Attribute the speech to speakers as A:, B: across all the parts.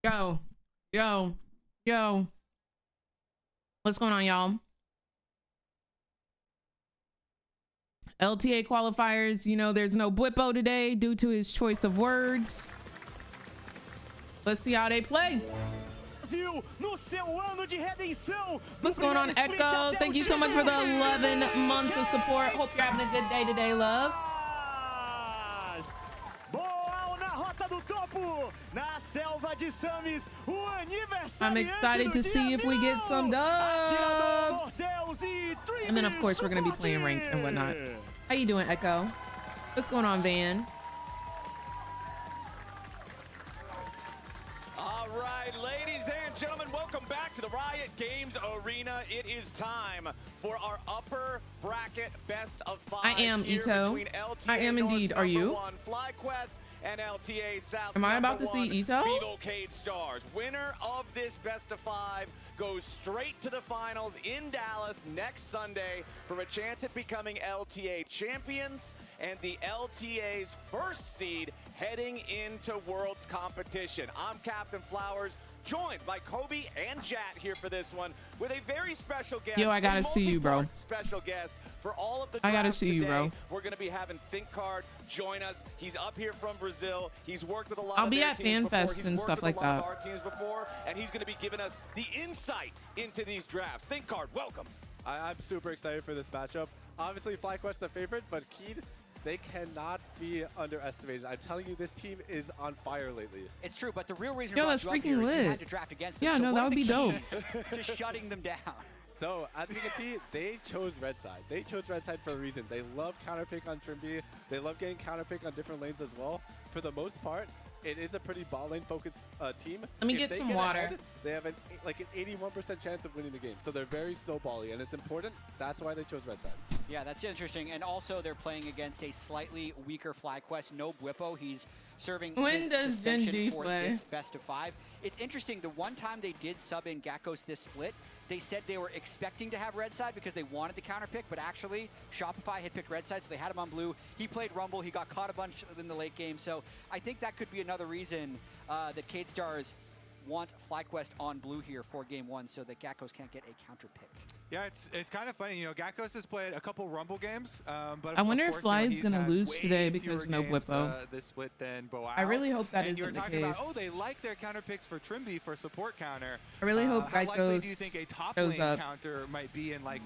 A: Yo, yo, yo. What's going on, y'all? LTA qualifiers, you know, there's no Bwippo today due to his choice of words. Let's see how they play. What's going on, Echo? Thank you so much for the 11 months of support. Hope you're having a good day today, love. I'm excited to see if we get some dubs. And then, of course, we're going to be playing ranked and whatnot. How you doing, Echo? What's going on, Van?
B: All right, ladies and gentlemen, welcome back to the Riot Games Arena. It is time for our upper bracket best of 5.
A: I am, Ito. I am indeed. Are you?
B: FlyQuest and LTA South.
A: Am I about to see Ito?
B: VKS Stars. Winner of this best of 5 goes straight to the finals in Dallas next Sunday for a chance at becoming LTA champions and the LTA's first seed heading into Worlds competition. I'm Captain Flowers, joined by Kobe and Jat here for this one with a very special guest.
A: Yo, I gotta see you, bro.
B: Special guest for all of the
A: I gotta see you, bro.
B: We're gonna be having ThinkCard join us. He's up here from Brazil. He's worked with a lot
A: I'll
B: of
A: be
B: their
A: at
B: teams
A: FanFest and stuff like that.
B: our teams before, and he's gonna be giving us the insight into these drafts. ThinkCard, welcome.
C: I'm super excited for this matchup. Obviously, FlyQuest the favorite, but Keed, they cannot be underestimated. I'm telling you, this team is on fire lately.
D: It's true, but the real reason
A: Yo, that's freaking lit.
D: you had to draft against them.
A: Yeah,
D: so
A: no,
D: what
A: that
D: are
A: would
D: the
A: be dope.
D: keys to shutting them down?
C: So, as you can see, they chose red side. They chose red side for a reason. They love counterpick on Trimby. They love getting counterpick on different lanes as well. For the most part, it is a pretty bot lane focused team.
A: Let me
C: If
A: get
C: they
A: some water.
C: ahead, they have an 81% chance of winning the game. So they're very snowbally, and it's important. That's why they chose red side.
D: Yeah, that's interesting. And also, they're playing against a slightly weaker FlyQuest. No Bwippo. He's serving
A: When
D: his
A: does
D: suspension
A: Genji
D: for
A: play?
D: this best of 5. It's interesting. The one time they did sub in Gakkos this split, they said they were expecting to have red side because they wanted the counter pick, but actually Shopify had picked red side, so they had him on blue. He played Rumble. He got caught a bunch in the late game. So I think that could be another reason that Cade Stars want FlyQuest on blue here for game 1 so that Gakkos can't get a counter pick.
E: Yeah, it's kind of funny. You know, Gakkos has played a couple Rumble games, but
A: I wonder
E: of
A: if
E: course,
A: Fly's gonna
E: he's had
A: lose
E: way
A: today because
E: fewer
A: no
E: games,
A: Bwippo.
E: This split than Boao.
A: I really hope that
E: and you were
A: isn't the
E: talking
A: case.
E: about, oh, they like their counter picks for Trimby for support counter.
A: I really hope
E: How likely do you
A: Gakkos
E: think a top
A: shows
E: lane
A: up.
E: counter might be in, like,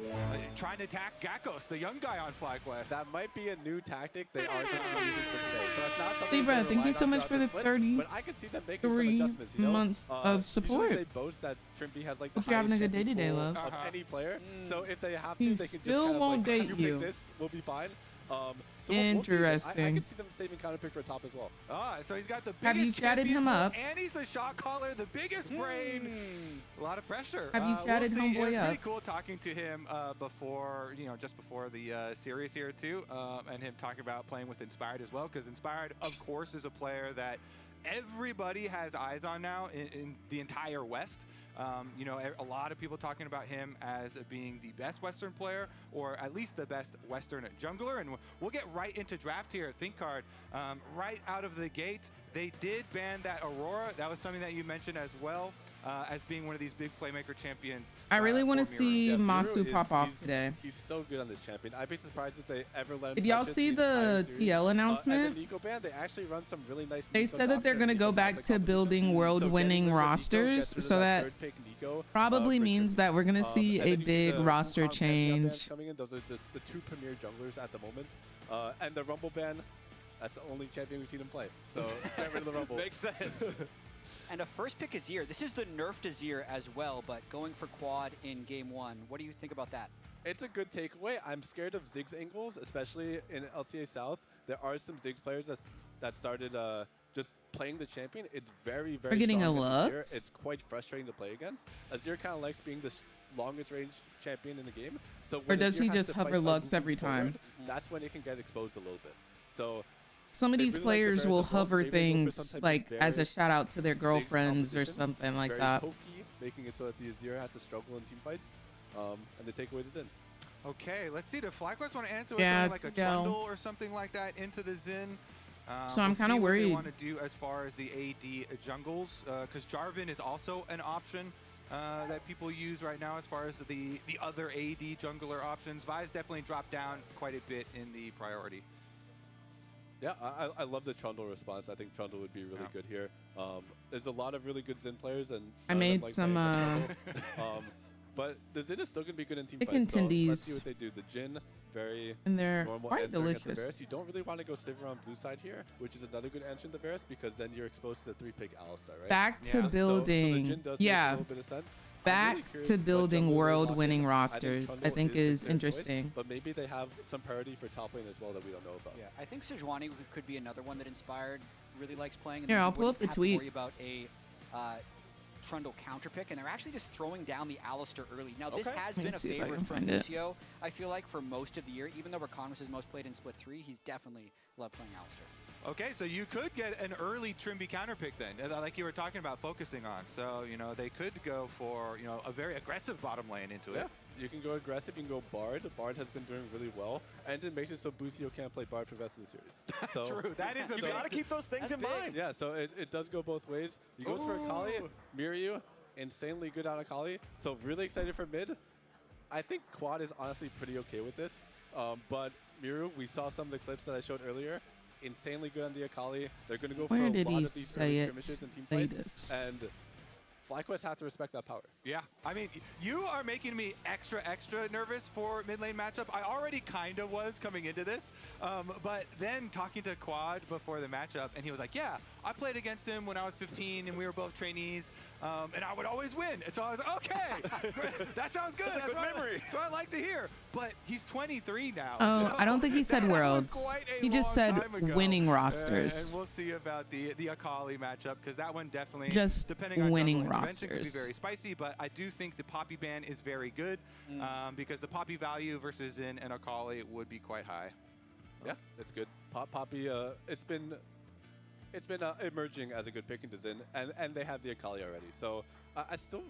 E: trying to attack Gakkos, the young guy on FlyQuest?
C: That might be a new tactic they are going to be using for today. So it's not something
A: Libra,
C: they're
A: thank you
C: relying
A: so
C: on
A: much
C: throughout
A: for the
C: split,
A: 30
C: but I can see them making some
A: 3
C: adjustments, you know?
A: months of support.
C: Usually they boast that Trimby has like the
A: Hope you're having a
C: highest
A: good day
C: champion
A: today,
C: pool
A: love.
C: of any player. So if they have to,
A: He
C: they can just
A: still
C: kind of
A: won't
C: like,
A: date
C: you
A: you.
C: pick this, we'll be fine. So we'll see.
A: Interesting.
C: I can see them saving counter pick for top as well.
E: Ah, so he's got the biggest
A: Have you chatted
E: champion
A: him
E: pool,
A: up?
E: and he's the shot caller, the biggest brain. A lot of pressure.
A: Have you chatted
E: we'll see. It
A: homeboy
E: was
A: up?
E: pretty cool talking to him before, you know, just before the series here too, and him talking about playing with Inspired as well, because Inspired, of course, is a player that everybody has eyes on now in the entire West. You know, a lot of people talking about him as being the best Western player, or at least the best Western jungler. And we'll get right into draft here at ThinkCard. Right out of the gate, they did ban that Aurora. That was something that you mentioned as well, as being one of these big playmaker champions.
A: I really want to
E: for Mirror.
A: see
C: Yeah,
A: Masu
C: Miru
A: pop off
C: he's-
A: today.
C: He's so good on this champion. I'd be surprised if they ever let him.
A: Did y'all
C: touch it
A: see
C: the entire
A: the
C: series.
A: TL
C: And
A: announcement?
C: the Nico band, they actually run some really nice.
A: They
C: Nico
A: said that they're
C: doctrine,
A: gonna
C: Nico
A: go
C: classic
A: back to
C: competitions.
A: building
C: So getting
A: world-winning
C: rid of Nico
A: rosters,
C: gets rid of
A: so that
C: third pick Nico,
A: probably
C: for
A: means
C: Trimby.
A: that we're gonna see
C: And
A: a
C: then you
A: big
C: the
A: roster
C: Wukong Pantheon bands
A: change.
C: coming in. Those are the 2 premier junglers at the moment. And the Rumble band, that's the only champion we've seen him play. So get rid of the Rumble.
B: Makes sense.
D: And a first pick Azir. This is the nerfed Azir as well, but going for quad in game 1. What do you think about that?
C: It's a good takeaway. I'm scared of Ziggs angles, especially in LTA South. There are some Ziggs players that started just playing the champion. It's very, very
A: We're getting
C: strong
A: a
C: against Azir.
A: Lux?
C: It's quite frustrating to play against. Azir kind of likes being the longest range champion in the game. So
A: Or
C: when
A: does
C: Azir
A: he
C: has
A: just
C: to
A: hover
C: fight
A: Lux
C: moving
A: every time?
C: forward, that's when it can get exposed a little bit. So
A: Some of
C: They
A: these
C: really like the
A: players
C: Bears
A: will
C: as well, so
A: hover
C: maybe they'll go for some
A: things
C: type of
A: like as a
C: Bears
A: shout out to their
C: Ziggs
A: girlfriends or
C: composition,
A: something like
C: very
A: that.
C: pokey, making it so that the Azir has to struggle in team fights. And they take away the Xin.
E: Okay, let's see. Does FlyQuest want to answer with
A: Yeah,
E: something like a
A: Joe.
E: trundle or something like that into the Xin?
A: So I'm kind of
E: What
A: worried.
E: they want to do as far as the AD jungles, because Jarvan is also an option that people use right now as far as the other AD jungler options. Vi's definitely dropped down quite a bit in the priority.
C: Yeah, I love the Trundle response. I think Trundle would be really good here. There's a lot of really good Xin players, and
A: I made some.
C: But the Xin is still gonna be good in team
A: Chicken
C: fights. So let's see
A: tendies.
C: what they do. The Jin, very
A: And they're
C: normal
A: quite
C: answer against the
A: delicious.
C: Varus. You don't really want to go Sivir on blue side here, which is another good answer in the Varus, because then you're exposed to the 3-pick Alistar, right?
A: Back to
E: Yeah.
C: So the
A: building.
C: Jhin does make a
A: Yeah.
C: little bit of sense. I'm
A: Back
C: really curious
A: to
C: what
A: building
C: jungle they lock
A: world-winning
C: in.
A: rosters, I
C: Trundle
A: think
C: the
A: is
C: clear choice,
A: interesting.
C: but maybe they have some priority for top lane as well that we don't know about.
D: Yeah, I think Sejuani could be another one that Inspired really likes playing. And
A: Here,
D: then
A: I'll
D: you
A: pull up
D: wouldn't
A: the
D: have
A: tweet.
D: To worry about a Trundle counter pick, and they're actually just throwing down the Alistar early. Now, this
B: Okay.
D: has
A: Let me
D: been a
A: see if I
D: favorite
A: can
D: from
A: find it.
D: Lucio, I feel like, for most of the year. Even though Rakanus is most played in Split 3, he's definitely loved playing Alistar.
E: Okay, so you could get an early Trimby counter pick then, like you were talking about focusing on. So, you know, they could go for, you know, a very aggressive bottom lane into it.
C: Yeah, you can go aggressive, you can go Bard. Bard has been doing really well, and it makes it so Busio can't play Bard for the rest of the series. So
E: True, that is a
B: You
E: big-
B: got to keep those things
E: that's
B: in
E: big.
B: mind.
C: yeah, so it does go both ways. He goes for Akali,
E: Ooh.
C: Miryu, insanely good on Akali. So really excited for mid. I think Quad is honestly pretty okay with this, but Miryu, we saw some of the clips that I showed earlier. Insanely good on the Akali. They're going to go
A: Where
C: for a
A: did
C: lot
A: he
C: of these
A: say
C: early
A: it
C: skirmishes and team fights,
A: latest?
C: and FlyQuest have to respect that power.
E: Yeah, I mean, you are making me extra nervous for mid lane matchup. I already kind of was coming into this, but then talking to Quad before the matchup, and he was like, yeah, I played against him when I was 15, and we were both trainees, and I would always win. And so I was like, okay, that sounds good.
B: That's a good
E: what
B: memory.
E: That's what I like to hear. But he's 23 now.
A: Oh,
E: so
A: I don't think he said
E: that was
A: worlds.
E: quite a
A: He just
E: long
A: said
E: time ago.
A: winning
E: And
A: rosters.
E: we'll see about the Akali matchup, because that one definitely,
A: Just
E: depending on
A: winning
E: jungle intervention, could be
A: rosters.
E: very spicy, but I do think the Poppy ban is very good, because the Poppy value versus Xin and Akali would be quite high.
C: Yeah, it's good. Poppy, it's been emerging as a good pick into Xin, and they have the Akali already. So I still,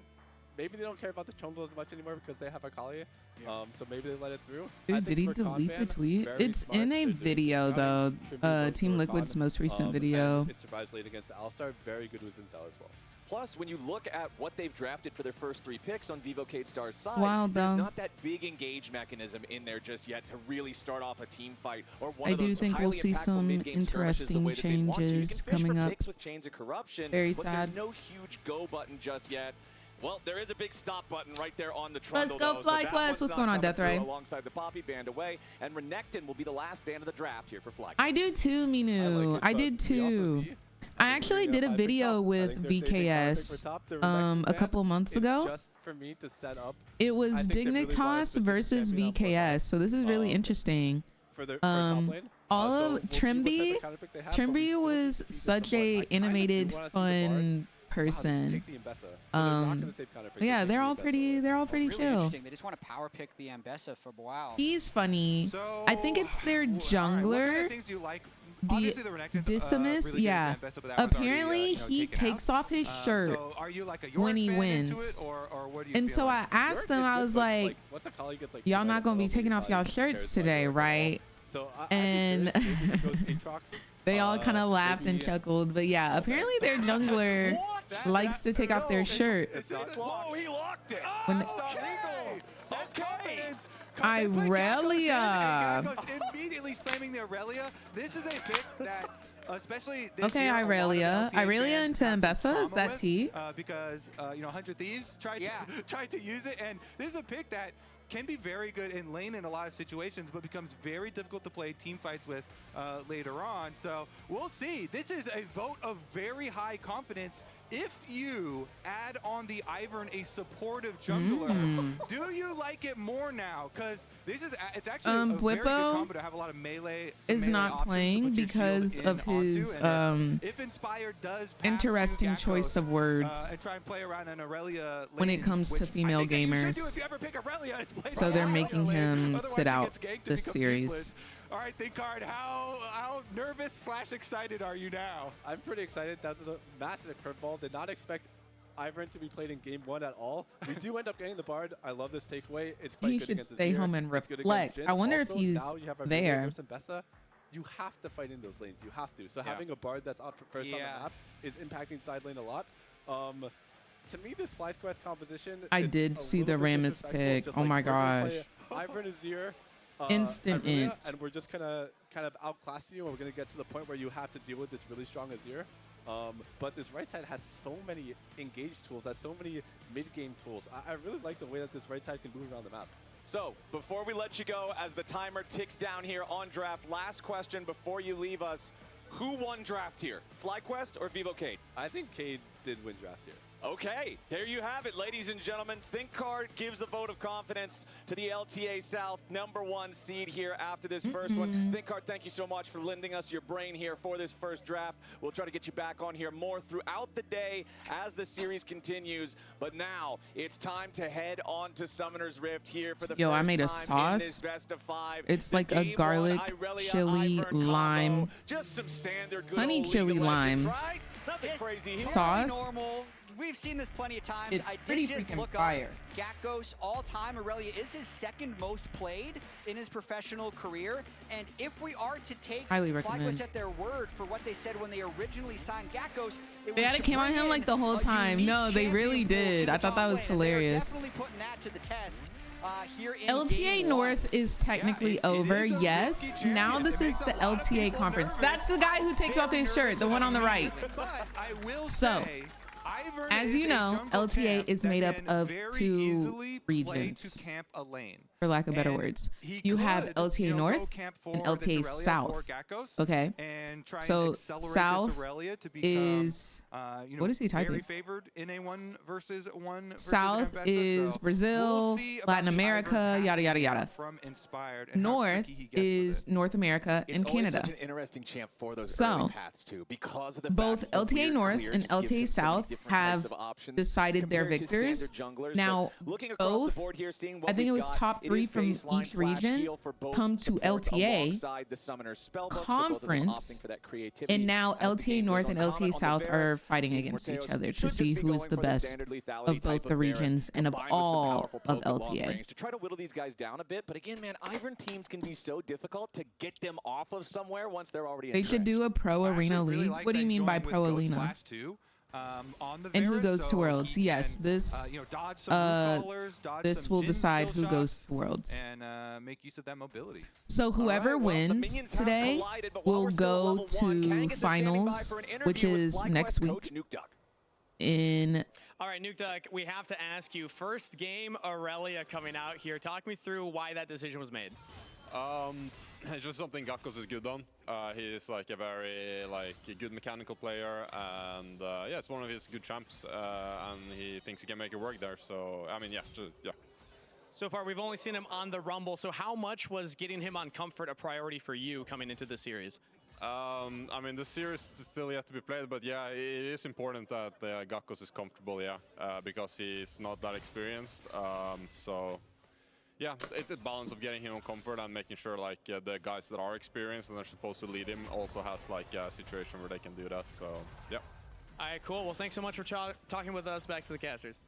C: maybe they don't care about the Trundle as much anymore because they have Akali. So maybe they let it through. I
A: Dude,
C: think
A: did he
C: for
A: delete the
C: Conban,
A: tweet?
C: very
A: It's
C: smart.
A: in a
C: They're doing
A: video though.
C: scouting. Tribute goes
A: Team
C: for
A: Liquid's
C: Khan,
A: most recent
C: and
A: video.
C: it survives late against the Alistar. Very good with Xin Zhao as well.
B: Plus, when you look at what they've drafted for their first 3 picks on Vivocade Star's side,
A: Wild,
B: there's
A: though.
B: not that big engage mechanism in there just yet to really start off a team fight or one
A: I
B: of
A: do
B: those
A: think we'll
B: highly
A: see
B: impactful
A: some
B: mid-game skirmishes the
A: interesting
B: way that they want to. You can
A: changes
B: fish
A: coming
B: for
A: up.
B: picks with Chains of Corruption,
A: Very
B: but
A: sad.
B: there's no huge go button just yet. Well, there is a big stop button right there on the
A: Let's
B: Trundle,
A: go,
B: though, so that
A: FlyQuest.
B: one's
A: What's
B: not
A: going on,
B: coming
A: Death
B: through
A: Ray?
B: Alongside the Poppy band away, and Renekton will be the last band of the draft here for FlyQuest.
A: I do too, Minu. I did too. I actually did a video with VKS a couple months ago.
C: Just for me to set up
A: It was
C: I think they really want a
A: Dignitas
C: specific
A: versus
C: champion on board
A: VKS, so this is really interesting.
C: for their for top lane.
A: all
C: So
A: of
C: we'll see what type
A: Trimby-
C: of counterpick they have, but we
A: Trimby
C: still
A: was
C: need to see this
A: such
C: somewhat. I
A: a
C: kinda do
A: animated,
C: wanna see the Bard.
A: fun
C: Wow,
A: person.
C: just take the Ambessa. So they're not gonna save counterpick,
A: Yeah,
C: taking
A: they're
C: the
A: all
C: Ambessa
A: pretty.
C: away.
A: They're all pretty
D: Really
A: chill.
D: interesting. They just want to power pick the Ambessa for a while.
A: He's funny.
E: So,
A: I think it's their
E: all right, what
A: jungler.
E: kind of things do you like?
A: Di-
E: Obviously, the Renekton's,
A: Decimus,
E: really good
A: yeah.
E: at Ambessa, but that one's already,
A: Apparently,
E: you know,
A: he
E: taken out.
A: takes off his shirt
E: So are you like a
A: when
E: Yorick
A: he
E: fan into
A: wins.
E: it, or what do you
A: and
E: feel
A: so
E: like?
A: I asked them.
C: Yorick
A: I
C: is
A: was
C: good,
A: like,
C: but, once Akali gets, like,
A: "Y'all
C: 2
A: not gonna be
C: items,
A: taking off y'all
C: nobody
A: shirts
C: cares
A: today,
C: about Yorick at all.
A: right?"
C: So
A: And
C: I'd be curious, maybe he goes Aatrox,
A: They all kind of laughed and
C: maybe-
A: chuckled. But yeah, apparently their jungler likes to take off their shirt.
E: It's not
B: Whoa, he locked it.
A: When-
E: That's not legal. That's confidence.
A: Irelia.
E: Gagos immediately slamming the Irelia. This is a pick that, especially this
A: Okay,
E: year, a lot of
A: Irelia.
E: LTA
A: Irelia
E: fans
A: into
E: have some
A: Ambessa, is
E: trauma
A: that
E: with,
A: T?
E: Because, you know, 100 Thieves tried to use it, and this is a pick that can be very good in lane in a lot of situations, but becomes very difficult to play team fights with later on. So we'll see. This is a vote of very high confidence. If you add on the Ivern a supportive jungler, do you like it more now? Because this is it's actually a very good
A: Bwipo
E: combo to have a lot of melee. some
A: is
E: melee
A: not
E: options to
A: playing
E: put your shield
A: because
E: in
A: of
E: onto,
A: his
E: and if Inspired does pass
A: interesting
E: to
A: choice
E: Gakos,
A: of words
E: and try and play around an Irelia
A: when it
E: lane,
A: comes to
E: which I
A: female
E: think that you should do
A: gamers.
E: if you ever pick Irelia, is play
A: So
E: around
A: they're
E: an
A: making
E: Irelia lane.
A: him
E: Otherwise
A: sit
E: he
A: out
E: gets ganked and
A: this
E: becomes
A: series.
E: useless. All right, Thinkard, how nervous/excited are you now?
C: I'm pretty excited. That was a massive curveball. Did not expect Ivern to be played in game 1 at all. We do end up getting the Bard. I love this takeaway. It's quite
A: He
C: good
A: should
C: against
A: stay
C: Azir.
A: home and
C: It's good against
A: reflect.
C: Jhin.
A: I wonder if
C: Also,
A: he's
C: now you have Irelia
A: there.
C: versus Ambessa. you have to fight in those lanes. You have to. So having a Bard that's out first on the map is impacting side lane a lot. To me, this Flash Quest composition.
A: I did see the Rammus pick. Oh my gosh.
C: Ivern Azir.
A: Instant int.
C: And we're just kind of outclassing you, and we're going to get to the point where you have to deal with this really strong Azir. But this right side has so many engage tools, has so many mid-game tools. I really like the way that this right side can move around the map.
B: So, before we let you go, as the timer ticks down here on draft, last question before you leave us. Who won draft here? FlyQuest or Vivo Cade?
C: I think Cade did win draft here.
B: Okay, there you have it, ladies and gentlemen. ThinkCard gives the vote of confidence to the LTA South #1 seed here after this first one. ThinkCard, thank you so much for lending us your brain here for this first draft. We'll try to get you back on here more throughout the day as the series continues. But now it's time to head on to Summoner's Rift here for the first
A: I made a
B: time in this
A: sauce.
B: best of 5.
A: It's like a garlic, chili, lime,
B: just some standard good
A: honey
B: old
A: chili
B: League of Legends,
A: lime
B: right? Nothing crazy here.
A: sauce.
D: Normal. We've seen this plenty of times.
A: It's
D: I
A: pretty
D: did just
A: freaking
D: look
A: fire.
D: up Gakkos all-time Aurelia is his second most played in his professional career. And if we are to take
A: Highly recommend.
D: FlyQuest at their word for what they said when they originally signed Gakkos,
A: They had it came on him like the whole time. No, they really did. I thought that was hilarious.
D: Definitely putting that to the test. Here in
A: LTA North is technically over, yes. Now this is the LTA conference. That's the guy who takes off his shirt, the one on the right.
E: But I will
A: So,
E: say, Ivern
A: as
E: is
A: you
E: a
A: know,
E: jungle
A: LTA
E: camp
A: is
E: that
A: made up
E: can
A: of
E: very
A: 2
E: easily play
A: regions,
E: to camp a lane.
A: for lack of better
E: And
A: words.
E: he
A: You have
E: could,
A: LTA
E: go
A: North
E: camp
A: and
E: for this
A: LTA
E: Aurelia
A: South.
E: for Gakkos
A: Okay.
E: and try
A: So
E: and accelerate
A: South
E: this Aurelia to become,
A: is what is he typing?
E: very favored in a 1 versus 1 versus
A: South
E: Ambessa.
A: is
E: So
A: Brazil,
E: we'll see about
A: Latin
E: the Ivern
A: America,
E: path
A: yada yada
E: he got
A: yada.
E: From Inspired and how
A: North
E: tricky he gets with
A: is
E: it.
A: North America and
B: It's always
A: Canada.
B: such an interesting champ for those
A: So,
B: early paths too, because of the
A: both
B: fact that
A: LTA
B: we're
A: North
B: clear
A: and
B: just gives
A: LTA
B: us so many
A: South
B: different types
A: have
B: of options
A: decided their
B: compared to
A: victors.
B: standard junglers.
A: Now,
B: But looking across
A: both,
B: the board here, seeing what
A: I think
B: we've
A: it was
B: got,
A: top
B: it
A: 3
B: is
A: from
B: baseline
A: each
B: flash
A: region
B: heal for both
A: come to
B: support
A: LTA
B: alongside the Summoner spellbook, so both of them
A: conference,
B: opting for that creativity.
A: and now
B: As the
A: LTA
B: game
A: North
B: goes
A: and
B: on,
A: LTA
B: comment on
A: South
B: the
A: are
B: Varus.
A: fighting
B: These
A: against each
B: Morteos
A: other
B: should
A: to
B: just
A: see
B: be
A: who is
B: going
A: the
B: for
A: best
B: standard lethality
A: of both
B: type
A: the
B: Varus,
A: regions and of
B: combined with some
A: all
B: powerful
A: of
B: poke at long
A: LTA.
B: range to try to whittle these guys down a bit. But again, man, Ivern teams can be so difficult to get them off of somewhere once they're already
A: They
B: in
A: should do a pro
E: I actually
A: arena
E: really
A: league.
E: like
A: What do
E: that
A: you
E: he's
A: mean by
E: going with
A: pro
E: Ghost
A: arena?
E: Flash too, on the
A: And who
E: Varus,
A: goes to
E: so
A: Worlds?
E: he
A: Yes,
E: can,
A: this
E: dodge some blue colors, dodge
A: this
E: some
A: will
E: Jhin
A: decide
E: skill
A: who goes
E: shots,
A: to Worlds.
E: and make use of that mobility.
A: So whoever
B: All right, well, the
A: wins
B: minions have
A: today
B: collided, but while
A: will
B: we're still
A: go
B: level 1,
A: to
B: Kangas is standing by
A: finals,
B: for an
A: which
B: interview with
A: is
B: FlyQuest
A: next week
B: coach Nuke Duck.
A: in
F: All right, Nuke Duck, we have to ask you, first game Aurelia coming out here. Talk me through why that decision was made.
G: It's just something Gakkos is good on. He is like a very good mechanical player, and yeah, it's one of his good champs, and he thinks he can make it work there. So I mean, yeah, yeah.
F: So far, we've only seen him on the Rumble. So how much was getting him on Comfort a priority for you coming into the series?
G: I mean, the series is still yet to be played, but yeah, it is important that Gakkos is comfortable, yeah, because he's not that experienced. So yeah, it's a balance of getting him on comfort and making sure like the guys that are experienced and are supposed to lead him also has like a situation where they can do that. So yeah.
F: All right, cool. Well, thanks so much for talking with us. Back to the casters.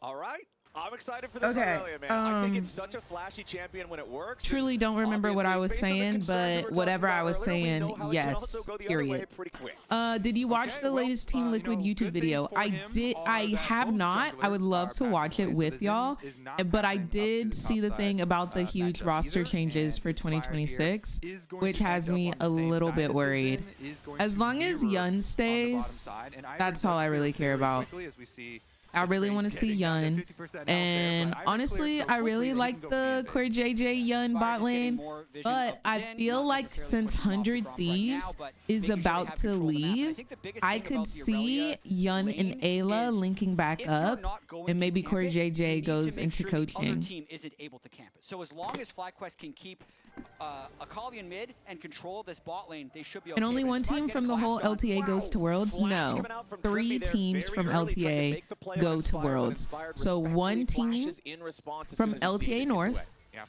B: All right. I'm excited for this
A: Okay,
B: Aurelia, man. I think it's such a flashy champion when it works.
A: truly don't remember what I was
B: Obviously,
A: saying,
B: based on the concerns we
A: but
B: were
A: whatever
B: talking
A: I was
B: about earlier, we
A: saying,
B: know how it can also
A: yes,
B: go the other way
A: period.
B: pretty quick.
A: Did you watch the latest Team Liquid YouTube video? I did. I have not. I would love to watch it with y'all, but I did see the thing about the huge roster changes for 2026, which has me a little bit worried. As long as Yun stays, that's all I really care about. I really want to see Yun, and honestly, I really like the Core JJ Yun bot lane, but I feel like since 100 Thieves is about to leave, I could see Yun and Ayla linking back up, and maybe Core JJ goes into coaching.
D: Team isn't able to camp it. So as long as FlyQuest can keep Akali in mid and control this bot lane, they should be okay.
A: And only one team from the whole LTA goes to Worlds? No. 3 teams from LTA go to Worlds. So 1 team from LTA North,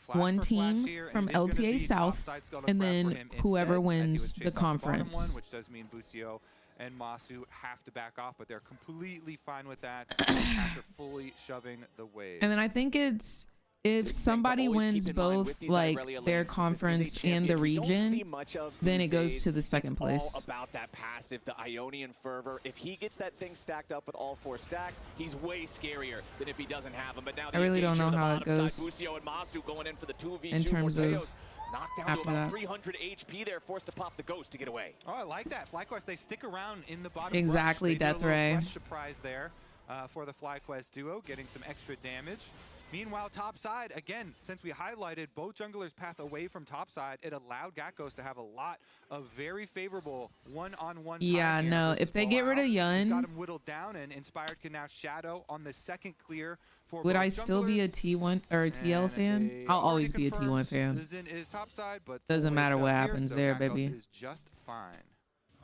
A: 1 team from LTA South, and then whoever wins the conference.
E: Which does mean Busio and Masu have to back off, but they're completely fine with that after fully shoving the wave.
A: And then I think it's if somebody wins both like their conference and the region, then it goes to the second place.
B: All about that passive, the Ionian Fervor. If he gets that thing stacked up with all 4 stacks, he's way scarier than if he doesn't have them. But now
A: I really don't know how it goes
B: Busio and Masu going in for the 2v2
A: in terms of
B: knocked down to about 300 HP there, forced to pop the ghost to get away.
E: Oh, I like that. FlyQuest, they stick around in the bottom.
A: Exactly, Death Ray.
E: Surprise there for the FlyQuest duo, getting some extra damage. Meanwhile, topside, again, since we highlighted both junglers' path away from topside, it allowed Gakkos to have a lot of very favorable one-on-one time.
A: Yeah, no, if they get rid of Yun,
E: got him whittled down, and Inspired can now shadow on the second clear for
A: would
E: both
A: I still be a T1 or a TL fan? I'll always be a T1 fan.
E: Is topside, but
A: doesn't matter what
E: here,
A: happens
E: so
A: there,
E: Gakkos
A: baby.
E: is just fine.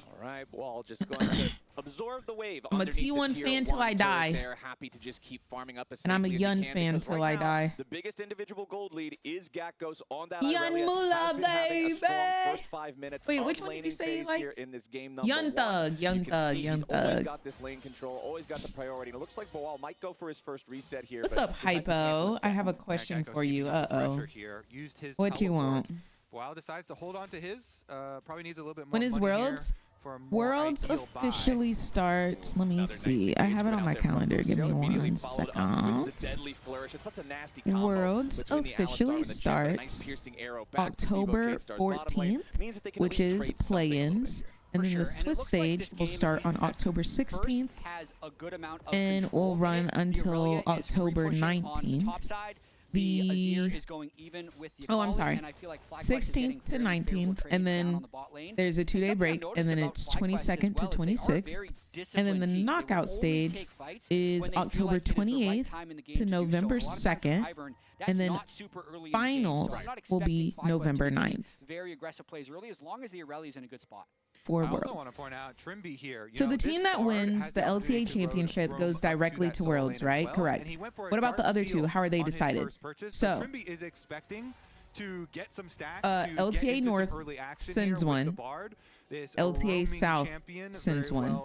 B: All right, Wall just going to absorb the wave.
A: I'm a T1 fan till I die.
B: They're happy to just keep farming up as
A: And I'm a
B: safely as
A: Yun
B: you can,
A: fan
B: because
A: till
B: right
A: I
B: now,
A: die.
B: The biggest individual gold lead is Gakkos on that
A: Yun
B: Irelia.
A: Moolah,
B: Has been having a strong
A: baby!
B: first 5 minutes
A: Wait,
B: of
A: which one did you
B: laning
A: say you
B: phase here
A: liked?
B: in this game number
A: Yun
B: 1.
A: Thug, Yun
B: You can
A: Thug,
B: see
A: Yun
B: he's always
A: Thug.
B: got this lane control, always got the priority. And it looks like Boal might go for his first reset here.
A: What's
B: but
A: up,
B: decides to cancel
A: Hypo?
B: it.
A: I have a question
E: Gakkos
A: for you.
E: keeping up
A: Uh-oh.
E: pressure here, used his
A: What you
E: teleport.
A: want?
E: Boal decides to hold on to his. Probably needs a little bit more
A: When is
E: money here
A: Worlds?
E: for a more
A: Worlds
E: ideal buy.
A: officially starts. Let me
B: Another
A: see.
B: nice
A: I have it
B: engagement
A: on
B: out
A: my
B: there from
A: calendar. Give me
B: Busio, immediately
A: one
B: followed up
A: second.
B: with the deadly flourish. It's such a nasty combo
A: Worlds
B: between the Alistar
A: officially
B: and the Chip, a nice
A: starts
B: piercing arrow back to
A: October
B: VKS bottom lane.
A: 14th,
B: Means that they can
A: which
B: at least
A: is
B: trade something a little bit
A: play-ins.
B: here.
A: And
D: For
A: then the
D: sure.
A: Swiss
D: it looks like
A: stage
D: this
A: will
D: game,
A: start
D: at
A: on
D: least at
A: October
D: first,
A: 16th
D: has a good amount of
A: and
D: control
A: will run
D: in it. The
A: until
D: Irelia is
A: October
D: free pushing on
A: 19th.
D: top side.
A: The
D: Azir is going even with the
A: oh, I'm
D: Akali,
A: sorry,
D: and I feel like FlyQuest is getting
A: 16th to
D: very favorable
A: 19th,
D: trading
A: and
D: down
A: then
D: on the bot lane.
A: there's a
D: And
A: 2-day
D: something I've
A: break,
D: noticed
A: and then
D: about
A: it's
D: FlyQuest as
A: 22nd to
D: well is they are a
A: 26th,
D: very
A: and then
D: disciplined
A: the
D: team. They will
A: knockout
D: only
A: stage
D: take fights
A: is
D: when they feel
A: October
D: like it is the right
A: 28th
D: time in the game
A: to
D: do so.
A: November
D: A lot of times with
A: 2nd,
D: Ivern, that's
A: and then
D: not super early in the game, so I'm
A: finals
D: not
A: will be
D: expecting FlyQuest to
A: November
D: be
A: 9th
D: very aggressive plays early, as long as the Irelia is in a good spot.
A: for
E: I also
A: Worlds.
E: want to point out Trimby here.
A: So the team that wins the LTA championship goes directly to Worlds, right? Correct. What about the other two? How are they decided? So,
E: Trimby is expecting to get some stacks.
A: LTA North sends one. LTA South sends one.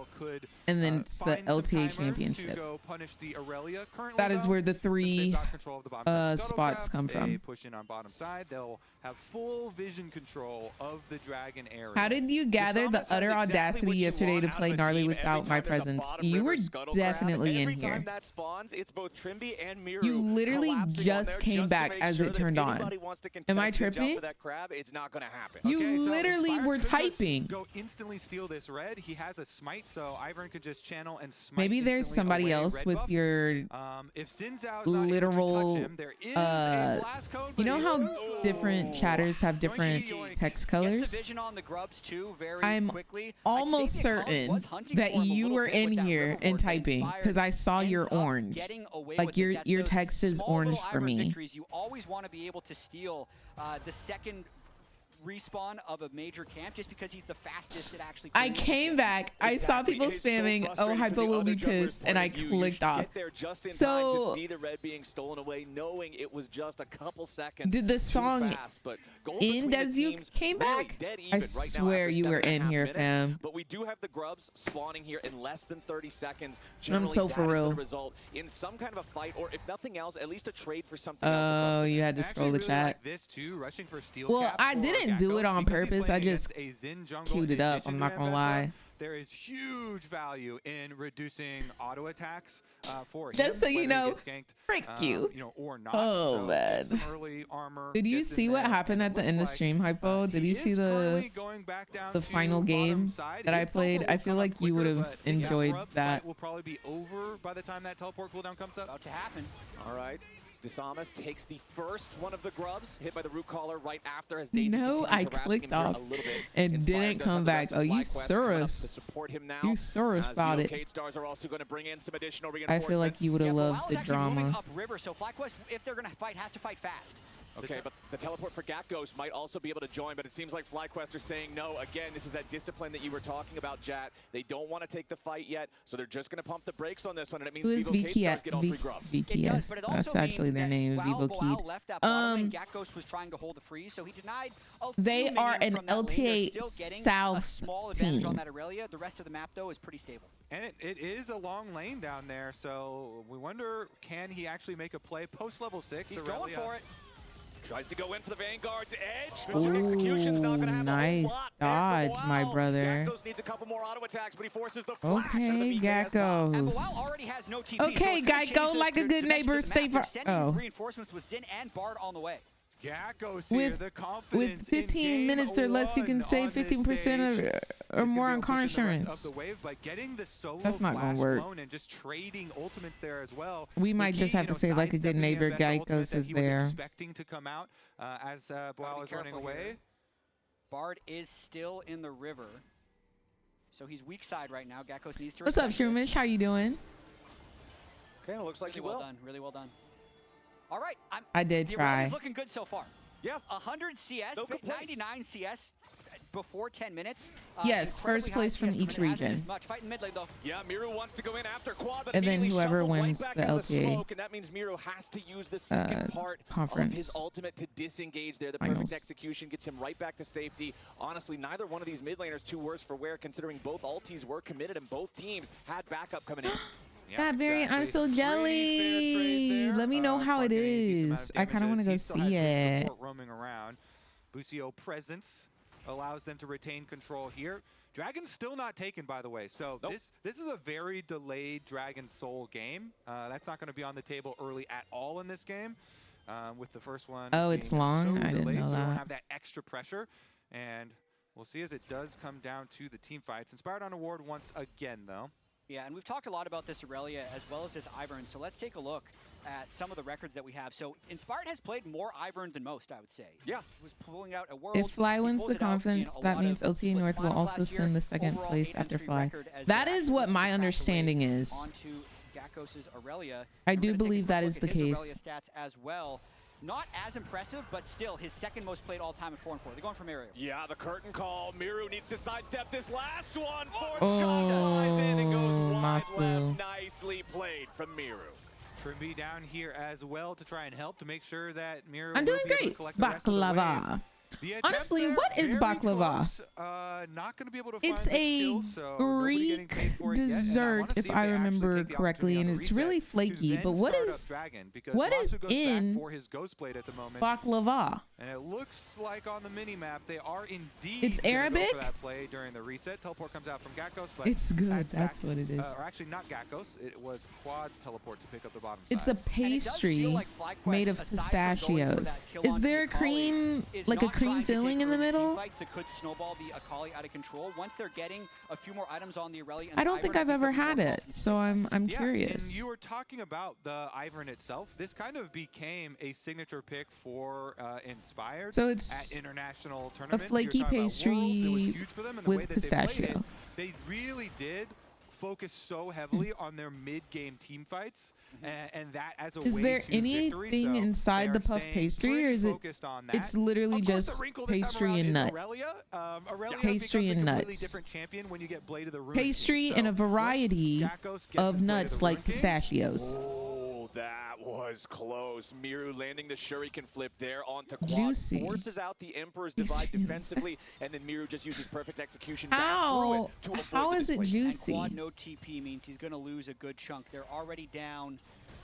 A: And then it's the LTA championship. That is where the 3 spots come
E: They
A: from.
E: push in on bottom side. They'll have full vision control of the dragon area.
A: How did you gather the utter audacity yesterday to play Gnarly without my presence? You were definitely in
B: Every
A: here.
B: time that spawns, it's both Trimby and Miru
A: You literally
B: collapsing on
A: just
B: there
A: came
B: just to
A: back
B: make
A: as
B: sure
A: it
B: that
A: turned
B: if
A: on.
B: anybody wants to
A: Am I
B: contest the jump
A: tripping?
B: for that crab, it's not going to happen.
A: You
E: Okay, so
A: literally
E: Inspired
A: were
E: could just
A: typing.
E: Go instantly steal this red. He has a smite, so Ivern could just channel and smite.
A: Maybe there's
E: instantly
A: somebody
E: away
A: else
E: red
A: with
E: buff.
A: your
E: If Xin Zhao's not able to
A: literal,
E: touch him, there is a blast code,
A: you
E: but
A: know
E: he
A: how
E: is-
A: different chatters have different text
D: Gets
A: colors?
D: the vision on the grubs too very
A: I'm
D: quickly.
A: almost
D: I'd say the Akali
A: certain
D: was hunting
A: that
D: for him a
A: you
D: little
A: were
D: bit
A: in
D: with that
A: here
D: River
A: and
D: Ward, but
A: typing
D: Inspired
A: because I saw
D: ends
A: your
D: up
A: orange.
D: getting away
A: Like
D: with it. That's
A: your
D: those
A: text is
D: small
A: orange
D: little
A: for
D: Ivern
A: me.
D: victories. You always want to be able to steal the second respawn of a major camp just because he's the fastest at actually
A: I
D: clearing the
A: came
D: CS.
A: back. I saw
B: Exactly.
A: people
B: It is so
A: spamming, oh,
B: frustrating for
A: Hypo
B: the
A: will
B: other
A: be
B: jungler's
A: pissed, and I
B: point of view.
A: clicked
B: You
A: off.
B: get there just in time
A: So,
B: to see the red being stolen away, knowing it was just a couple seconds
A: did the
B: too
A: song
B: fast, but goals
A: end
B: between
A: as
B: the
A: you
B: teams
A: came
B: really
A: back?
B: dead
A: I
B: even right now
A: swear
B: after
A: you were
B: 7.5
A: in here,
B: minutes.
A: fam.
B: But we do have the grubs spawning here in less than 30 seconds.
A: I'm
B: Generally,
A: so
B: that
A: for
B: is
A: real.
B: gonna result in some kind of a fight, or if nothing else, at least a trade for something else.
A: Oh, you had to
E: I actually
A: scroll the
E: really
A: chat.
E: like this too, rushing for steal
A: Well,
E: cap
A: I
E: for
A: didn't do it
E: Gakkos
A: on
E: because he's
A: purpose.
E: playing
A: I just
E: against a Xin jungle
A: queued
E: in
A: it up.
E: addition
A: I'm
E: to
A: not gonna
E: Ambessa.
A: lie.
E: There is huge value in reducing auto attacks for him.
A: Just so you
E: whether he
A: know,
E: gets ganked,
A: frick you.
E: or not.
A: Oh,
E: So
A: man.
E: get some early armor,
A: Did you
E: gets in
A: see what
E: there,
A: happened
E: and
A: at the
E: it
A: end of
E: looks
A: stream, Hypo? Did
E: he
A: you
E: is
A: see
E: currently going back down
A: the
E: to
A: final
E: bottom
A: game
E: side.
A: that I
E: His
A: played?
E: teleport
A: I
E: will
A: feel
E: come
A: like
E: up
A: you would
E: quicker,
A: have
E: but the
A: enjoyed
E: Grub
A: that.
E: fight will probably be over by the time that teleport cooldown comes up.
D: About to happen.
B: All right. Desamas takes the first one of the grubs, hit by the root caller right after as Daisy
A: No,
B: continues
A: I
B: harassing
A: clicked
B: him here
A: off
B: a little bit.
A: and
B: Inspired
A: didn't
B: does
A: come
B: have the
A: back.
B: rest of
A: Oh, you
B: FlyQuest coming up to
A: Surus.
B: support him now.
A: You Surus
B: As
A: about
B: the
A: it.
B: Okade Stars are also going to bring in some additional
A: I
B: reinforcements.
A: feel like you would have
D: Yeah,
A: loved
D: Boal's
A: the
D: actually moving
A: drama.
D: up river, so FlyQuest, if they're gonna fight, has to fight fast.
B: Okay, but the teleport for Gakkos might also be able to join, but it seems like FlyQuest are saying no. Again, this is that discipline that you were talking about, Jat. They don't want to take the fight yet, so they're just going to pump the brakes on this one, and it means
A: Who is
B: VKS Stars get all 3 grubs.
D: It does,
A: VKS?
D: but it
A: That's
D: also
A: actually
D: means
A: exactly their name,
D: while
A: Vivo
D: Boal
A: Kid.
D: left that bottom lane, Gakkos was trying to hold the freeze, so he denied a few
A: They are
D: minions
A: an
D: from that lane. They're
A: LTA
D: still getting a
A: South
D: small advantage on
A: team.
D: that Aurelia. The rest of the map, though, is pretty stable.
E: And it is a long lane down there, so we wonder, can he actually make a play post level 6?
D: He's going for it.
B: Tries to go in for the Vanguard's edge.
A: Ooh,
B: Execution's not gonna have
A: nice
B: a whole lot
A: dodge,
B: there for
A: my
B: Boal.
A: brother.
B: Gakkos needs a couple more auto attacks, but he forces the flash
A: Okay,
B: out of the VKS top.
D: And
A: Gakkos.
D: Boal already has no TP,
A: Okay,
D: so it's gonna change
A: Geico,
D: the
A: like a good
D: dimensions
A: neighbor,
D: of the
A: stay
D: map.
A: for.
D: They're sending
A: Oh.
D: reinforcements with Xin and Bard on the way.
E: Gakkos here,
A: With
E: the confidence
A: with 15 minutes or less, you can save 15% or more on car insurance. That's not gonna work.
E: And just trading ultimates there as well.
A: We might just have to say, like a good neighbor, Geikos is there.
E: Expecting to come out as Boal is running away.
D: Here. Bard is still in the river, so he's weak side right now. Gakkos needs to.
A: What's up,
D: respect this.
A: Shroomish? How you doing?
B: Okay, it looks like
D: Really well done. Really well done. All right,
A: I did
D: the
A: try.
D: Aurelia's looking good so far.
B: Yeah.
D: 100 CS,
B: No complaints.
D: 99 CS before 10 minutes.
A: Yes,
D: Incredibly
A: first
D: high
A: place from
D: CS,
A: each
D: but it hasn't been
A: region.
D: as much. Fighting mid lane though.
B: Yeah, Miru wants to go in after quad, but
A: And then
B: immediately
A: whoever
B: shuffled right
A: wins
B: back
A: the
B: into
A: LTA
B: smoke, and that means Miru has to use the second part of
A: conference
B: his ultimate to disengage there. The
A: finals.
B: perfect execution gets him right back to safety. Honestly, neither one of these mid laners too worse for wear, considering both ultis were committed and both teams had backup coming in.
A: That variant, I'm so jelly. Let me know how it is. I kind of want to go see it.
E: Roaming around. Busio presence allows them to retain control here. Dragon's still not taken, by the way. So this is a very delayed Dragon Soul game. That's not going to be on the table early at all in this game. With the first one.
A: Oh, it's long? I didn't know
E: so we don't
A: that.
E: have that extra pressure. And we'll see as it does come down to the team fights. Inspired on award once again, though.
D: Yeah, and we've talked a lot about this Aurelia as well as this Ivern, so let's take a look at some of the records that we have. So Inspired has played more Ivern than most, I would say.
B: Yeah.
D: He was pulling out a world.
A: If Fly
D: He
A: wins
D: pulls
A: the
D: it out in
A: conference,
D: a
A: that
D: lot
A: means
D: of
A: LTA
D: split
A: North will
D: finals
A: also
D: last year.
A: send the second
D: Overall,
A: place
D: 8-3
A: after Fly.
D: record as
A: That
D: the
A: is what my
D: cracked away
A: understanding is.
D: Onto Gakkos' Aurelia.
A: I
D: We're
A: do
D: gonna take a
A: believe
D: quick
A: that
D: look
A: is
D: at
A: the
D: his Aurelia
A: case.
D: stats as well. Not as impressive, but still his second most played all time at 4-4. They're going for Mario.
B: Yeah, the curtain call. Miru needs to sidestep this last one. Fourth
A: Oh,
B: shot flies in and goes wide
A: Masu.
B: left. Nicely played from Miru.
E: Trimby down here as well to try and help to make sure that Mira
A: I'm
E: will
A: doing
E: be able to
A: great.
E: collect the rest of the wave.
A: Baklava.
E: The attempt
A: Honestly,
E: there,
A: what is
E: very
A: baklava?
E: close. Not going to be able to
A: It's
E: find the
A: a
E: kill, so nobody getting
A: Greek
E: paid for it yet, and I
A: dessert,
E: wanna see
A: if
E: they
A: I
E: actually
A: remember
E: take the
A: correctly,
E: opportunity
A: and
E: on
A: it's
E: the
A: really
E: reset to
A: flaky.
E: then
A: But what
E: start up
A: is
E: Dragon, because
A: what is
E: Masu goes back
A: in
E: for his ghost blade at the moment,
A: baklava?
E: and it looks like on the mini map they are indeed
A: It's
E: gonna go
A: Arabic?
E: for that play during the reset. Teleport comes out from Gakkos, but
A: It's good.
E: that's
A: That's
E: back,
A: what it is.
E: or actually not Gakkos. It was Quad's teleport to pick up the bottom
A: It's
E: side.
A: a pastry made of pistachios. Is there a cream, like a cream filling in the middle?
D: That could snowball the Akali out of control. Once they're getting a few more items on the Aurelia.
A: I don't think I've ever had it, so I'm
E: Yeah,
A: curious.
E: and you were talking about the Ivern itself. This kind of became a signature pick for Inspired.
A: So it's
E: at international tournaments.
A: flaky
E: You're talking about Worlds, it was
A: pastry
E: huge for them, and the
A: with
E: way that they played it,
A: pistachio.
E: they really did focus so heavily on their mid-game team fights, and that as a
A: Is
E: way
A: there
E: to victory.
A: anything
E: So
A: inside
E: they
A: the
E: are
A: puff
E: staying
A: pastry, or
E: pretty
A: is it?
E: focused on that.
A: It's literally
E: Of course,
A: just
E: the wrinkle this time
A: pastry
E: around
A: and
E: is
A: nut.
E: Aurelia. Aurelia
A: Pastry
E: becomes
A: and
E: a completely
A: nuts.
E: different champion when you get Blade of the Ruin.
A: Pastry and a variety of nuts like pistachios.
B: Oh, that was close. Miru landing the Shuriken flip there onto Quad.
A: Juicy.
B: Forces out the Emperor's Divide defensively, and then Miru just uses perfect execution back through
A: How?
B: it to avoid
A: How
B: the
A: is it
B: displacement.
A: juicy?
D: And Quad no TP means he's going to lose a good chunk. They're already down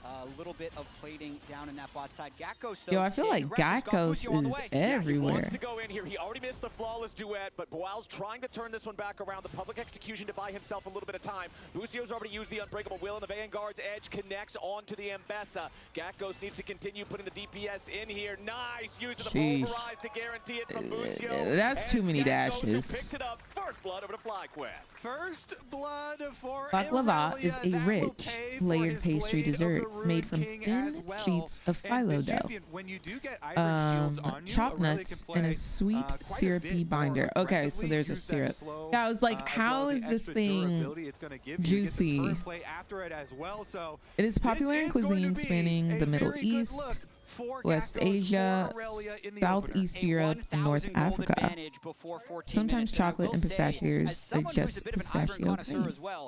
D: a little bit of plating down in that bot side. Gakkos, though,
A: Yo, I feel
D: staying
A: like
D: aggressive, got
A: Gakkos
D: Busio on the
A: is
D: way.
B: He
A: everywhere.
B: wants to go in here. He already missed the flawless duet, but Boal's trying to turn this one back around. The public execution to buy himself a little bit of time. Busio's already used the Unbreakable Will, and the Vanguard's edge connects onto the Mbessa. Gakkos needs to continue putting the DPS in here. Nice use of the
A: Sheesh.
B: Pulverize to guarantee it from Busio.
A: That's too
B: And
A: many
B: Gakkos, who
A: dashes.
B: picked it up. First blood over to FlyQuest.
E: First blood for
A: Baklava
E: Aurelia.
A: is a
E: That will
A: rich,
E: pay for
A: layered
E: his
A: pastry
E: Blade of
A: dessert
E: the Ruin
A: made from
E: King
A: thin
E: as well.
A: sheets of
E: And
A: phyllo
E: this
A: dough,
E: champion, when you do get Ivern shields on you,
A: chopped
E: Aurelia
A: nuts,
E: can
A: and
E: play,
A: a sweet
E: quite a
A: syrupy
E: bit more
A: binder. Okay, so
E: aggressively,
A: there's a
E: use that
A: syrup.
E: slow,
A: Yeah, I was like,
E: as
A: how
E: well,
A: is
E: the
A: this
E: extra
A: thing
E: durability it's gonna give you.
A: juicy?
E: You get the turret play after it as well, so
A: It is popular in
E: this is going to
A: cuisine
E: be
A: spanning
E: a
A: the Middle
E: very good
A: East,
E: look for
A: West
E: Gakkos, for
A: Asia,
E: Aurelia in the
A: Southeast
E: opener.
A: Europe, and North
D: 1,000 gold
A: Africa.
D: advantage before 14
A: Sometimes
D: minutes. And I
A: chocolate
D: will
A: and
D: say,
A: pistachios
D: as someone who's
A: suggest
D: a bit of an Ivern
A: pistachio
D: connoisseur
A: cream.
D: as well,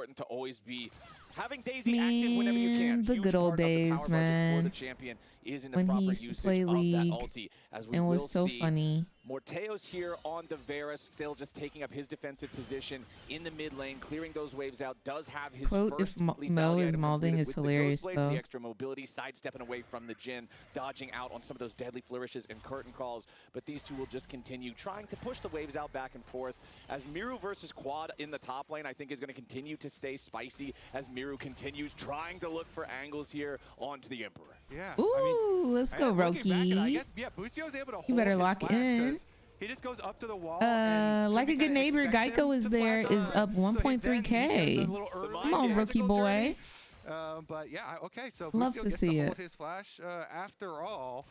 B: important to always be Having Daisy active whenever you can.
A: Man, the
B: Huge
A: good old
B: part of the
A: days,
B: power budget for
A: man.
B: the champion is in the
A: When he
B: proper
A: used to
B: usage
A: play
B: of that
A: League
B: ulti, as we
A: and
B: will
A: was so
B: see.
A: funny.
B: Morteo's here on the Varus, still just taking up his defensive position in the mid lane, clearing those waves out. Does have his
A: Quote,
B: first
A: if Mo
B: lethality
A: is
B: item
A: molding
B: completed
A: is
B: with the
A: hilarious,
B: Ghostblade for
A: though.
B: the extra mobility, sidestepping away from the Jhin, dodging out on some of those deadly flourishes and curtain calls. But these two will just continue trying to push the waves out back and forth. As Miru versus Quad in the top lane, I think is going to continue to stay spicy as Miru continues trying to look for angles here onto the Emperor.
E: Yeah.
A: Ooh,
E: I mean,
A: let's go,
E: looking back at it, I
A: Roki.
E: guess, yeah, Busio able to hold
A: You better
E: his
A: lock
E: flash
A: in.
E: 'cause he just goes up to the wall. And
A: Like a
E: Jimmy
A: good
E: kinda
A: neighbor,
E: expects
A: Geico
E: him
A: is
E: to
A: there,
E: flash
A: is
E: on.
A: up
E: So he- then he
A: 1.3K.
E: does a little early
A: Come on, rookie
E: tactical
A: boy.
E: journey. But yeah, okay, so
A: Love
E: Busio
A: to
E: gets
A: see
E: to hold
A: it.
E: his flash after all.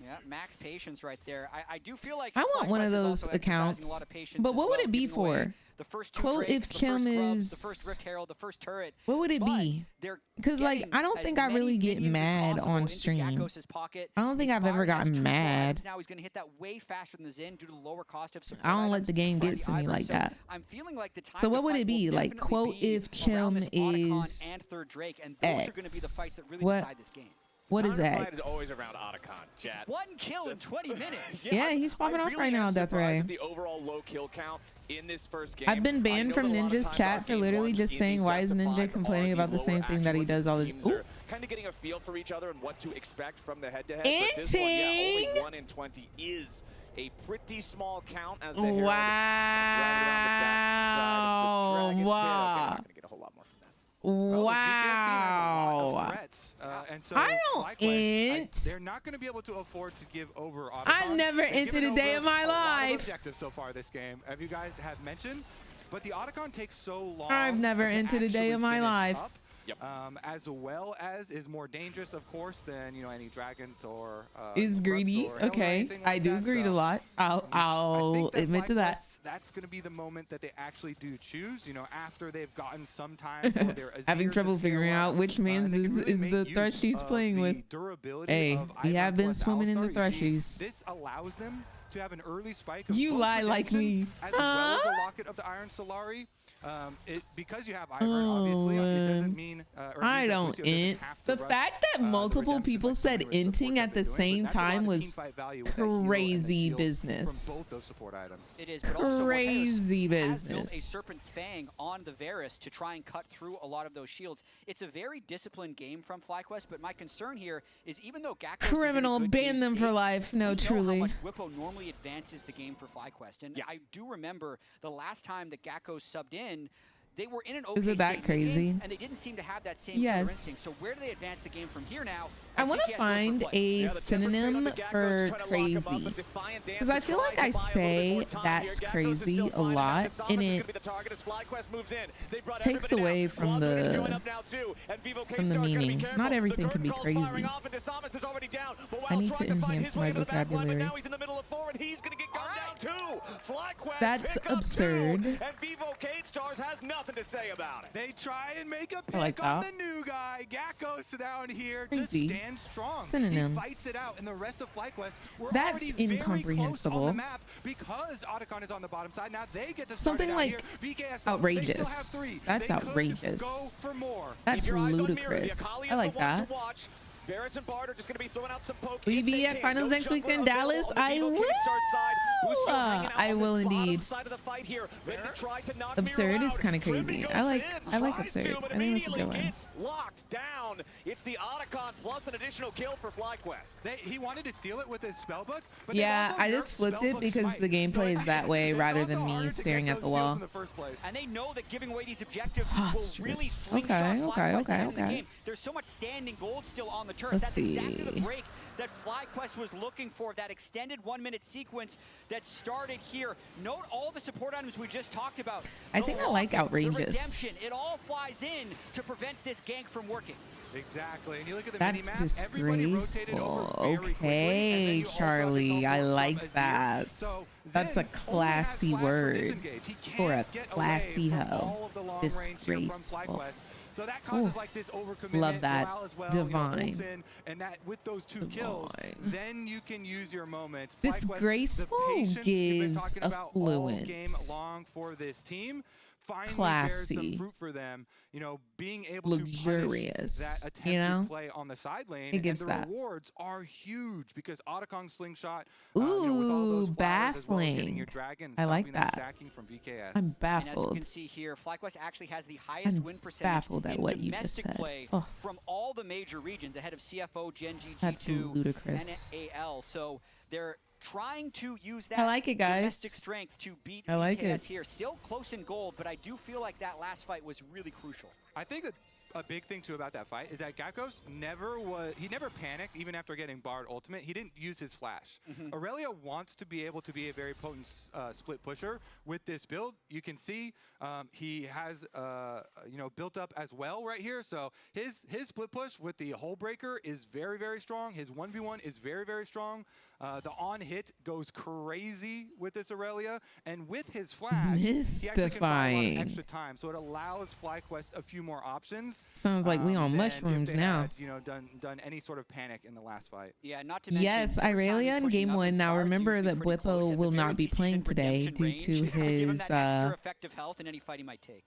D: Yeah, max patience right there. I do feel like
A: I want one of
D: FlyQuest is
A: those
D: also emphasizing
A: accounts.
D: a lot of patience
A: But
D: as
A: what would
D: well,
A: it be
D: giving away
A: for?
D: The first two
A: Quote,
D: Drakes,
A: if
D: the
A: Chim
D: first Grubs,
A: is-
D: the first Rift Herald, the first turret.
A: What would it
D: But
A: be?
D: they're
A: Because, like,
D: getting
A: I don't
D: as
A: think I
D: many
A: really get
D: minions as
A: mad
D: possible
A: on
D: into
A: stream.
D: Gakkos' pocket.
A: I don't think I've ever
D: Inspired has
A: gotten
D: two
A: mad.
D: items now. He's going to hit that way faster than the Zen due to the lower cost of support
A: I don't let
D: items
A: the game
D: by
A: get
D: the
A: to me
D: Ivern.
A: like
D: So
A: that.
D: I'm feeling like the time
A: So
D: to
A: what would
D: fight
A: it be?
D: will
A: Like,
D: definitely
A: quote,
D: be
A: if
D: around
A: Chim
D: this Otacon
A: is
D: and third Drake, and those are going to be the fights that really
A: What?
D: decide this game.
A: What is
B: Time to fight
A: X?
B: is always around Otacon, chat.
D: One kill in 20 minutes.
A: Yeah, he's popping
B: I
A: off
B: really
A: right now,
B: am
A: Death
B: surprised
A: Ray.
B: at the overall low kill count in this first game.
A: I've been
B: I
A: banned
B: know
A: from
B: that a lot of
A: Ninja's
B: times
A: chat
B: our
A: for
B: game
A: literally
B: launch
A: just
B: in
A: saying,
B: these
A: why is
B: best of
A: Ninja
B: five
A: complaining
B: are
A: about the
B: lower
A: same thing that he
B: actual
A: does all the
B: teams
A: Ooh.
B: are kind of getting a feel for each other and what to expect from the head-to-head. But this one, yeah, only
A: Inting.
B: 1 in 20 is a pretty small count as the Herald drag it around the backside of the Dragon Pit. Okay,
A: Wow.
B: not going to get a whole lot more from that.
E: Well, this VKS team has a lot of
A: Wow.
E: threats, and so
A: I don't
E: FlyQuest,
A: int.
E: they're not going to be able to afford to give over Otacon.
A: I've never
E: They've
A: entered
E: given
A: a day
E: over
A: of my
E: a lot of
A: life.
E: objectives so far this game, as you guys have mentioned, but the Otacon takes so long.
A: I've never
E: to
A: entered a day
E: actually
A: of my
E: finish
A: life.
E: up,
B: Yep.
E: as well as is more dangerous, of course, than any dragons or
A: Is
E: Grubs
A: greedy.
E: or Herald or
A: Okay.
E: anything
A: I
E: like
A: do
E: that,
A: greed
E: so
A: a lot.
E: I
A: I'll
E: think that
A: admit to that.
E: FlyQuest, that's going to be the moment that they actually do choose, after they've gotten some time for their
A: Having
E: Azir
A: trouble
E: to scale
A: figuring out
E: up,
A: which
E: and
A: man's
E: they can
A: is,
E: really
A: is
E: make
A: the
E: use
A: thrush he's
E: of
A: playing
E: the
A: with.
E: durability
A: Hey,
E: of
A: we have
E: Ivern
A: been
E: plus
A: swimming in the
E: Alistar. You see,
A: thrushies.
E: This allows them to have an early spike of
A: You
E: both
A: lie like
E: redemption
A: me.
E: as well as
A: Huh?
E: a locket of the Iron Solari. Because you have Ivern, obviously, it
A: man.
E: doesn't mean or it
A: I
E: means that
A: don't
E: Busio doesn't
A: int.
E: have to
A: The
E: rush,
A: fact that
E: the
A: multiple
E: redemption
A: people
E: like
A: said
E: some of the supports
A: inting
E: have
A: at
E: been
A: the
E: doing,
A: same
E: but that's a lot
A: time
E: of
A: was
E: teamfight value with that heal and the
A: crazy
E: shield
A: business.
E: from both those support items.
D: It is, but also
A: Crazy
D: Morteos has built a
A: business.
D: Serpent's Fang on the Varus to try and cut through a lot of those shields. It's a very disciplined game from FlyQuest, but my concern here is even though Gakkos
A: Criminal,
D: is in a good
A: ban
D: game
A: them for
D: state,
A: life.
D: we
A: No,
D: know
A: truly.
D: how much Whippo normally advances the game for FlyQuest. And I do remember the last time that Gakkos subbed in, they were in an okay
A: Is it that
D: state in the
A: crazy?
D: game, and they didn't seem to have that same
A: Yes.
D: killer instinct. So where do they advance the game from here now?
A: I
D: as
A: want
D: VKS
A: to
D: goes for
A: find
D: play?
A: a synonym for crazy. Because I feel like I say that's crazy a lot, and it takes away from the meaning. Not everything can be crazy. I need to enhance my vocabulary. That's absurd.
B: And Vivo Kate Stars has nothing to say about it.
E: They try and make a
A: I like
E: pick on
A: that.
E: the new guy. Gakkos down here
A: Crazy.
E: just stands strong.
A: Synonyms.
E: He fights it out, and the rest of FlyQuest were
A: That's
E: already very close on
A: incomprehensible.
E: the map because Otacon is on the bottom side. Now they get to start
A: Something
E: it out
A: like
E: here. VKS,
A: outrageous.
E: They still have 3.
A: That's
E: They could
A: outrageous.
E: Go for more.
A: That's
B: Keep your eyes on Mira.
A: ludicrous.
B: Yakali is
A: I like
B: the one
A: that.
B: to watch. Varus and Bard are just going to be throwing out some poke.
A: Will you
B: if
A: be
B: they
A: at
B: can.
A: finals
B: No
A: next week
B: jumper
A: in Dallas?
B: available on the
A: I
B: Vivo
A: will.
B: K-Star side. Busio hanging out
A: I
B: on
A: will
B: this bottom
A: indeed.
B: side of the fight here, ready to try to knock
A: Absurd
B: Mira
A: is
B: out.
A: kind of crazy.
B: Trimby
A: I like
B: goes in, tries
A: absurd.
B: to, but
A: I think that's a
B: immediately
A: good one.
B: gets locked down. It's the Otacon plus an additional kill for FlyQuest.
E: He wanted to steal it with his spellbook, but
A: Yeah,
E: they've also
A: I just
E: nerfed
A: flipped it
E: spellbook
A: because
E: smite.
A: the gameplay
E: So
A: is that way
E: it's
A: rather
E: also
A: than me
E: harder to
A: staring
E: get
A: at the
E: those
A: wall.
E: steals in the first place.
D: And they know that giving away these objectives
A: Preposterous.
D: will really slingshot
A: Okay,
D: FlyQuest
A: okay,
D: ahead
A: okay,
D: in the
A: okay.
D: game. There's so much standing gold still on the turret.
A: Let's
D: That's exactly
A: see.
D: the break that FlyQuest was looking for, that extended 1-minute sequence that started here. Note all the support items we just talked about.
A: I
D: The
A: think I
D: lock,
A: like
D: the
A: outrageous.
D: redemption, it all flies in to prevent this gank from working.
E: Exactly. And you look at the
A: That's
E: minimap, everybody rotated over
A: disgraceful.
E: very quickly, and then
A: Okay,
E: you also
A: Charlie,
E: have the
A: I
E: teleport
A: like
E: from Azir.
A: that.
E: So
A: That's
E: Zen
A: a
E: only has
A: classy
E: flash for
A: word
E: disengage. He
A: for a
E: can't get away
A: classy
E: from
A: hoe.
E: all of the long range here from
A: Disgraceful.
E: FlyQuest. So that causes
A: Ooh.
E: like this overcommitment.
A: Love that.
E: Morale as well,
A: Divine.
E: holds in, and that with those 2 kills,
A: Divine.
E: then you can use your moments. FlyQuest, the
A: Disgraceful
E: patience you've been
A: gives
E: talking about all game
A: affluence.
E: long for this team. finally
A: classy,
E: bears some fruit for them. You know, being able to
A: luxurious,
E: punish that attempt
A: you know,
E: to play on the side lane,
A: it gives
E: and the
A: that.
E: rewards are huge because Otacon slingshot,
A: Ooh,
E: you know, with all those flowers, as well as getting
A: baffling.
E: your dragon,
A: I like
E: stopping
A: that.
E: stacking from VKS.
A: I'm
D: And as you
A: baffled.
D: can see here, FlyQuest actually has the highest
A: I'm
D: win percentage
A: baffled at
D: in
A: what you just
D: domestic
A: said.
D: play
A: Oh.
D: from all the major regions, ahead of CFO, Gen.G,
A: That's
D: G2,
A: ludicrous.
D: and AL. So they're trying to use that
A: I like it, guys.
D: domestic strength to beat
A: I like
D: VKS
A: it.
D: here. Still close in gold, but I do feel like that last fight was really crucial.
E: I think that a big thing too about that fight is that Gakkos never panicked even after getting barred ultimate. He didn't use his flash. Aurelia wants to be able to be a very potent split pusher with this build. You can see he has you know, built up as well right here. So his split push with the hole breaker is very, very strong. His 1v1 is very, very strong. The on hit goes crazy with this Aurelia, and with his flash, he actually can buy a lot of
A: Mystifying.
E: extra time. So it allows FlyQuest a few more options.
A: Sounds like we on
E: than
A: mushrooms
E: if they
A: now.
E: Had, you know, done any sort of panic in the last fight.
D: Yeah, not to mention.
A: Yes, Irelia in game 1. Now remember that Bwipo will not be playing today due to his
D: extra effective health in any fight he might take.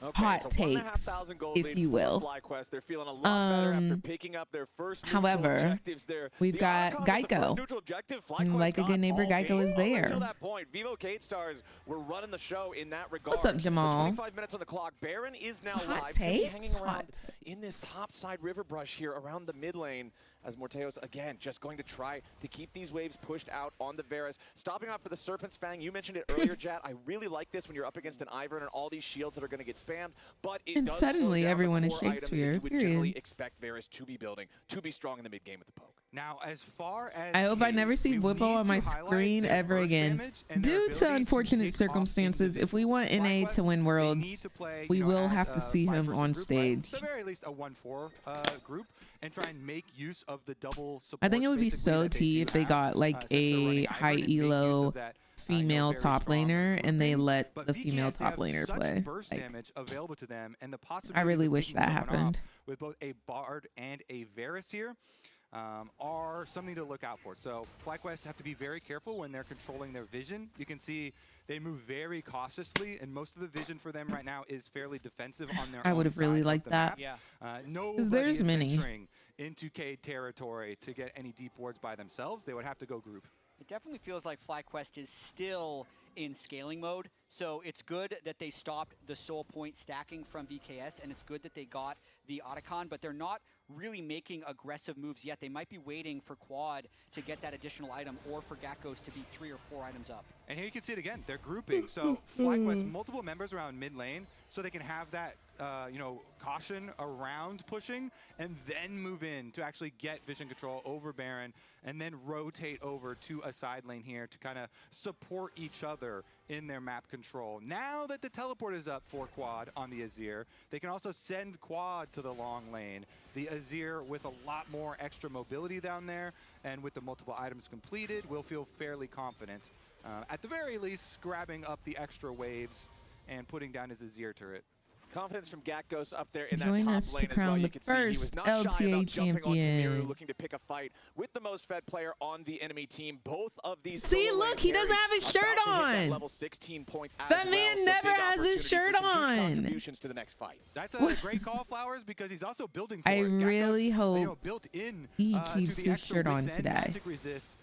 B: Okay,
A: hot
B: so
A: takes,
B: 1,500 gold
A: if
B: lead
A: you
B: for
A: will.
B: FlyQuest. They're feeling a lot better after picking up their first neutral
A: However,
B: objectives there.
A: we've
B: The
A: got
B: Otacon was the first
A: Geico.
B: neutral objective.
A: And
B: FlyQuest
A: like a
B: got
A: good neighbor,
B: all
A: Geico
B: game
A: is
B: up
A: there.
B: Until that point, Vivo Kate Stars were running the show in that regard.
A: What's up,
B: With
A: Jamal?
B: 25 minutes on the clock. Baron is now
A: Hot
B: live. He's
A: takes?
B: hanging around
A: Hot
B: in this top side river brush here around the mid lane. As Morteos, again, just going to try to keep these waves pushed out on the Varus. Stopping out for the Serpent's Fang. You mentioned it earlier, Jat. I really like this when you're up against an Ivern and all these shields that are going to get spammed. But it
A: And
B: does
A: suddenly
B: slow down
A: everyone
B: the
A: is
B: core items that
A: Shakespeare,
B: you would
A: period.
B: generally expect Varus to be building, to be strong in the mid game with the poke.
E: Now, as far as
A: I hope I never see
E: we
A: Bwipo
E: need
A: on my
E: to highlight
A: screen
E: their
A: ever
E: burst
A: again.
E: damage and their
A: Due
E: ability
A: to
E: to
A: unfortunate
E: pick off
A: circumstances, if we want NA to win
E: FlyQuest, they
A: Worlds,
E: need to play,
A: we
E: you know,
A: will
E: as
A: have to see him
E: 5-person
A: on
E: group fight.
A: stage.
E: At the very least, a 1-4 group, and try and make use of the double support.
A: I think it would be so tea if they got like a high elo female top laner and they let the female top laner play.
E: Burst
A: Like,
E: damage available to them, and the
A: I really
E: possibilities of
A: wish
E: picking
A: that
E: someone off
A: happened.
E: with both a Bard and a Varus here. Are something to look out for. So FlyQuest have to be very careful when they're controlling their vision. You can see they move very cautiously, and most of the vision for them right now is fairly defensive on their
A: I
E: own
A: would have really
E: side of
A: liked
E: the
A: that.
E: map.
D: Yeah.
E: Nobody
A: there's
E: is
A: many.
E: venturing into Cade territory to get any deep wards by themselves. They would have to go group.
D: It definitely feels like FlyQuest is still in scaling mode, so it's good that they stopped the soul point stacking from VKS, and it's good that they got the Otacon, but they're not really making aggressive moves yet. They might be waiting for Quad to get that additional item, or for Gakkos to be 3 or 4 items up.
E: And here you can see it again. They're grouping. So FlyQuest, multiple members around mid lane, so they can have that you know, caution around pushing, and then move in to actually get vision control over Baron, and then rotate over to a side lane here to kind of support each other in their map control. Now that the teleport is up for Quad on the Azir, they can also send Quad to the long lane. The Azir, with a lot more extra mobility down there, and with the multiple items completed, will feel fairly confident. At the very least, grabbing up the extra waves and putting down his Azir turret.
B: Confidence from Gakkos up there in that
A: Join
B: top
A: us to
B: lane as
A: crown
B: well. You
A: the
B: can see he was
A: first
B: not shy about
A: LTA
B: jumping on
A: champion.
B: Tamiru, looking to pick a fight with the most fed player on the enemy team. Both of these.
A: See,
B: solo
A: look,
B: lane
A: he doesn't
B: carries
A: have his
B: about
A: shirt
B: to hit that
A: on.
B: level 16 point as
A: That
B: well,
A: man
B: so
A: never
B: big
A: has his
B: opportunity for
A: shirt
B: some huge
A: on.
B: contributions to the next fight.
E: That's a great call, Flowers, because he's also building for
A: I
E: it. Gakkos,
A: really hope
E: you know, built in
A: he
E: to
A: keeps
E: the
A: his
E: extra
A: shirt on
E: Wiz and
A: today.
E: Magic resist.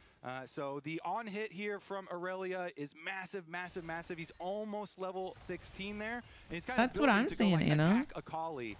E: So the on hit here from Aurelia is massive, massive, massive. He's almost level 16 there. And he's kind
A: That's
E: of
A: what I'm
E: to
A: saying,
E: go, like,
A: Anna.
E: attack Akali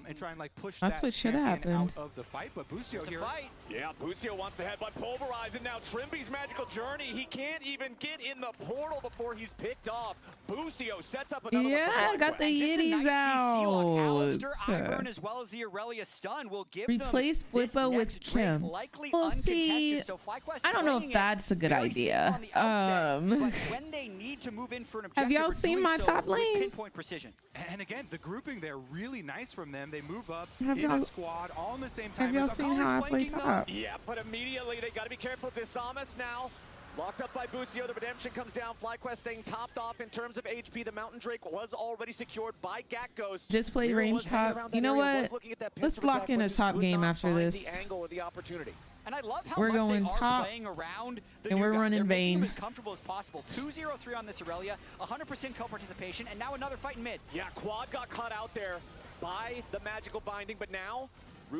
E: and try and like push
A: That's
E: that
A: what should
E: champion
A: have happened.
E: out of the fight. But Busio
D: It's a
E: here.
D: fight.
B: Yeah, Busio wants the headbutt pulverize, and now Trimby's magical journey. He can't even get in the portal before he's picked off. Busio sets up another
A: Yeah,
B: one for
A: got the
B: FlyQuest.
D: Just a
A: Yiddies
D: nice CC lock. Alistair,
A: out.
D: Ivern, as well as the Aurelia stun will give
A: Replace
D: them this
A: Bwipo with
D: next Drake,
A: Chim.
D: likely
A: Well,
D: uncontested.
A: see,
D: So FlyQuest
A: I don't know
D: playing
A: if that's a
D: it
A: good
D: very safe
A: idea.
D: on the outset, but when they need to move in for an objective,
A: Have y'all
D: are
A: seen
D: doing
A: my
D: so
A: top
D: with
A: lane?
D: pinpoint precision.
E: And again, the grouping there really nice from them. They move up
A: Have
E: in a
A: y'all-
E: squad all in the same time.
A: Have y'all
E: As
A: seen
E: Akali's
A: how I play
E: flanking them.
A: top?
B: Yeah, but immediately they got to be careful with this Samus now. Locked up by Busio, the redemption comes down. FlyQuest staying topped off in terms of HP. The Mountain Drake was already secured by Gakkos.
A: Just play
B: Mira
A: range
B: was hanging
A: top.
B: around that
A: You know
B: area, was
A: what?
B: looking at that
A: Let's
B: pincer
A: lock
B: attack,
A: in
B: but
A: a
B: just
A: top
B: could
A: game
B: not
A: after
B: find
A: this.
B: the angle or the opportunity.
D: And I love how
A: We're
D: much
A: going
D: they are
A: top,
D: playing around the
A: and
D: new
A: we're
D: guy.
A: running
D: They're making him
A: Vayne.
D: as comfortable as possible. 2-0-3 on this Aurelia, 100% co-participation, and now another fight in mid.
B: Yeah, Quad got caught out there by the magical binding, but now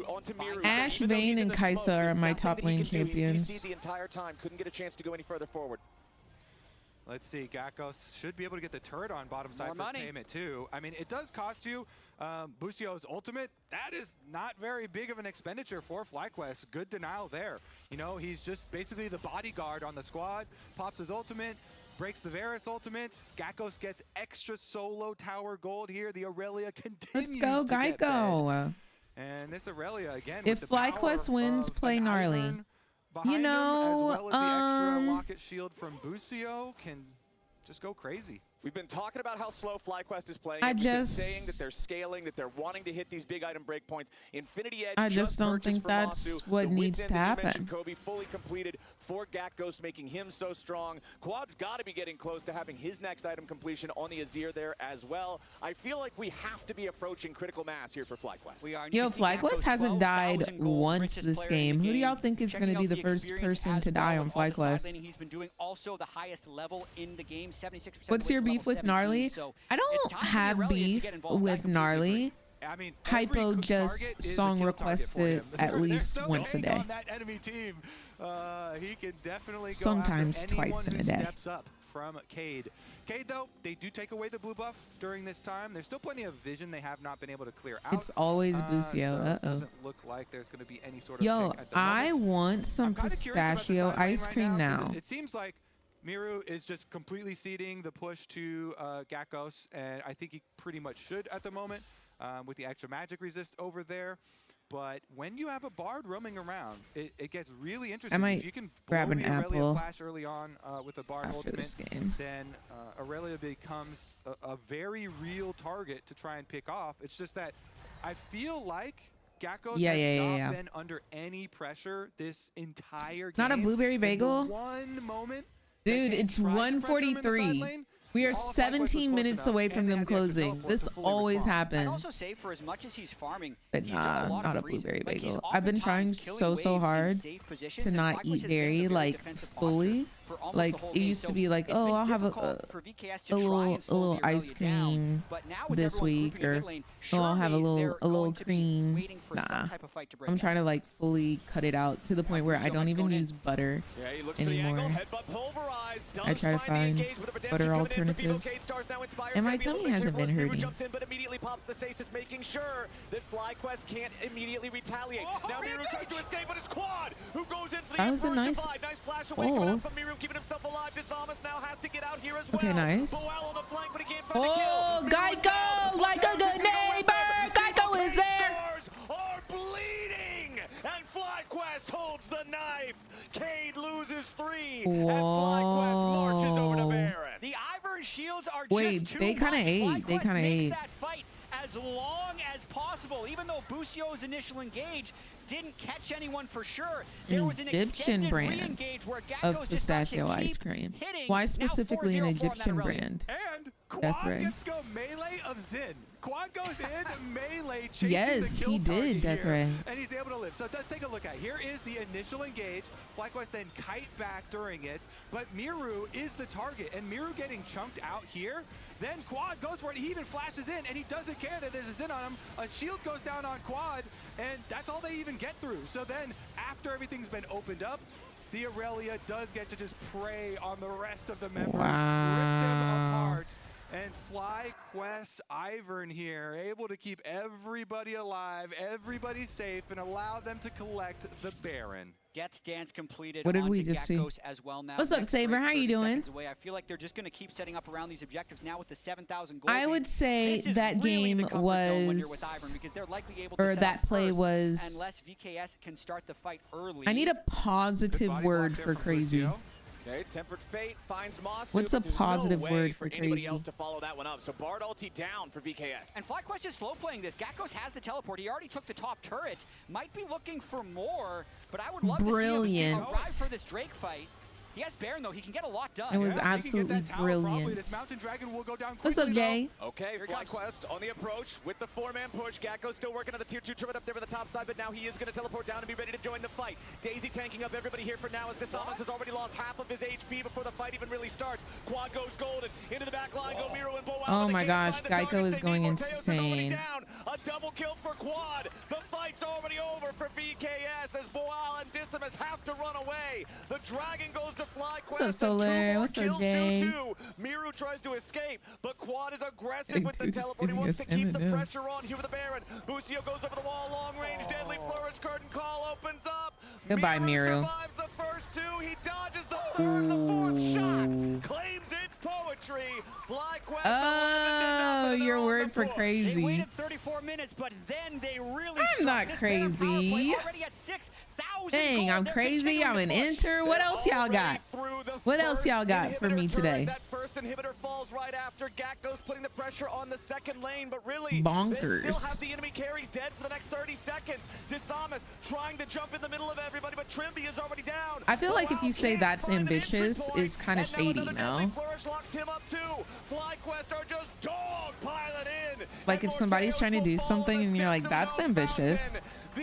B: onto Miru.
A: Ash,
B: Even though
A: Vayne,
B: he's in
A: and
B: the
A: Kaisa
B: smoke,
A: are
B: there's
A: my
B: nothing
A: top
B: that he
A: lane
B: can do. He's
A: champions.
B: CC'd the entire time, couldn't get a chance to go any further forward.
E: Let's see, Gakkos should be able to get the turret on bottom side
D: More
E: for
D: money.
E: payment too. I mean, it does cost you Busio's ultimate. That is not very big of an expenditure for FlyQuest. Good denial there. You know, he's just basically the bodyguard on the squad, pops his ultimate, breaks the Varus ultimate. Gakkos gets extra solo tower gold here. The Aurelia continues
A: Let's go,
E: to get fed.
A: Geico.
E: And this Aurelia, again,
A: If
E: with the power
A: FlyQuest wins,
E: of
A: play
E: an
A: Gnarly.
E: Ivern behind
A: You
E: him,
A: know,
E: as well as the extra locket shield from Busio, can just go crazy.
B: We've been talking about how slow FlyQuest is playing.
A: I
B: We've been
A: just-
B: saying that they're scaling, that they're wanting to hit these big item breakpoints. Infinity Edge
A: I just don't
B: purchased
A: think
B: from
A: that's
B: Masu.
A: what
B: The
A: needs
B: Wind
A: to
B: that you
A: happen.
B: mentioned, Kobe, fully completed for Gakkos, making him so strong. Quad's got to be getting close to having his next item completion on the Azir there as well. I feel like we have to be approaching critical mass here for FlyQuest.
D: We are. And you
A: Yo,
D: can see
A: FlyQuest
D: Gakkos,
A: hasn't died
D: 12,000 gold,
A: once
D: richest
A: this
D: player in
A: game.
D: the
A: Who do y'all
D: game.
A: think is
D: Checking
A: going to be
D: out
A: the first
D: experience
A: person
D: as
A: to die
D: well
A: on
D: on the side
A: FlyQuest?
D: laning. He's been doing also the highest level in the game, 76%.
A: What's your beef with Gnarly? I don't have beef with Gnarly.
E: I mean,
A: Hypo
E: every
A: just
E: target is a
A: song
E: kill target
A: requests
E: for
A: it
E: him.
A: at
E: There's
A: least
E: no
A: once a
E: hang
A: day.
E: on that enemy team. He can definitely go
A: Sometimes
E: after
A: twice
E: anyone
A: in a
E: who
A: day.
E: steps up from Cade. Cade, though, they do take away the blue buff during this time. There's still plenty of vision they have not been able to clear out.
A: It's always
E: So
A: Busio.
E: it doesn't look like there's going to be any sort of
A: Yo,
E: pick at the
A: I
E: moment.
A: want some
E: I'm kinda curious about the
A: pistachio
E: side lane
A: ice
E: right
A: cream
E: 'cause
A: now.
E: It seems like Miru is just completely ceding the push to Gakkos, and I think he pretty much should at the moment with the extra magic resist over there. But when you have a Bard roaming around, it gets really interesting.
A: might
E: If you can
A: grab
E: blow
A: an
E: the Aurelia
A: apple
E: flash early on with the Bard
A: after
E: ultimate,
A: this game.
E: then Aurelia becomes a very real target to try and pick off. It's just that I feel like Gakkos has not been under any pressure this entire game.
A: Not a blueberry
E: And the
A: bagel?
E: one moment that
A: Dude,
E: Cade
A: it's
E: tried to pressure him in the side
A: 1:43.
E: lane,
A: We are
E: all of FlyQuest was
A: 17
E: close
A: minutes
E: enough,
A: away
E: and
A: from
E: they
A: them
E: had the extra
A: closing.
E: teleport
A: This
E: to fully
A: always
E: respond.
D: I'd
A: happens.
D: also say for as much as he's farming,
A: But
D: he's done a lot
A: not
D: of
A: a blueberry
D: freezing. Like, he's
A: bagel. I've been trying
D: oftentimes
A: so
D: killing waves in
A: hard
D: safe positions,
A: to
D: and
A: not
D: FlyQuest
A: eat
D: has been
A: dairy
D: in a very
A: like
D: defensive posture
A: fully.
D: for almost
A: Like
D: the whole
A: it
D: game.
A: used to
D: So
A: be like,
D: it's
A: oh,
D: been
A: I'll have
D: difficult for VKS to
A: a
D: try
A: little
D: and slow the
A: ice
D: Aurelia down.
A: cream
D: But now with
A: this
D: everyone
A: week,
D: grouping in
A: or
D: mid lane,
A: oh, I'll have a
D: surely
A: little
D: they're going to be
A: cream.
D: waiting for some
A: Nah,
D: type of fight to break
A: I'm
D: out.
A: trying to like fully cut it out to the point where I don't even use butter
B: Yeah, he looks for the
A: anymore.
B: angle, headbutt pulverized, does
A: I try to
B: the
A: find
B: engage with a redemption
A: butter
B: coming in for Vivo.
A: alternatives.
B: Cade Stars now inspired,
A: And my
B: gotta be a little
A: tummy
B: bit
A: hasn't
B: careful
A: been
B: as Miru
A: hurting.
B: jumps in, but immediately pops the stasis, making sure that FlyQuest can't immediately retaliate. Now Miru tries to escape, but it's Quad who goes in for the
A: That was a
B: Emperor's
A: nice
B: Divide. Nice flash away coming out
A: both.
B: from Miru, keeping himself alive. Disamas now has to get out here as well.
A: Okay, nice.
B: Boel on the flank, but he can't find the
A: Oh,
B: kill. Miru is
A: Geico,
B: down.
A: like a good neighbor. Geico is there.
B: Stars are bleeding, and FlyQuest holds the knife. Cade loses 3, and FlyQuest marches over to
A: Whoa.
B: Baron.
D: The Ivern shields are
A: Wait,
D: just too
A: they kinda
D: much.
A: ate. They
D: FlyQuest
A: kinda
D: makes
A: ate.
D: that fight as long as possible. Even though Busio's initial engage didn't catch anyone for sure, there was an
A: Egyptian
D: extended
A: brand
D: re-engage where
A: of
D: Gakkos just got to
A: pistachio ice
D: keep
A: cream.
D: hitting.
A: Why
D: Now
A: specifically an
D: 4-0 for him on that
A: Egyptian
D: Aurelia.
A: brand?
E: And
A: Death
E: Quad
A: Ray.
E: gets to go melee of Xin. Quad goes in, melee, chasing
A: Yes,
E: the kill
A: he did,
E: target
A: Death
E: here,
A: Ray.
E: and he's able to live. So let's take a look at it. Here is the initial engage. FlyQuest then kite back during it, but Miru is the target, and Miru getting chunked out here. Then Quad goes for it. He even flashes in, and he doesn't care that there's a Xin on him. A shield goes down on Quad, and that's all they even get through. So then, after everything's been opened up, the Aurelia does get to just prey on the rest of the members, rip them apart. And FlyQuest Ivern here, able to keep everybody alive, everybody safe, and allow them to collect the Baron.
D: Death's Dance completed.
A: What did
D: onto
A: we just see?
D: Gakkos as well now.
A: What's up,
D: Next
A: Saber?
D: break,
A: How you
D: 30
A: doing?
D: seconds away. I feel like they're just going to keep setting up around these objectives now with the 7,000 gold.
A: I would say
D: This is
A: that
D: really the
A: game
D: comfort zone when you're with
A: was,
D: Ivern, because they're likely able to
A: or
D: set
A: that
D: up
A: play
D: first,
A: was.
D: unless VKS can start the fight early.
A: I need a
E: Good
A: positive
E: body
A: word
E: block there
A: for
E: from
A: crazy.
E: Busio.
B: Okay, Tempered Fate finds Masu.
A: What's
B: but
A: a
B: there's
A: positive
B: no way
A: word
B: for
A: for
B: anybody
A: crazy?
B: else to follow that one up. So Bard ulti down for VKS.
D: And FlyQuest is slow playing this. Gakkos has the teleport. He already took the top turret. Might be looking for more, but I would love to see him
A: Brilliant.
D: arrive for this Drake fight. He has Baron, though. He can get a lot done.
A: It was
E: Yeah, they can get
A: absolutely
E: that tower probably.
A: brilliant.
E: This Mountain Dragon will go down
A: What's up,
E: quickly,
A: Jay?
B: Okay, FlyQuest on the approach with the 4-man push. Gakko's still working on the tier 2 turret up there on the top side, but now he is going to teleport down and be ready to join the fight. Daisy tanking up everybody here for now as Desamas has already lost half of his HP before the fight even really starts. Quad goes golden. Into the back line go Miro and Boal.
A: Oh my gosh, Geico is going insane.
B: Down. A double kill for Quad. The fight's already over for VKS as Boal and Decimus have to run away. The Dragon goes to FlyQuest.
A: What's up, Solar? What's up, Jay?
B: Miru tries to escape, but Quad is aggressive with the teleport. He wants to keep the pressure on here with the Baron. Busio goes over the wall, long range, deadly flourish, curtain call opens up.
A: Goodbye, Miru.
B: Survives the first 2. He dodges the third, the 4th shot. Claims it's poetry. FlyQuest.
A: Oh, your word for
D: They
A: crazy.
D: waited 34 minutes, but then they really
A: I'm
D: struck.
A: not
D: This Baron power
A: crazy.
D: play already at 6,000
A: Dang,
D: gold.
A: I'm
D: They're
A: crazy. I'm
D: continuing
A: an
D: to push.
A: enter. What else y'all got? What else y'all got for me today?
B: That first inhibitor falls right after. Gakko's putting the pressure on the second lane, but really,
A: Bonkers.
B: they still have the enemy carries dead for the next 30 seconds. Desamas trying to jump in the middle of everybody, but Trimby is already down.
A: I feel like if you say
B: Can't
A: that's
B: find an entry
A: ambitious,
B: point,
A: it's kind of
B: and now
A: shady,
B: another
A: no?
B: deadly flourish locks him up too. FlyQuest are just dog piling in.
A: Like if somebody's trying to do something and you're like, that's ambitious,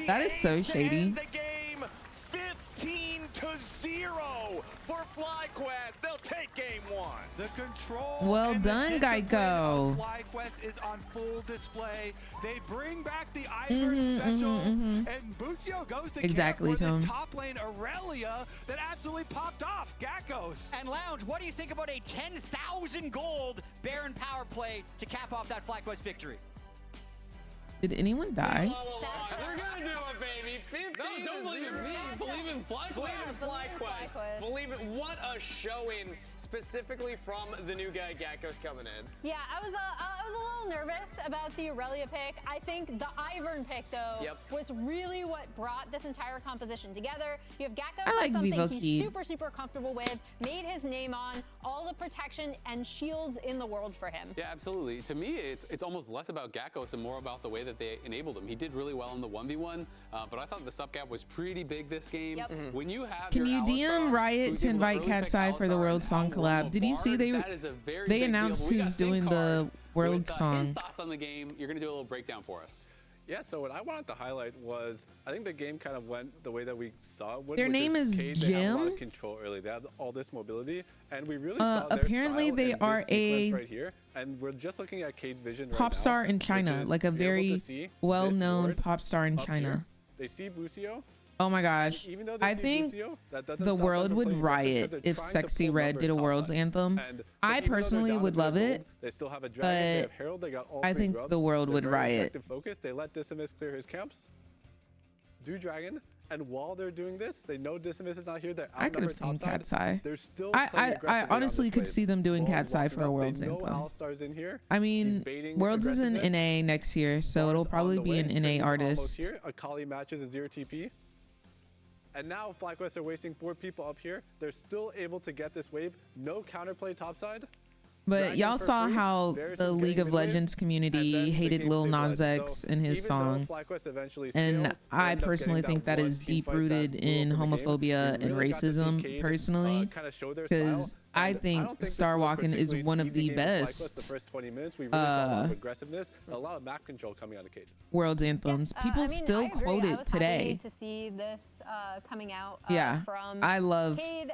A: that is so shady.
B: The game 15-0 for FlyQuest. They'll take game 1.
E: The control.
A: Well
E: and the
A: done,
E: discipline
A: Geico.
E: of FlyQuest is on full display. They bring back the Ivern special, and Busio goes to
A: Exactly,
E: camp for
A: Tom.
E: this top lane Aurelia that absolutely popped off. Gakkos.
D: And Lounge, what do you think about a 10,000 gold Baron power play to cap off that FlyQuest victory?
A: Did anyone die?
F: We're gonna do it, baby. 15
H: don't believe in me. Believe in FlyQuest.
F: Believe in FlyQuest. Believe it. What a showing, specifically from the new guy Gakko's coming in.
I: Yeah, I was a little nervous about the Aurelia pick. I think the Ivern pick, though, was really what brought this entire composition together. You have Gakko,
A: I like
I: something
A: Vivo
I: he's
A: Key.
I: super comfortable with, made his name on, all the protection and shields in the world for him.
H: Yeah, absolutely. To me, it's almost less about Gakkos and more about the way that they enabled him. He did really well in the 1v1, but I thought the sub gap was pretty big this game. When you have
A: Can you DM Riot to invite Katsai for the World Song collab? Did you see they announced who's doing the World Song?
H: His thoughts on the game. You're gonna do a little breakdown for us.
C: Yeah, so what I wanted to highlight was I think the game kind of went the way that we saw it.
A: Their name is
C: Cade, they had a lot of
A: Jim?
C: control early. They had all this mobility, and we really saw their
A: apparently
C: style
A: they
C: in this
A: are a
C: sequence right here. And we're just looking at Cade's vision
A: Pop
C: right
A: star
C: now,
A: in China,
C: which is
A: like a
C: to be able
A: very
C: to see this
A: well-known
C: ward
A: pop star in
C: up
A: China.
C: here. They see Busio.
A: Oh my gosh.
C: Even though they
A: I
C: see
A: think
C: Busio, that doesn't
A: the
C: stop
A: world
C: them from
A: would
C: playing
A: riot
C: aggressive 'cause they're
A: if
C: trying to
A: Sexy
C: pull
A: Red
C: numbers
A: did a
C: top
A: World's
C: side.
A: Anthem.
C: And
A: I
C: even though they're
A: personally
C: down
A: would
C: to their
A: love it,
C: gold, they still have a dragon, they
A: but
C: have Herald, they got all
A: I
C: three
A: think
C: grubs.
A: the world
C: They're
A: would
C: very
A: riot.
C: effective focus. They let Decimus clear his camps, do dragon, and while they're doing this, they know Decimus is not here. They're
A: I could have seen
C: outnumbered topside.
A: Cat's Eye.
C: They're still
A: I
C: playing aggressively on
A: honestly
C: this
A: could
C: wave.
A: see them doing
C: Ball's
A: Cat's Eye
C: walking
A: for a
C: up.
A: World's
C: They know
A: Anthem.
C: All-Stars in here.
A: I
C: He's
A: mean,
C: baiting
A: Worlds is in
C: aggressiveness.
A: NA next year, so it'll
C: Bard's
A: probably
C: on the
A: be
C: way.
A: an NA
C: Trimby's almost
A: artist.
C: Here. Akali matches a 0 TP. And now FlyQuest are wasting 4 people up here. They're still able to get this wave. No counterplay topside.
A: But
C: Dragon
A: y'all
C: for
A: saw
C: free.
A: how
C: Varus
A: the
C: is
A: League
C: getting
A: of
C: mid wave,
A: Legends
C: and
A: community
C: then the
A: hated
C: game
A: Lil Nas
C: stabilizes.
A: X
C: So
A: in his
C: even
A: song.
C: though FlyQuest eventually
A: And
C: scaled, they
A: I
C: ended up
A: personally
C: getting
A: think that
C: one
A: is
C: team
A: deep
C: fight that
A: rooted
C: blew
A: in
C: open the game.
A: homophobia
C: We
A: and
C: really got to see
A: racism
C: Cade,
A: personally,
C: kinda show their style,
A: because I
C: and
A: think
C: don't this
A: Star
C: was a
A: Walking is
C: particularly
A: one of
C: easy
A: the
C: game for FlyQuest.
A: best
C: The first 20 minutes, we really saw a lot of aggressiveness, and a lot of map control coming out of Cade.
A: World's Anthems. People
I: I mean,
A: still
I: I agree.
A: quote
I: I
A: it
I: was
A: today.
I: happy to see this coming out
A: Yeah,
I: from
A: I love
I: Cade,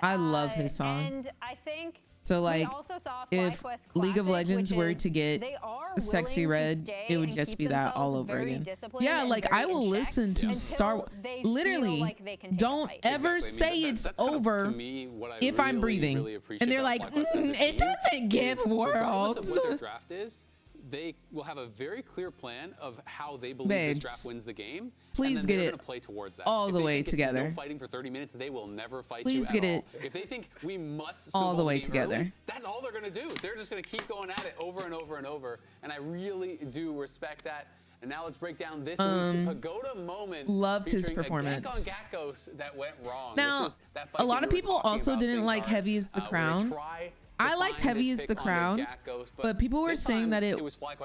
A: his song.
I: And I think
A: So
I: we
A: like,
I: also saw
A: if
I: FlyQuest
A: League of
I: Classic,
A: Legends
I: which
A: were
I: is
A: to get
I: they are
A: Sexy
I: willing to
A: Red,
I: stay
A: it would
I: and
A: just
I: keep
A: be that all
I: themselves
A: over
I: very
A: again.
I: disciplined
A: Yeah,
I: and
A: like
I: very
A: I will
I: in check
A: listen to
I: until
A: Star.
I: they feel
A: Literally,
I: like they can take a
A: don't
I: fight.
A: ever
H: Exactly. I
A: say
H: mean,
A: it's
H: that's kind of,
A: over
H: to me, what I
A: if I'm
H: really,
A: breathing.
H: really appreciate
A: And they're
H: about
A: like,
H: FlyQuest as a
A: it
H: team
A: doesn't give
H: is regardless
A: Worlds.
H: of what their draft is, they will have a very clear plan of how they believe this
A: Babes,
H: draft wins the game.
A: please
H: and then
A: get
H: they're
A: it
H: gonna play towards that.
A: all
H: If
A: the
H: they
A: way
H: think it's
A: together.
H: no fighting for 30 minutes, they will never fight
A: Please
H: you
A: get
H: at
A: it
H: all. If they think we must
A: all the
H: snowball
A: way
H: game
A: together.
H: early, that's all they're gonna do. They're just gonna keep going at it over and over and over. And I really do respect that. And now let's break down this week's Pagoda moment.
A: Loved his
H: featuring
A: performance.
H: A gank on Gakkos that went wrong.
A: Now,
H: This is that fight
A: a lot
H: that
A: of
H: we were
A: people
H: talking
A: also
H: about,
A: didn't
H: Big
A: like
H: Card,
A: Heavy is the
H: where they
A: Crown.
H: try
A: I liked Heavy is the Crown, but people were saying that it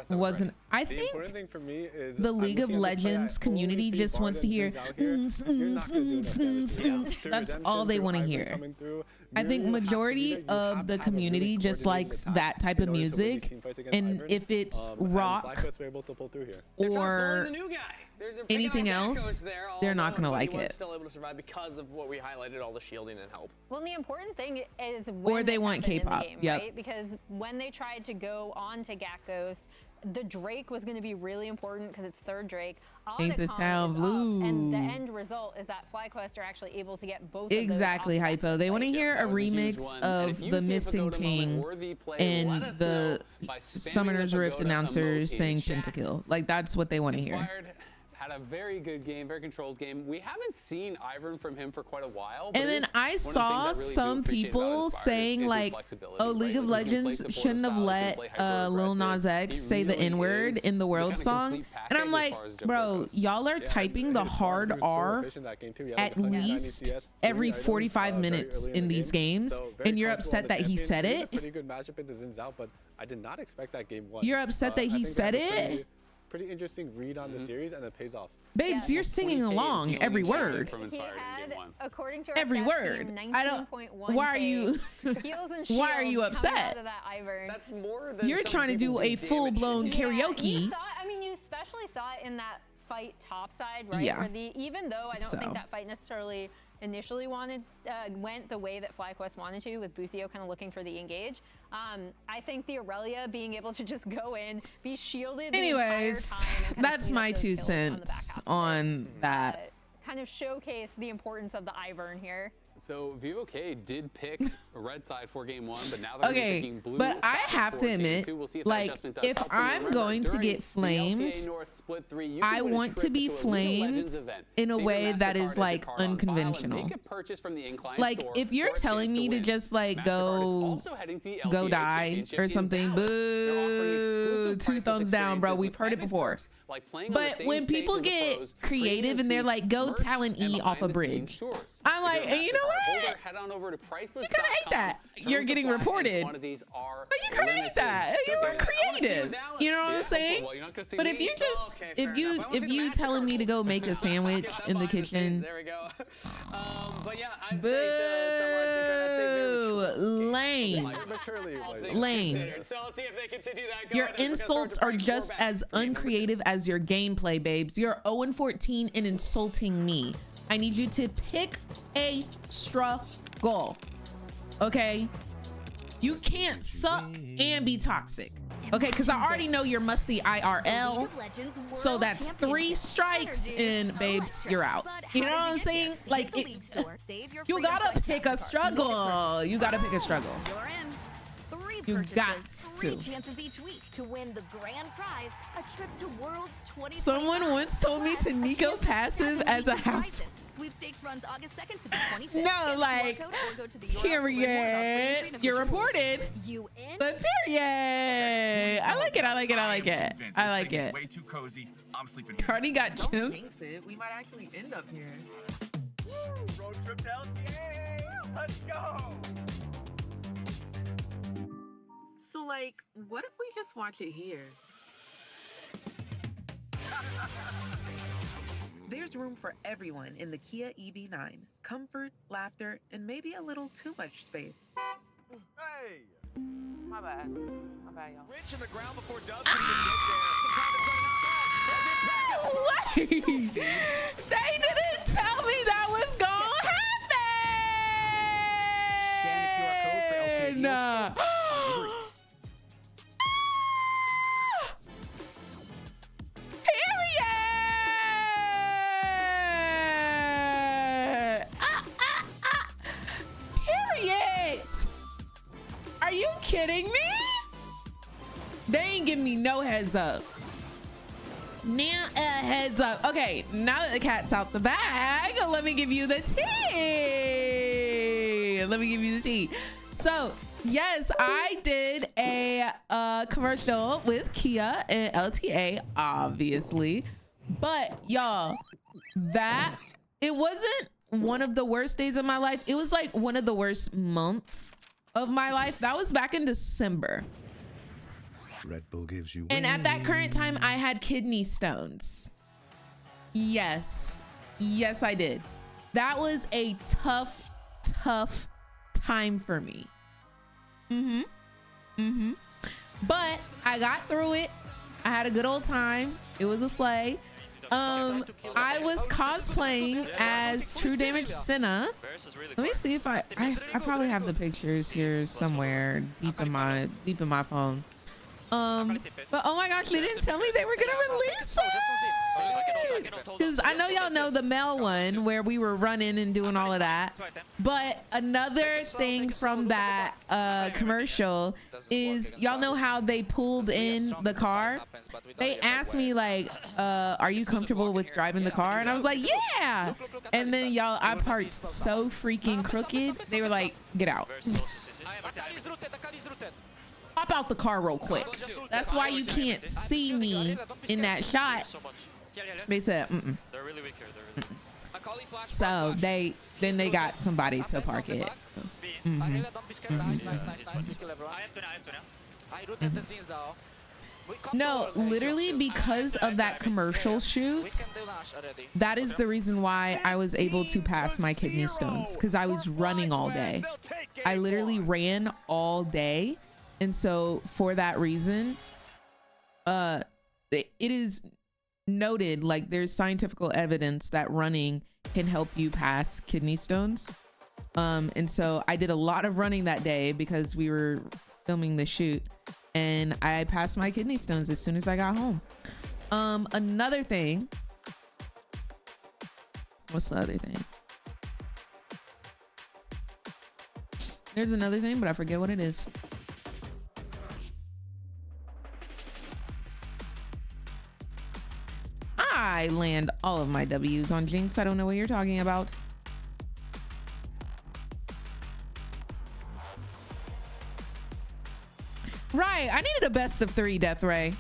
A: wasn't. I
C: The
A: think
C: important thing for me is
A: the
C: I'm
A: League of
C: looking at this play, I
A: Legends
C: only
A: community
C: see
A: just wants to
C: Barton
A: hear.
C: and Zin's out here. You're not gonna do enough damage to them. Through
A: That's
C: Redemption,
A: all they
C: through
A: want to
C: Ivan
A: hear.
C: coming through,
A: I think
C: you have to
A: majority
C: do that. You have
A: of
C: to
A: the
C: have a really
A: community just
C: coordinated
A: likes
C: attack
A: that type
C: in
A: of
C: order to win these
A: music,
C: teamfights against
A: and
C: Ivan.
A: if it's
C: And
A: rock
C: FlyQuest were able to pull through here.
A: or
F: the new guy. They're picking
A: anything
F: on
A: else,
F: Gecko's there,
A: they're not
F: although
A: gonna like
F: he was
A: it.
F: Still able to survive because of what we highlighted, all the shielding and help.
I: Well, the important thing is when
A: Or they
I: this
A: want
I: happened in the
A: K-pop,
I: game,
A: yep.
I: right? Because when they tried to go on to Gakkos, the Drake was going to be really important because it's third Drake.
A: Paint the town blue.
I: And the end result is that FlyQuest are actually able to get both
A: exactly
I: of those
A: hypo. They want to hear a
H: That was a huge
A: remix
H: one. And
A: of
H: if you
A: the
H: see a
A: missing
H: Pagoda moment
A: ping
H: worthy play,
A: and
H: let us
A: the
H: know by spamming
A: Summoner's
H: the
A: Rift
H: Pagoda
A: announcers
H: emote in
A: saying
H: chat.
A: pentakill. Like that's what they want to hear.
H: Inspired had a very good game, very controlled game. We haven't seen Ivern from him for quite a while. But
A: And then I saw some people saying like, "Oh, League of Legends shouldn't have let Lil Nas X say the N-word in the World song." And I'm like, bro, y'all are typing the hard R at least every 45 minutes in these games, and you're upset that he said it.
C: Pretty good matchup into Zin's out, but I did not expect that game one.
A: You're upset that he said it?
C: Pretty interesting read on the series, and it pays off.
A: Babes, you're singing along every word.
I: He had, according to our
A: Every
I: stats
A: word.
I: team,
A: I don't.
I: 19.1K
A: Why are you?
I: heals and
A: Why are
I: shields
A: you
I: coming
A: upset?
I: out of that Ivern.
F: That's more than
A: You're
F: some
A: trying to
F: people
A: do a
F: damage
A: full-blown
F: in.
A: karaoke.
I: You saw, I mean, you especially saw it in that fight topside, right?
A: Yeah.
I: Where even though I don't
A: So.
I: think that fight necessarily initially went the way that FlyQuest wanted to, with Busio kind of looking for the engage. I think the Aurelia being able to just go in, be shielded.
A: Anyways,
I: the entire time and kind of
A: that's
I: clean up
A: my
I: those
A: 2
I: kills on the back
A: cents
I: half of it.
A: on that.
I: Kind of showcase the importance of the Ivern here.
H: So VOK did pick a red side for game 1, but now they're
A: Okay,
H: picking blue
A: but I
H: side
A: have
H: for
A: to
H: game
A: admit,
H: 2. We'll see if that
A: like,
H: adjustment does
A: if
H: help. And
A: I'm
H: remember,
A: going to
H: during
A: get
H: the
A: flamed,
H: LTA North Split 3, you
A: I
H: can win a
A: want to
H: trip
A: be
H: a League of
A: flamed
H: Legends event.
A: in a
H: Save your
A: way that
H: MasterCard
A: is
H: as
A: like
H: your card on file and
A: unconventional.
H: make a purchase from the incline
A: Like
H: store
A: if you're
H: for a
A: telling
H: chance
A: me to
H: win.
A: just like
H: MasterCard is
A: go
H: also heading to the
A: go
H: LTA
A: die
H: Championship
A: or
H: in
A: something,
H: Dallas. They're offering
A: boo,
H: exclusive
A: 2
H: priceless
A: thumbs down, bro.
H: experiences
A: We've
H: with
A: heard it
H: added
A: before.
H: perks, like playing on the
A: But
H: same
A: when
H: stage
A: people
H: as the
A: get
H: pros,
A: creative
H: premium
A: and they're
H: seats,
A: like, go
H: merch,
A: talent
H: and
A: E off a
H: behind-the-scenes
A: bridge,
H: tours.
A: I'm
H: If
A: like,
H: you're a
A: and you know
H: MasterCard
A: what?
H: holder, head on over to priceless.com.
A: You kinda hate that. You're getting
H: Terms apply, and
A: reported.
H: quantities are
A: But you kind of hate that. You were creative. You know what I'm saying?
H: Well, you're not gonna see
A: But
H: me.
A: if you just,
F: Okay,
A: if
F: fair
A: you,
F: enough. I wanna
A: if
F: see the
A: you telling me to go make a sandwich
F: Get that
A: in the
F: behind scenes.
A: kitchen,
F: There we go. But yeah, I'd say to summarize the card, I'd say very
A: boo, lame.
C: Maturely, like,
A: Lame.
F: considered. So let's see if they continue that. Go
A: Your
F: ahead and look at
A: insults
F: third
A: are
F: to
A: just
F: quarterback.
A: as uncreative as your gameplay, babes. You're 0-14 and insulting me. I need you to pick a struggle, okay? You can't suck and be toxic, okay? Because I already know you're musty IRL, so that's 3 strikes and babes, you're out. You know what I'm saying? Like, you gotta pick a struggle. You gotta pick a struggle. You got
J: Three
A: to.
J: chances each week to win the grand prize, a trip to World's 2025.
A: Someone once told me to Nico passive as a house.
J: Sweepstakes runs August 2nd to the 25th.
A: No, like, period. You're reported.
J: You in?
A: But period. I like it. I like it. I like it. I like it.
K: Way too cozy. I'm sleeping here.
A: Cardi got
L: Don't
A: Chim.
L: jinx it. We might actually end up here.
K: Road trip to LTA. Let's go.
L: So, like, what if we just watch it here? There's room for everyone in the Kia EV9. Comfort, laughter, and maybe a little too much space.
K: Hey.
L: My bad, y'all.
B: Rich in the ground before Dubs can get there.
A: Wait. They didn't tell me that was gonna happen.
D: Scan the QR code for LTA deals.
A: Period. Are you kidding me? They ain't giving me no heads up. Now a heads up. Okay, now that the cat's out the bag, let me give you the tea. Let me give you the tea. So yes, I did a commercial with Kia and LTA, obviously. But y'all, that it wasn't one of the worst days of my life. It was like one of the worst months of my life. That was back in December.
M: Red Bull gives you.
A: And at that current time, I had kidney stones. Yes. Yes, I did. That was a tough time for me. But I got through it. I had a good old time. It was a slay. I was cosplaying as True Damage Senna. Let me see if I probably have the pictures here somewhere deep in my phone. But oh my gosh, they didn't tell me they were gonna release it. Because I know y'all know the male one where we were running and doing all of that. But another thing from that commercial is y'all know how they pulled in the car? They asked me like, are you comfortable with driving the car? And I was like, yeah. And then y'all, I parked so freaking crooked. They were like, get out. Pop out the car real quick. That's why you can't see me in that shot. They said,
N: They're really weak here.
A: So they got somebody to park it. No, literally because of that commercial shoot, that is the reason why I was able to pass my kidney stones, because I was running all day. I literally ran all day. And so for that reason, it is noted, like there's scientific evidence that running can help you pass kidney stones. And so I did a lot of running that day because we were filming the shoot, and I passed my kidney stones as soon as I got home. Another thing, what's the other thing? There's another thing, but I forget what it is. I land all of my W's on Jinx. I don't know what you're talking about. Right, I needed a best of 3, Death Ray.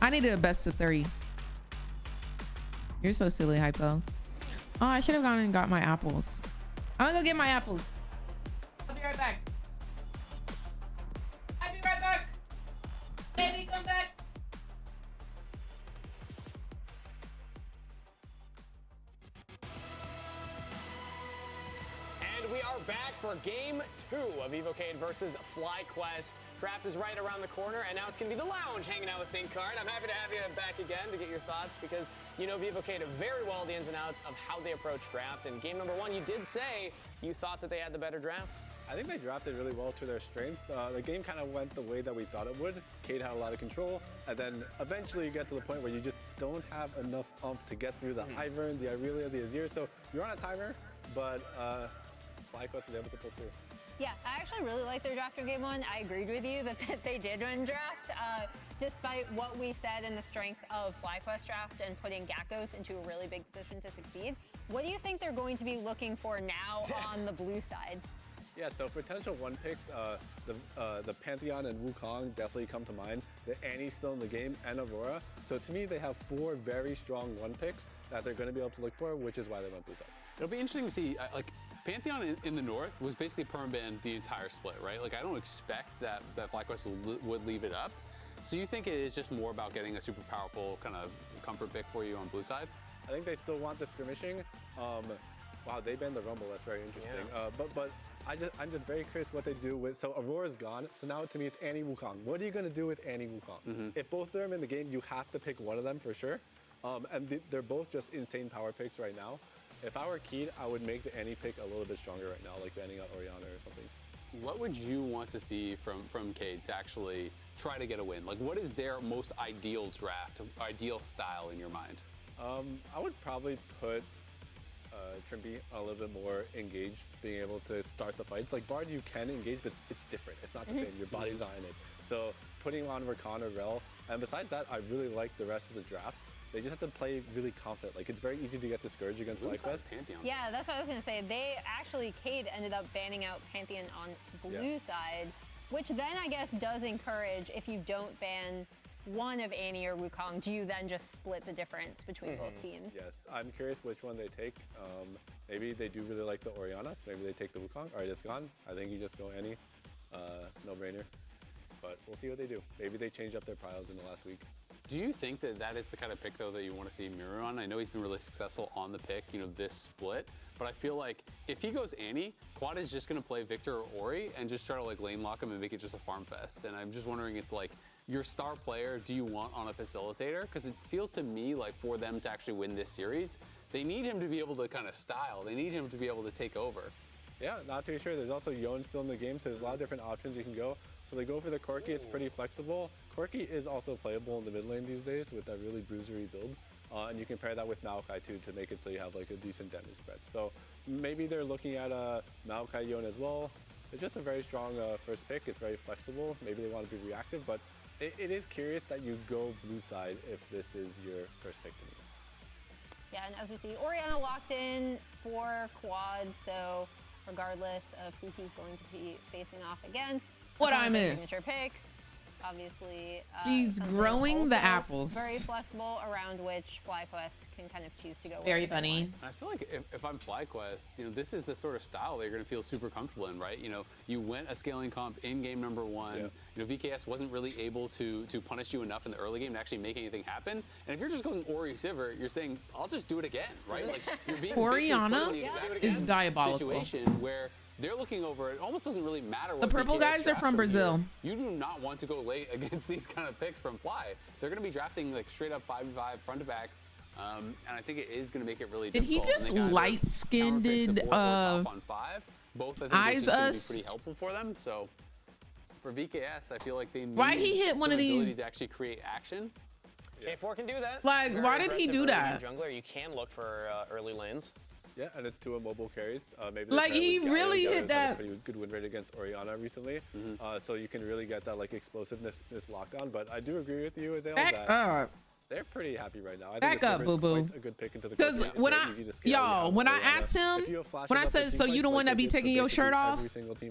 A: I needed a best of 3. You're so silly, Hypo. Oh, I should have gone and got my apples. I'm gonna go get my apples. I'll be right back. I'll be right back. Baby, come back.
F: We are back for game 2 of Evocade versus FlyQuest. Draft is right around the corner, and now it's going to be the lounge hanging out with ThinkCard. I'm happy to have you back again to get your thoughts, because you know Evocade very well the ins and outs of how they approach draft. And game number 1, you did say you thought that they had the better draft.
C: I think they drafted really well to their strengths. The game kind of went the way that we thought it would. Cade had a lot of control, and then eventually you get to the point where you just don't have enough umph to get through the Ivern, the Irelia, the Azir. So you're on a timer, but FlyQuest was able to pull through.
I: Yeah, I actually really like their draft of game 1. I agreed with you that they did win draft, despite what we said in the strengths of FlyQuest draft and putting Gakkos into a really big position to succeed. What do you think they're going to be looking for now on the blue side?
C: Yeah, so potential 1 picks, the Pantheon and Wukong definitely come to mind. The Annie's still in the game, and Aurora. So to me, they have 4 very strong 1 picks that they're going to be able to look for, which is why they went blue side.
H: It'll be interesting to see, like, Pantheon in the north was basically permaban the entire split, right? Like, I don't expect that FlyQuest would leave it up. So you think it is just more about getting a super powerful kind of comfort pick for you on blue side?
C: I think they still want the skirmishing. Wow, they banned the Rumble. That's very interesting. Yeah. But I'm just very curious what they do with. So Aurora's gone. So now to me it's Annie Wukong. What are you going to do with Annie Wukong? If both of them in the game, you have to pick one of them for sure. And they're both just insane power picks right now. If I were Keed, I would make the Annie pick a little bit stronger right now, like banning out Orianna or something.
H: What would you want to see from Cade to actually try to get a win? Like, what is their most ideal draft, ideal style in your mind?
C: I would probably put Trimby a little bit more engaged, being able to start the fights. Like Bard, you can engage, but it's different. It's not the same. Your body's not in it. So putting on Rakan or Rel, and besides that, I really like the rest of the draft. They just have to play really confident. Like, it's very easy to get discouraged against FlyQuest.
I: Yeah, that's what I was going to say. They actually, Cade ended up banning out Pantheon on blue side, which then I guess does encourage, if you don't ban one of Annie or Wukong, do you then just split the difference between both teams?
C: Yes, I'm curious which one they take. Maybe they do really like the Orianna, so maybe they take the Wukong. All right, it's gone. I think you just go Annie. no-brainer. But we'll see what they do. Maybe they change up their piles in the last week.
H: Do you think that that is the kind of pick, though, that you want to see Miru on? I know he's been really successful on the pick, you know, this split. But I feel like if he goes Annie, Quad is just going to play Victor or Ori and just try to, like, lane lock him and make it just a farm fest. And I'm just wondering, it's like, your star player, do you want on a facilitator? Because it feels to me like for them to actually win this series, they need him to be able to kind of style. They need him to be able to take over.
C: Yeah, not too sure. There's also Yon still in the game, so there's a lot of different options you can go. So they go for the Corki. It's pretty flexible. Corki is also playable in the mid lane these days with that really bruisery build. And you can pair that with Maokai too to make it so you have like a decent damage spread. So maybe they're looking at Maokai Yon as well. It's just a very strong first pick. It's very flexible. Maybe they want to be reactive, but it is curious that you go blue side if this is your first pick to me.
I: Yeah, and as we see, Orianna locked in for Quad, so regardless of who he's going to be facing off against.
A: What I miss.
I: Signature picks, obviously.
A: She's growing the apples.
I: Very flexible, around which FlyQuest can kind of choose to go.
A: Very funny.
H: I feel like if I'm FlyQuest, you know, this is the sort of style that you're going to feel super comfortable in, right? You know, you went a scaling comp in game number 1. Yeah. You know, VKS wasn't really able to punish you enough in the early game to actually make anything happen. And if you're just going Ori Sivir, you're saying, I'll just do it again, right? Like you're being
A: Orianna is diabolical.
H: Situation where they're looking over, it almost doesn't really matter what
A: the purple guys are from Brazil.
H: You do not want to go late against these kind of picks from Fly. They're going to be drafting like straight up 5v5 front to back. And I think it is going to make it really difficult.
A: Did he just light-skinned eyes us?
H: Pretty helpful for them. So for VKS, I feel like they need
A: why he hit one of these
H: to actually create action.
F: K4 can do that.
A: Like,
F: Very
A: why did he do that?
F: Jungler, you can look for early lanes.
C: Yeah, and it's 2 immobile carries. Maybe
A: like he really hit that.
C: Pretty good win rate against Orianna recently, so you can really get that like explosiveness lockdown. But I do agree with you, Azale, that they're pretty happy right now. I think
A: up, boo boo.
C: A good pick into the
A: because when I asked him, when I said, so you the one that be taking your shirt off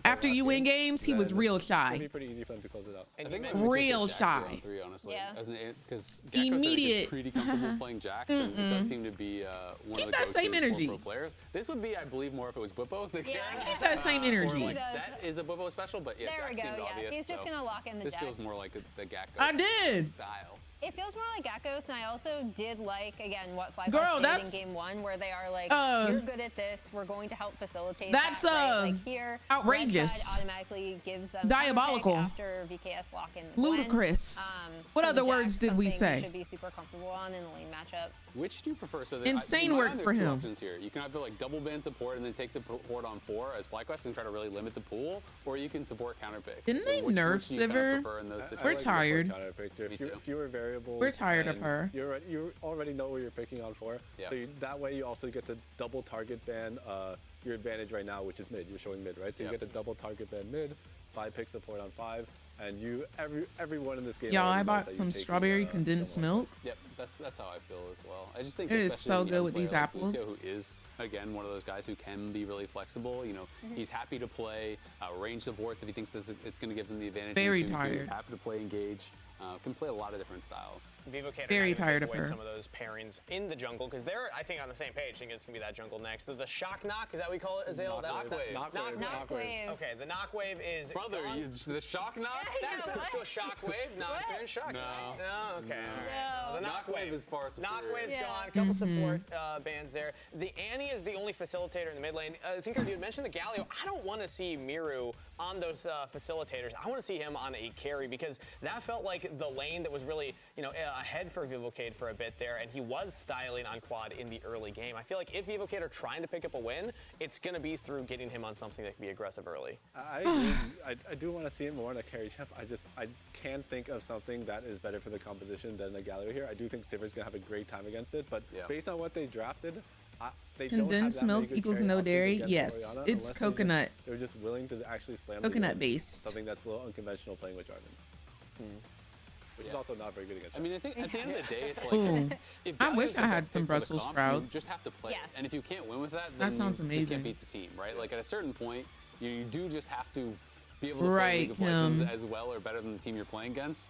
A: after you win games, he was real shy.
C: It'd be pretty easy for them to close it out.
H: I think
A: real shy.
H: Because
A: immediate.
H: Pretty comfortable playing Jax, and it does seem to be one of the
A: that same energy.
H: Pro players. This would be, I believe, more if it was Bwipo.
A: Keep that same energy.
H: Or like Set is a Bwipo special, but yeah, Jax seemed obvious.
I: He's just gonna lock in the
H: This
I: deck.
H: feels more like the Gakko style.
I: It feels more like Gakkos, and I also did like, again, what FlyQuest did in game 1, where they are like, you're good at this, we're going to help facilitate
A: that's
I: that, right? Like here,
A: outrageous.
I: Automatically gives them
A: diabolical
I: after VKS lock in the
A: ludicrous. What other words did we say?
I: Should be super comfortable on in the lane matchup.
H: Which do you prefer? So
A: insane work for him.
H: Here. You can either like double ban support and then take support on 4 as FlyQuest and try to really limit the pool, or you can support counterpick.
A: Didn't they nerf Sivir?
C: We're
A: tired.
C: Fewer variables.
A: We're tired of her.
C: You already know what you're picking on for.
H: Yeah.
C: So that way you also get to double target ban your advantage right now, which is mid. You're showing mid, right? So you get to double target ban mid, 5 pick support on 5. And everyone in this game.
A: Y'all, I bought some strawberry condensed milk.
H: Yep, that's how I feel as well. I just think
A: it is so good with these apples.
H: Lucio, who is again one of those guys who can be really flexible. You know, he's happy to play range supports if he thinks it's going to give him the advantage.
A: Very tired.
H: He's happy to play engage. Can play a lot of different styles.
A: Very tired of her.
F: Some of those pairings in the jungle because they're, I think, on the same page. Thinking it's gonna be that jungle next. The shock knock, is that what we call it, Azale?
I: Knock wave.
F: Okay, the knock wave is.
H: Brother, the shock knock?
F: That's to a shock wave. No, doing shock.
H: No.
F: Okay.
H: No.
F: The
H: knock wave is far superior.
F: Knock wave's gone. Couple support bands there. The Annie is the only facilitator in the mid lane. I think you had mentioned the Galio. I don't want to see Miru on those facilitators. I want to see him on a carry because that felt like the lane that was really, ahead for Vivocade for a bit there, and he was styling on Quad in the early game. I feel like if Vivocade are trying to pick up a win, it's going to be through getting him on something that can be aggressive early.
C: I agree. I do want to see him more in a carry chef. I can't think of something that is better for the composition than the Galio here. I do think Sivir's going to have a great time against it, but based on what they drafted, they
A: condensed milk equals no dairy. Yes, it's coconut.
C: They're just willing to actually slam
A: coconut based.
C: Something that's a little unconventional playing with Jarvan. Which is also not very good against.
H: I mean, I think at the end of the day, it's like if
A: I wish I had some Brussels sprouts.
H: You just have to play it. And if you can't win with that, then
A: that sounds amazing.
H: You can't beat the team, right? Like at a certain point, you do just have to be able to play League of Legends as well or better than the team you're playing against.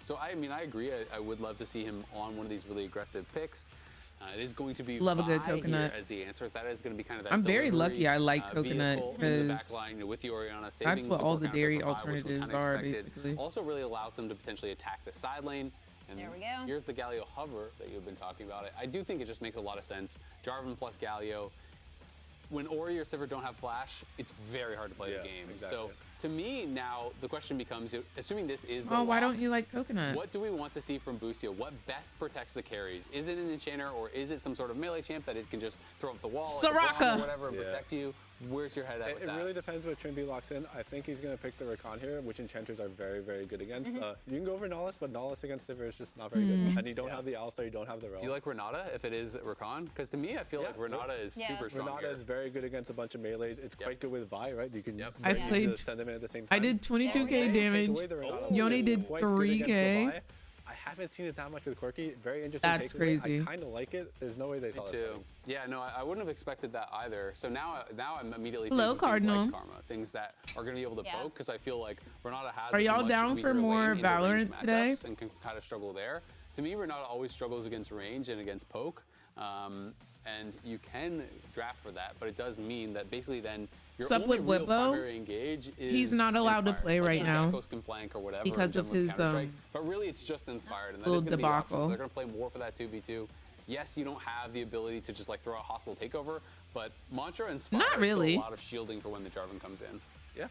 H: So I mean, I agree. I would love to see him on one of these really aggressive picks. It is going to be
A: Love a good
H: Vi
A: coconut.
H: here as the answer. That is going to be kind of that
A: I'm very
H: delivery,
A: lucky I like coconut
H: vehicle in the back
A: because
H: line with the Orianna,
A: that's
H: saving
A: what all
H: support
A: the
H: counter
A: dairy
H: for Vi, which was
A: alternatives
H: kinda
A: are,
H: expected.
A: basically.
H: Also really allows them to potentially attack the side lane. And
I: There we go.
H: here's the Galio hover that you've been talking about. I do think it just makes a lot of sense. Jarvan plus Galio. When Ori or Sivir don't have flash, it's very hard to play the game.
C: Exactly.
H: So to me now, the question becomes, assuming this is the
A: Oh, why
H: lock,
A: don't you like coconut?
H: what do we want to see from Boostio? What best protects the carries? Is it an enchanter or is it some sort of melee champ that it can just throw up the wall, like a Braum
A: Soraka!
H: or whatever, and protect you? Where's your head at with
C: It
H: that?
C: really depends what Trimby locks in. I think he's going to pick the Rakan here, which enchanters are very, very good against. You can go for Nollis, but Nollis against Sivir is just not very good. And you don't have the Alistar, you don't have the Rel.
H: Do you like Renata if it is Rakan? Because to me, I feel like Renata is super strong
C: Renata
H: here.
C: is very good against a bunch of melees. It's quite good with Vi, right? You can
A: I
C: very
A: played-
C: easily send them in at the same time.
A: I did 22k damage. Yone did 3k.
C: I haven't seen it that much with Quirky. Very interesting.
A: That's
C: takeaway.
A: crazy.
C: I kind of like it. There's no way they saw it.
H: Too. Yeah, no, I wouldn't have expected that either. So now I'm immediately
A: Hello,
H: thinking
A: Cardinal.
H: things like Karma, things that are going to be able to poke, because I feel like Renata has
A: Are
H: a
A: y'all
H: much
A: down
H: weaker
A: for more
H: lane in the
A: Valorant
H: ranged
A: today?
H: matchups and can kind of struggle there. To me, Renata always struggles against range and against poke, and you can draft for that, but it does mean that basically then your
A: Sup
H: only
A: with
H: real
A: Whippo?
H: primary engage is
A: He's not allowed to
H: Inspired.
A: play
H: Like,
A: right
H: sure,
A: now
H: Gekko's can flank or whatever
A: because
H: in
A: of
H: terms
A: his,
H: Counter-Strike, but really it's just Inspired, and that
A: little
H: is going to be the option.
A: debacle.
H: So they're going to play more for that 2v2. Yes, you don't have the ability to just like throw a hostile takeover, but Mantra and Inspire
A: Not really.
H: a lot of shielding for when the Jarvan comes in.
C: Yeah,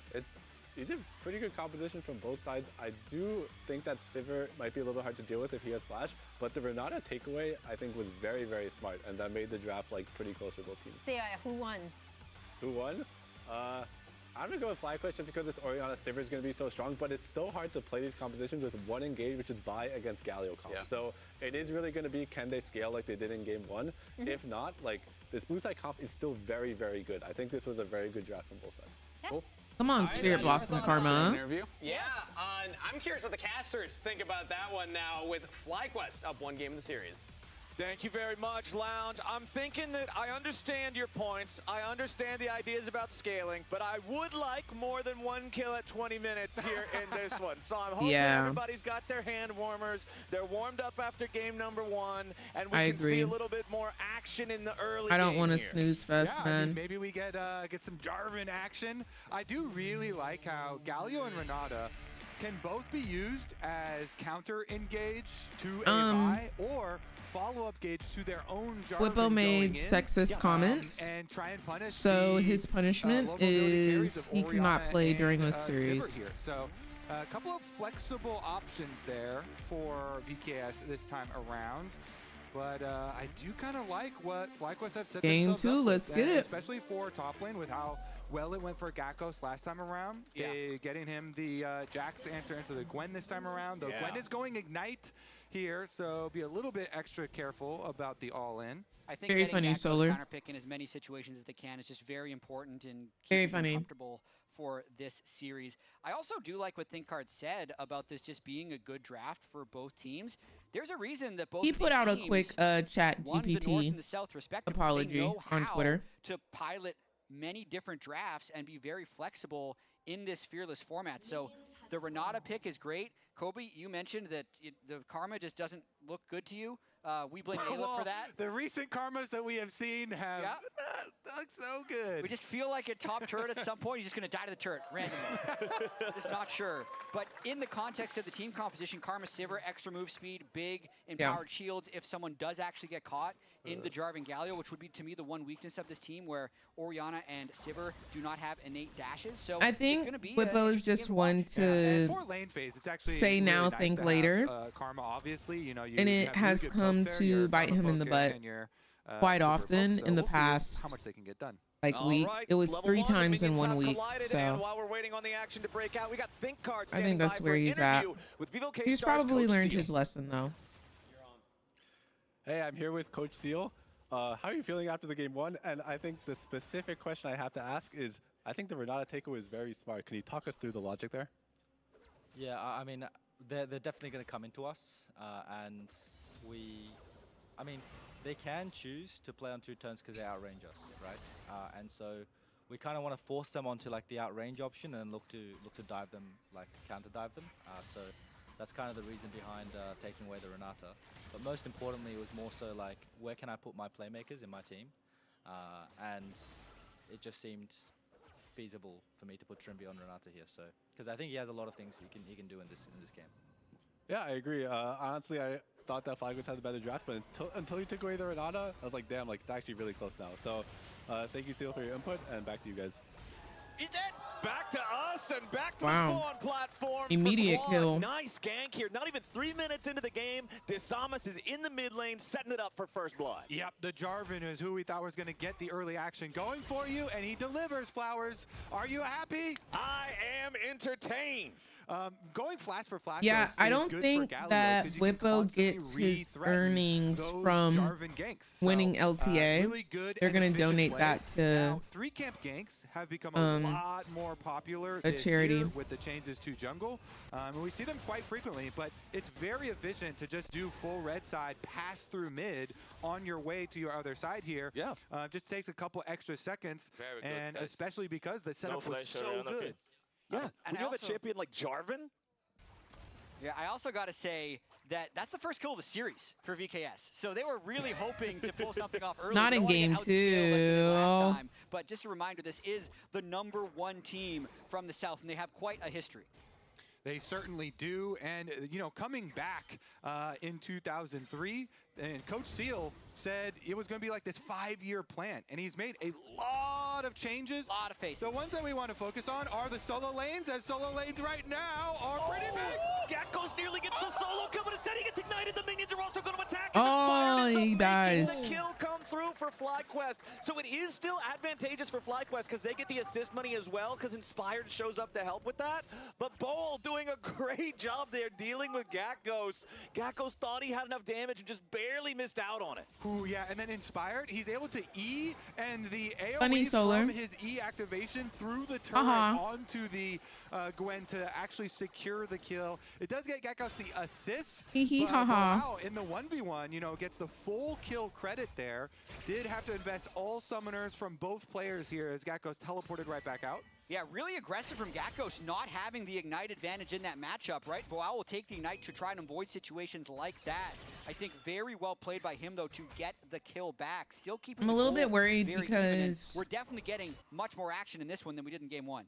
C: it's a pretty good composition from both sides. I do think that Sivir might be a little bit hard to deal with if he has flash, but the Renata takeaway I think was very, very smart, and that made the draft like pretty close for both teams.
I: So yeah, who won?
C: Who won? I'm gonna go with FlyQuest just because this Orianna Sivir is gonna be so strong, but it's so hard to play these compositions with one engage, which is Vi against Galio comp.
H: Yeah.
C: So it is really gonna be, can they scale like they did in game one? If not, like this blue side comp is still very, very good. I think this was a very good draft from both sides.
H: Cool.
A: Come on, Spirit Blossom Karma.
H: Interview?
F: Yeah, I'm curious what the casters think about that one now with FlyQuest up one game in the series.
B: Thank you very much, Lounge. I'm thinking that I understand your points. I understand the ideas about scaling, but I would like more than one kill at 20 minutes here in this one. So I'm hoping everybody's got their hand warmers. They're warmed up after game number one, and we can see a little bit more action in the early
A: I don't want to
B: here.
A: snooze fest,
E: Yeah,
A: man.
E: I mean, maybe we get some Jarvan action. I do really like how Galio and Renata can both be used as counter engage to a Vi or follow-up gauge to their own Jarvan
A: Whippo made
E: going in,
A: sexist comments,
E: and try and punish
A: so
E: the,
A: his punishment
E: low mobility carries
A: is
E: of
A: he cannot
E: Orianna
A: play
E: and,
A: during this
E: Sivir
A: series.
E: here. So a couple of flexible options there for VKS this time around. But I do kind of like what FlyQuest have set
A: Game
E: themselves
A: 2,
E: up with,
A: let's get
E: and
A: it.
E: especially for top lane with how well it went for Gekko's last time around. Getting him the Jax answer into the Gwen this time around. Though Gwen is going Ignite here, so be a little bit extra careful about the all-in.
D: I think
A: Very
D: getting
A: funny,
D: Gekko's
A: Solar.
D: counterpick in as many situations as they can is just very important and
A: Very
D: keeping them
A: funny.
D: comfortable for this series. I also do like what ThinkCard said about this just being a good draft for both teams. There's a reason that both
A: He
D: of
A: put
D: these
A: out a
D: teams
A: quick chat
D: won the North
A: GPT
D: and the South respectively. They
A: apology
D: know
A: on
D: how
A: Twitter.
D: to pilot many different drafts and be very flexible in this fearless format. So the Renata pick is great. Kobe, you mentioned that the Karma just doesn't look good to you. We blame Ayla for that.
E: The recent Karmas that we have seen have not looked so good.
D: We just feel like at top turret at some point, he's just going to die to the turret randomly. Just not sure. But in the context of the team composition, Karma Sivir, extra move speed, big, empowered shields. If someone does actually get caught in the Jarvan Galio, which would be, to me, the one weakness of this team, where Orianna and Sivir do not have innate dashes. So
A: I think Whippo is just one to
E: and for lane phase, it's actually
A: say
E: really
A: now,
E: nice
A: think
E: to have,
A: later.
E: Karma, obviously, you know,
A: and it has come to bite him in the butt quite often in the past
E: how much they can get done.
A: like week. It was 3 times in 1 week. So
B: while we're waiting on the action to break out, we got ThinkCard
A: I
B: standing
A: think that's
B: by
A: where
B: for an
A: he's at.
B: interview with VKS
A: He's
B: stars
A: probably
B: Coach
A: learned
B: Seal.
A: his lesson though.
C: Hey, I'm here with Coach Seal. How are you feeling after the game one? And I think the specific question I have to ask is, I think the Renata takeaway is very smart. Can you talk us through the logic there?
N: Yeah, I mean, they're definitely going to come into us, and I mean, they can choose to play on 2 turns because they outrange us, right? And so we kind of want to force them onto like the outrange option and look to dive them, like counter dive them. So That's kind of the reason behind taking away the Renata. But most importantly, it was more so like, where can I put my playmakers in my team? And it just seemed feasible for me to put Trimby on Renata here. So, because I think he has a lot of things he can do in this game.
C: Yeah, I agree. Honestly, I thought that FlyQuest had the better draft, but until you took away the Renata, I was like, damn, like it's actually really close now. So, thank you, Seal, for your input, and back to you guys.
B: He's dead. Back to us and back to
A: Wow.
B: the spawn platform.
A: Immediate kill.
B: Nice gank here. Not even 3 minutes into the game, Desamas is in the mid lane, setting it up for first blood.
E: Yep, the Jarvan is who we thought was going to get the early action going for you, and he delivers, Flowers. Are you happy?
B: I am entertained.
E: Going flash for flash.
A: Yeah, I don't think that Whippo gets his earnings from winning LTA.
E: Really good.
A: They're going to donate that to
E: now, 3 camp ganks have become a lot more popular
A: a charity
E: with the changes to jungle. And we see them quite frequently, but it's very efficient to just do full red side, pass through mid on your way to your other side here.
B: Yeah.
E: Just takes a couple extra seconds, and especially because the setup was so good.
B: Yeah,
D: and
B: when you have a champion like Jarvan.
D: Yeah, I also got to say that that's the first kill of the series for VKS. So they were really hoping to pull something off early.
A: Not in game 2.
D: Last time. But just a reminder, this is the #1 team from the South, and they have quite a history.
E: They certainly do, and you know, coming back in 2003, and Coach Seal said it was going to be like this 5-year plan, and he's made a lot of changes.
D: A lot of faces.
E: The ones that we want to focus on are the solo lanes, as solo lanes right now are pretty big.
B: Gakkos nearly gets the solo kill, but instead he gets ignited. The minions are also going to attack.
A: Oh, he dies.
B: The kill come through for FlyQuest. So it is still advantageous for FlyQuest because they get the assist money as well, because Inspired shows up to help with that. But Bowl doing a great job there dealing with Gakkos. Gakkos thought he had enough damage and just barely missed out on it.
E: Ooh, yeah, and then Inspired, he's able to E, and the
A: Funny
E: AoE
A: solar.
E: from his E activation through the turret onto the Gwen to actually secure the kill. It does get Gakkos the assist, but wow, in the 1v1, you know, gets the full kill credit there. Did have to invest all summoners from both players here as Gakkos teleported right back out.
D: Yeah, really aggressive from Gakkos, not having the Ignite advantage in that matchup, right? Boao will take the Ignite to try and avoid situations like that. I think very well played by him, though, to get the kill back. Still keeping
A: I'm a little bit worried because
D: we're definitely getting much more action in this one than we did in game 1.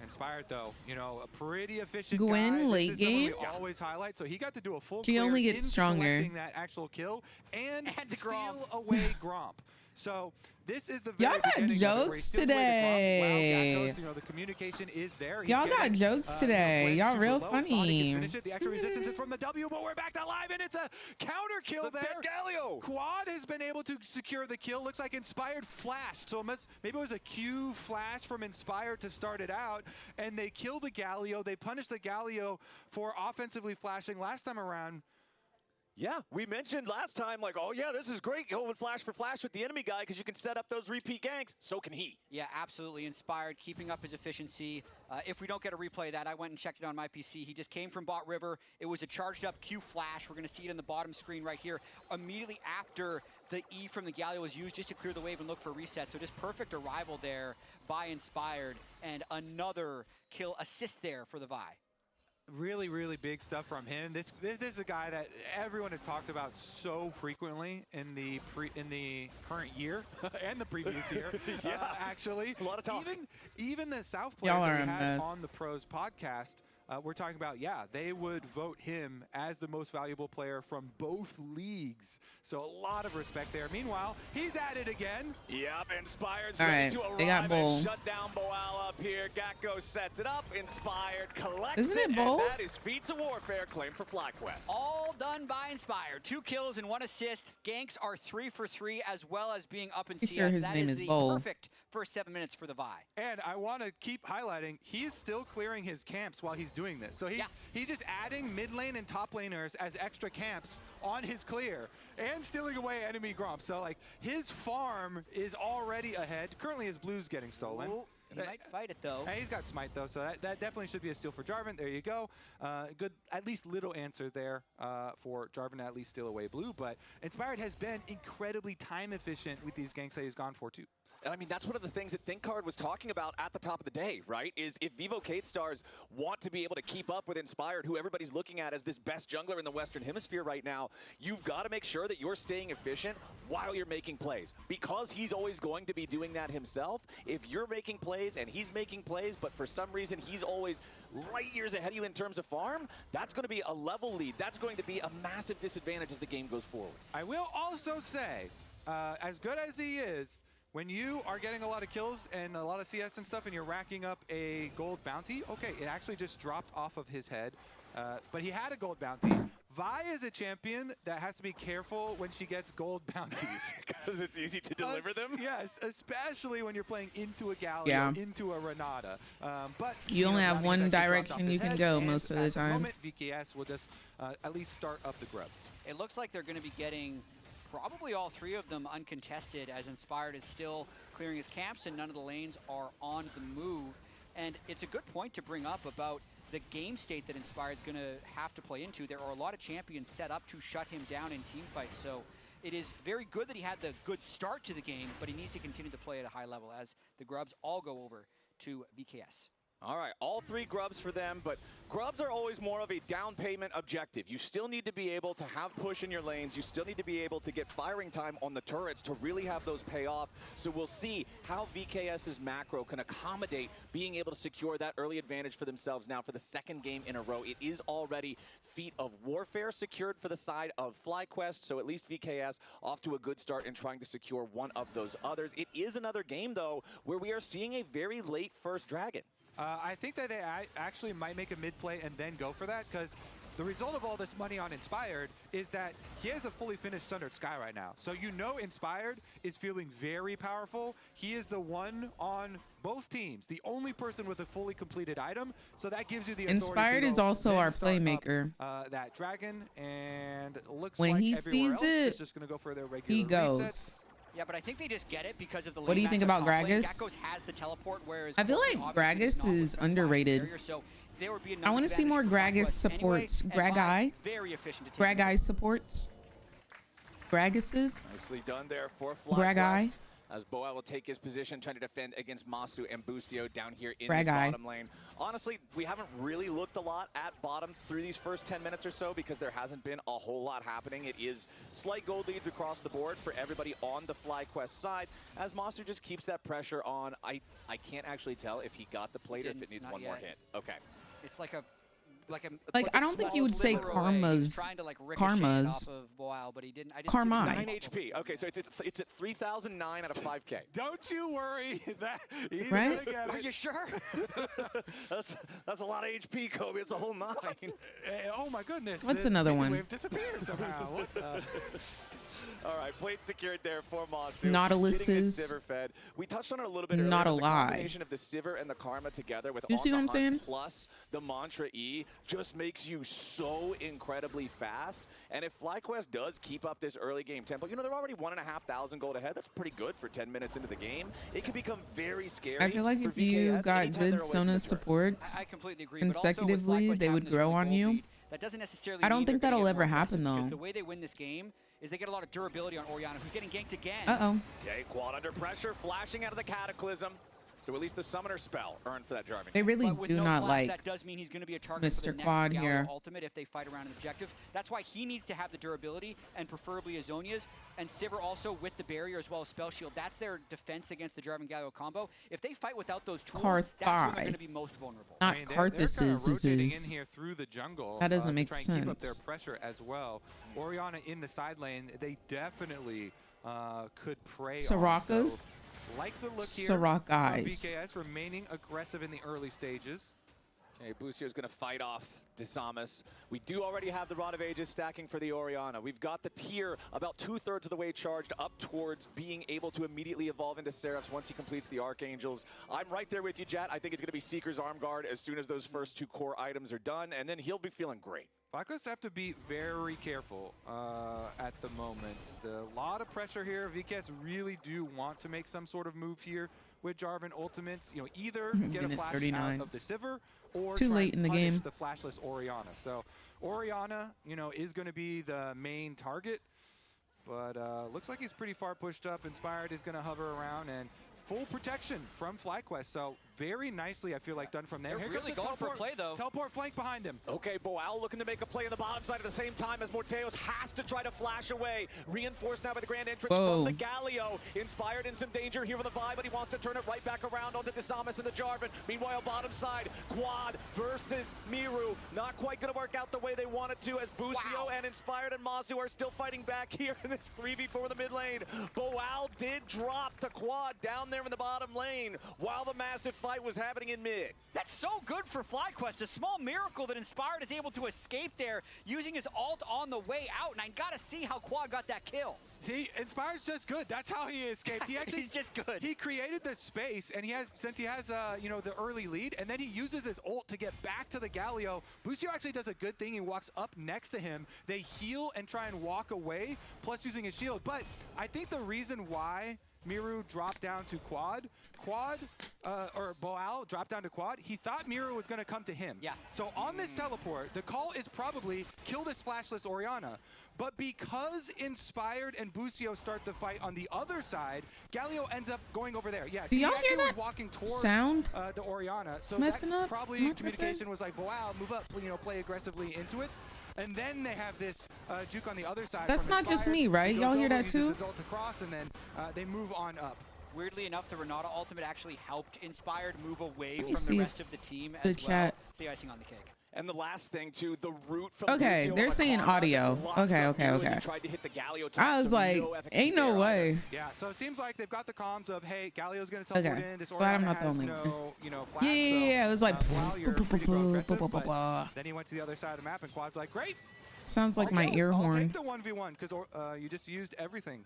E: Inspired, though, you know, a pretty efficient
A: Gwen
E: guy.
A: late game.
E: We always highlight, so he got to do a full
A: She
E: clear
A: only gets
E: into
A: stronger.
E: collecting that actual kill and steal away Gromp. So this is the very
A: Y'all got
E: beginning of it, where he
A: jokes
E: steals away the Gromp. Wow,
A: today.
E: Gakkos, you know, the communication is there.
A: Y'all got jokes today. Y'all real funny.
E: Finish it. The extra resistance is from the W, but we're back to live, and it's a counter kill there.
B: Galio.
E: Quad has been able to secure the kill. Looks like Inspired flashed, so maybe it was a Q flash from Inspired to start it out, and they kill the Galio. They punish the Galio for offensively flashing last time around.
B: Yeah, we mentioned last time, like, oh yeah, this is great going flash for flash with the enemy guy because you can set up those repeat ganks. So can he.
D: Yeah, absolutely Inspired, keeping up his efficiency. If we don't get a replay of that, I went and checked it on my PC. He just came from bot river. It was a charged up Q flash. We're going to see it in the bottom screen right here. Immediately after the E from the Galio was used just to clear the wave and look for reset. So just perfect arrival there by Inspired, and another kill assist there for the Vi.
E: Really, really big stuff from him. This is a guy that everyone has talked about so frequently in the current year and the previous year. Actually,
B: a lot of talk.
E: Even the South players
A: Y'all
E: that
A: are
E: we
A: a
E: had
A: mess.
E: on the Pros podcast, we're talking about, yeah, they would vote him as the most valuable player from both leagues. So a lot of respect there. Meanwhile, he's at it again.
B: Yep, Inspired's
A: All
B: ready
A: right,
B: to arrive
A: they got Bull.
B: and shut down Boal up here. Gakkos sets it up. Inspired collects
A: Isn't it Bull?
B: and that is Feats of Warfare claim for FlyQuest.
D: All done by Inspired. 2 kills and 1 assist. Ganks are 3 for 3, as well as being up in
A: Pretty
D: CS.
A: sure his
D: That
A: name
D: is
A: is
D: the
A: Bull.
D: perfect first 7 minutes for the Vi.
E: And I want to keep highlighting, he's still clearing his camps while he's doing this. So he's just adding mid lane and top laners as extra camps on his clear and stealing away enemy Gromp. So like his farm is already ahead. Currently his blue's getting stolen.
D: Ooh, he might fight it though.
E: He's got smite though, so that definitely should be a steal for Jarvan. There you go. Good, at least little answer there for Jarvan to at least steal away blue. But Inspired has been incredibly time efficient with these ganks that he's gone for too.
B: And I mean, that's one of the things that ThinkCard was talking about at the top of the day, right? Is if Vivo K-Stars want to be able to keep up with Inspired, who everybody's looking at as this best jungler in the Western Hemisphere right now, you've got to make sure that you're staying efficient while you're making plays. Because he's always going to be doing that himself, if you're making plays and he's making plays, but for some reason he's always light years ahead of you in terms of farm, that's going to be a level lead. That's going to be a massive disadvantage as the game goes forward.
E: I will also say, as good as he is, when you are getting a lot of kills and a lot of CS and stuff and you're racking up a gold bounty, okay, it actually just dropped off of his head, but he had a gold bounty. Vi is a champion that has to be careful when she gets gold bounties.
B: Because it's easy to deliver them?
E: Yes, especially when you're playing into a Galio,
A: Yeah.
E: into a Renata. But
A: You only have
E: Bounties
A: one
E: actually dropped off
A: direction
E: his
A: you can
E: head,
A: go
E: and
A: most of the
E: at
A: times.
E: moment, VKS will just at least start up the grubs.
D: It looks like they're going to be getting probably all three of them uncontested, as Inspired is still clearing his camps and none of the lanes are on the move. And it's a good point to bring up about the game state that Inspired's going to have to play into. There are a lot of champions set up to shut him down in team fights, so it is very good that he had the good start to the game, but he needs to continue to play at a high level as the grubs all go over to VKS.
B: All right, all three grubs for them, but grubs are always more of a down payment objective. You still need to be able to have push in your lanes. You still need to be able to get firing time on the turrets to really have those pay off. So we'll see how VKS's macro can accommodate being able to secure that early advantage for themselves now for the second game in a row. It is already Feat of Warfare secured for the side of FlyQuest, so at least VKS off to a good start in trying to secure one of those others. It is another game, though, where we are seeing a very late first Dragon.
E: I think that they actually might make a mid-play and then go for that, because the result of all this money on Inspired is that he has a fully finished Sundered Sky right now. So you know Inspired is feeling very powerful. He is the one on both teams, the only person with a fully completed item. So that gives you the authority
A: Inspired
E: to
A: is
E: go
A: also
E: then
A: our
E: start up,
A: playmaker.
E: That Dragon, and it looks
A: When
E: like
A: he
E: everywhere
A: sees
E: else
A: it,
E: is just going to go for their regular
A: he goes.
E: resets.
D: Yeah, but I think they just get it because of the
A: What do you think
D: matchup
A: about
D: top lane.
A: Gragas?
D: Gakkos has the teleport, whereas
A: I feel
D: Courtney
A: like
D: obviously does
A: Gragas
D: not
A: is
D: with the
A: underrated.
D: barrier, so there would be a
A: I want to see more Gragas supports. Gragai.
D: Very efficient to take.
A: Gragai supports. Gragases.
B: Nicely done there for
A: Gragai.
B: FlyQuest. As Boa will take his position, trying to defend against Masu and Busio down here in
A: Gragai.
B: this bottom lane. Honestly, we haven't really looked a lot at bottom through these first 10 minutes or so because there hasn't been a whole lot happening. It is slight gold leads across the board for everybody on the FlyQuest side, as Masu just keeps that pressure on. I can't actually tell if he got the plate or if it needs one more hit. Okay.
D: It's like a
A: Like, I don't think you would say karmas. Karmas.
D: But he didn't.
A: Karma.
B: 9 HP. Okay, so it's at 3,009 out of 5K.
E: Don't you worry. That he's
A: Right?
E: gonna get it.
D: Are you sure?
B: that's a lot of HP, Kobe. It's a whole 9.
E: Oh my goodness.
A: What's
E: the
A: another
E: minion
A: one?
E: wave disappeared somehow. What?
B: All right, plate secured there for Masu.
A: Nautilus's
B: Getting his Sivir fed. We touched on it a little bit earlier.
A: not a
B: The
A: lie.
B: combination of the Sivir and the Karma together with
A: You
B: On
A: see
B: the
A: what I'm
B: Hunt
A: saying?
B: plus the Mantra E just makes you so incredibly fast. And if FlyQuest does keep up this early game tempo, you know, they're already 1,500 gold ahead. That's pretty good for 10 minutes into the game. It could become very scary.
A: I feel like
B: for
A: if you
B: VKS
A: got
B: anytime they're
A: good
B: away from
A: Sona
B: the turrets.
A: supports
D: I completely agree. But also with
A: consecutively,
D: FlyQuest
A: they
D: having
A: would
D: this
A: grow
D: really
A: on
D: gold
A: you.
D: lead, that doesn't necessarily
A: I don't
D: mean
A: think
D: they're gonna
A: that'll
D: get
A: ever
D: more aggressive,
A: happen,
D: because
A: though.
D: the way they win this game is they get a lot of durability on Orianna, who's getting ganked again.
A: Uh-oh.
B: Okay, Quad under pressure, flashing out of the Cataclysm. So at least the Summoner spell earned for that Jarvan.
A: They really
D: But with
A: do
D: no
A: not
D: flash,
A: like
D: that does mean he's going to be a target for the
A: Mr.
D: next
A: Quad
D: Galio
A: here.
D: ultimate if they fight around an objective. That's why he needs to have the durability, and preferably Azonia's. And Sivir also with the barrier as well as Spell Shield. That's their defense against the Jarvan Galio combo. If they fight without those tools, that's when they're going to be most vulnerable.
A: Not
E: I mean, they're kind of
A: Karthus's
E: rotating in
A: is.
E: here through the jungle.
A: That doesn't
E: to
A: make
E: try and keep up their
A: sense.
E: pressure as well. Orianna in the side lane, they definitely could prey on.
A: Soraka's?
E: So, like the look here
A: Soraka
E: from
A: eyes.
E: VKS, remaining aggressive in the early stages.
B: Okay, Busio's going to fight off Desamas. We do already have the Rod of Ages stacking for the Orianna. We've got the tier about 2/3 of the way charged up towards being able to immediately evolve into Seraphs once he completes the Archangels. I'm right there with you, Jet. I think it's going to be Seeker's Arm Guard as soon as those first 2 core items are done, and then he'll be feeling great.
E: FlyQuest have to be very careful at the moment. A lot of pressure here. VKS really do want to make some sort of move here with Jarvan ultimates. You know, either get a
A: Minute
E: flash
A: 39.
E: out of the Sivir or
A: Too
E: try
A: late
E: and
A: in the
E: punish
A: game.
E: the flashless Orianna. So Orianna, you know, is going to be the main target. But looks like he's pretty far pushed up. Inspired is going to hover around, and full protection from FlyQuest. So very nicely, I feel like, done from there.
D: They're
E: Here
D: really
E: comes the
D: going for a play, though.
E: Teleport flank behind him.
B: Okay, Boal looking to make a play on the bottom side at the same time as Morteos has to try to flash away. Reinforced now by the grand entrance from the Galio. Inspired in some danger here with the vibe, but he wants to turn it right back around onto Disamus and the Jarvan. Meanwhile, bottom side, Quad versus Miru. Not quite going to work out the way they wanted to, as Busio and Inspired and Mazu are still fighting back here in this 3v4 in the mid lane. Boal did drop to Quad down there in the bottom lane while the massive fight was happening in mid.
D: That's so good for FlyQuest. A small miracle that Inspired is able to escape there using his ult on the way out. And I gotta see how Quad got that kill.
E: See, Inspired's just good. That's how he escaped. He actually,
D: he's just good.
E: He created the space, and he has, since he has, you know, the early lead, and then he uses his ult to get back to the Galio. Busio actually does a good thing. He walks up next to him. They heal and try and walk away, plus using his shield. But I think the reason why Miru dropped down to Quad, or Boal dropped down to Quad, he thought Miru was going to come to him.
D: Yeah.
E: So on this teleport, the call is probably kill this flashless Orianna. But because Inspired and Busio start the fight on the other side, Galio ends up going over there. Yeah,
A: do y'all hear that
E: walking towards
A: sound?
E: The Orianna. So
A: messing
E: that
A: up?
E: probably communication was like, Boal, move up, you know, play aggressively into it. And then they have this juke on the other side.
A: That's not just me, right? Y'all hear that too?
E: Result across, and then they move on up.
D: Weirdly enough, the Renata ultimate actually helped Inspired move away from
A: see
D: the rest of the team
A: the
D: as
A: chat.
D: well. It's the icing on the cake.
B: And the last thing too, the route from
A: Okay,
B: Busio
A: they're
B: on the
A: saying
B: corner
A: audio.
B: locks
A: Okay,
B: up
A: okay,
B: Miru as he
A: okay.
B: tried to hit the Galio
A: I was
B: so
A: like,
B: efficacy
A: ain't no
B: there
A: way.
B: either.
E: Yeah, so it seems like they've got the comms of, hey, Galio's going to teleport in. This
A: Glad I'm
E: Orianna
A: not the
E: has
A: only
E: no, you know, flash.
A: Yeah, it was like,
E: Wow, you're free to go aggressive, but then he went to the other side of the map, and Quad's like, great.
A: Sounds like my ear
E: I'll
A: horn.
E: take the 1v1 because you just used everything.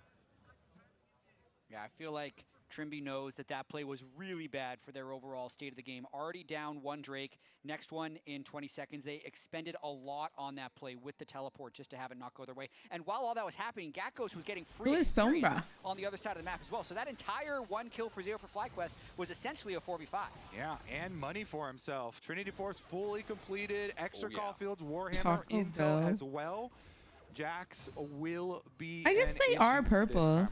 D: Yeah, I feel like Trimby knows that that play was really bad for their overall state of the game. Already down one Drake, next one in 20 seconds. They expended a lot on that play with the teleport just to have it not go their way. And while all that was happening, Gakkos was getting free experience on the other side of the map as well. So that entire 1 kill for 0 for FlyQuest was essentially a 4v5.
E: Yeah, and money for himself. Trinity Force fully completed. Extra Caulfield's Warhammer
A: Taco
E: intel
A: Bell.
E: as well. Jax will be.
A: I guess they are purple.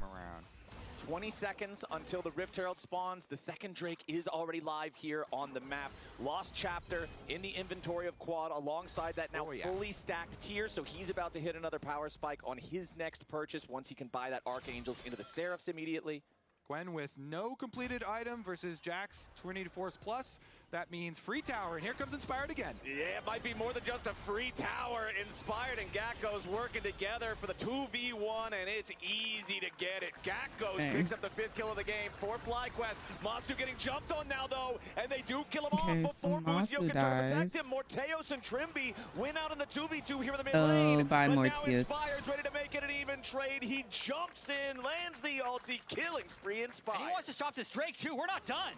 B: 20 seconds until the Rift Herald spawns. The second Drake is already live here on the map. Lost Chapter in the inventory of Quad alongside that now fully stacked tier. So he's about to hit another power spike on his next purchase once he can buy that Archangels into the Seraphs immediately.
E: Gwen with no completed item versus Jax Tornado Force Plus. That means free tower, and here comes Inspired again.
B: Yeah, it might be more than just a free tower. Inspired and Gakkos working together for the 2v1, and it's easy to get it. Gakkos picks up the 5th kill of the game for FlyQuest. Masu getting jumped on now, though, and they do kill him off before Busio can try to protect him. Morteos and Trimby win out in the 2v2 here in the mid lane.
A: By
B: but
A: Morteos.
B: now Inspired's ready to make it an even trade. He jumps in, lands the ulti, killing spree Inspired.
D: And he wants to stop this Drake, too. We're not done.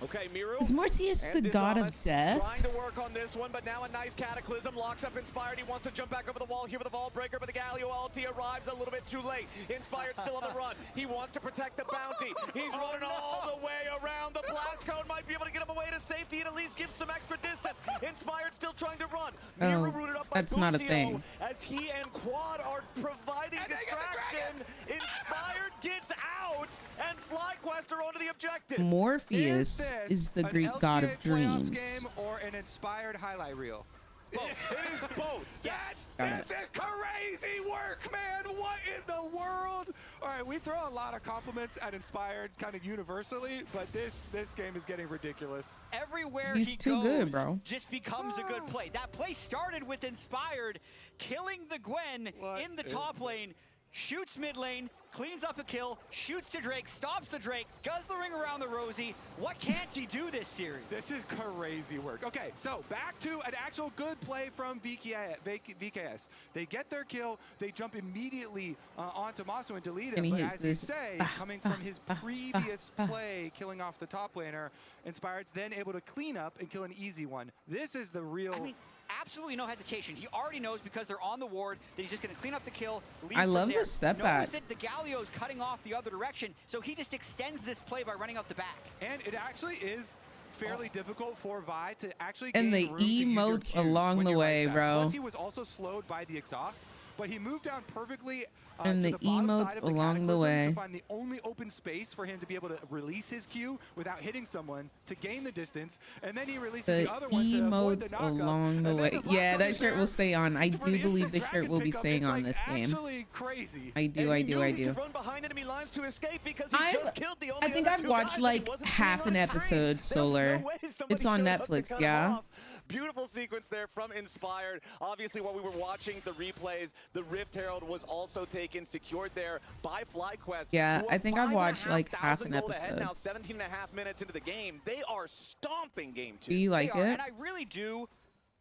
B: Okay, Miru.
A: Is Morteus the god of death?
B: Trying to work on this one, but now a nice Cataclysm locks up Inspired. He wants to jump back over the wall here with a Vault Breaker, but the Galio ulti arrives a little bit too late. Inspired still on the run. He wants to protect the bounty. He's running all the way around. The blast cone might be able to get him away to safety and at least give some extra distance. Inspired still trying to run. Miru rooted up by
A: that's not a
B: Busio
A: thing.
B: as he and Quad are providing distraction. Inspired gets out, and FlyQuest are onto the objective.
A: Morpheus is the Greek god of dreams.
E: Game or an Inspired highlight reel?
B: Both. It is both. Yes.
E: This is crazy work, man. What in the world? All right, we throw a lot of compliments at Inspired kind of universally, but this game is getting ridiculous.
D: Everywhere
A: He's
D: he
A: too
D: goes
A: good, bro.
D: just becomes a good play. That play started with Inspired killing the Gwen in the top lane, shoots mid lane, cleans up a kill, shoots to Drake, stops the Drake, does the ring around the Rosie. What can't he do this series?
E: This is crazy work. Okay, so back to an actual good play from VKS. They get their kill, they jump immediately onto Masu and delete
A: And
E: it.
A: he
E: But
A: hits
E: as you
A: this.
E: say, coming from his previous play, killing off the top laner, Inspired's then able to clean up and kill an easy one. This is the real...
D: I mean, absolutely no hesitation. He already knows because they're on the ward that he's just going to clean up the kill, leave
A: I
D: from
A: love
D: there.
A: the step
D: knows
A: back.
D: that the Galio's cutting off the other direction, so he just extends this play by running out the back.
E: And it actually is fairly difficult for Vi to actually
A: And
E: gain
A: the
E: room to use your
A: emotes
E: Qs
A: along
E: when
A: the
E: you're
A: way,
E: like that.
A: bro.
E: Plus, he was also slowed by the exhaust. but he moved down perfectly
A: and
E: to
A: the
E: bottom
A: emotes
E: side of the
A: along the
E: cataclysm
A: way.
E: to find the only open space for him to be able to release his Q without hitting someone to gain the distance, and then he releases the other one to avoid the
A: Emotes
E: knockup.
A: along the way. Yeah, that shirt will stay on. I do believe the shirt will be staying on this game.
E: Actually crazy.
A: I do.
B: He could run behind enemy lines to escape because he just killed the only
A: I think
B: other
A: I've
B: two
A: watched
B: guys
A: like
B: he wasn't
A: half
B: seeing
A: an
B: on screen.
A: episode Solar.
B: No way somebody
A: It's on
B: showed up to
A: Netflix,
B: cut him
A: yeah.
B: off. Beautiful sequence there from Inspired. Obviously, while we were watching the replays, the Rift Herald was also taken, secured there by FlyQuest.
A: Yeah,
B: who
A: I
B: are
A: think I've watched like half
B: 5,500
A: an
B: gold ahead
A: episode.
B: now, 17 and a half minutes into the game. They are stomping game 2.
A: Do you like
D: They are,
A: it?
D: and I really do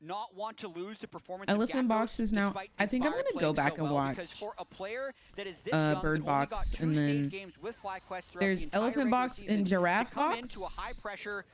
D: not want to lose the performance
A: Elephant
D: of
A: Box is now.
D: despite
A: I think I'm
D: Inspired
A: gonna go
D: playing
A: back
D: so
A: and
D: well,
A: watch
D: because for a player that is this young,
A: Bird
D: that only got
A: Box,
D: 2
A: and
D: state
A: then
D: games with FlyQuest throughout
A: there's
D: the entire
A: Elephant
D: regular
A: Box
D: season,
A: and Giraffe
D: to come
A: Box.
D: into a high pressure,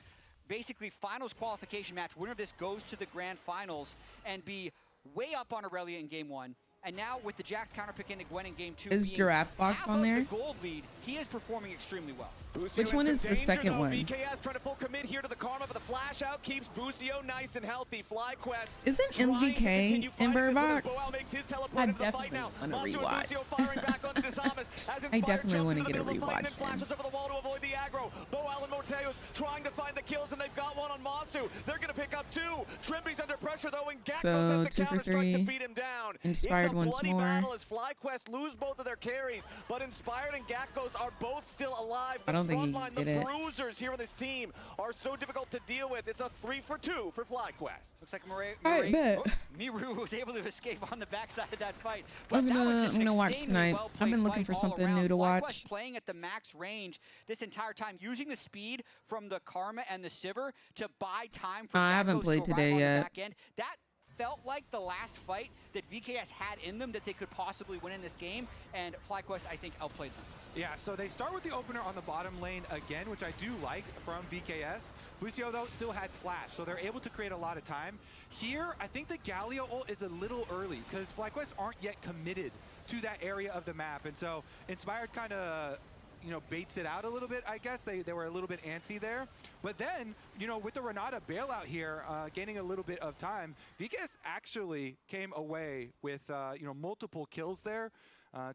D: basically finals qualification match. Winner of this goes to the grand finals and be way up on Aurelia in game 1. And now with the jacked counterpick into Gwen in game 2,
A: Is
D: being
A: Giraffe Box
D: half
A: on
D: of
A: there?
D: the gold lead, he is performing extremely well.
A: Which one is the second one?
B: VKS trying to full commit here to the Karma, but the flash out keeps Busio nice and healthy. FlyQuest
A: Isn't
B: trying to continue
A: MGK
B: fighting
A: in Bird
B: this one as
A: Box?
B: Boal makes his teleport
A: I
B: into the fight
A: definitely
B: now.
A: want to
B: Monster and
A: rewatch.
B: Busio firing back onto Desamas as
A: I
B: Inspired
A: definitely
B: jumps
A: want to
B: into the
A: get a
B: middle of the fight and then
A: rewatch.
B: flashes over the wall to avoid the aggro. Boal and Morteos trying to find the kills, and they've got one on Monstu. They're going to pick up 2. Trimby's under pressure though, and Gakkos
A: So,
B: has the
A: 2 for
B: counter-strike to
A: 3.
B: beat him down.
A: Inspired
B: it's a
A: once
B: bloody
A: more.
B: battle as FlyQuest lose both of their carries, but Inspired and Gakkos are both still alive.
A: I don't think he
B: Frontline,
A: did
B: the
A: it.
B: bruisers here on this team are so difficult to deal with. It's a 3 for 2 for FlyQuest.
D: Looks like
A: I bet.
D: Miru was able to escape on the backside of that fight.
A: I'm
D: But that was just an
A: gonna watch
D: insanely
A: tonight.
D: well-played
A: I've been looking
D: fight
A: for
D: all
A: something
D: around.
A: new to
D: FlyQuest
A: watch.
D: playing at the max range this entire time, using the speed from the Karma and the Sivir to buy time for
A: I haven't
D: Gakkos
A: played
D: to arrive
A: today
D: on the
A: yet.
D: back end. That felt like the last fight that VKS had in them that they could possibly win in this game, and FlyQuest, I think, outplayed them.
E: Yeah, so they start with the opener on the bottom lane again, which I do like from VKS. Busio, though, still had flash, so they're able to create a lot of time. Here, I think the Galio ult is a little early, because FlyQuest aren't yet committed to that area of the map, and so Inspired kind of, you know, baits it out a little bit, I guess. They were a little bit antsy there. But then, you know, with the Renata bailout here, gaining a little bit of time, VKS actually came away with, you know, multiple kills there,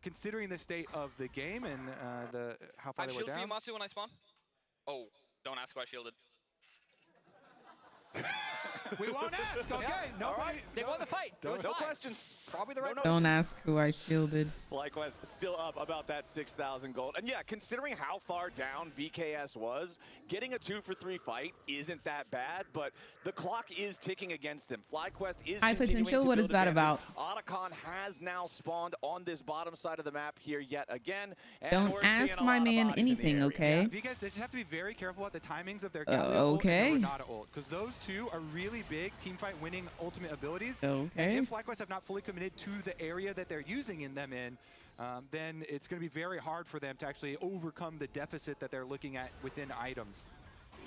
E: considering the state of the game and how far they were down.
O: I have shield for you, Masu, when I spawn. Oh, don't ask why I shielded.
E: We won't ask, okay?
D: Yeah. All right. They won the fight. It was
B: No
D: fine.
B: questions.
D: Probably the right
A: Don't ask who I shielded.
B: FlyQuest still up about that 6,000 gold. And yeah, considering how far down VKS was, getting a 2 for 3 fight isn't that bad, but the clock is ticking against them. FlyQuest is
A: High
B: continuing
A: potential?
B: to
A: What
B: build
A: is that
B: advantage.
A: about?
B: Otacon has now spawned on this bottom side of the map here yet again. And
A: Don't
B: we're
A: ask
B: seeing a
A: my
B: lot of
A: man
B: bodies in the
A: anything,
B: area.
A: okay?
E: Yeah, VKS, they just have to be very careful about the timings of their Galio ult
A: okay.
E: and their Renata ult, because those two are really big teamfight winning ultimate abilities.
A: Okay.
E: And if FlyQuest have not fully committed to the area that they're using them in, then it's going to be very hard for them to actually overcome the deficit that they're looking at within items.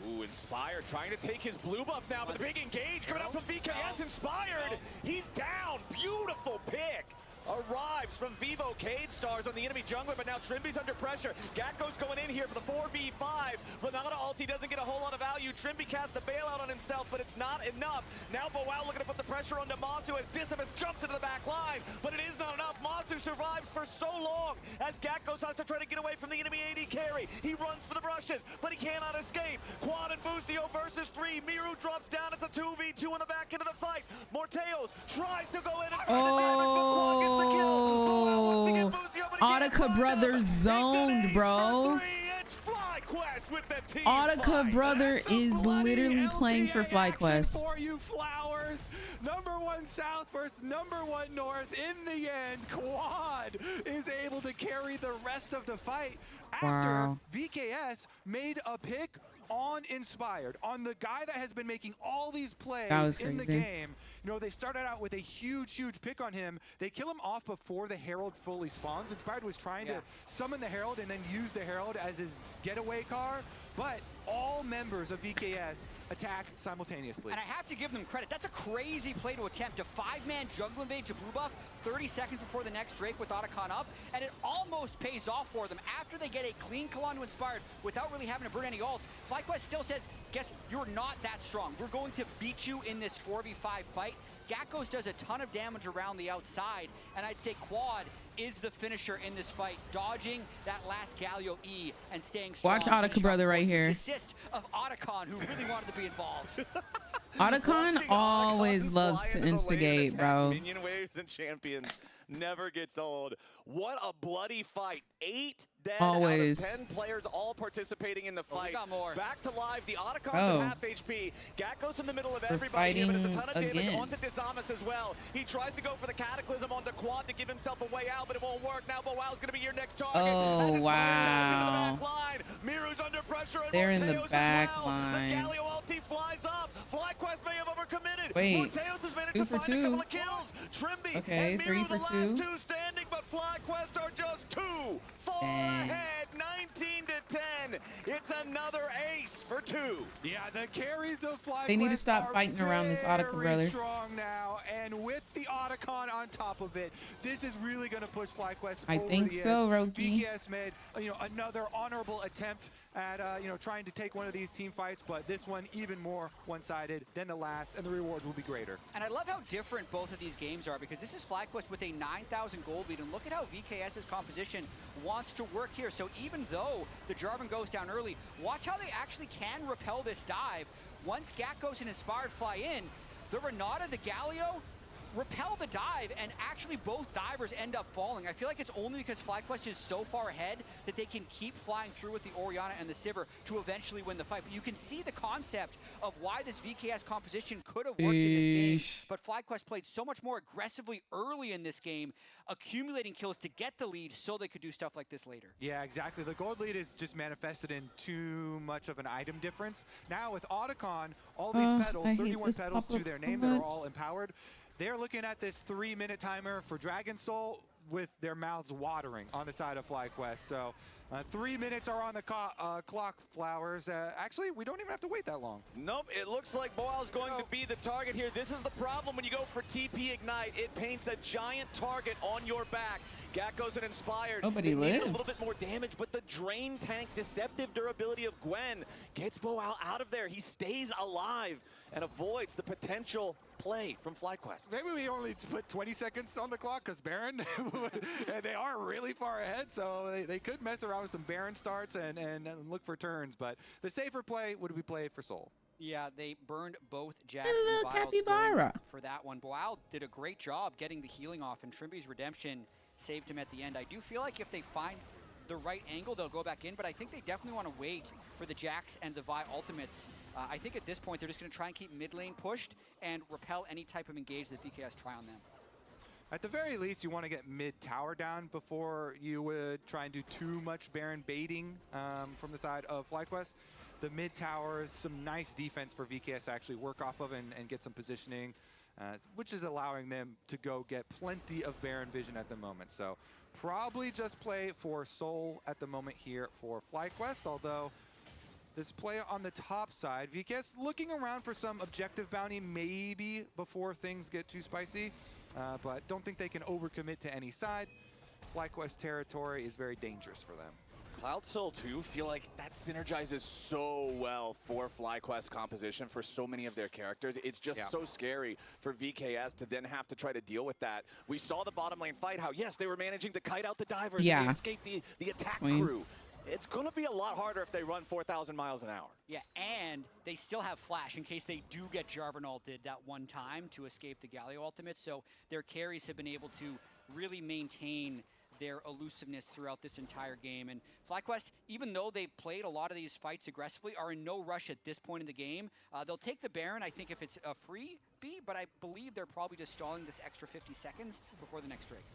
B: Ooh, Inspired trying to take his blue buff now, but the big engage coming out from VKS. Inspired, he's down. Beautiful pick. Arrives from Vivo Cade Stars on the enemy jungler, but now Trimby's under pressure. Gakkos going in here for the 4v5. Renata ulti doesn't get a whole lot of value. Trimby casts the bailout on himself, but it's not enough. Now Boal looking to put the pressure onto Monstu as Dissamus jumps into the back line, but it is not enough. Monstu survives for so long as Gakkos has to try to get away from the enemy AD carry. He runs for the brushes, but he cannot escape. Quad and Busio versus 3. Miru drops down. It's a 2v2 in the back end of the fight. Morteos tries to go in and find the damage, but Quad gets the kill. Boal wants to get Busio, but he can't
A: Audica
B: find
A: Brother
B: him.
A: zoned, bro.
B: It's FlyQuest with the team
A: Audica
B: fight.
A: Brother is literally
E: LTA
A: playing for
E: action
A: FlyQuest.
E: For you, Flowers. #1 South versus #1 North. In the end, Quad is able to carry the rest of the fight after
A: Wow.
E: VKS made a pick on Inspired, on the guy that has been making all these plays
A: That was
E: in the
A: crazy.
E: game. You know, they started out with a huge pick on him. They kill him off before the Herald fully spawns. Inspired was trying to summon the Herald and then use the Herald as his getaway car, but all members of VKS attack simultaneously.
D: And I have to give them credit. That's a crazy play to attempt. A 5-man jungle invade to blue buff 30 seconds before the next Drake with Otacon up, and it almost pays off for them after they get a clean kill onto Inspired without really having to burn any ults. FlyQuest still says, guess you're not that strong. We're going to beat you in this 4v5 fight. Gakkos does a ton of damage around the outside, and I'd say Quad is the finisher in this fight, dodging that last Galio E and staying strong.
A: Watch Otacon brother right here.
D: Assist of Otacon, who really wanted to be involved.
A: Otacon always loves to instigate, bro.
B: Minion waves and champions never gets old. What a bloody fight. 8 dead
A: Always.
B: out of 10 players all participating in the fight.
D: got more.
B: Back to live. The Otacon's at half HP. Gakkos in the middle of everybody here, but it's a ton of damage onto Disamus as well. He tries to go for the Cataclysm onto Quad to give himself a way out, but it won't work. Now Boal's going to be your next target.
A: Oh, wow.
B: Miru's under pressure. And
A: They're in the
B: Morteos
A: back
B: as well.
A: line.
B: The Galio ulti flies up. FlyQuest may have overcommitted.
A: Wait,
B: Morteos has managed
A: 2
B: to
A: for
B: find a
A: 2.
B: couple of kills. Trimby
A: Okay,
B: and
A: 3
B: Miru,
A: for
B: the
A: 2.
B: last 2 standing, but FlyQuest are just 2 far ahead, 19 to 10. It's another ace for 2.
E: Yeah, the carries of FlyQuest
A: They need to stop fighting around this Otacon brother.
E: Strong now, and with the Otacon on top of it, this is really going to push FlyQuest
A: I
E: over
A: think
E: the
A: so,
E: edge.
A: Roki.
E: VKS made another honorable attempt at trying to take one of these team fights, but this one even more one-sided than the last, and the rewards will be greater.
D: And I love how different both of these games are, because this is FlyQuest with a 9,000 gold lead, and look at how VKS's composition wants to work here. So even though the Jarvan goes down early, watch how they actually can repel this dive. Once Gakkos and Inspired fly in, the Renata, the Galio, repel the dive, and actually both divers end up falling. I feel like it's only because FlyQuest is so far ahead that they can keep flying through with the Orianna and the Sivir to eventually win the fight. But you can see the concept of why this VKS composition could have worked in this game, but FlyQuest played so much more aggressively early in this game, accumulating kills to get the lead so they could do stuff like this later.
E: Yeah, exactly. The gold lead is just manifested in too much of an item difference. Now with Otacon, all these petals, 31 petals to their name that are all empowered, they're looking at this 3-minute timer for Dragon Soul with their mouths watering on the side of FlyQuest. So 3 minutes are on the clock, Flowers. Actually, we don't even have to wait that long.
B: Nope, it looks like Boal's going to be the target here. This is the problem when you go for TP Ignite. It paints a giant target on your back. Gakkos and Inspired.
A: Nobody
B: lives. A
A: lives.
B: little bit more damage, but the Drain Tank deceptive durability of Gwen gets Boal out of there. He stays alive and avoids the potential play from FlyQuest.
E: Maybe we only put 20 seconds on the clock because Baron, and they are really far ahead, so they could mess around with some Baron starts and look for turns, but the safer play would be play for Soul.
D: Yeah, they burned both Jax
A: Hello,
D: and Vials
A: Capybara.
D: for that one. Boal did a great job getting the healing off, and Trimby's redemption saved him at the end. I do feel like if they find the right angle, they'll go back in, but I think they definitely want to wait for the Jax and the Vi ultimates. I think at this point, they're just going to try and keep mid lane pushed and repel any type of engage that VKS try on them.
E: At the very least, you want to get mid-tower down before you would try and do too much Baron baiting from the side of FlyQuest. The mid-tower is some nice defense for VKS to actually work off of and get some positioning, which is allowing them to go get plenty of Baron vision at the moment. So probably just play for Soul at the moment here for FlyQuest, although this play on the top side, VKS looking around for some objective bounty maybe before things get too spicy. But don't think they can overcommit to any side. FlyQuest territory is very dangerous for them.
B: Cloud Soul 2 feel like that synergizes so well for FlyQuest composition for so many of their characters. It's just so scary for VKS to then have to try to deal with that. We saw the bottom lane fight, how yes, they were managing to kite out the divers and they escaped the attack crew. It's going to be a lot harder if they run 4,000 miles an hour.
D: Yeah, and they still have Flash in case they do get Jarvan ulted that one time to escape the Galio ultimate. So their carries have been able to really maintain their elusiveness throughout this entire game. And FlyQuest, even though they played a lot of these fights aggressively, are in no rush at this point in the game. They'll take the Baron, I think, if it's a free B, but I believe they're probably just stalling this extra 50 seconds before the next Drake.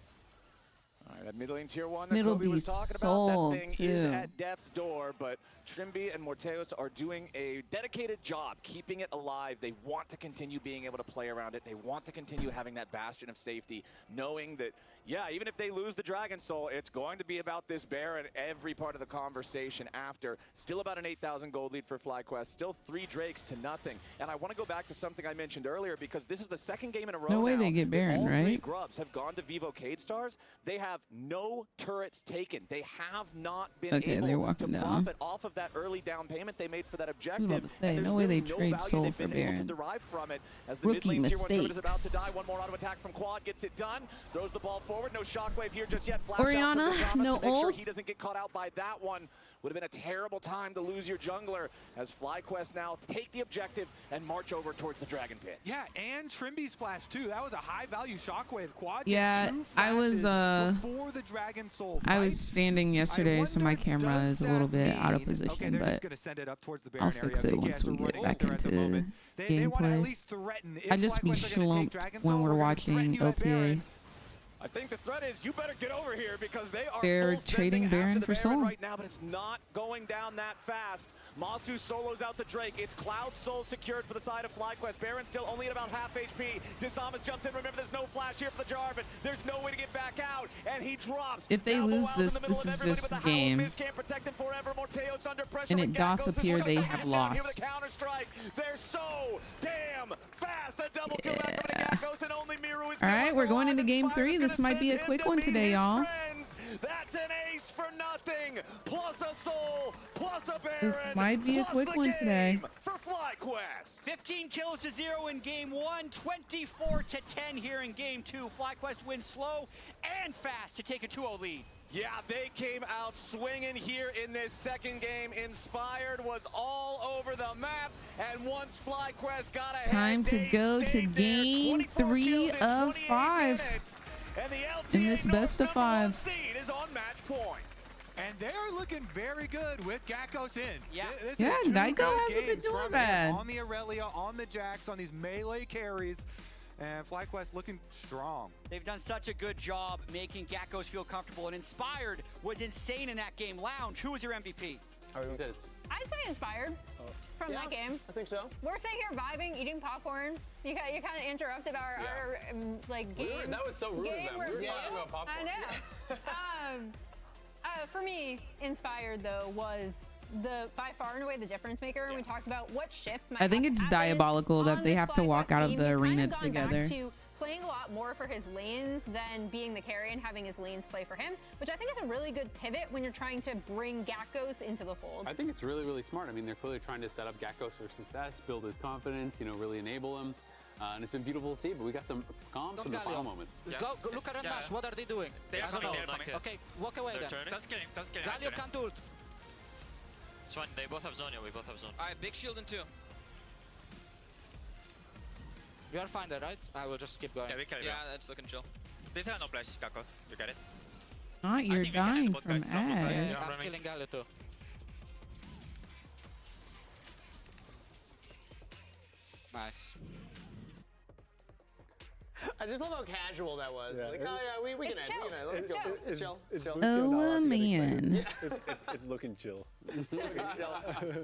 B: All right, that mid lane tier 1 that
A: It'll
B: Kobe
A: be
B: was talking
A: sold,
B: about, that thing is
A: too.
B: at death's door, but Trimby and Morteos are doing a dedicated job keeping it alive. They want to continue being able to play around it. They want to continue having that bastion of safety, knowing that, yeah, even if they lose the Dragon Soul, it's going to be about this Baron every part of the conversation after. Still about an 8,000 gold lead for FlyQuest, still 3 Drakes to nothing. And I want to go back to something I mentioned earlier, because this is the second game in a row
A: No way
B: now
A: they get Baron,
B: all 3
A: right?
B: Grubs have gone to Vivo Cade Stars. They have have no turrets taken. They have not been
A: Okay, they're
B: able
A: walking
B: to
A: down.
B: profit off of that early down payment they made for that
A: I was
B: objective.
A: about to say,
B: And there's
A: no way
B: really
A: they
B: no
A: trade
B: value
A: Soul
B: they've
A: for
B: been able to
A: Baron.
B: derive from it. As the
A: Rookie
B: mid lane tier 1 turret is about to
A: mistakes.
B: die. One more auto attack from Quad gets it done. Throws the ball forward. No shockwave here just yet. Flash out
A: Orianna,
B: from Thomas
A: no
B: to make sure
A: ult.
B: he doesn't get caught out by that one. Would have been a terrible time to lose your jungler as FlyQuest now take the objective and march over towards the Dragon Pit.
E: Yeah, and Trimby's flash too. That was a high value shockwave. Quad
A: Yeah,
E: gets 2
A: I was
E: flashes before the Dragon Soul
A: I
E: fight.
A: was standing yesterday, so my camera is a little bit out of
E: Okay,
A: position,
E: they're just
A: but
E: gonna send it up towards the
A: I'll
E: Baron
A: fix
E: area.
A: it once
E: VKS
A: we
E: are
A: get
E: running
A: back
E: over at the
A: into
E: moment. They want to at
A: gameplay.
E: least threaten. If
A: I just be
E: FlyQuest are gonna take
A: slumped
E: Dragon
A: when
E: Soul,
A: we're
E: gonna threaten
A: watching
E: you at
A: LTA.
E: Baron.
B: I think the threat is you better get over here because they are
A: They're
B: full
A: trading
B: sending
A: Baron
B: after the
A: for Soul.
B: right now, but it's not going down that fast. Masu solos out the Drake. It's Cloud Soul secured for the side of FlyQuest. Baron still only at about half HP. Disamas jumps in. Remember, there's no flash here for the Jarvan. There's no way to get back out, and he drops.
A: If they
B: Now
A: lose
B: Boal's in
A: this,
B: the middle
A: this
B: of
A: is
B: everybody,
A: just
B: but the
A: game.
B: Howl Miz can't protect him forever. Morteo's under pressure.
A: And
B: with
A: it doth
B: Gakko.
A: appear
B: Just
A: they
B: shut
A: have
B: down here with
A: lost.
B: a counter strike. They're so damn fast. A double kill back coming to Gakkos, and only Miru is
A: All right, we're going into game 3.
B: Inspired's
A: This
B: gonna
A: might be a
B: send him
A: quick
B: to
A: one
B: meet
A: today,
B: his
A: y'all.
B: friends. That's an ace for nothing, plus a soul, plus a Baron.
A: This might be a
B: plus
A: quick
B: the
A: one today.
B: game For FlyQuest.
D: 15 kills to 0 in game 1, 24 to 10 here in game 2. FlyQuest wins slow and fast to take a 2-0 lead.
B: Yeah, they came out swinging here in this second game. Inspired was all over the map, and once FlyQuest got ahead,
A: Time to
B: they
A: go to
B: stayed there.
A: game
B: 24
A: 3
B: kills in
A: of
B: 28
A: 5
B: minutes, and the LTA
A: in this
B: North
A: best of
B: #1
A: 5.
B: seed is on match point.
E: And they're looking very good with Gakkos in.
D: Yeah.
E: This
A: Yeah,
E: is 2
A: Geico
E: good
A: hasn't been
E: games
A: doing
E: from him
A: bad.
E: on the Aurelia, on the Jax, on these melee carries, and FlyQuest looking strong.
D: They've done such a good job making Gakkos feel comfortable, and Inspired was insane in that game. Lounge, who was your MVP?
F: He said
I: I'd say Inspired from that game.
F: I think so.
I: We're sitting here vibing, eating popcorn. You kind of interrupted our like game.
F: That was so rude of
I: game
F: them. We were
I: review.
F: talking about popcorn.
I: I know. For me, Inspired though was by far and away the difference maker. And we talked about what shifts might
A: I think
I: have to
A: it's
I: happen
A: diabolical that
I: on
A: they
I: this
A: have to walk
I: FlyQuest
A: out of
I: team.
A: the
I: He's
A: arena
I: kind of gone
A: together.
I: back to playing a lot more for his lanes than being the carry and having his lanes play for him, which I think is a really good pivot when you're trying to bring Gakkos into the fold.
H: I think it's really, really smart. I mean, they're clearly trying to set up Gakkos for success, build his confidence, really enable him. And it's been beautiful to see, but we got some comms from the final moments.
P: Go look at Nash. What are they doing?
O: They're
P: I don't
O: coming,
P: know.
O: they're coming.
P: Okay, walk away then.
O: That's killing,
P: Galio
O: actually.
P: can't ult.
O: It's fine, they both have zone, yeah, we both have zone. Alright, big shield in 2.
P: We are fine there, right? I will just keep going.
O: Yeah, we carry. Yeah, that's looking chill. They have no flash, Gakkos. You get it.
A: Not you're
O: think we can
A: dying
O: end the
A: from
O: bot guys. No,
A: ag.
O: yeah,
P: I'm
O: running.
P: killing Galio too. Nice.
F: I just love how casual that was.
C: Yeah,
F: Like,
C: it-
F: oh yeah, we can
I: It's
F: end. We
I: chill.
F: can end. Let's
I: It's
F: go.
I: chill.
F: It's chill. It's chill.
A: Oh man.
C: It's looking chill.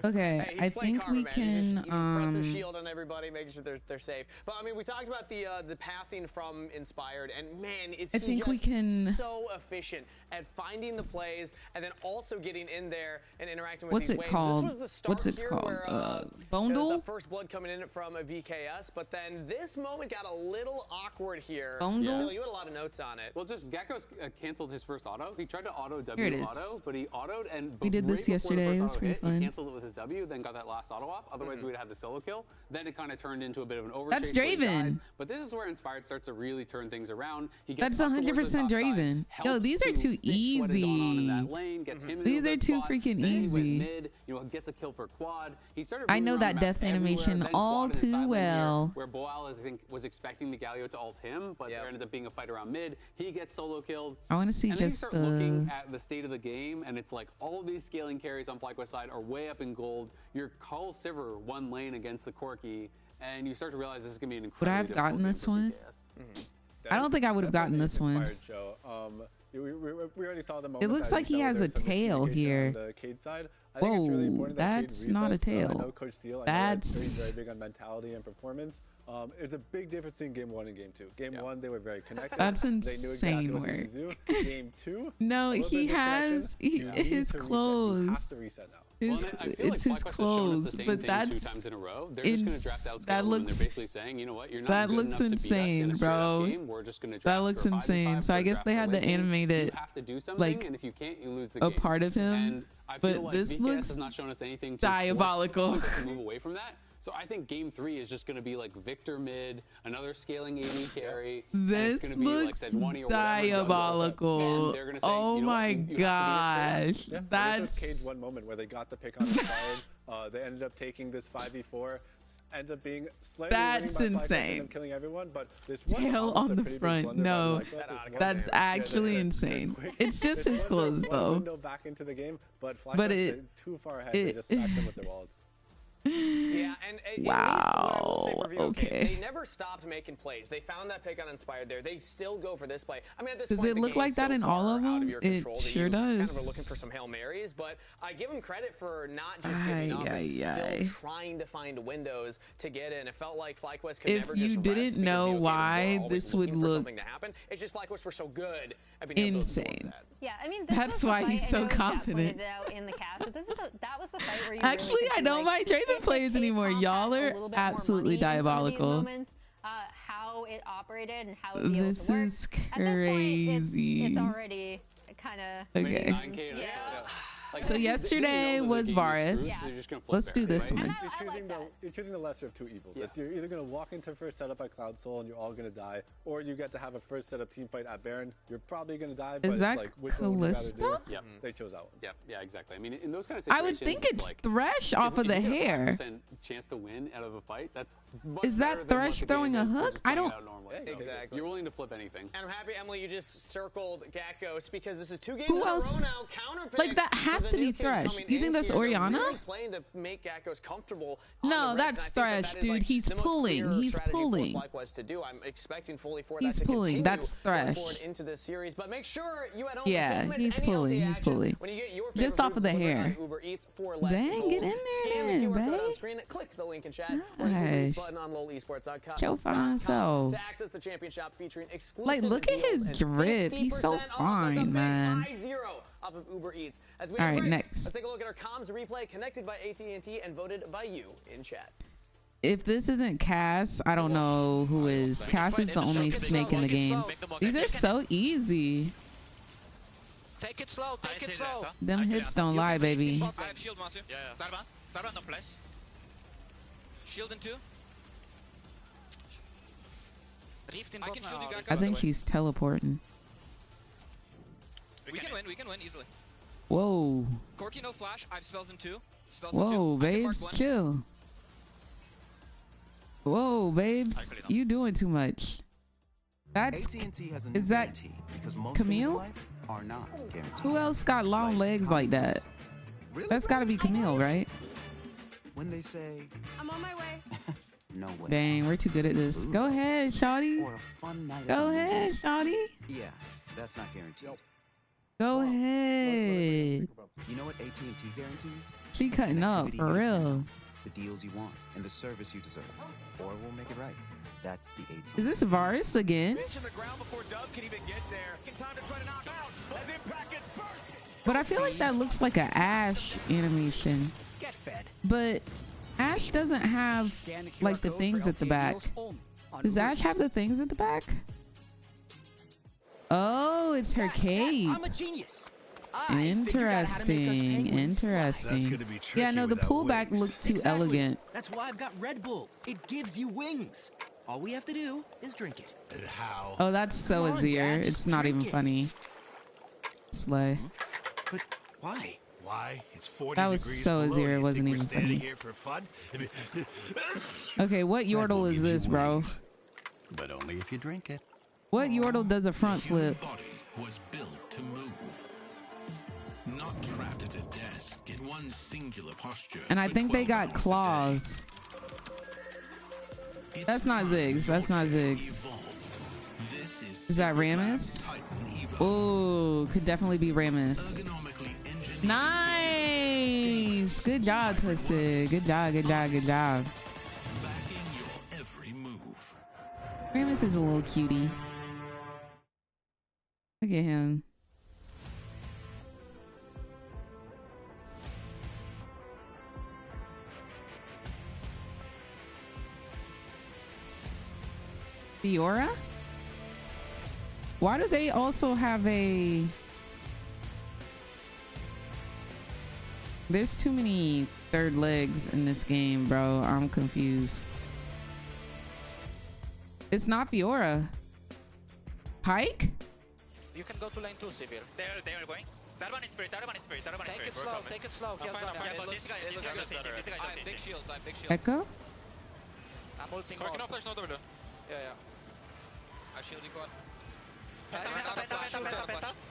A: Okay,
F: Hey, he's
A: I
F: playing
A: think
F: karma,
A: we
F: man.
A: can
F: He presses shield on everybody, making sure they're safe. But I mean, we talked about the pathing from Inspired, and man,
A: I think we
F: just
A: can-
F: so efficient at finding the plays and then also getting in there and interacting with
A: What's
F: these
A: it
F: waves.
A: called?
F: This was the start
A: What's it
F: here
A: called?
F: where,
A: Bundle?
F: the first blood coming in from a VKS, but then this moment got a little awkward here.
A: Bundle?
F: Phil, you had a lot of notes on it.
H: Well, just Gakkos canceled his first auto. He tried to auto
A: Here it
H: W
A: is.
H: auto, but he autoed and
A: We did
H: right
A: this
H: before the
A: yesterday.
H: first
A: It was
H: auto
A: pretty
H: hit,
A: fun.
H: He canceled it with his W, then got that last auto off. Otherwise, we would have the solo kill. Then it kind of turned into a bit of an overchase.
A: That's
H: where he died.
A: Draven.
H: But this is where Inspired starts to really turn things around. He
A: That's
H: gets up towards the
A: 100%
H: top side,
A: Draven. Yo,
H: helps
A: these are
H: to
A: too
H: fix what had gone on in
A: easy.
H: that lane, gets him
A: These
H: into a
A: are
H: good
A: too
H: spot,
A: freaking
H: then he went
A: easy.
H: mid, gets a kill for Quad. He started
A: I
H: moving
A: know
H: around
A: that
H: the
A: death
H: map everywhere,
A: animation
H: then
A: all
H: Quad in the
A: too
H: side lane here,
A: well.
H: where Boal, I think, was expecting the Galio to ult him, but there ended up being a fight around mid. He gets solo killed.
A: I want to see
H: And then you
A: just
H: start looking
A: the.
H: at the state of the game, and it's like all of these scaling carries on FlyQuest side are way up in gold. Your Call Sivir one lane against the Corki, and you start to realize this is going to be an
A: Would
H: incredible
A: I have gotten this one?
C: That
A: I don't
C: is
A: think I would have gotten
C: definitely
A: this one.
C: inspired show. We already saw the moment.
A: It looks
C: that
A: like he
C: know
A: has a
C: there's so much
A: tail
C: communication
A: here.
C: on the Cade side. I think it's really
A: Whoa,
C: important that Cade
A: that's not a
C: resets. I know
A: tail.
C: Coach Seal, I know that
A: That's
C: he's very big on mentality and performance. It's a big difference between game 1 and game 2. Game 1, they were very connected.
A: That's
C: They knew
A: insane
C: exactly what they needed to do. Game 2,
A: No,
C: a little
A: he
C: bit of
A: has
C: disconnection. You need
A: his
C: to reset. You
A: clothes.
C: have to reset now.
A: His,
H: Well, and I feel
A: it's
H: like
A: his
H: FlyQuest has shown us the
A: clothes,
H: same
A: but
H: thing
A: that's
H: 2 times in a row. They're just going to draft out
A: that
H: scale, and
A: looks
H: they're basically saying, you know what, you're not
A: that
H: good
A: looks
H: enough to beat us in
A: insane,
H: a straight-up
A: bro.
H: game. We're just going to
A: That
H: draft
A: looks
H: for 5v5
A: insane. So I
H: or
A: guess
H: draft
A: they
H: for
A: had to
H: late game.
A: animate it
H: You have to do something,
A: like
H: and if you can't, you lose the
A: a
H: game.
A: part of him.
H: And I
A: But
H: feel like
A: this
H: VKS
A: looks
H: has not shown us anything to
A: diabolical.
H: force FlyQuest to move away from that. So I think game 3 is just going to be like Victor mid, another scaling AD carry.
A: This
H: and it's gonna
A: looks
H: be like Sejuani or whatever,
A: diabolical.
H: and they're gonna say,
A: Oh
H: you know what,
A: my
H: you have to be a
A: gosh.
C: Yeah,
A: That's
C: Cage one moment where they got the pick on Inspired. They ended up taking this 5v4. Ends up being slightly
A: That's
C: winning by
A: insane.
C: and killing everyone, but this one
A: tail on the
C: pretty big
A: front.
C: blunder
A: No,
C: by FlyQuest.
A: that's actually insane. It's just his clothes though.
C: Window back into the game, but
A: But
C: FlyQuest too far ahead. They just stacked them with their wallets.
F: Yeah, and at least what I will say for VOK,
A: okay.
F: they never stopped making plays. They found that pick on Inspired there. They still go for this play. I mean, at this
A: Does
F: point,
A: it
F: the
A: look
F: game's
A: like that
F: so
A: in all
F: far
A: of
F: out
A: them?
F: your
A: It
F: control that
A: sure
F: you
A: does.
F: Kind of are looking for some Hail Marys, but I give them credit for not just giving up and still trying to find windows to get in. It felt like FlyQuest could never just
A: If you
F: rest
A: didn't
F: because
A: know
F: VOK were
A: why
F: always
A: this would
F: looking for
A: look
F: something to happen. It's just FlyQuest were so good at being able to absorb
A: insane.
F: that.
I: Yeah, I mean, this
A: That's
I: was the
A: why
I: fight,
A: he's
I: I
A: so
I: know Jack
A: confident.
I: pointed it out in the cast, but that was the fight where you
A: Actually,
I: really could
A: I
I: see,
A: don't
I: like,
A: like Draven
I: if
A: players
I: the
A: anymore.
I: K-pop
A: Y'all
I: had a
A: are
I: little bit more
A: absolutely
I: money in some of these
A: diabolical.
I: moments, how it operated and how it would be able
A: This
I: to work.
A: is
I: At this point,
A: crazy.
I: it's already kind of
A: Okay.
I: yeah.
A: So yesterday was Varus. Let's do this one.
C: You're choosing the lesser of two evils.
F: Yeah.
C: You're either going to walk into first setup at Cloud Soul and you're all going to die, or you get to have a first setup team fight at Baron. You're probably going to die, but
A: Is that
C: it's like, which one would you rather do?
A: Kalista?
H: Yep.
C: They chose that one.
H: Yep. Yeah, exactly. I mean, in those kind of
A: I
H: situations,
A: would think it's
H: like,
A: Thresh off of the
H: if you get a
A: hair.
H: 5% chance to win out of a fight, that's much
A: Is
H: better
A: that
H: than what
A: Thresh
H: the game
A: throwing a
H: is for
A: hook?
H: just
A: I
H: playing
A: don't-
H: out normally.
C: Yeah,
H: So
F: exactly.
H: You're willing to flip anything.
F: And I'm happy, Emily, you just circled Gakkos because this is 2 games
A: Who
F: in
A: else?
F: a row now. Counter
A: Like, that has to be Thresh. You think that's Orianna?
F: Really playing to make Gakkos comfortable. on
A: No,
F: the ring,
A: that's
F: and I think
A: Thresh,
F: that is,
A: dude.
F: like,
A: He's
F: the most
A: pulling.
F: clear
A: He's
F: strategy for
A: pulling.
F: FlyQuest to do. I'm expecting fully for
A: He's
F: that to
A: pulling.
F: continue
A: That's
F: going
A: Thresh.
F: forward into this series. But make sure you at home
A: Yeah,
F: don't miss
A: he's
F: any
A: pulling,
F: LTA
A: he's
F: action
A: pulling.
F: when you get your
A: Just
F: favorite
A: off of the
F: foods delivered
A: hair.
F: on Uber Eats for less
A: Dang,
F: gold.
A: get in
F: Scan
A: there
F: the
A: then,
F: QR code on
A: babe.
F: screen, click the link in chat, or the Uber Eats
A: Gosh.
F: button on lolesports.com.
A: Show fine self.
F: To access the champion shop featuring exclusive
A: Like, look at
F: deals
A: his
F: and
A: drip. He's so
F: 50% off. That's a
A: fine,
F: big
A: man.
F: 50 off of Uber Eats. As we
A: All
F: have
A: right,
F: break,
A: next.
F: Let's take a look at our comms replay connected by AT&T and voted by you in chat.
A: If this isn't Cass, I don't know who is. Cass is the only snake in the game. These are so easy.
P: Take it slow, take it slow.
A: Them hips don't lie, baby.
P: I have shield, Masu. Yeah. Tarban, no flash. Shield in 2. Rift in bot now.
A: I think she's teleporting.
P: We can win easily.
A: Whoa.
P: Corki no flash, I have spells in 2. Spells in 2.
A: Whoa, babes, chill. Whoa, babes, you doing too much. That's
M: AT&T has a
A: is that
M: guarantee because most
A: Camille?
M: things in life are not guaranteed.
A: Who else got long legs like that?
M: Really,
A: That's got to be Camille, right?
M: when they say
I: I'm on my way.
M: no way.
A: Dang, we're too good at this. Go ahead, shawty.
M: Or a fun night at
A: Go
M: the
A: ahead,
M: movies.
A: shawty.
M: Yeah, that's not guaranteed.
A: Go ahead.
M: You know what AT&T guarantees?
A: She cutting up
M: Connectivity
A: for
M: you
A: real.
M: want, the deals you want, and the service you deserve. Or we'll make it right. That's the AT&T.
A: Is this Varus again? But I feel like that looks like an Ashe animation.
K: Get fed.
A: But Ashe doesn't have like the things at the back. Does Ashe have the things at the back? Oh, it's her cape.
K: I'm a genius.
A: Interesting. Interesting. Yeah, no, the pullback looked too elegant.
K: That's why I've got Red Bull. It gives you wings. All we have to do is drink it. And how?
A: Oh, that's so
K: Come on,
A: Azir.
K: Dad,
A: It's
K: just
A: not
K: drink
A: even
K: it.
A: funny. Slay.
K: But why?
Q: Why? It's 40
A: That was
Q: degrees
A: so
Q: below.
A: Azir. It
Q: You
A: wasn't
Q: think we're
A: even
Q: standing
A: funny.
Q: here for fun?
A: Okay, what Yordle is this, bro?
M: But only if you drink it.
A: What Yordle does a front flip?
Q: body was built to move. Not trapped at a desk in one singular posture.
A: And I
Q: for
A: think they
Q: 12
A: got
Q: hours a day.
A: claws. That's not Ziggs. That's not Ziggs. Is that Rammus? Oh, could definitely be Rammus. Nice. Good job, Twisted. Good job, good job, good job.
Q: Backing your every move.
A: Ramus is a little cutie. Look at him. Fiora? Why do they also have a... There's too many third legs in this game, bro. I'm confused. It's not Fiora. Pike?
P: You can go to lane 2, Civil. They are going. That one is spirit, that one is spirit, that one is spirit. Take it slow.
O: I'm fine.
P: Yeah, but this guy is better. I have big shields,
A: Echo?
P: I'm ulting
O: Kan flash nå, Dovre?
P: Yeah. I shielding one.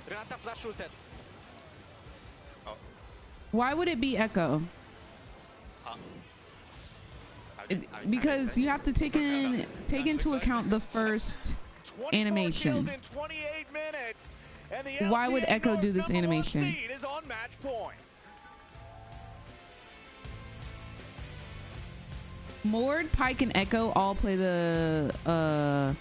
P: Renata flash ulted.
A: Why would it be Echo? Because you have to take into account the first animation. Why would Echo do this animation? Mord, Pike, and Echo all play the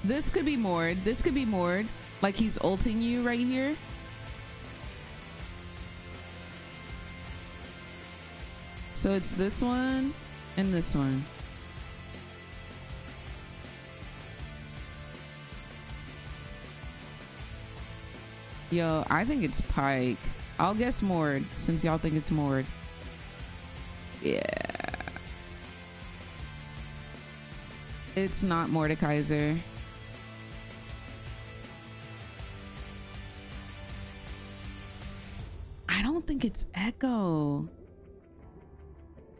A: this could be Mord. This could be Mord. Like he's ulting you right here. So it's this one and this one. Yo, I think it's Pike. I'll guess Mord since y'all think it's Mord. Yeah. It's not Mordekaiser. I don't think it's Echo.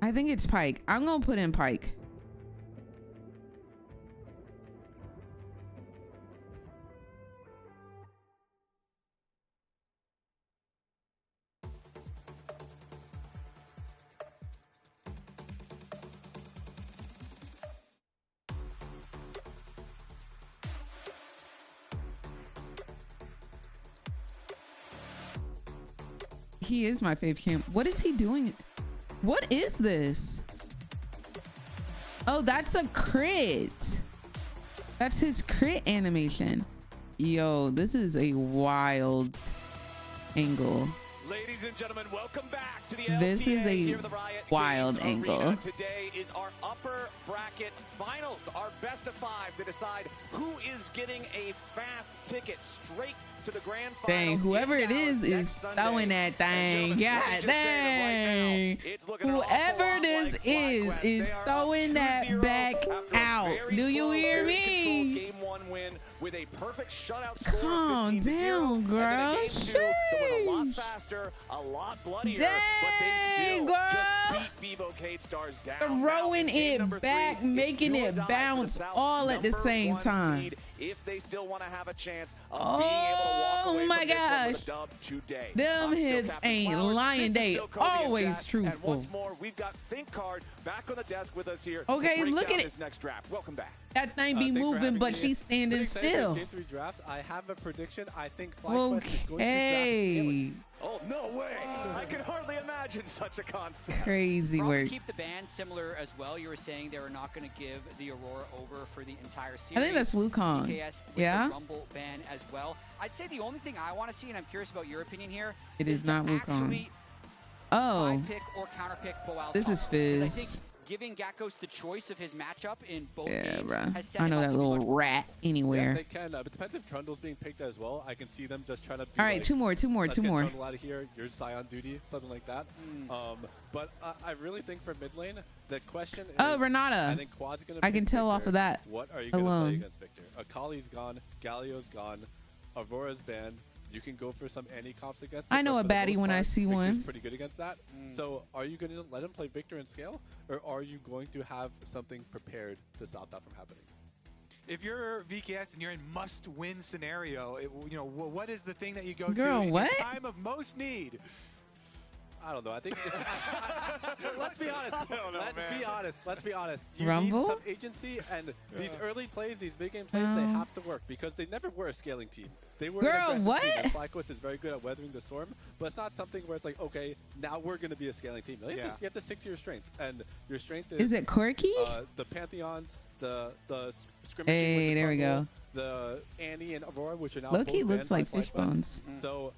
A: I think it's Pike. I'm gonna put in Pike. He is my fave champ. What is he doing? What is this? Oh, that's a crit. That's his crit animation. Yo, this is a wild angle.
B: Ladies and gentlemen, welcome back to the LTA.
A: This is a wild angle.
B: Today is our upper bracket finals, our best of 5 to decide who is getting a fast ticket straight to the grand finals.
A: Dang, whoever it is throwing that thing. God dang. Whoever this is throwing that back out. Do you hear me?
B: Game 1 win with a perfect shutout score.
A: Calm down, girl.
B: A lot faster, a lot bloodier, but they still just beat Vivo K-Stars down.
A: Throwing it back, making it bounce all at the same time.
B: If they still want to have a chance of being able to walk away
A: my
B: from this one
A: gosh.
B: with a dub today.
A: Them hips ain't lying. They always truthful.
B: And once more, we've got Think Card back on the desk with us here.
A: Okay,
B: to break
A: look
B: down
A: at it.
B: This next draft. Welcome back.
A: That thing be moving, but she's standing still.
C: Game 3 draft. I have a prediction. I think FlyQuest is going to draft Scaling.
B: Oh, no way. I can hardly imagine such a concept.
A: Crazy
D: Probably
A: work.
D: keep the ban similar as well. You were saying they were not going to give the Aurora over for the entire series.
A: I think that's Wukong.
D: VKS with
A: Yeah?
D: the Rumble ban as well. I'd say the only thing I want to see, and I'm curious about your opinion here,
A: It is not Wukong.
D: actually
A: Oh,
D: pick or counter pick Boal.
A: this is
D: I
A: Fizz.
D: think giving Gakkos the choice of his matchup in both
A: Yeah,
D: games
A: bruh.
D: has set
A: I
D: him
A: know
D: up
A: that
D: to be
A: little
D: much
A: rat
C: Yeah,
A: anywhere.
C: they can. But it depends if Trundle's being picked as well. I can see them just trying to.
A: All right, two more.
C: Let's get Trundle out of here. You're Scion duty, something like that. But I really think for mid lane, the question is.
A: Oh, Renata.
C: I think Quad's gonna.
A: I can
C: pick
A: tell
C: Victor.
A: off of that
C: What are you gonna
A: alone.
C: play against Victor? Akali's gone. Galio's gone. Aurora's banned. You can go for some anti-comps against it,
A: I know
C: but
A: a
C: for the
A: baddie
C: most
A: when I
C: part,
A: see
C: Victor's
A: one.
C: pretty good against that. So are you going to let him play Victor in scale, or are you going to have something prepared to stop that from happening?
E: If you're VKS and you're in must-win scenario, what is the thing that you go
A: Girl,
E: to in
A: what?
E: your time of most need?
C: I don't know. I think let's be honest. Let's be honest. You
A: Rumble?
C: need some agency, and these early plays, these big game plays, they have to work because they never were a scaling team. They were
A: Girl,
C: an aggressive
A: what?
C: team, and FlyQuest is very good at weathering the storm, but it's not something where it's like, okay, now we're going to be a scaling team. You have to stick to your strength, and your strength is
A: it Quirky?
C: The Pantheons, the scrimmaging
A: Hey,
C: with the
A: there we
C: Trundle,
A: go.
C: the Annie and Aurora, which are now
A: Loki
C: both
A: looks
C: banned
A: like
C: by
A: fish
C: FlyQuest.
A: bones.
C: So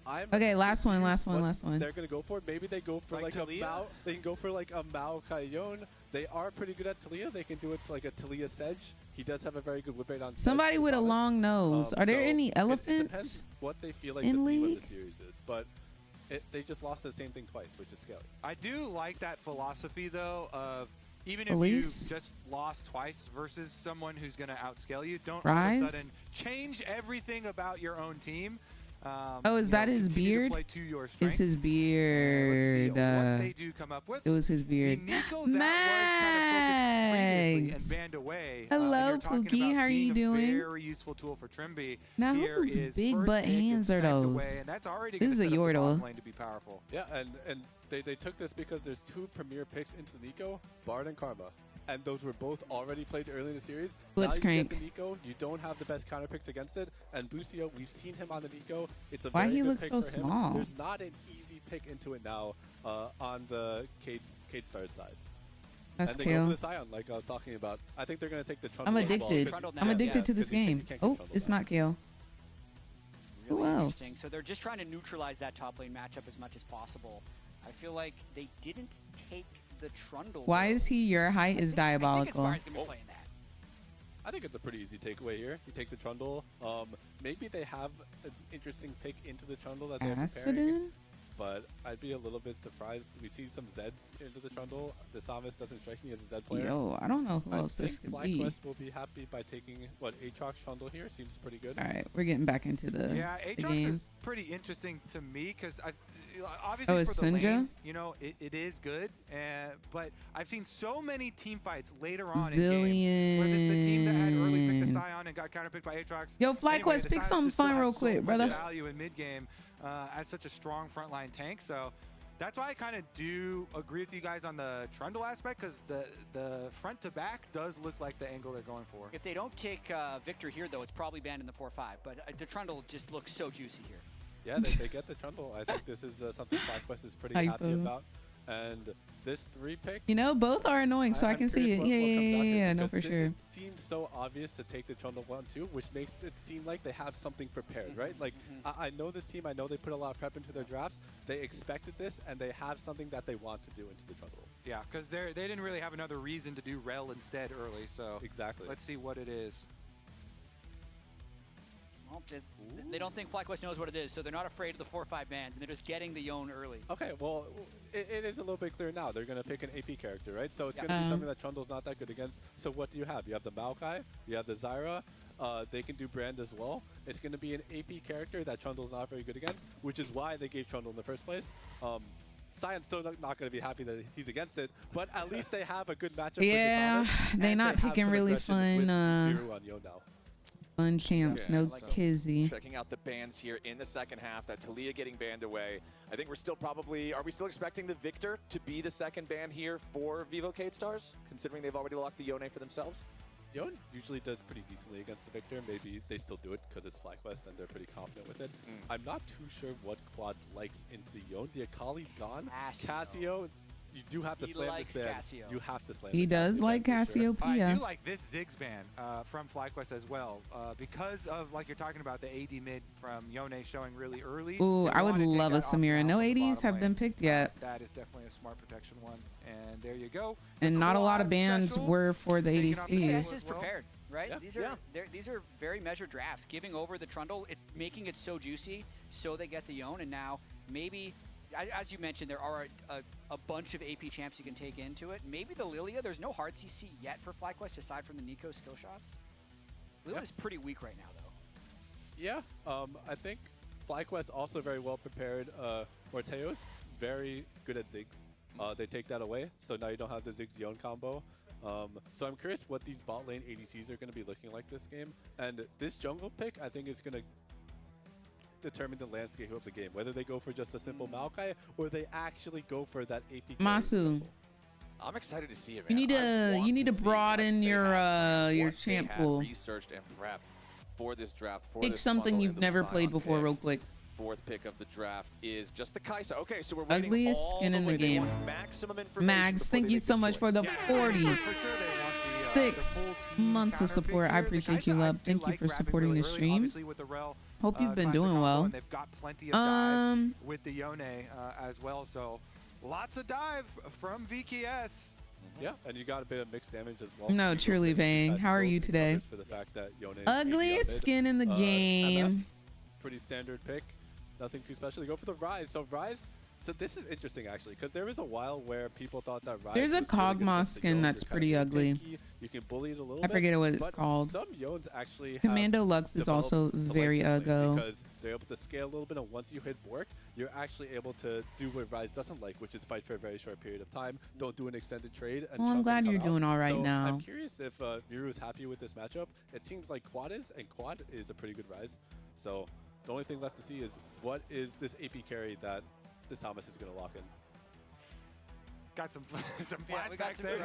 C: I'm
A: Okay, last one.
C: what they're gonna go for. Maybe they go for like a
E: Talia?
C: Mao. They can go for like a Mao Kayon. They are pretty good at Talia. They can do it to like a Talia Sedge. He does have a very good whip rate on Sedge,
A: Somebody
C: to be
A: with a
C: honest.
A: long nose. Are there
C: So
A: any
C: it depends
A: elephants?
C: what they feel like
A: in
C: the theme
A: League?
C: of the series is, but they just lost the same thing twice, which is scaling.
E: I do like that philosophy, though, of even
A: Police?
E: if you just lost twice versus someone who's going to outscale you, don't all of
A: Rise?
E: a sudden change everything about your own team.
A: Oh, is that his
E: continue to
A: beard?
E: play to your
A: It's
E: strengths.
A: his beard.
E: What they do come up with.
A: It was his beard.
E: The Nico that was kind of focused previously
A: Mags.
E: and banned away.
A: Hello,
E: and you're talking
A: Pookie.
E: about
A: How are you
E: being a
A: doing?
E: Very useful tool for Trimby.
A: Now,
E: Here
A: whose
E: is
A: big
E: first
A: butt
E: pick and
A: hands are
E: sniped
A: those?
E: away, and that's already
A: This
E: gonna
A: is a
E: set up the bottom
A: Yordle.
E: lane to be powerful.
C: Yeah, and they took this because there's two premier picks into the Nico, Bard and Karma. And those were both already played early in the series.
A: Blitzcrank.
C: Now you get the Nico, you don't have the best counter picks against it. And Busio, we've seen him on the Nico. It's a
A: Why
C: very
A: he
C: good
A: looks
C: pick
A: so
C: for him.
A: small?
C: There's not an easy pick into it now on the Cade Stars side.
A: That's
C: and they go
A: Kale.
C: for the Scion, like I was talking about. I think they're going to take the Trundle.
A: I'm
C: as well,
A: addicted.
C: 'cause-
A: I'm addicted to this
C: 'cause you
A: game.
C: can't
A: Oh,
C: Trundle
A: it's
C: that.
A: not Kale. Who
D: Really
A: else?
D: interesting. So they're just trying to neutralize that top lane matchup as much as possible. I feel like they didn't take the Trundle.
A: Why is he your height is diabolical?
D: I think Inspire's going to be playing that.
C: I think it's a pretty easy takeaway here. You take the Trundle. Maybe they have an interesting pick into the Trundle that they're preparing.
A: Acidin?
C: But I'd be a little bit surprised. We see some Zeds into the Trundle. The Samus doesn't strike me as a Zed player.
A: Yo, I don't know who else this could be.
C: FlyQuest will be happy by taking what Aatrox Trundle here. Seems pretty good.
A: All right, we're getting back into the,
E: Yeah,
A: the
E: Aatrox
A: games.
E: is pretty interesting to me because obviously
A: Oh, it's
E: for the
A: Sinja?
E: lane, you know, it is good, but I've seen so many team fights later on in game where this the team that had early picked the
A: Zillion.
E: Scion and got counterpicked by Aatrox.
A: Yo,
E: Anyway,
A: FlyQuest,
E: the
A: pick
E: Silence
A: something
E: just still
A: fun
E: has
A: real
E: so
A: quick,
E: much
A: brother.
E: value in mid game as such a strong frontline tank. So that's why I kind of do agree with you guys on the Trundle aspect because the front to back does look like the angle they're going for.
D: If they don't take Victor here, though, it's probably banned in the 4-5. But the Trundle just looks so juicy here.
C: Yeah, they get the Trundle. I think this is something FlyQuest is pretty happy
A: Hypo.
C: about. And this 3 pick.
A: You know, both are annoying, so I
C: I'm
A: can see
C: curious
A: it.
C: what
A: Yeah,
C: comes out
A: yeah,
C: here
A: yeah, no,
C: because
A: for sure.
C: It seems so obvious to take the Trundle 1-2, which makes it seem like they have something prepared, right? Like, I know this team. I know they put a lot of prep into their drafts. They expected this, and they have something that they want to do into the Trundle.
E: Yeah, because they didn't really have another reason to do Rel instead early, so
C: exactly.
E: Let's see what it is.
D: Well, they don't think FlyQuest knows what it is, so they're not afraid of the 4-5 bans, and they're just getting the Yone early.
C: Okay, well, it is a little bit clear now. They're going to pick an AP character, right? So it's going to be something that Trundle's not that good against. So what do you have? You have the Maokai, you have the Zyra. They can do Brand as well. It's going to be an AP character that Trundle's not very good against, which is why they gave Trundle in the first place. Sion's still not going to be happy that he's against it, but at least they have a good matchup.
A: Yeah,
C: with the
A: they're not picking really fun.
C: Miru on Yo now.
A: Fun champs, no Kizzy.
B: Checking out the bans here in the second half, that Talia getting banned away. I think we're still probably, are we still expecting the Victor to be the second ban here for VKS Stars, considering they've already locked the Yone for themselves?
C: Yone usually does pretty decently against the Victor. Maybe they still do it because it's FlyQuest and they're pretty confident with it. I'm not too sure what Quad likes into the Yone. The Akali's gone. Cassio, you do have to slam this ban. You have to slam
A: He does like Cassiopeia.
E: I do like this Ziggs ban from FlyQuest as well because of, like you're talking about, the AD mid from Yone showing really early.
A: Ooh,
E: They
A: I would
E: wanna take
A: love a
E: that option
A: Samira.
E: off
A: No
E: the
A: 80s
E: bottom
A: have
E: lane.
A: been picked yet.
E: That is definitely a smart protection one. And there you go.
A: And not a lot of bans
E: special,
A: were for the
E: taking off the
A: ADCs.
D: VKS is prepared, right? These are very measured drafts. Giving over the Trundle, making it so juicy, so they get the Yone, and now maybe, as you mentioned, there are a bunch of AP champs you can take into it. Maybe the Lilia, there's no hard CC yet for FlyQuest aside from the Nico skill shots. Lilia's pretty weak right now, though.
C: Yeah, I think FlyQuest also very well prepared. Morteos, very good at Ziggs. They take that away, so now you don't have the Ziggs Yone combo. So I'm curious what these bot lane ADCs are going to be looking like this game. And this jungle pick, I think, is going to determine the landscape of the game. Whether they go for just a simple Maokai or they actually go for that AP.
A: Masu.
B: I'm excited to see it,
A: You
B: man.
A: need to broaden your champ pool.
B: Researched and prepped for this draft.
A: Pick something you've never played before, real quick.
B: Fourth pick of the draft is just the Kai'Sa. Okay, so we're waiting
A: Ugliest
B: all
A: skin
B: the
A: in
B: way.
A: the
B: They
A: game.
B: want maximum information
A: Mags,
B: before
A: thank
B: they
A: you
B: make
A: so
B: this
A: much
B: choice.
A: for the
B: Yeah,
A: 46 months of support. I appreciate you, love. Thank you for supporting the stream. Hope you've been doing well.
E: And they've got plenty of dive with the Yone as well. So lots of dive from VKS.
C: Yeah, and you got a bit of mixed damage as well.
A: No, truly, Vang. How are you today?
C: For the fact that Yone is
A: Ugliest skin in the game.
C: Pretty standard pick. Nothing too special. They go for the Rise. So Rise, so this is interesting actually, because there was a while where people thought that Rise.
A: There's a
C: was really good
A: Kog'Maw
C: against the
A: skin
C: Yone.
A: that's
C: You're
A: pretty
C: kind of
A: ugly.
C: tanky. You can bully it a little
A: I
C: bit.
A: forget what it's
C: but
A: called.
C: Some Yones actually have
A: Commando Lux is also
C: developed to
A: very
C: like this lane
A: uggo.
C: because they're able to scale a little bit, and once you hit Bork, you're actually able to do what Rise doesn't like, which is fight for a very short period of time. Don't do an extended trade. And
A: Well, I'm
C: chunk
A: glad
C: and
A: you're
C: come out.
A: doing all right
C: So
A: now.
C: I'm curious if Miru is happy with this matchup. It seems like Quad is, and Quad is a pretty good Rise. So the only thing left to see is what is this AP carry that this Thomas is going to lock in.
E: Got some
D: Yeah, we got
E: flashbacks there.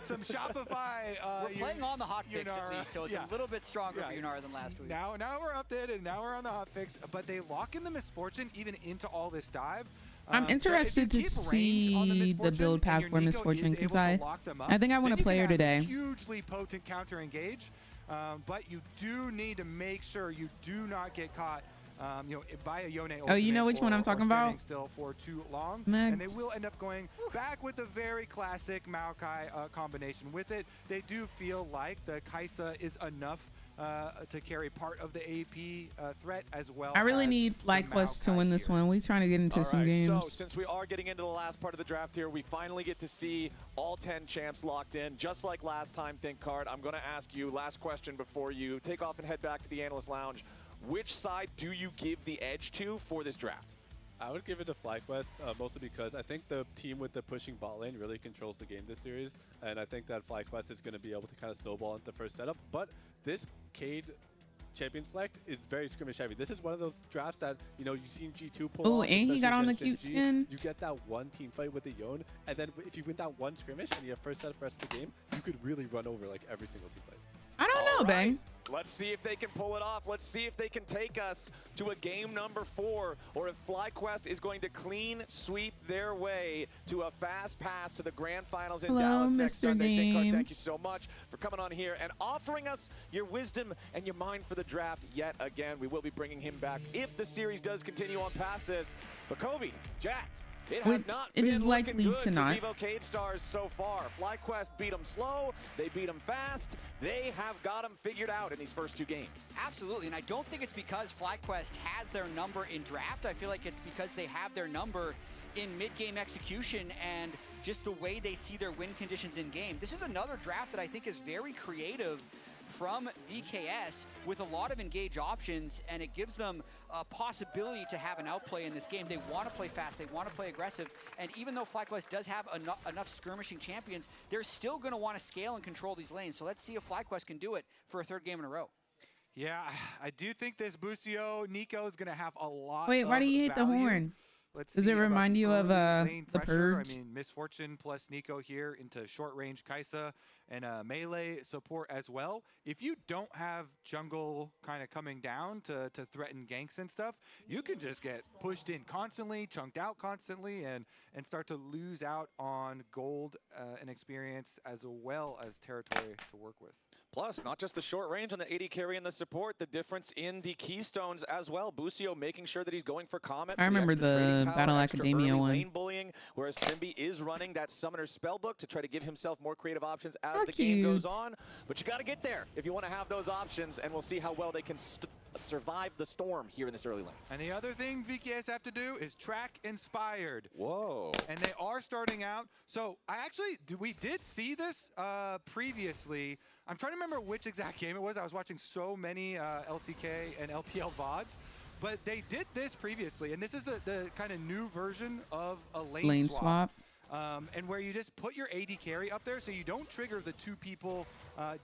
E: Some Shopify.
D: We're playing on the hotfix at least, so it's a little bit stronger for
E: Yeah.
D: Yunar than last week.
E: Now we're updated. Now we're on the hotfix, but they lock in the Misfortune even into all this dive.
A: I'm interested to see the build path for Misfortune because I think I want to play her today.
E: Hugely potent counter engage, but you do need to make sure you do not get caught. By a Yone.
A: Oh, you know which one I'm talking about?
E: Still for too long,
A: Mags.
E: and they will end up going back with the very classic Maokai combination. With it, they do feel like the Kai'Sa is enough to carry part of the AP threat as well.
A: I really
E: as
A: need FlyQuest to win this one. We're trying to get into some games.
B: So since we are getting into the last part of the draft here, we finally get to see all 10 champs locked in. Just like last time, Think Card, I'm going to ask you, last question before you take off and head back to the Analyst Lounge. Which side do you give the edge to for this draft?
C: I would give it to FlyQuest, mostly because I think the team with the pushing bot lane really controls the game this series, and I think that FlyQuest is going to be able to kind of snowball into the first setup. But this Cade champion select is very skirmish heavy. This is one of those drafts that, you've seen G2 pull
A: Oh,
C: off,
A: and he got on the
C: especially
A: cute
C: against Gen G.
A: skin.
C: You get that one team fight with the Yone, and then if you win that one skirmish and you have first setup for the rest of the game, you could really run over like every single team fight.
A: I don't know, Bang.
B: Let's see if they can pull it off. Let's see if they can take us to a game number 4, or if FlyQuest is going to clean sweep their way to a fast pass to the grand finals in
A: Hello,
B: Dallas next
A: Mr.
B: Sunday.
A: Game.
B: Thank you so much for coming on here and offering us your wisdom and your mind for the draft yet again. We will be bringing him back if the series does continue on past this. But Kobe, Jack, it has not
A: it
B: been
A: is
B: looking
A: likely
B: good
A: to
B: for
A: not.
B: VOD stars so far. FlyQuest beat them slow, they beat them fast. They have got them figured out in these first 2 games.
D: Absolutely, and I don't think it's because FlyQuest has their number in draft. I feel like it's because they have their number in mid-game execution and just the way they see their win conditions in game. This is another draft that I think is very creative from VKS with a lot of engage options, and it gives them a possibility to have an outplay in this game. They want to play fast, they want to play aggressive, and even though FlyQuest does have enough skirmishing champions, they're still going to want to scale and control these lanes. So let's see if FlyQuest can do it for a 3rd game in a row.
E: Yeah, I do think this Busio Nico is going to have a lot.
A: Wait, why do you hit the horn? Does it remind you of the Purge?
E: I mean, Misfortune plus Nico here into short range Kai'Sa and melee support as well. If you don't have jungle kind of coming down to threaten ganks and stuff, you can just get pushed in constantly, chunked out constantly, and start to lose out on gold and experience as well as territory to work with.
B: Plus, not just the short range on the AD carry and the support, the difference in the keystones as well. Busio making sure that he's going for Comet.
A: I remember the Battle Academia one.
B: Lane bullying, whereas Trimby is running that Summoner Spellbook to try to give himself more creative options as the game goes on. But you got to get there if you want to have those options, and we'll see how well they can survive the storm here in this early lane.
E: And the other thing VKS have to do is track Inspired.
B: Whoa.
E: And they are starting out. So we did see this previously. I'm trying to remember which exact game it was. I was watching so many LCK and LPL VODs. But they did this previously, and this is the kind of new version of a lane swap. and where you just put your AD carry up there so you don't trigger the 2 people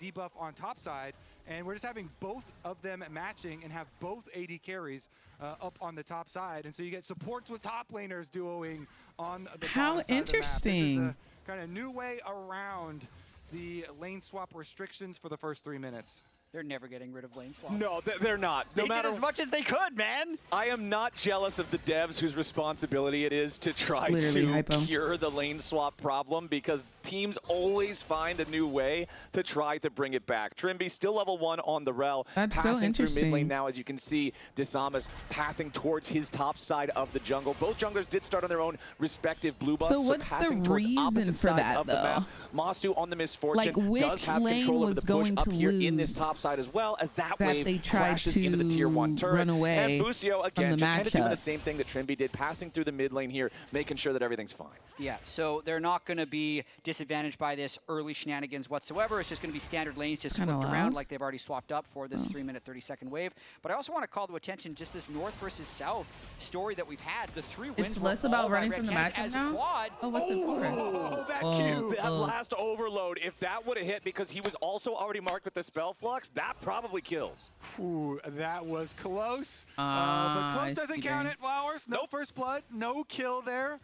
E: debuff on top side. And we're just having both of them matching and have both AD carries up on the top side. And so you get supports with top laners duoing on the
A: How
E: bottom side
A: interesting.
E: of the map. This is the kind of new way around the lane swap restrictions for the first 3 minutes.
D: They're never getting rid of lane swap.
B: No, they're not. No
D: They
B: matter
D: did as much as they could, man.
B: I am not jealous of the devs whose responsibility it is to try
A: Literally,
B: to
A: hypo.
B: cure the lane swap problem, because teams always find a new way to try to bring it back. Trimby still level 1 on the rel.
A: That's so
B: passing through mid lane
A: interesting.
B: now, as you can see. Disamas pathing towards his top side of the jungle. Both junglers did start on their own respective blue buffs.
A: So what's the
B: pathing towards
A: reason
B: opposite
A: for
B: sides
A: that,
B: of the map.
A: though?
B: Masu on the misfortune
A: Like, which
B: does have
A: lane
B: control over
A: was
B: the push
A: going
B: up
A: to
B: here in this
A: lose
B: top side, as well as that
A: that
B: wave
A: they tried
B: crashes into the tier 1 turret.
A: run away
B: And Busio,
A: from
B: again,
A: the
B: just kind of doing
A: matchup?
B: the same thing that Trimby did, passing through the mid lane here, making sure that everything's fine.
D: Yeah, so they're not going to be disadvantaged by this early shenanigans whatsoever. It's just going to be standard lanes just
A: Kinda
D: flipped
A: loud.
D: around like they've already swapped up for this 3-minute, 30-second wave. But I also want to call to attention just this north versus south story that we've had. The 3 wins
A: It's
D: were
A: less about
D: all by
A: running
D: Red
A: from the
D: Canids
A: matchup
D: as
A: now?
D: Quad.
A: Oh, what's it for?
B: Oh, that
A: Oh,
B: Q. That
A: oh.
B: last overload, if that would have hit because he was also already marked with the spell flux, that probably kills.
E: Ooh, that was close. But
A: I
E: close
A: see
E: doesn't count
A: there.
E: it, Flowers. No first blood, no kill there.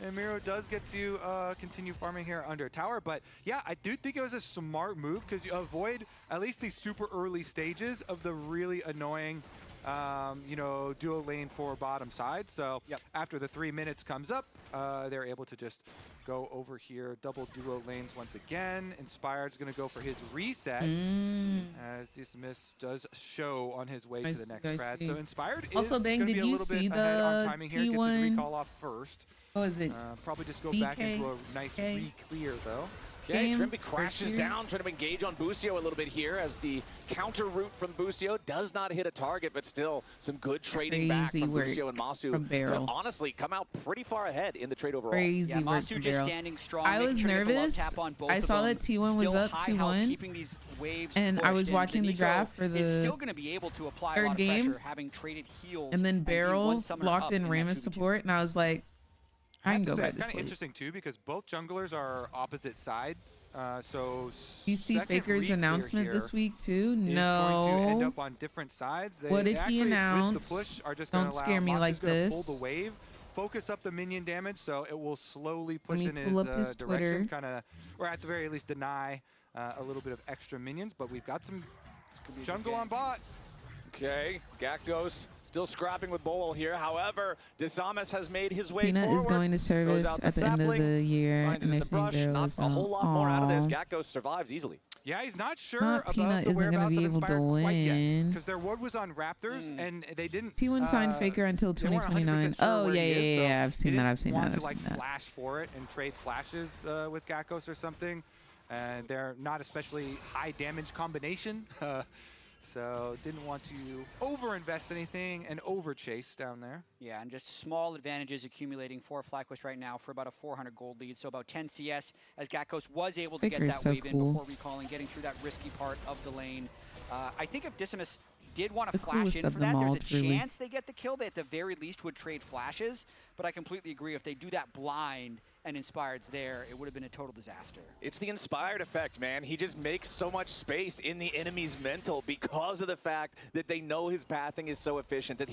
E: And Miro does get to continue farming here under tower. But yeah, I do think it was a smart move because you avoid at least these super early stages of the really annoying dual lane for bottom side. So after the 3 minutes comes up, they're able to just go over here, double duo lanes once again. Inspired's going to go for his reset as Dismiss does show on his way to the next grad. So Inspired
A: Also,
E: is
A: Bang,
E: going to
A: did
E: be a
A: you
E: little
A: see
E: bit ahead on
A: the
E: timing here. Gets his
A: T1?
E: recall off first.
A: Oh, is it?
E: Probably just go
A: VK?
E: back into a nice re-clear though.
B: Okay,
A: Game
B: Trimby crashes
A: versus-
B: down, trying to engage on Busio a little bit here as the counter route from Busio does not hit a target, but still some good trading back
A: Crazy
B: from
A: work
B: Busio and Masu
A: from Barrel.
B: to honestly come out pretty far ahead in the trade overall.
A: Crazy
D: Yeah,
A: work
D: Masu
A: from
D: just
A: Barrel.
D: standing strong.
A: I
D: making
A: was
D: sure to get the love
A: nervous.
D: tap on both
A: I
D: of
A: saw
D: them.
A: that T1 was
D: Still
A: up
D: high health,
A: 2-1.
D: keeping these waves
A: And I was
D: pushed,
A: watching the
D: Nico
A: draft for
D: is
A: the
D: still going to be able to apply a
A: third
D: lot of
A: game.
D: pressure, having traded heals.
A: And then
D: being
A: Barrel
D: one summoner
A: blocked
D: up
A: in
D: that
A: Rammus
D: 2v2.
A: support, and I was like, I can go back
E: It's
A: to
E: kind of
A: sleep.
E: interesting too because both junglers are opposite side. So
A: You see
E: second
A: Faker's
E: re-clear
A: announcement
E: here
A: this week too?
E: is going to end
A: No.
E: up on different sides.
A: What did he
E: actually, with the
A: announce?
E: push, are just
A: Don't
E: gonna allow
A: scare me
E: Masu's
A: like
E: gonna
A: this.
E: Pull the wave, focus up the minion damage, so it will slowly push
A: me
E: in
A: pull
E: his,
A: up his
E: direction,
A: Twitter.
E: kind of, or at the very least deny a little bit of extra minions. But we've got some jungle on bot.
B: Okay, Gakdos still scrapping with Bowl here. However, Disamas has made his way
A: Peanut
B: forward.
A: is going to
B: Throws
A: service
B: out
A: at the end of
B: sapling,
A: the year,
B: finds it
A: and
B: in
A: they're
B: the
A: saying
B: brush.
A: Barrel
B: Not
A: is
B: a whole lot more out of this.
A: Aw.
B: Gakdos survives easily.
E: Yeah, he's not sure
A: Not
E: about
A: Peanut
E: the
A: isn't gonna
E: whereabouts
A: be
E: of
A: able to
E: Inspired quite yet,
A: win.
E: because their ward was on Raptors and they didn't.
A: T1 signed Faker until
E: they weren't
A: 2029.
E: 100% sure
A: Oh,
E: where
A: yeah,
E: he is, so
A: yeah. I've
E: he
A: seen that.
E: didn't
A: I've seen
E: want
A: that.
E: to
A: I've
E: like
A: seen that.
E: flash for it and trade flashes with Gakos or something, and they're not especially high damage combination. So didn't want to over-invest anything and over-chase down there.
D: Yeah, and just small advantages accumulating for FlyQuest right now for about a 400 gold lead, so about 10 CS as Gakos was able to get
A: Faker is
D: that
A: so
D: wave in
A: cool.
D: before recalling, getting through that risky part of the lane. I think if Decimus did want to
A: The
D: flash
A: coolest
D: in
A: of
D: for
A: them
D: that, there's
A: all,
D: a
A: truly.
D: chance they get the kill. They at the very least would trade flashes, but I completely agree. If they do that blind and Inspired's there, it would have been a total disaster.
B: It's the Inspired effect, man. He just makes so much space in the enemy's mental because of the fact that they know his pathing is so efficient, that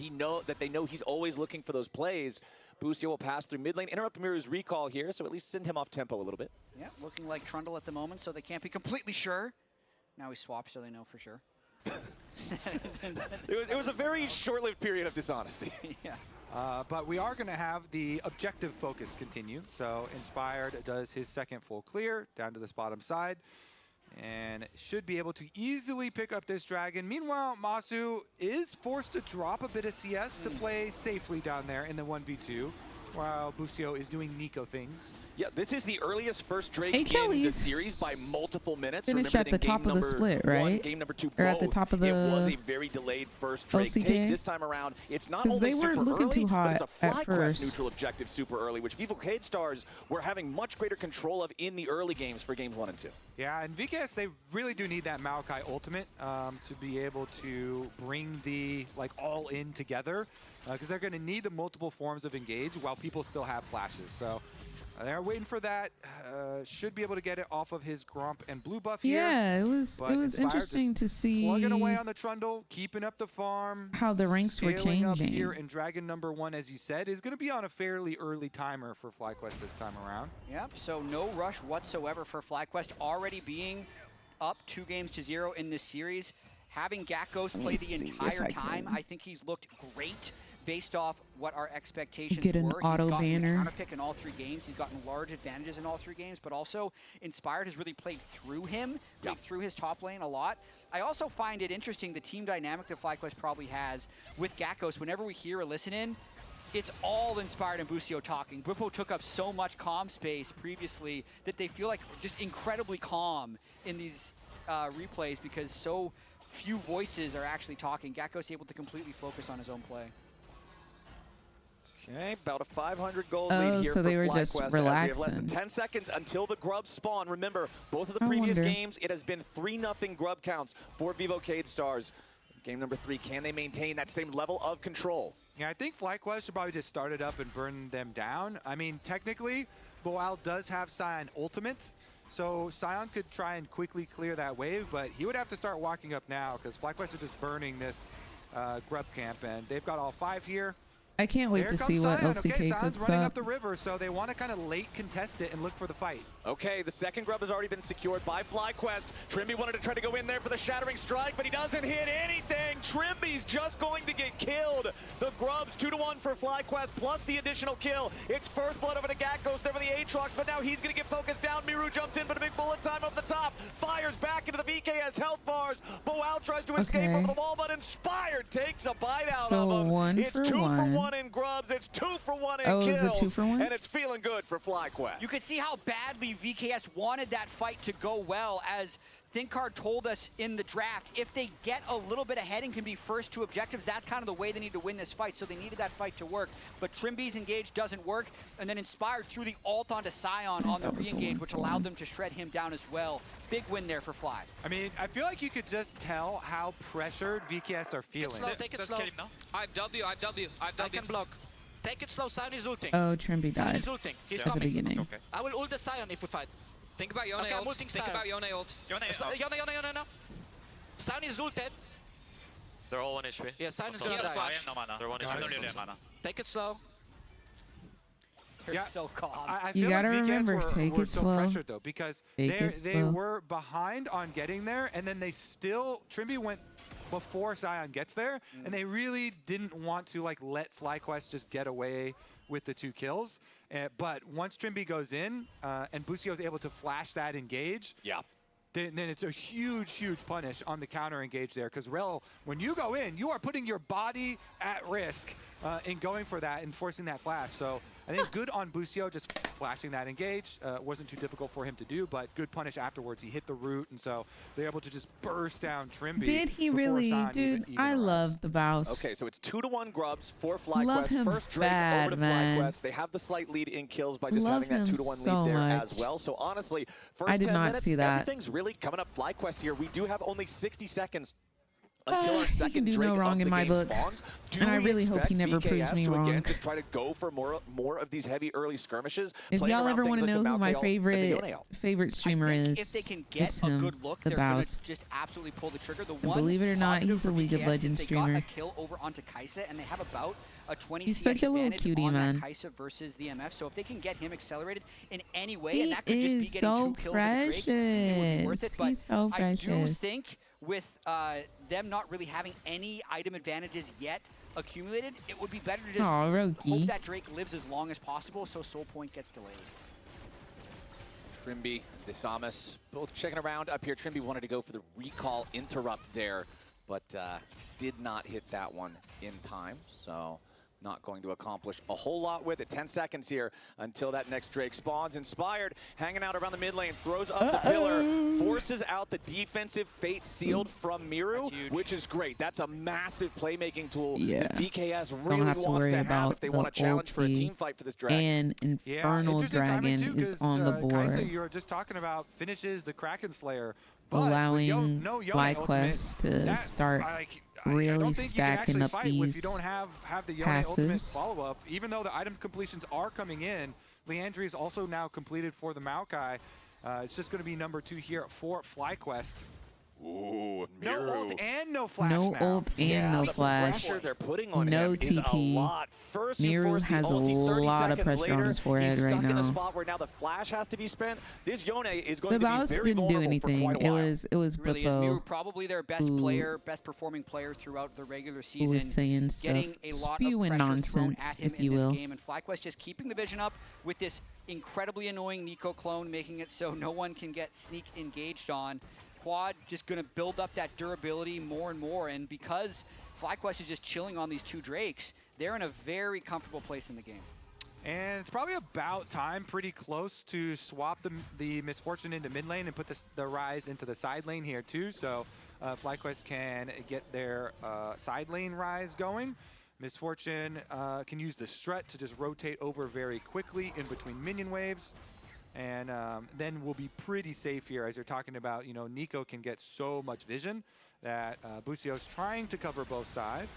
B: they know he's always looking for those plays. Busio will pass through mid lane, interrupt Miru's recall here, so at least send him off tempo a little bit.
D: Yeah, looking like Trundle at the moment, so they can't be completely sure. Now he swaps, so they know for sure.
B: It was a very short-lived period of dishonesty.
D: Yeah.
E: But we are going to have the objective focus continue. So Inspired does his second full clear down to this bottom side and should be able to easily pick up this dragon. Meanwhile, Masu is forced to drop a bit of CS to play safely down there in the 1v2 while Busio is doing Nico things.
B: Yeah, this is the earliest first Drake
A: HLE
B: in the series by multiple minutes.
A: finished
B: Remember
A: at the
B: that in
A: top
B: game
A: of the
B: number
A: split,
B: one,
A: right?
B: game number two,
A: Or at the
B: both,
A: top of
B: it was
A: the
B: a very delayed first Drake
A: LCK?
B: take. This time around, it's not
A: 'Cause
B: only
A: they
B: super
A: weren't looking
B: early,
A: too
B: but it's
A: hot
B: a
A: at
B: FlyQuest
A: first.
B: neutral objective super early, which VKS stars were having much greater control of in the early games for games 1 and 2.
E: Yeah, and VKS, they really do need that Maokai ultimate to be able to bring the all in together because they're going to need the multiple forms of engage while people still have flashes. So They're waiting for that. Should be able to get it off of his Gromp and blue buff here.
A: Yeah, it was
E: Inspired
A: interesting to see
E: plugging away on the Trundle, keeping up the farm.
A: how the ranks were
E: scaling up
A: changing.
E: here, and Dragon #1, as you said, is going to be on a fairly early timer for FlyQuest this time around.
D: Yep, so no rush whatsoever for FlyQuest, already being up 2-0 in this series. Having Gakkos play the entire time, I think he's looked great based off what our expectations
A: Get an
D: were.
A: auto
D: He's gotten
A: banner.
D: counter pick in all 3 games. He's gotten large advantages in all 3 games, but also Inspired has really played through him, played through his top lane a lot. I also find it interesting, the team dynamic that FlyQuest probably has with Gakkos. Whenever we hear or listen in, it's all Inspired and Busio talking. Bwipo took up so much calm space previously that they feel like just incredibly calm in these replays because so few voices are actually talking. Gakkos able to completely focus on his own play.
B: Okay, about a 500 gold
A: Oh,
B: lead here
A: so
B: for
A: they were
B: FlyQuest
A: just
B: as we have less
A: relaxing.
B: than 10 seconds until the grubs spawn. Remember, both of the
A: I
B: previous
A: wonder.
B: games, it has been 3-0 grub counts for VOD Stars. Game number 3, can they maintain that same level of control?
E: Yeah, I think FlyQuest should probably just start it up and burn them down. I mean, technically, Boal does have Scion ultimate, so Scion could try and quickly clear that wave, but he would have to start walking up now because FlyQuest are just burning this grub camp, and they've got all 5 here.
A: I can't wait
E: Here
A: to
E: comes
A: see what
E: Scion.
A: LCK
E: Okay, Sion's
A: cooks
E: running
A: up.
E: up the river, so they want to kind of late contest it and look for the fight.
B: Okay, the second grub has already been secured by FlyQuest. Trimby wanted to try to go in there for the Shattering Strike, but he doesn't hit anything. Trimby's just going to get killed. The grubs 2-1 for FlyQuest, plus the additional kill. It's first blood over to Gakkos there for the Aatrox, but now he's going to get focused down. Miru jumps in, but a big bullet time over the top. Fires back into the VKS health bars. Boal tries to escape over the wall, but Inspired takes a bite out
A: So
B: of him.
A: 1
B: It's
A: for
B: 2 for
A: 1.
B: 1 in grubs. It's 2 for 1 in
A: Oh,
B: kills.
A: is it 2 for 1?
B: And it's feeling good for FlyQuest.
D: You could see how badly VKS wanted that fight to go well, as ThinkCard told us in the draft, if they get a little bit ahead and can be first to objectives, that's kind of the way they need to win this fight, so they needed that fight to work. But Trimby's engage doesn't work, and then Inspired threw the ult onto Scion on the re-engage, which allowed them to shred him down as well. Big win there for Fly.
E: I mean, I feel like you could just tell how pressured VKS are feeling.
P: Take it slow. I have W. I can block. Take it slow. Sion is ulting.
A: Oh, Trimby
P: Sion
A: died
P: is ulting. He's
A: at the
P: coming.
A: beginning.
P: Okay. I will ult the Sion if we fight.
O: Think about Yone
P: Okay, I'm
O: ult.
P: ulting
O: Think
P: Sion.
O: about Yone ult.
P: Yone. Sion is ulted.
O: They're all 1 HP.
P: Yeah, Sion is
O: He
P: gonna
O: has
P: die.
O: flash. They're 1 HP.
P: Take it slow.
D: They're so calm.
E: I
A: You
E: feel
A: gotta
E: like VKS
A: remember, take
E: were
A: it
E: so
A: slow.
E: pressured though, because
A: Take
E: they
A: it slow.
E: were behind on getting there, and then they still Trimby went before Scion gets there, and they really didn't want to like let FlyQuest just get away with the 2 kills. But once Trimby goes in, and Busio's able to flash that engage, then it's a huge, huge punish on the counter engage there. Because Rel, when you go in, you are putting your body at risk in going for that and forcing that flash. So I think good on Busio just flashing that engage. Wasn't too difficult for him to do, but good punish afterwards. He hit the root, and so they're able to just burst down Trimby.
A: Did he
E: before
A: really?
E: Sion
A: Dude,
E: even
A: I
E: arrives.
A: love the Bouse.
B: Okay, so it's 2-1 grubs for FlyQuest.
A: Love him
B: First Drake
A: bad,
B: over to
A: man.
B: FlyQuest. They have the slight lead in kills by just
A: Love
B: having that
A: him
B: 2-1
A: so
B: lead there
A: much.
B: as well. So honestly, first
A: I did
B: 10
A: not
B: minutes,
A: see that.
B: everything's really coming up FlyQuest here. We do have only 60 seconds until our
A: He
B: second
A: can do
B: Drake
A: no wrong
B: of
A: in
B: the
A: my
B: game
A: book.
B: spawns. Do
A: And I
B: we
A: really hope
B: expect
A: he never proves
B: VKS
A: me
B: to
A: wrong.
B: again just try to go for more of these heavy early skirmishes?
A: If
B: playing
A: y'all
B: around
A: ever
B: things
A: want to
B: like
A: know
B: the
A: who my
B: Malkael and the
A: favorite streamer is,
D: If they can get
A: it's
D: a
A: him,
D: good look,
A: the
D: they're going
A: Bouse.
D: to just absolutely pull the trigger. The
A: And
D: one
A: believe it or not,
D: positive
A: he's a
D: for
A: League of
D: VKS
A: Legends
D: is they got
A: streamer.
D: a kill over onto Kaisa, and they have about a 20
A: He's
D: CS
A: such a little
D: advantage
A: cutie,
D: on
A: man.
D: that Kaisa versus the MF. So if they can get him accelerated in any way,
A: He
D: and that could just be
A: is
D: getting
A: so
D: 2 kills with Drake, it would be worth it.
A: precious.
D: But
A: He's so
D: I do
A: precious.
D: think with them not really having any item advantages yet accumulated, it would be better to just
A: Aw,
D: hope
A: Roki.
D: that Drake lives as long as possible so Soul Point gets delayed.
B: Trimby, Desamus, both checking around up here. Trimby wanted to go for the recall interrupt there, but did not hit that one in time. So not going to accomplish a whole lot with it. 10 seconds here until that next Drake spawns. Inspired, hanging out around the mid lane, throws up the pillar, forces out the defensive fate sealed from Miru, which is great. That's a massive playmaking tool that VKS really
A: Don't have to
B: wants
A: worry
B: to have
A: about
B: if they want to challenge for a
A: ulti.
B: team fight for this dragon.
A: And Infernal Dragon is on the
E: Kaisa,
A: board,
E: you were just talking about finishes the Kraken Slayer, but
A: allowing
E: no Yone
A: FlyQuest to
E: ultimate,
A: start
E: I
A: really
E: don't think
A: stacking
E: you
A: up
E: can actually fight if you
A: these
E: don't have the Yone ultimate
A: passives.
E: follow-up. Even though the item completions are coming in, Leandri is also now completed for the Maokai. It's just going to be number 2 here for FlyQuest.
B: Ooh,
E: no ult and no flash
A: No
E: now.
A: ult and no
B: the
A: flash.
B: pressure they're putting on
A: No
B: him is a
A: TP.
B: lot. First he
A: Miru
B: forced the
A: has a
B: ulti, 30
A: lot of
B: seconds
A: pressure on
B: later,
A: his forehead
B: he's
A: right
B: stuck in a
A: now.
B: spot where now the flash has to be spent. This Yone is going
A: The
B: to be
A: Baus
B: very
A: didn't do
B: vulnerable for
A: anything.
B: quite a while.
A: It was
D: Really is Miru
A: Bippo
D: probably their best player, best performing player throughout the regular
A: who
D: season.
A: was saying stuff,
D: Getting a lot
A: spewing
D: of pressure thrown
A: nonsense,
D: at him
A: if you
D: in this
A: will.
D: game, and FlyQuest just keeping the vision up with this incredibly annoying Nico clone, making it so no one can get sneak engaged on. Quad just going to build up that durability more and more, and because FlyQuest is just chilling on these 2 Drakes, they're in a very comfortable place in the game.
E: And it's probably about time, pretty close, to swap the Misfortune into mid lane and put the Rise into the side lane here too. So FlyQuest can get their side lane Rise going. Misfortune can use the strut to just rotate over very quickly in between minion waves. And then we'll be pretty safe here, as you're talking about. You know, Nico can get so much vision that Busio's trying to cover both sides.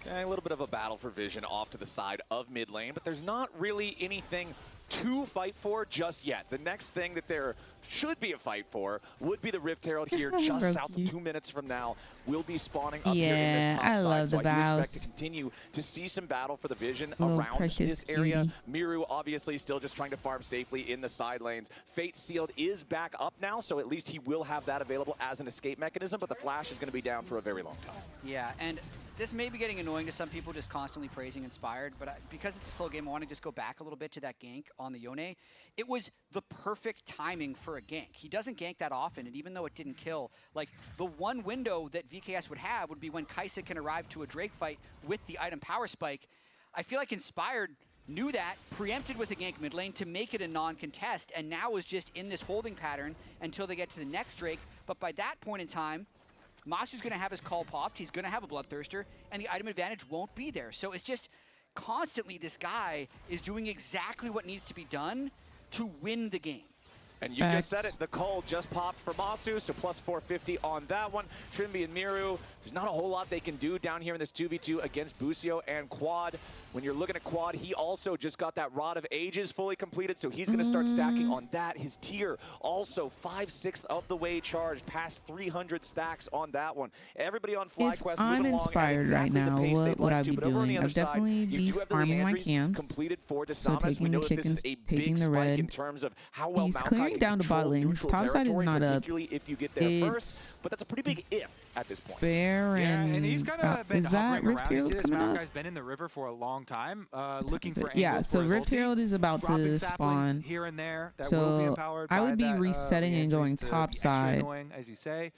B: Okay, a little bit of a battle for vision off to the side of mid lane, but there's not really anything to fight for just yet. The next thing that there should be a fight for would be the Rift Herald here just south of 2 minutes from now. Will be spawning up here in this top
A: I
B: side.
A: love
B: So
A: the
B: I do expect
A: Baus.
B: to continue to see some battle for the vision
A: Little
B: around
A: precious
B: this area.
A: cutie.
B: Miru obviously still just trying to farm safely in the side lanes. Fate Sealed is back up now, so at least he will have that available as an escape mechanism, but the Flash is going to be down for a very long time.
D: Yeah, and this may be getting annoying to some people just constantly praising Inspired, but because it's a slow game, I want to just go back a little bit to that gank on the Yone. It was the perfect timing for a gank. He doesn't gank that often, and even though it didn't kill, like the one window that VKS would have would be when Kaisa can arrive to a Drake fight with the item Power Spike. I feel like Inspired knew that, preempted with a gank mid lane to make it a non-contest, and now is just in this holding pattern until they get to the next Drake. But by that point in time, Masu's going to have his call popped, he's going to have a Bloodthirster, and the item advantage won't be there. So it's just constantly this guy is doing exactly what needs to be done to win the game.
B: And you just said it, the call just popped for Masu, so plus 450 on that one. Trimby and Miru, there's not a whole lot they can do down here in this 2v2 against Busio and Quad. When you're looking at Quad, he also just got that Rod of Ages fully completed, so he's going to start stacking on that. His tier also 5/6 of the way charged, past 300 stacks on that one. Everybody on FlyQuest
A: If I'm inspired right now, what would I be doing? I'd definitely be farming my camps.
B: Completed for
A: So
B: Desamas. We
A: taking
B: know
A: the
B: that this is
A: chickens,
B: a big
A: taking the
B: spike
A: red.
B: in terms of how well
A: He's
B: Maokai
A: clearing
B: can
A: down to
B: control
A: bot lane. His
B: neutral
A: top side is
B: territory,
A: not up.
B: particularly if you get there
A: It's
B: first. But that's a pretty big if at this point.
A: Baron.
E: Yeah, and he's kind of been
A: is that
E: hovering
A: Rift
E: around. You
A: Herald
E: see this
A: coming up?
E: Maokai's been in the river for a long time, looking for
A: Yeah,
E: angles
A: so
E: for his
A: Rift
E: ulti,
A: Herald is about
E: dropping
A: to
E: saplings
A: spawn.
E: here and there that will be
A: So
E: empowered
A: I
E: by
A: would be
E: that,
A: resetting and going
E: Leandri's to
A: top
E: be extra
A: side.
E: annoying, as you say.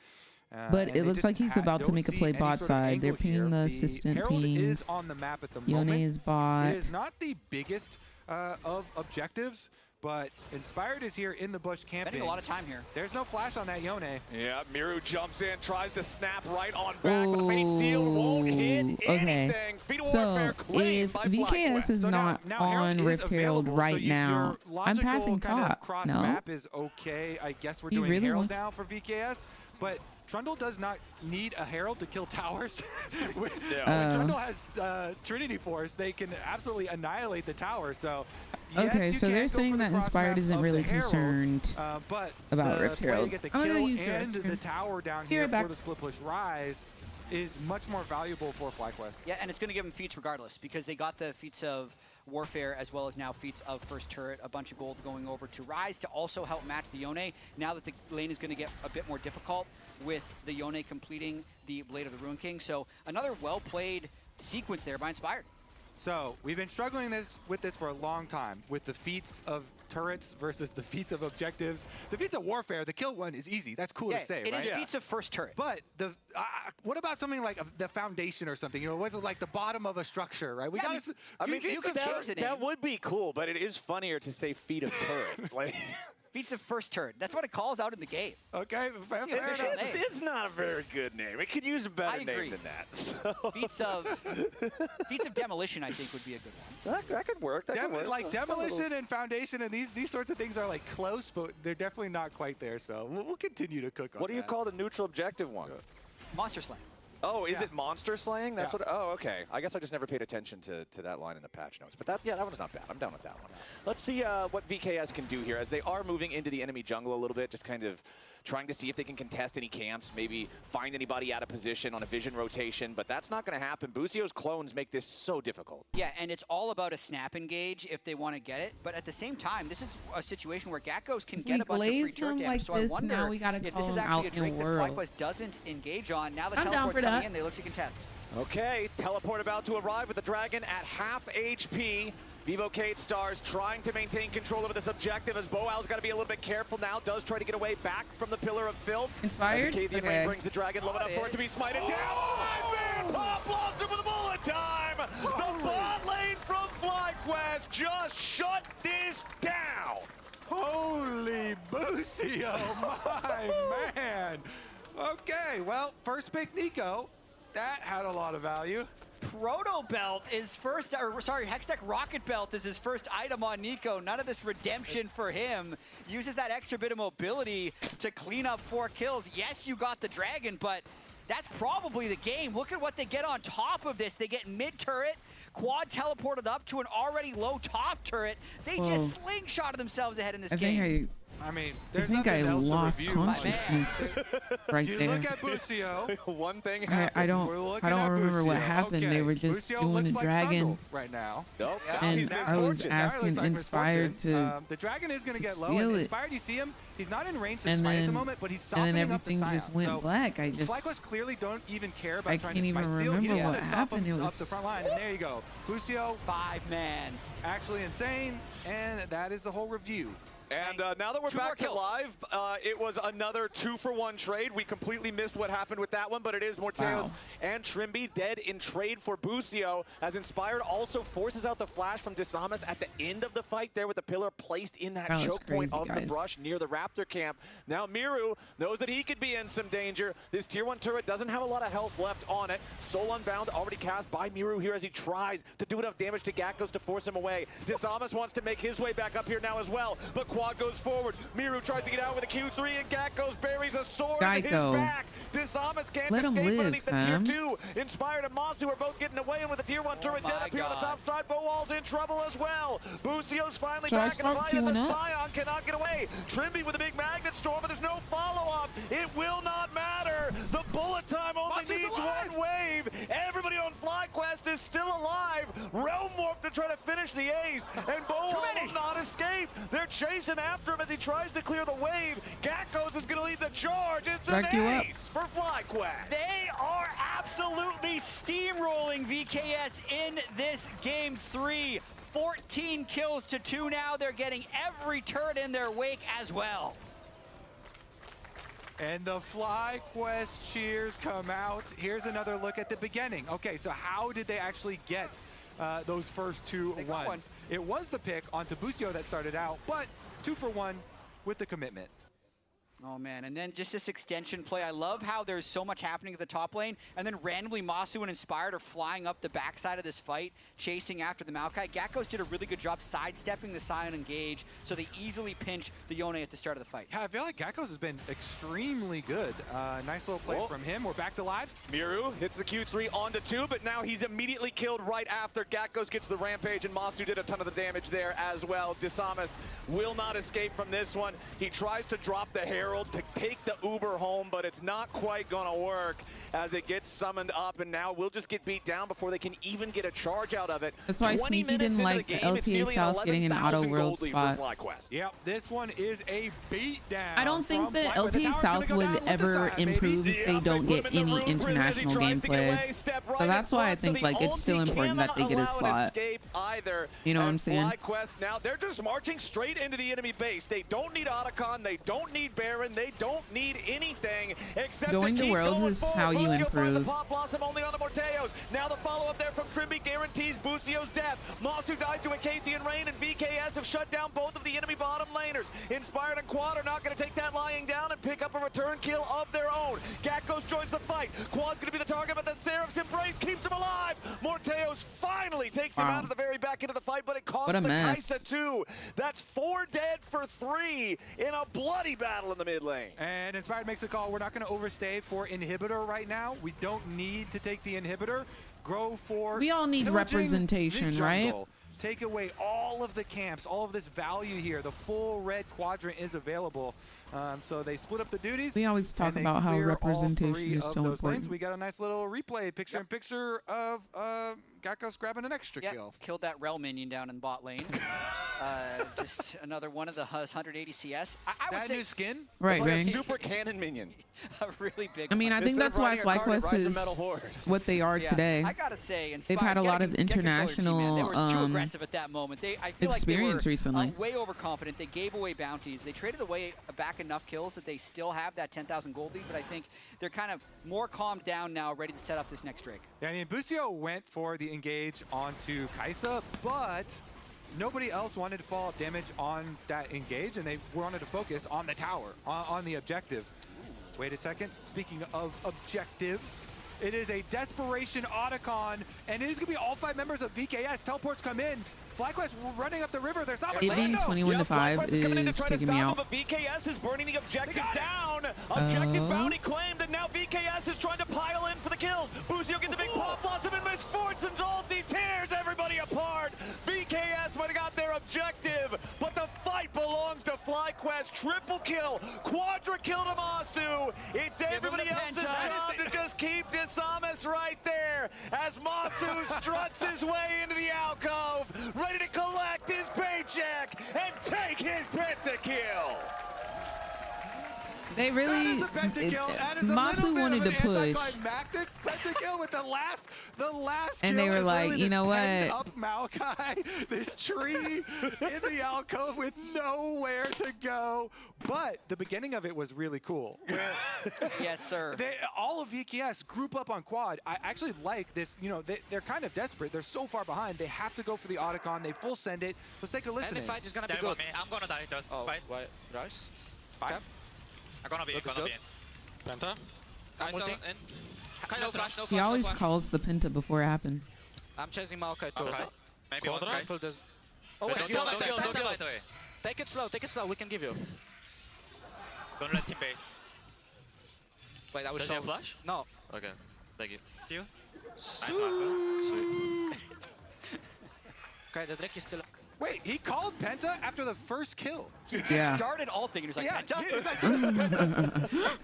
A: But
E: And
A: it
E: they
A: looks
E: just
A: like he's about to
E: don't
A: make a
E: see
A: play
E: any
A: bot
E: sort of
A: side. They're
E: angle
A: pinging
E: here.
A: the
E: The
A: assistant
E: Herald
A: pings.
E: is on the map at the
A: Yone
E: moment.
A: is bot.
E: It is not the biggest of objectives, but Inspired is here in the bush camping.
D: Spending a lot of time here.
E: There's no flash on that Yone.
B: Yeah, Miru jumps in, tries to snap right on back, but the Fate Seal won't hit anything. Feet of
A: So
B: Warfare claimed
A: if
B: by
A: VKS is
E: So
A: not
E: now
A: on
E: Herald is
A: Rift Herald
E: available,
A: right
E: so
A: now,
E: your
A: I'm
E: logical
A: pathing
E: kind of
A: top.
E: cross
A: No.
E: map is okay. I guess we're
A: He
E: doing
A: really
E: Herald
A: wants-
E: now for VKS, but Trundle does not need a Herald to kill towers. When Trundle has Trinity Force, they can absolutely annihilate the tower. So yes,
A: Okay,
E: you
A: so
E: can
A: they're
E: go
A: saying
E: for the
A: that
E: cross
A: Inspired
E: map
A: isn't
E: of
A: really
E: the Herald,
A: concerned
E: but
A: about
E: the
A: Rift
E: play to
A: Herald.
E: get the
A: I'm gonna
E: kill
A: use the
E: and
A: restroom.
E: the tower down
A: Be
E: here
A: right back.
E: for the split push Rise is much more valuable for FlyQuest.
D: Yeah, and it's going to give them feats regardless because they got the feats of Warfare as well as now feats of First Turret, a bunch of gold going over to Rise to also help match the Yone. Now that the lane is going to get a bit more difficult with the Yone completing the Blade of the Ruin King. So another well-played sequence there by Inspired.
E: So we've been struggling with this for a long time, with the feats of turrets versus the feats of objectives. The feats of warfare, the kill one is easy. That's cool to say,
D: it
E: right?
D: is feats of First Turret.
E: But the what about something like the foundation or something? You know, what's it like the bottom of a structure, right? We
B: Yeah,
E: got
B: I mean, that would be cool, but it is funnier to say feet of turret. Like,
D: Feats of First Turret. That's what it calls out in the game.
E: Okay, fair enough.
B: It's not a very good name. It could use a better name than that. So.
D: Feats of Demolition, I think, would be a good one.
B: That could work. That could work.
E: Like Demolition and Foundation and these sorts of things are like close, but they're definitely not quite there. So we'll continue to cook on
B: What do you
E: that.
B: call the neutral objective one?
D: Monster Slam.
B: Oh, is
E: Yeah.
B: it monster slaying? That's
E: Yeah.
B: what. Oh, okay. I guess I just never paid attention to that line in the patch notes. But that one's not bad. I'm down with that one. Let's see what VKS can do here as they are moving into the enemy jungle a little bit, just kind of trying to see if they can contest any camps, maybe find anybody out of position on a vision rotation. But that's not going to happen. Busio's clones make this so difficult.
D: Yeah, and it's all about a snap engage if they want to get it. But at the same time, this is a situation where Gakkos can get a bunch of free
A: glazed
D: turret
A: him
D: damage.
A: like
D: So I
A: this,
D: wonder
A: now we gotta
D: if
A: call
D: this is
A: him
D: actually a
A: out in
D: drink that
A: world.
D: FlyQuest doesn't engage on. Now the
A: I'm down
D: teleport's
A: for
D: coming
A: that.
D: in, they look to contest.
B: Okay, teleport about to arrive with the Dragon at half HP. VOD Stars trying to maintain control over this objective as Boal's got to be a little bit careful now. Does try to get away back from the Pillar of Filth.
A: Inspired?
B: As Acadian Rain brings the Dragon low enough for it to be smited down. Five-man pop blossom for the bullet time. The bot lane from FlyQuest just shut this down.
E: Holy Busio, my man. Okay, well, first pick Nico. That had a lot of value.
D: Proto Belt is first, or sorry, Hextech Rocket Belt is his first item on Nico. None of this redemption for him. Uses that extra bit of mobility to clean up 4 kills. Yes, you got the Dragon, but that's probably the game. Look at what they get on top of this. They get mid-turret, quad teleported up to an already low top turret. They just slingshotted themselves ahead in this game.
E: I mean,
A: I
E: there's
A: think I
E: nothing else to
A: lost
E: review.
A: consciousness right
E: You
A: there.
E: look at Busio.
B: One thing
A: I
B: happens.
A: don't remember what happened. They were just
E: Busio
A: doing
E: looks
A: the
E: like
A: dragon.
E: Thundle right now.
B: Nope.
A: And I was asking Inspired to
E: the Dragon is going to get low.
A: steal
E: And
A: it.
E: Inspired, you see him. He's not in range to
A: And
E: smite at the
A: then-
E: moment, but he's
A: and then
E: softening up the
A: everything
E: Scion.
A: just went
E: So
A: black. I just-
E: FlyQuest clearly don't even care about
A: I
E: trying
A: can't
E: to smite
A: even
E: steal. He
A: remember
E: just
A: what
E: wanted to
A: happened. It
E: up
A: was-
E: the front line, and there you go. Busio,
D: 5-man.
E: actually insane, and that is the whole review.
B: And now that we're back to live, it was another 2-for-1 trade. We completely missed what happened with that one, but it is Morteos and Trimby dead in trade for Busio, as Inspired also forces out the flash from Disamus at the end of the fight there with the pillar placed in that
A: That was
B: choke point
A: crazy,
B: of the
A: guys.
B: brush near the Raptor camp. Now Miru knows that he could be in some danger. This tier 1 turret doesn't have a lot of health left on it. Soul Unbound already cast by Miru here as he tries to do enough damage to Gakkos to force him away. Disamus wants to make his way back up here now as well, but Quad goes forward. Miru tries to get out with a Q3 and Gakkos buries a sword in his
A: Geico.
B: back. Disamus can't
A: Let him
B: escape
A: live,
B: underneath the
A: fam.
B: tier 2. Inspired and Masu are both getting away, and with the tier 1 turret dead
D: my
B: up here on the
D: God.
B: top side, Boal's in trouble as well. Busio's finally
A: Should I
B: back in the
A: start
B: fight, and the
A: queuing up?
B: Scion cannot get away. Trimby with a big magnet storm, but there's no follow-up. It will not matter. The bullet time only
E: Masu's
B: needs
E: alive.
B: one wave. Everybody on FlyQuest is still alive. Realm Warp to try to finish the ace, and Boal will not escape. They're chasing after him as he tries to clear the wave. Gakkos is going to lead the charge. It's an
A: Back you up.
B: ace for FlyQuest.
D: They are absolutely steamrolling VKS in this game 3. 14 kills to 2 now. They're getting every turret in their wake as well.
E: And the FlyQuest cheers come out. Here's another look at the beginning. Okay, so how did they actually get those first 2
D: got
E: ones? It was the pick onto Busio that started out, but 2-for-1 with the commitment.
D: Oh man, and then just this extension play. I love how there's so much happening at the top lane, and then randomly Masu and Inspired are flying up the backside of this fight, chasing after the Maokai. Gakkos did a really good job sidestepping the Scion engage, so they easily pinch the Yone at the start of the fight.
E: Yeah, I feel like Gakkos has been extremely good. Nice little play from him. We're back to live.
B: Miru hits the Q3 onto 2, but now he's immediately killed right after. Gakkos gets the rampage, and Masu did a ton of the damage there as well. Disamus will not escape from this one. He tries to drop the Herald to take the Uber home, but it's not quite gonna work as it gets summoned up, and now we'll just get beat down before they can even get a charge out of it.
A: That's why
B: 20
A: Sneaky
B: minutes
A: didn't
B: into
A: like the
B: game, it's
A: LTA
B: nearly an
A: South getting an auto
B: 11,000
A: world
B: gold lead
A: spot.
B: for FlyQuest.
E: Yep, this one is a beatdown.
A: I don't think
E: from
A: that
E: FlyQuest. The
A: LTA
E: tower's
A: South
E: gonna go
A: would
E: down with the
A: ever
E: Scion, baby.
A: improve if they don't get any international gameplay. So that's why I think like it's still important that they get a slot.
B: Either.
A: You know what I'm
B: And
A: saying?
B: FlyQuest now, they're just marching straight into the enemy base. They don't need Otacon, they don't need Baron, they don't need anything except
A: Going
B: to
A: to
B: keep
A: Worlds
B: going
A: is
B: forward.
A: how you
B: Busio finds the
A: improve.
B: Pop Blossom only on the Morteos. Now the follow-up there from Trimby guarantees Busio's death. Masu dies to Acadian Rain, and VKS have shut down both of the enemy bottom laners. Inspired and Quad are not going to take that lying down and pick up a return kill of their own. Gakkos joins the fight. Quad's going to be the target, but the Seraph's embrace keeps him alive. Morteos finally takes him out of the very back end of the fight, but it costs
A: What a
B: the
A: mess.
B: Kaisa 2. That's 4 dead for 3 in a bloody battle in the the mid lane.
E: And Inspired makes a call. We're not going to overstay for inhibitor right now. We don't need to take the inhibitor. Go for
A: We all need representation, right?
E: Take away all of the camps, all of this value here. The full red quadrant is available. So they split up the duties.
A: We always talk about how representation is so important.
E: We got a nice little replay, picture-in-picture of Gakkos grabbing an extra kill.
D: Killed that Rel minion down in bot lane. Just another one of the 180 CS. I would say
E: new skin?
A: Right,
B: like
A: right.
B: a super cannon minion.
D: A really big
A: I mean, I think that's why FlyQuest is what they are today.
D: I gotta say,
A: they've had a lot of international
D: they were too aggressive at that moment. I feel
A: experience
D: like they were,
A: recently.
D: Way overconfident. They gave away bounties. They traded away back enough kills that they still have that 10,000 gold lead, but I think they're kind of more calmed down now, ready to set up this next Drake.
E: Yeah, I mean, Busio went for the engage onto Kai'Sa, but nobody else wanted to follow up damage on that engage, and they wanted to focus on the tower, on the objective. Wait a second. Speaking of objectives, it is a desperation Otacon, and it is going to be all 5 members of VKS. Teleports come in. FlyQuest running up the river. There's not much
A: It being 21-5 is taking me out.
B: But VKS is burning the objective down. Objective bounty claimed, and now VKS is trying to pile in for the kills. Busio gets a big pop blossom, and Misfortune's ulti tears everybody apart. VKS might have got their objective, but the fight belongs to FlyQuest. Triple kill, quadra kill to Masu. It's everybody else's job to just keep Disamus right there as Masu struts his way into the alcove, ready to collect his paycheck and take his pentakill.
A: They really, Masu wanted to push.
E: Pentakill with the last
A: and they were like, you know what?
E: Up Maokai, this tree in the alcove with nowhere to go. But the beginning of it was really cool.
D: Yes, sir.
E: All of VKS group up on quad. I actually like this. You know, they're kind of desperate. They're so far behind. They have to go for the Otacon. They full send it. Let's take a listen.
P: And the fight is gonna be good. I'm gonna die. Just fight.
C: Wait, guys?
P: Okay. I'm gonna be in.
O: Penta?
P: No flash, no flash.
A: He always calls the Penta before it happens.
P: I'm chasing Maokai too.
O: Okay.
P: Maybe one try. Oh wait, you don't like that. Penta by the way. Take it slow, we can give you.
O: Don't let him base.
P: Wait, I will
O: Does
P: show.
O: he have flash?
P: No.
O: Okay, thank you.
P: You?
O: Sweet.
P: Okay, the Drake is still...
E: Wait, he called Penta after the first kill.
D: He just started ulting and he was like, Penta?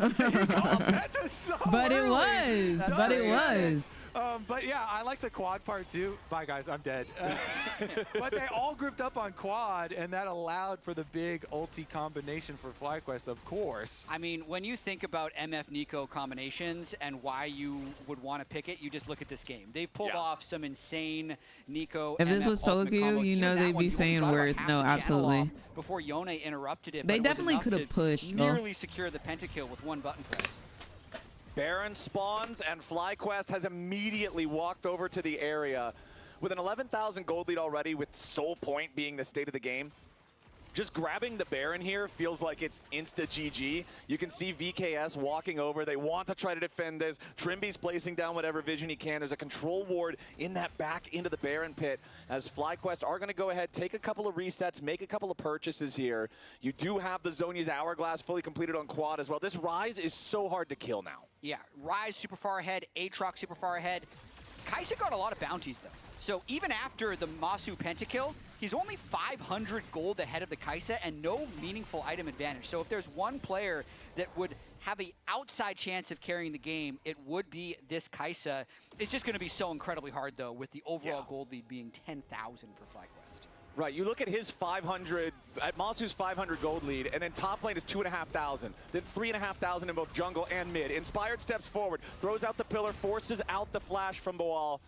E: He called Penta so
A: But it
E: early.
A: was. But it was.
E: But yeah, I like the quad part too. Bye guys, I'm dead. But they all grouped up on quad, and that allowed for the big ulti combination for FlyQuest, of course.
D: I mean, when you think about MF Nico combinations and why you would want to pick it, you just look at this game. They've pulled off some insane Nico.
A: If this was solo queue, you know they'd be saying worth. No, absolutely.
D: Before Yone interrupted it,
A: they definitely could have pushed.
D: Nearly secure the pentakill with one button press.
B: Baron spawns, and FlyQuest has immediately walked over to the area with an 11,000 gold lead already, with sole point being the state of the game. Just grabbing the Baron here feels like it's insta-GG. You can see VKS walking over. They want to try to defend this. Trimby's placing down whatever vision he can. There's a control ward in that back into the Baron pit, as FlyQuest are going to go ahead, take a couple of resets, make a couple of purchases here. You do have the Zhonya's Hourglass fully completed on quad as well. This Ryze is so hard to kill now.
D: Yeah, Ryze super far ahead, Aatrox super far ahead. Kai'Sa got a lot of bounties though. So even after the Masu pentakill, he's only 500 gold ahead of the Kai'Sa and no meaningful item advantage. So if there's one player that would have an outside chance of carrying the game, it would be this Kai'Sa. It's just going to be so incredibly hard though, with the overall gold lead being 10,000 for FlyQuest.
B: Right, you look at his 500, at Masu's 500 gold lead, and then top lane is 2,500. Then 3,500 in both jungle and mid. Inspired steps forward, throws out the pillar, forces out the flash from Boal.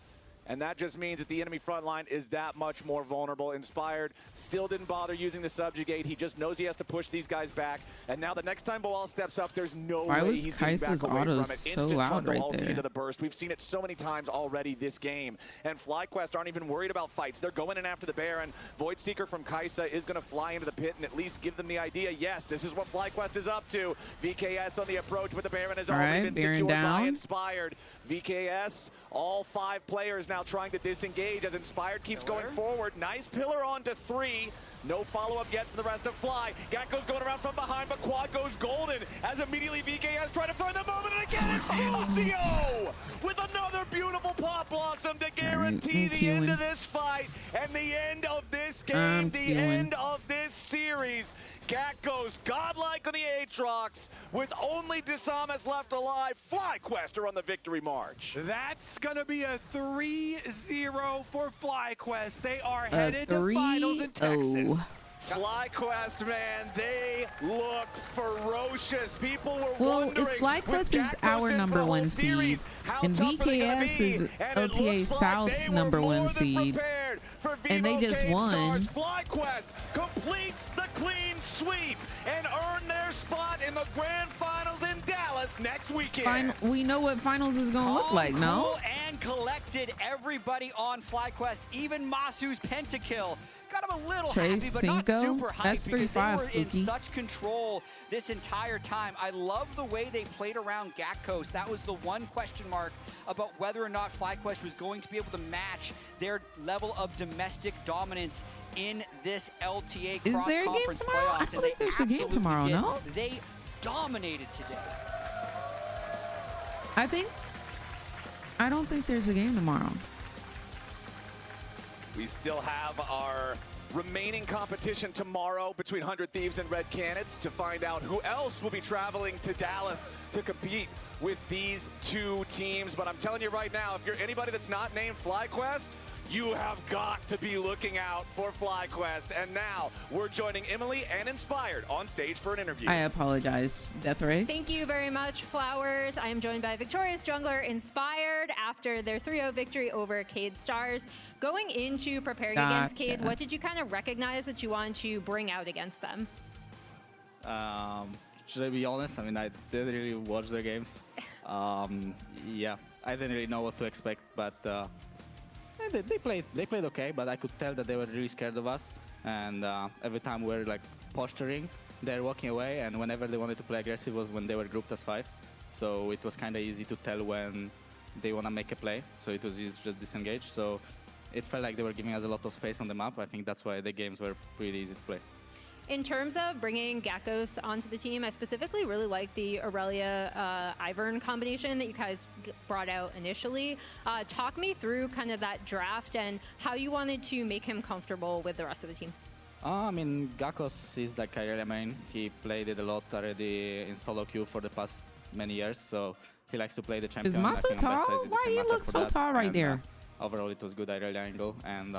B: And that just means that the enemy front line is that much more vulnerable. Inspired still didn't bother using the subjugate. He just knows he has to push these guys back. And now the next time Boal steps up, there's no way he's getting back away from it.
A: So loud right there.
B: Into the burst. We've seen it so many times already this game. And FlyQuest aren't even worried about fights. They're going in after the Baron. Void Seeker from Kai'Sa is going to fly into the pit and at least give them the idea, yes, this is what FlyQuest is up to. VKS on the approach, but the Baron has already been secured by Inspired. VKS, all 5 players now trying to disengage as Inspired keeps going forward. Nice pillar onto 3. No follow-up yet from the rest of Fly. Gakko's going around from behind, but Quad goes golden as immediately VKS trying to find the moment, and again it's Lucio with another beautiful pop blossom to guarantee the end of this fight and the end of this game, the end of this series. Gakko's godlike on the Aatrox with only Disamas left alive. FlyQuest are on the victory march.
E: That's gonna be a 3-0 for FlyQuest. They are headed to finals in Texas.
B: FlyQuest, man, they look ferocious. People were
A: well,
B: wondering.
A: If FlyQuest is our number one seed, and VKS is LTA South's number one seed, and they just won.
B: FlyQuest completes the clean sweep and earn their spot in the grand finals in Dallas next weekend.
A: We know what finals is going to look like, no?
D: Cool and collected, everybody on FlyQuest, even Masu's pentakill. Got him a little happy, but not super hyped.
A: That's
D: because they were in
A: Fuki.
D: such control this entire time. I love the way they played around Gakkos. That was the one question mark about whether or not FlyQuest was going to be able to match their level of domestic dominance in this LTA cross-conference playoffs.
A: I don't think there's a game tomorrow, no?
D: They dominated today.
A: I don't think there's a game tomorrow.
B: We still have our remaining competition tomorrow between 100 Thieves and Red Canids to find out who else will be traveling to Dallas to compete with these two teams. But I'm telling you right now, if you're anybody that's not named FlyQuest, you have got to be looking out for FlyQuest. And now we're joining Emily and Inspired on stage for an interview.
A: I apologize, Death Ray.
I: Thank you very much, Flowers. I am joined by victorious jungler Inspired after their 3-0 victory over Cade Stars. Going into preparing against Cade, what did you kind of recognize that you wanted to bring out against them?
R: Should I be honest? I mean, I didn't really watch their games. Yeah, I didn't really know what to expect, but they played okay, but I could tell that they were really scared of us. And every time we were like posturing, they're walking away, and whenever they wanted to play aggressive was when they were grouped as 5. So it was kind of easy to tell when they want to make a play. So it was easy to just disengage. So it felt like they were giving us a lot of space on the map. I think that's why the games were pretty easy to play.
I: In terms of bringing Gakkos onto the team, I specifically really like the Aurelia Ivern combination that you guys brought out initially. Talk me through kind of that draft and how you wanted to make him comfortable with the rest of the team.
R: I mean, Gakkos is like Aurelia main. He played it a lot already in solo queue for the past many years, so he likes to play the champion.
A: Is Masu tall? Why do you look so tall right there?
R: Overall, it was good Aurelia angle, and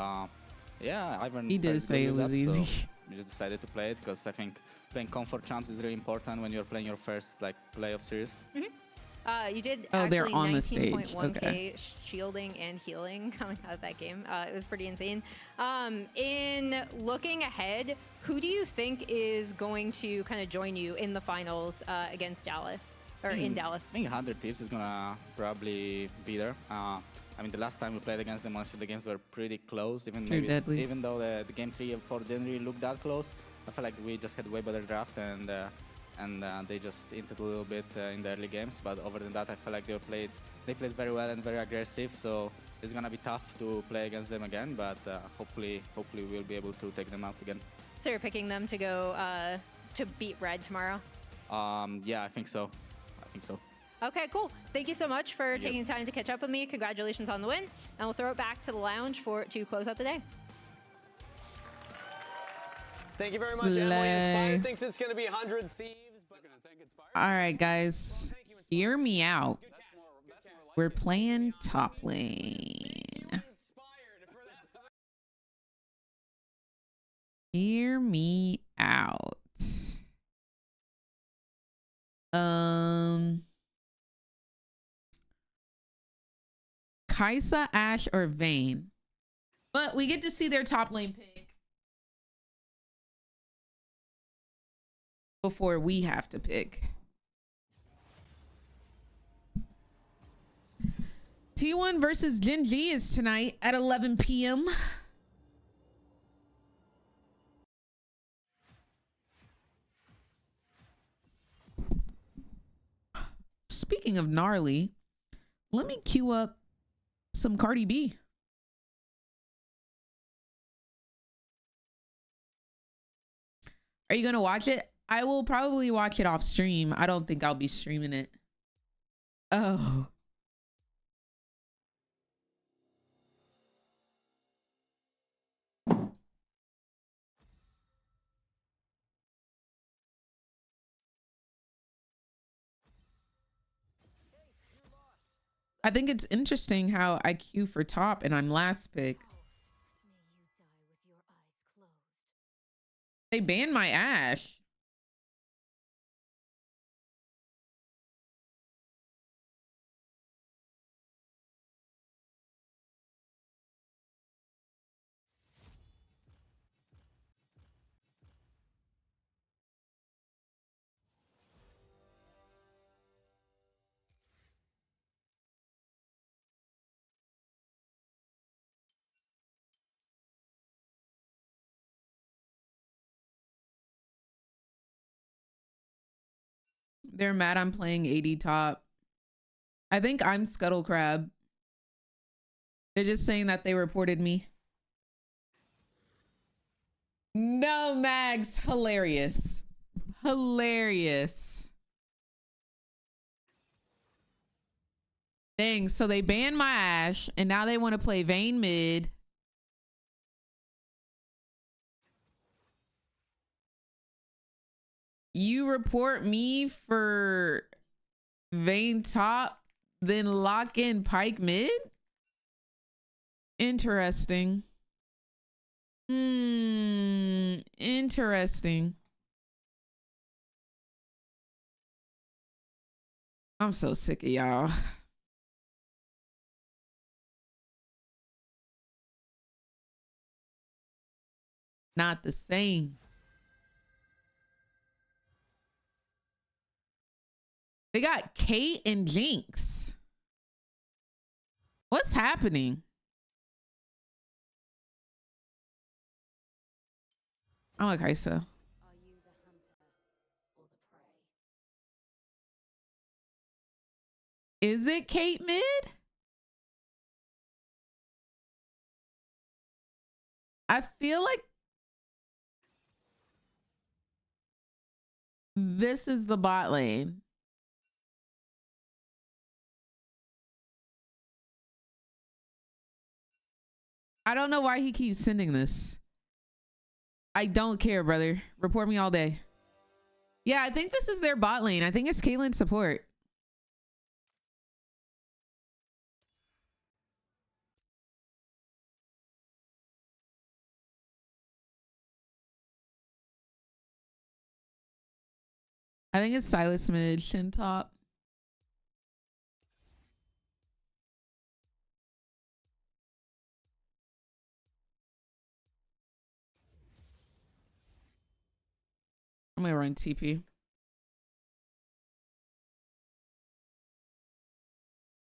R: yeah, Ivern.
A: He did say it was easy.
R: So we just decided to play it because I think playing comfort champs is really important when you're playing your first like playoff series.
I: You did
A: they're
I: actually
A: on the stage.
I: 19.1k
A: Okay.
I: shielding and healing coming out of that game. It was pretty insane. In looking ahead, who do you think is going to kind of join you in the finals against Dallas or in Dallas?
R: I think 100 Thieves is gonna probably be there. I mean, the last time we played against them, honestly, the games were pretty close. Even though the game 3 and 4 didn't really look that close, I feel like we just had way better draft and they just hinted a little bit in the early games. But other than that, I feel like they played very well and very aggressive. So it's gonna be tough to play against them again. But hopefully we'll be able to take them out again.
I: So you're picking them to go to beat Red tomorrow?
R: Yeah, I think so.
I: Okay, cool. Thank you so much for taking the time to catch up with me. Congratulations on the win. And we'll throw it back to the lounge to close out the day.
F: Thank you very much, Emily. Inspired thinks it's going to be 100 Thieves, but I'm going to thank Inspired.
A: All right, guys, hear me out. We're playing top lane. Hear me out. Kai'Sa, Ashe, or Vayne. But we get to see their top lane pick before we have to pick. T1 versus Gen G is tonight at 11 p.m. Speaking of gnarly, let me queue up some Cardi B. Are you gonna watch it? I will probably watch it off stream. I don't think I'll be streaming it. Oh. I think it's interesting how I queue for top and I'm last pick. They banned my Ashe. They're mad I'm playing 80 top. I think I'm Scuttle Crab. They're just saying that they reported me. No, Mags, hilarious. Hilarious. Dang, so they banned my Ashe and now they want to play Vayne mid. You report me for Vayne top, then lock in Pyke mid? Interesting. Interesting. I'm so sick of y'all. Not the same. They got Kate and Jinx. What's happening? I like Isa. Is it Kate mid? I feel like this is the bot lane. I don't know why he keeps sending this. I don't care, brother. Report me all day. Yeah, I think this is their bot lane. I think it's Caitlyn's support. I think it's Silas mid, Shin top. I'm gonna run TP.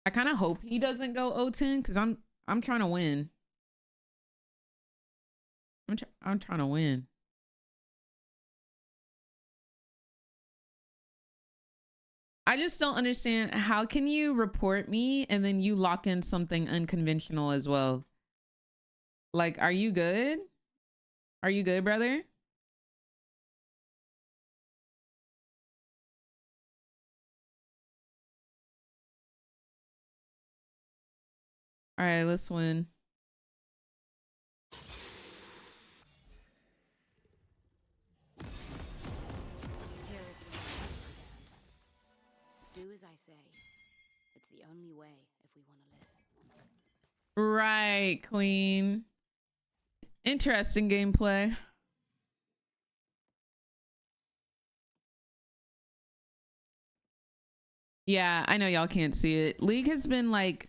A: I kind of hope he doesn't go O10 because I'm trying to win. I'm trying to win. I just don't understand, how can you report me and then you lock in something unconventional as well? Like, are you good? Are you good, brother? All right, let's win.
S: Do as I say. It's the only way if we want to live.
A: Right, queen. Interesting gameplay. Yeah, I know y'all can't see it. League has been like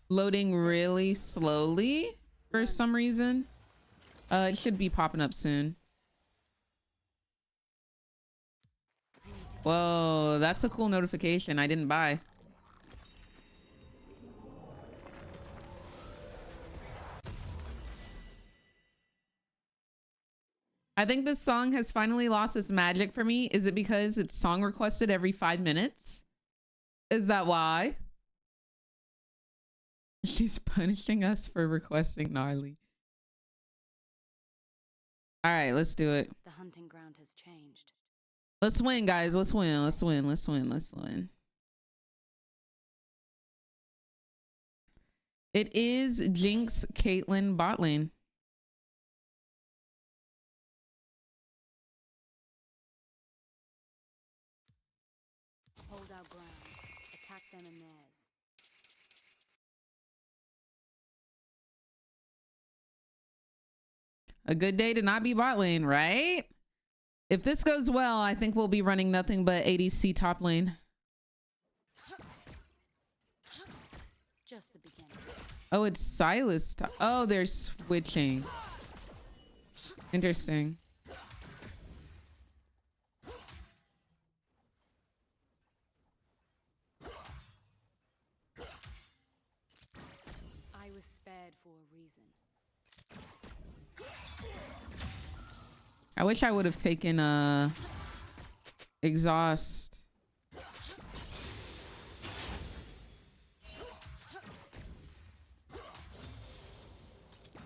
A: loading really slowly for some reason. It should be popping up soon. Whoa, that's a cool notification I didn't buy. I think this song has finally lost its magic for me. Is it because it's song requested every 5 minutes? Is that why? She's punishing us for requesting gnarly. All right, let's do it.
S: The hunting ground has changed.
A: Let's win, guys. Let's win. Let's win. Let's win. Let's win. It is Jinx, Caitlyn, bot lane.
S: Hold our ground. Attack them and theirs.
A: A good day to not be bot lane, right? If this goes well, I think we'll be running nothing but ADC top lane.
S: Just the beginning.
A: Oh, it's Silas. Oh, they're switching. Interesting.
S: I was spared for a reason.
A: I wish I would have taken exhaust.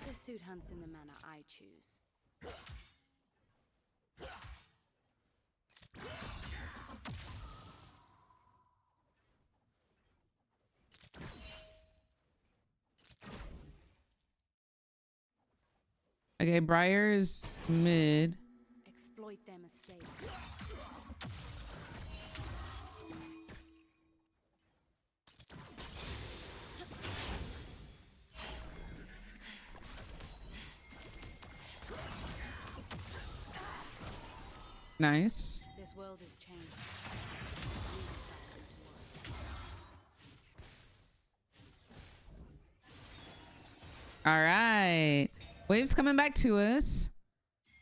S: The suit hunts in the manner I choose.
A: Okay, Briar is mid.
S: Exploit their mistakes.
A: Nice.
S: This world has changed.
A: All right. Wave's coming back to us.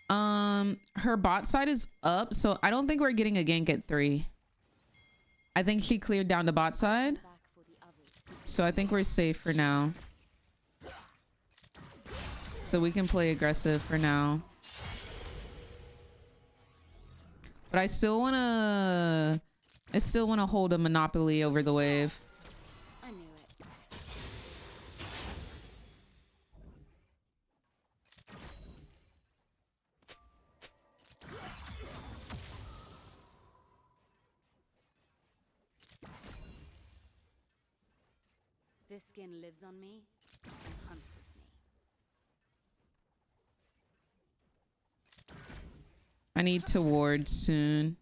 A: Her bot side is up, so I don't think we're getting a gank at 3. I think she cleared down the bot side. So I think we're safe for now. So we can play aggressive for now. But I still wanna hold a monopoly over the wave.
S: I knew it. This skin lives on me and hunts with me.
A: I need to ward soon.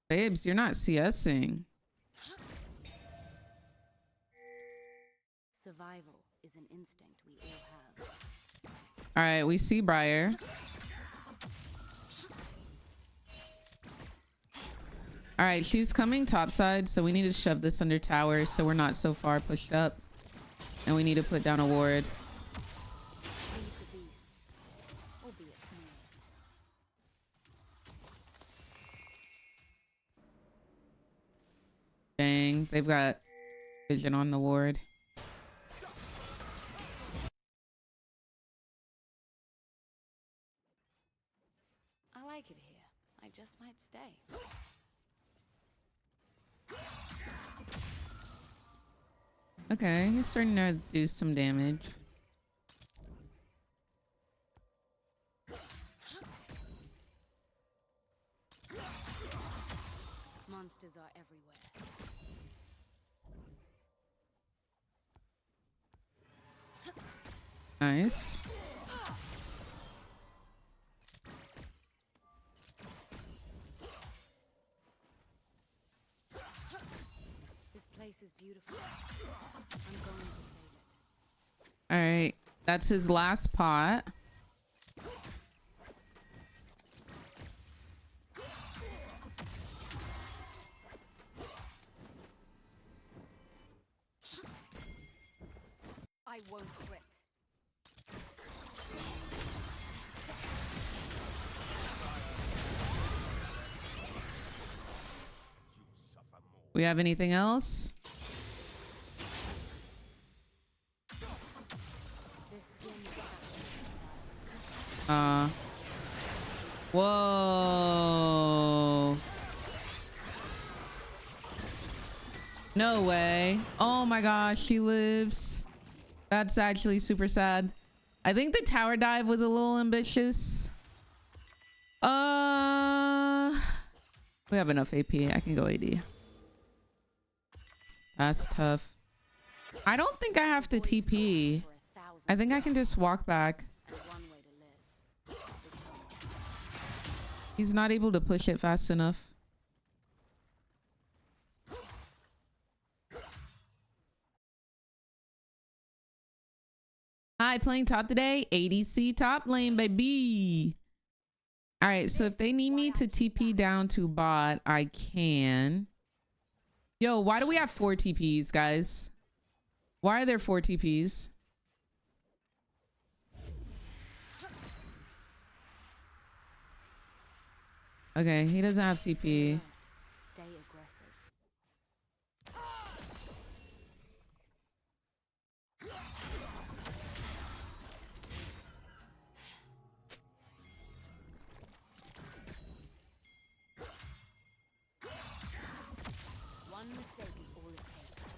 A: Babes, you're not CSing.
S: Survival is an instinct we all have.
A: All right, we see Briar. All right, she's coming topside, so we need to shove this under tower so we're not so far pushed up. And we need to put down a ward. Dang, they've got vision on the ward.
S: I like it here. I just might stay.
A: Okay, he's starting to do some damage.
S: Monsters are everywhere.
A: Nice.
S: This place is beautiful. I'm going to save it.
A: All right, that's his last pot.
S: I won't quit.
A: We have anything else? Whoa. No way. Oh my gosh, she lives. That's actually super sad. I think the tower dive was a little ambitious. We have enough AP. I can go AD. That's tough. I don't think I have to TP. I think I can just walk back. He's not able to push it fast enough. Hi, playing top today. ADC top lane, baby. All right, so if they need me to TP down to bot, I can. Yo, why do we have 4 TPs, guys? Why are there 4 TPs? Okay, he doesn't have TP.
S: Stay aggressive. One mistake is all it takes.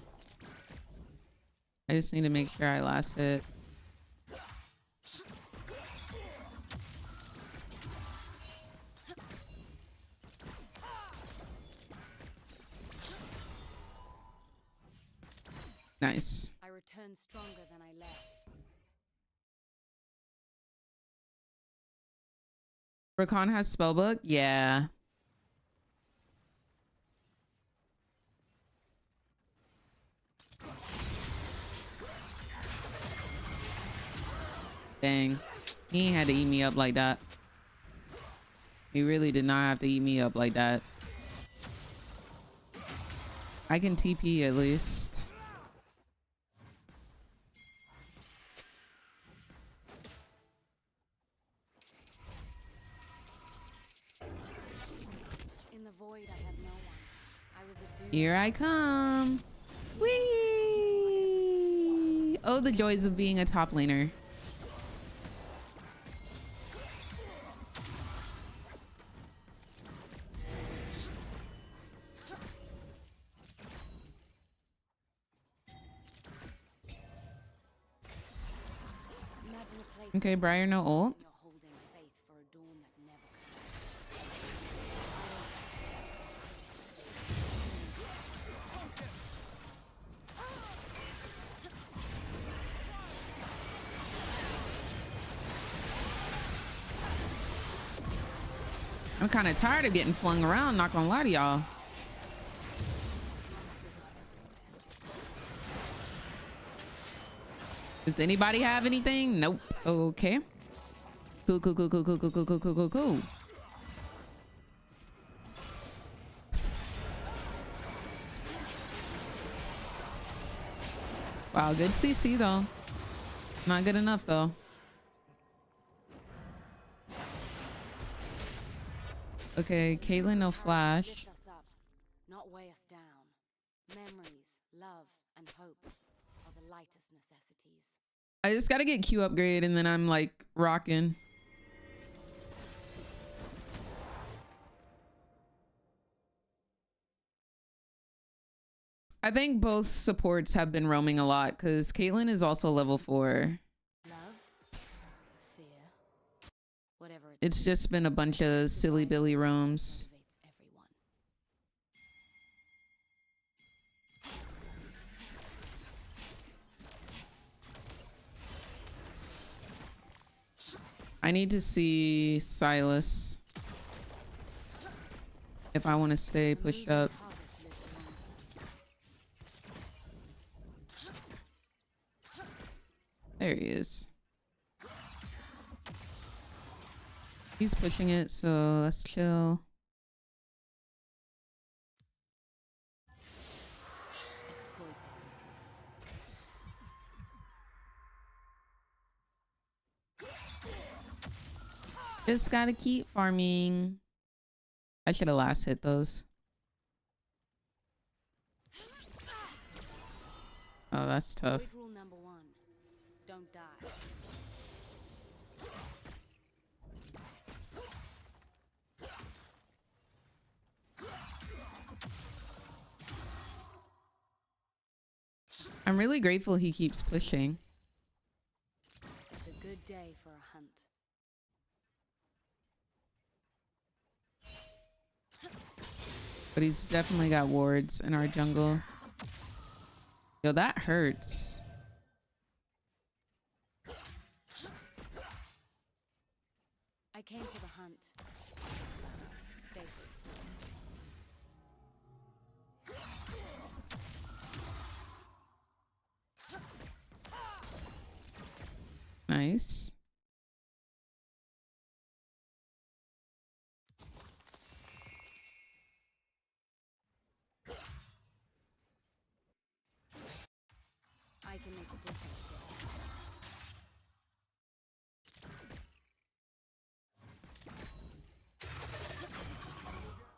A: I just need to make sure I last hit. Nice.
S: I return stronger than I left.
A: Rakan has spellbook? Yeah. Dang. He ain't had to eat me up like that. He really did not have to eat me up like that. I can TP at least.
S: In the void, I had no one. I was a dude.
A: Here I come. Whee! Oh, the joys of being a top laner. Okay, Briar, no ult. I'm kind of tired of getting flung around, not gonna lie to y'all. Does anybody have anything? Nope. Okay. Cool, cool, cool, cool, cool, cool, cool, cool, cool, cool, cool. Wow, good CC though. Not good enough though. Okay, Caitlyn, no flash.
S: Lift us up, not weigh us down. Memories, love, and hope are the lightest necessities.
A: I just gotta get Q upgrade and then I'm like rocking. I think both supports have been roaming a lot because Caitlyn is also level 4.
S: Love, fear, whatever
A: It's just been a bunch of silly Billy roams. I need to see Silas if I want to stay pushed up. There he is. He's pushing it, so let's chill. Just gotta keep farming. I should have last hit those. Oh, that's tough.
S: Rule number 1, don't die.
A: I'm really grateful he keeps pushing.
S: It's a good
A: But he's definitely got wards in our jungle. Yo, that hurts.
S: I came for the hunt. Stay
A: Nice.
S: I can make a difference.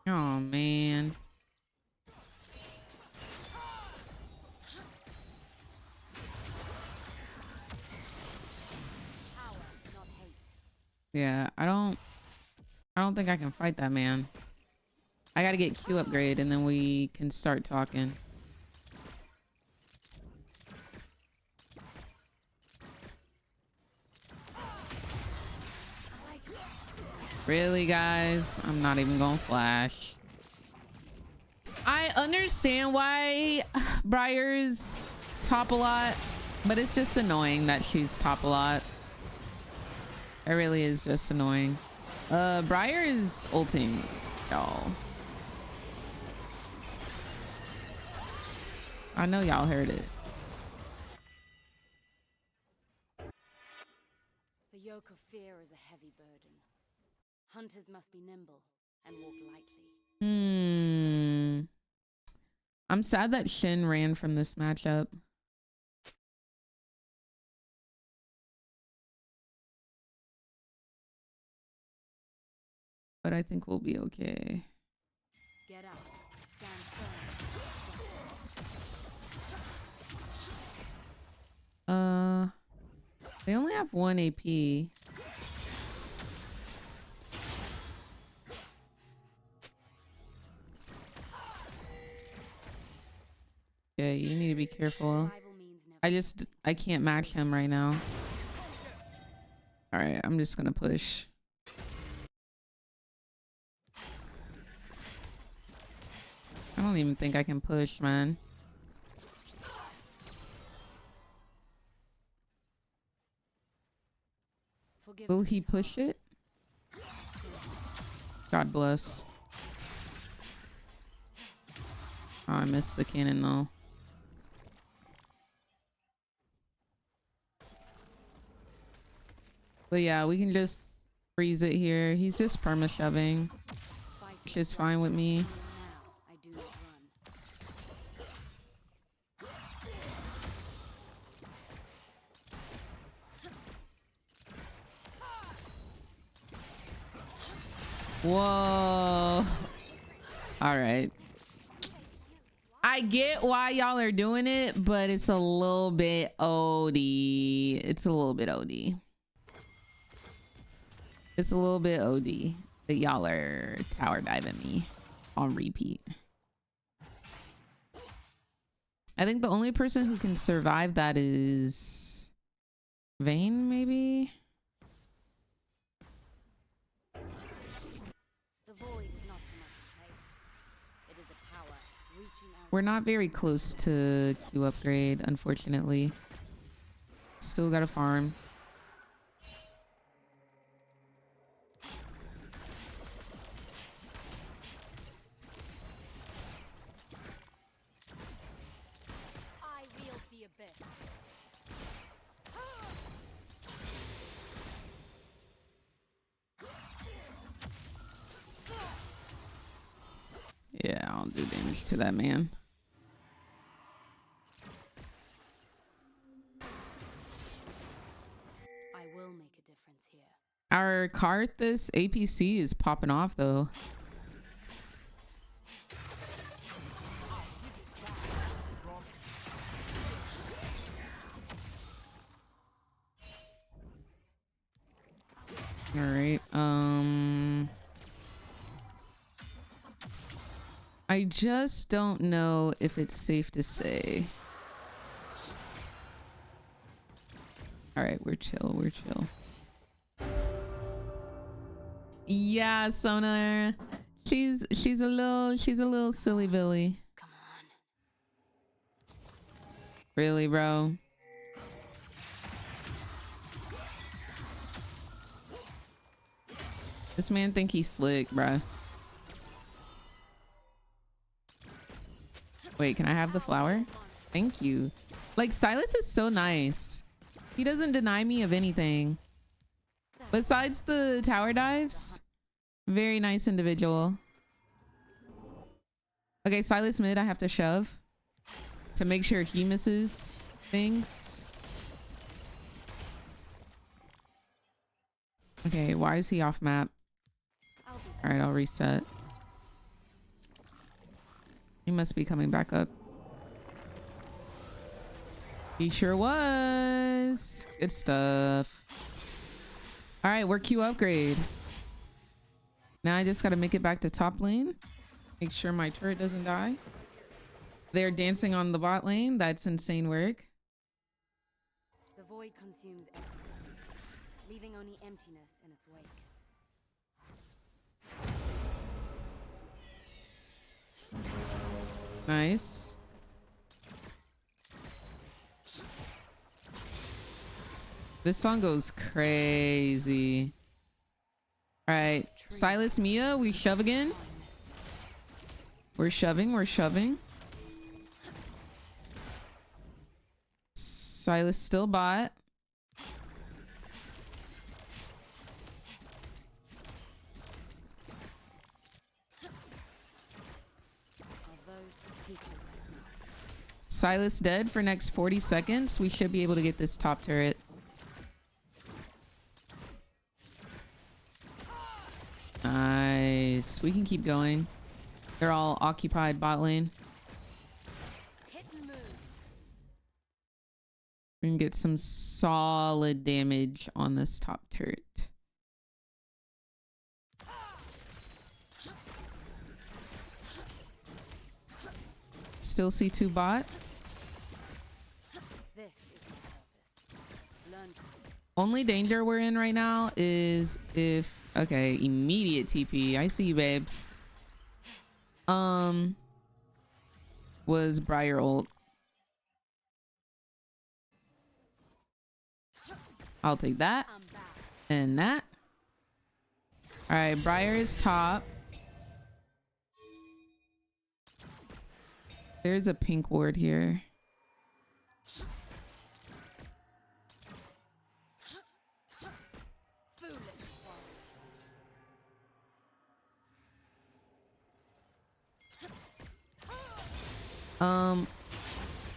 A: Oh man. Yeah, I don't think I can fight that man. I gotta get Q upgrade and then we can start talking. Really, guys? I'm not even gonna flash. I understand why Briar's top a lot, but it's just annoying that she's top a lot. It really is just annoying. Briar is ulting, y'all. I know y'all heard it.
S: The yoke of fear is a heavy burden. Hunters must be nimble and walk lightly.
A: I'm sad that Shin ran from this matchup. But I think we'll be okay.
S: Get up. Stand firm.
A: They only have 1 AP. Yeah, you need to be careful. I can't match him right now. All right, I'm just gonna push. I don't even think I can push, man. Will he push it? God bless. Oh, I missed the cannon though. But yeah, we can just freeze it here. He's just perma shoving, which is fine with me. Whoa. All right. I get why y'all are doing it, but it's a little bit OD. It's a little bit OD. It's a little bit OD that y'all are tower diving me on repeat. I think the only person who can survive that is Vayne, maybe? We're not very close to Q upgrade, unfortunately. Still gotta farm.
S: I wield the abyss.
A: Yeah, I'll do damage to that man.
S: I will make a difference here.
A: Our Karthus APC is popping off though. All right. I just don't know if it's safe to say. All right, we're chill. We're chill. Yeah, Sonar. She's a little silly Billy.
S: Come on.
A: Really, bro? This man think he's slick, bro. Wait, can I have the flower? Thank you. Like, Silas is so nice. He doesn't deny me of anything. Besides the tower dives. Very nice individual. Okay, Silas mid, I have to shove to make sure he misses things. Okay, why is he off map? All right, I'll reset. He must be coming back up. He sure was. Good stuff. All right, we're Q upgrade. Now I just got to make it back to top lane. Make sure my turret doesn't die. They're dancing on the bot lane. That's insane work.
S: The void consumes everything, leaving only emptiness in its wake.
A: Nice. This song goes crazy. All right, Silas, Mia, we shove again. We're shoving, we're shoving. Silas still bot. Silas dead for next 40 seconds. We should be able to get this top turret. Nice. We can keep going. They're all occupied bot lane. We can get some solid damage on this top turret. Still C2 bot. Only danger we're in right now is if... Okay, immediate TP. I see you, babes. Was Briar ult. I'll take that. And that. Alright, Briar is top. There's a pink ward here.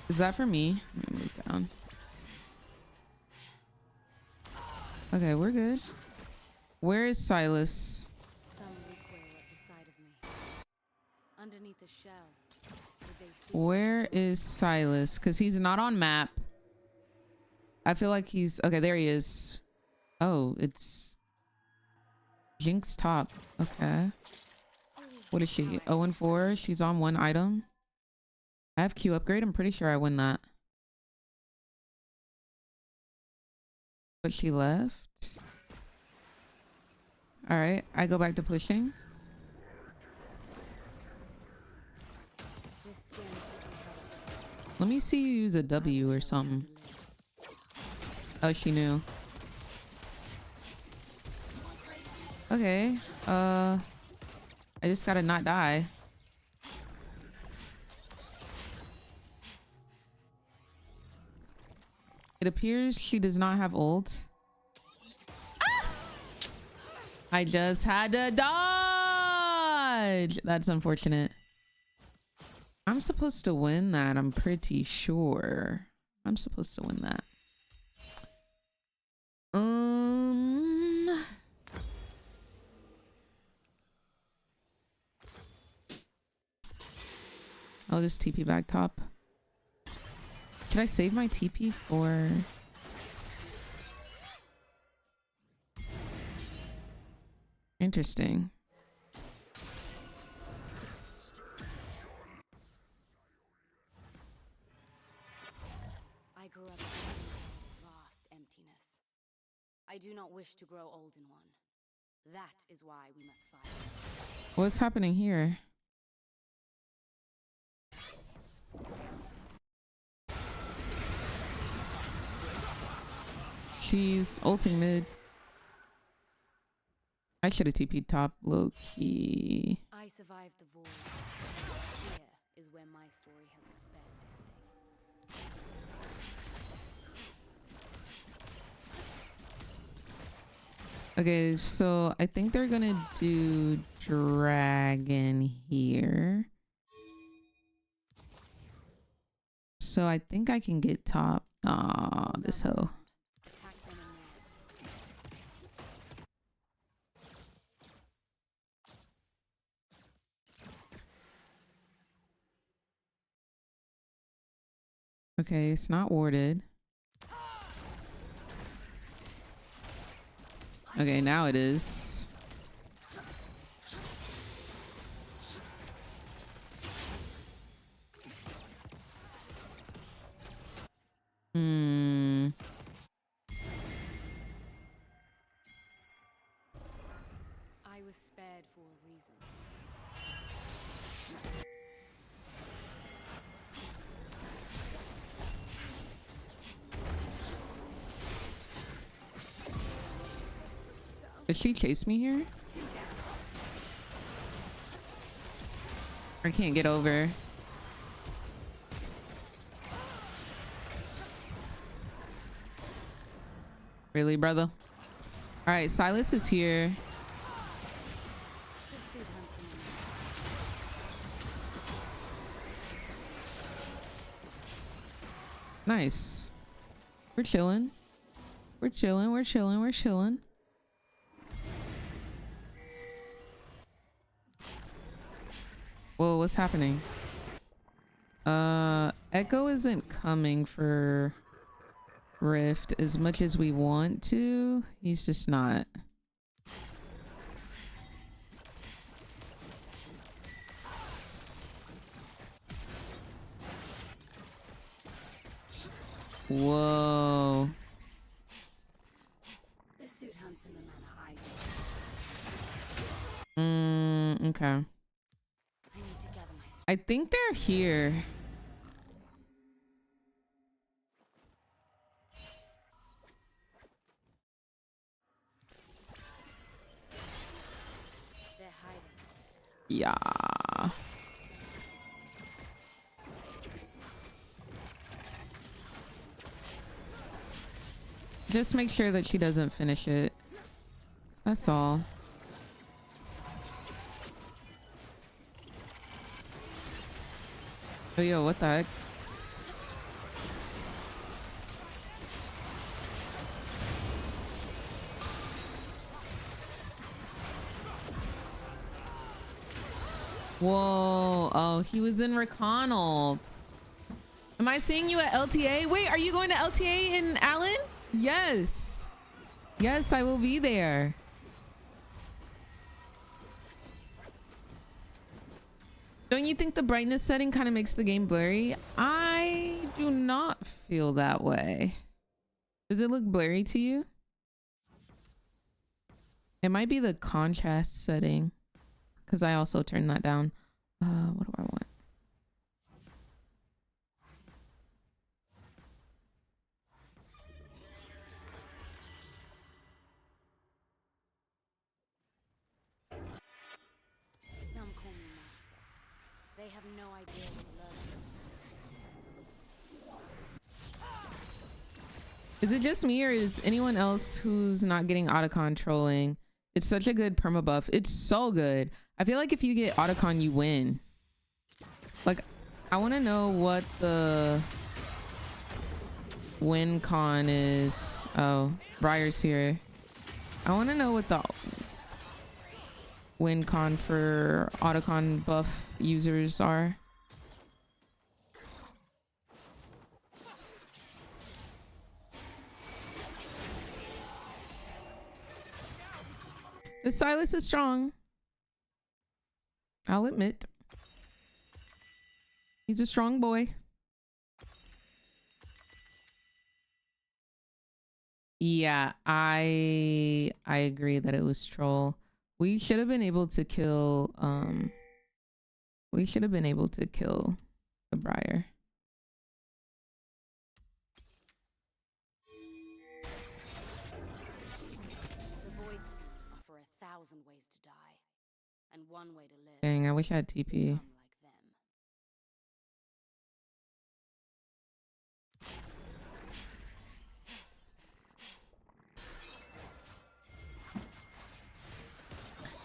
A: Is that for me? Let me move down. Okay, we're good. Where is Silas?
S: Some recoil at the sight of me. Underneath the shell.
A: Where is Silas? Because he's not on map. I feel like he's... Okay, there he is. Oh, it's... Jinx top. Okay. What is she? 0-4. She's on one item. I have Q upgrade. I'm pretty sure I win that. But she left. All right. I go back to pushing. Let me see you use a W or something. Oh, she knew. Okay. I just gotta not die. It appears she does not have ult. Ah! I just had to dodge. That's unfortunate. I'm supposed to win that. I'm pretty sure. I'm supposed to win that. I'll just TP back top. Should I save my TP for... Interesting.
S: I grew up in a vast emptiness. I do not wish to grow old in one. That is why we must fight.
A: What's happening here? She's ulting mid. I should have TP'd top low key.
S: I survived the void. Here is where my story has its best ending.
A: Okay, so I think they're gonna do dragon here. So I think I can get top. Aw, this hoe. Okay, it's not warded. Okay, now it is.
S: I was spared for a reason.
A: Did she chase me here? I can't get over. Really, brother? All right, Silas is here. Nice. We're chilling. We're chilling. We're chilling. We're chilling. Whoa, what's happening? Echo isn't coming for Rift as much as we want to. He's just not. Whoa.
S: This suit hunts in the manner I do.
A: Okay. I think they're here.
S: They're hiding.
A: Yeah. Just make sure that she doesn't finish it. That's all. Oh, yo, what the heck? Whoa. Oh, he was in Reconnault. Am I seeing you at LTA? Wait, are you going to LTA in Allen? Yes. Yes, I will be there. Don't you think the brightness setting kind of makes the game blurry? I do not feel that way. Does it look blurry to you? It might be the contrast setting, because I also turned that down. What do I want?
S: Some call me master. They have no idea what love is.
A: Is it just me, or is anyone else who's not getting autocon trolling? It's such a good perma buff. It's so good. I feel like if you get autocon, you win. Like, I want to know what the win con is. Oh, Briar's here. I want to know what the win con for autocon buff users are. The Silas is strong. I'll admit. He's a strong boy. Yeah, I agree that it was troll. We should have been able to kill the Briar.
S: The voids offer 1,000 ways to die, and one way to live.
A: Dang, I wish I had TP.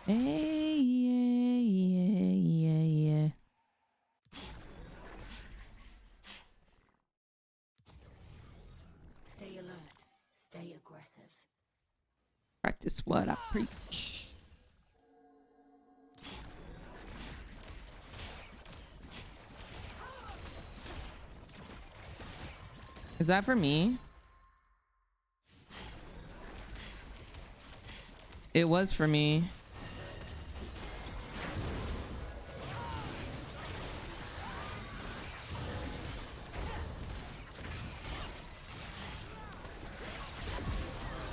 A: Hey, yeah.
S: Stay alert. Stay aggressive.
A: Practice what I preach. Is that for me? It was for me.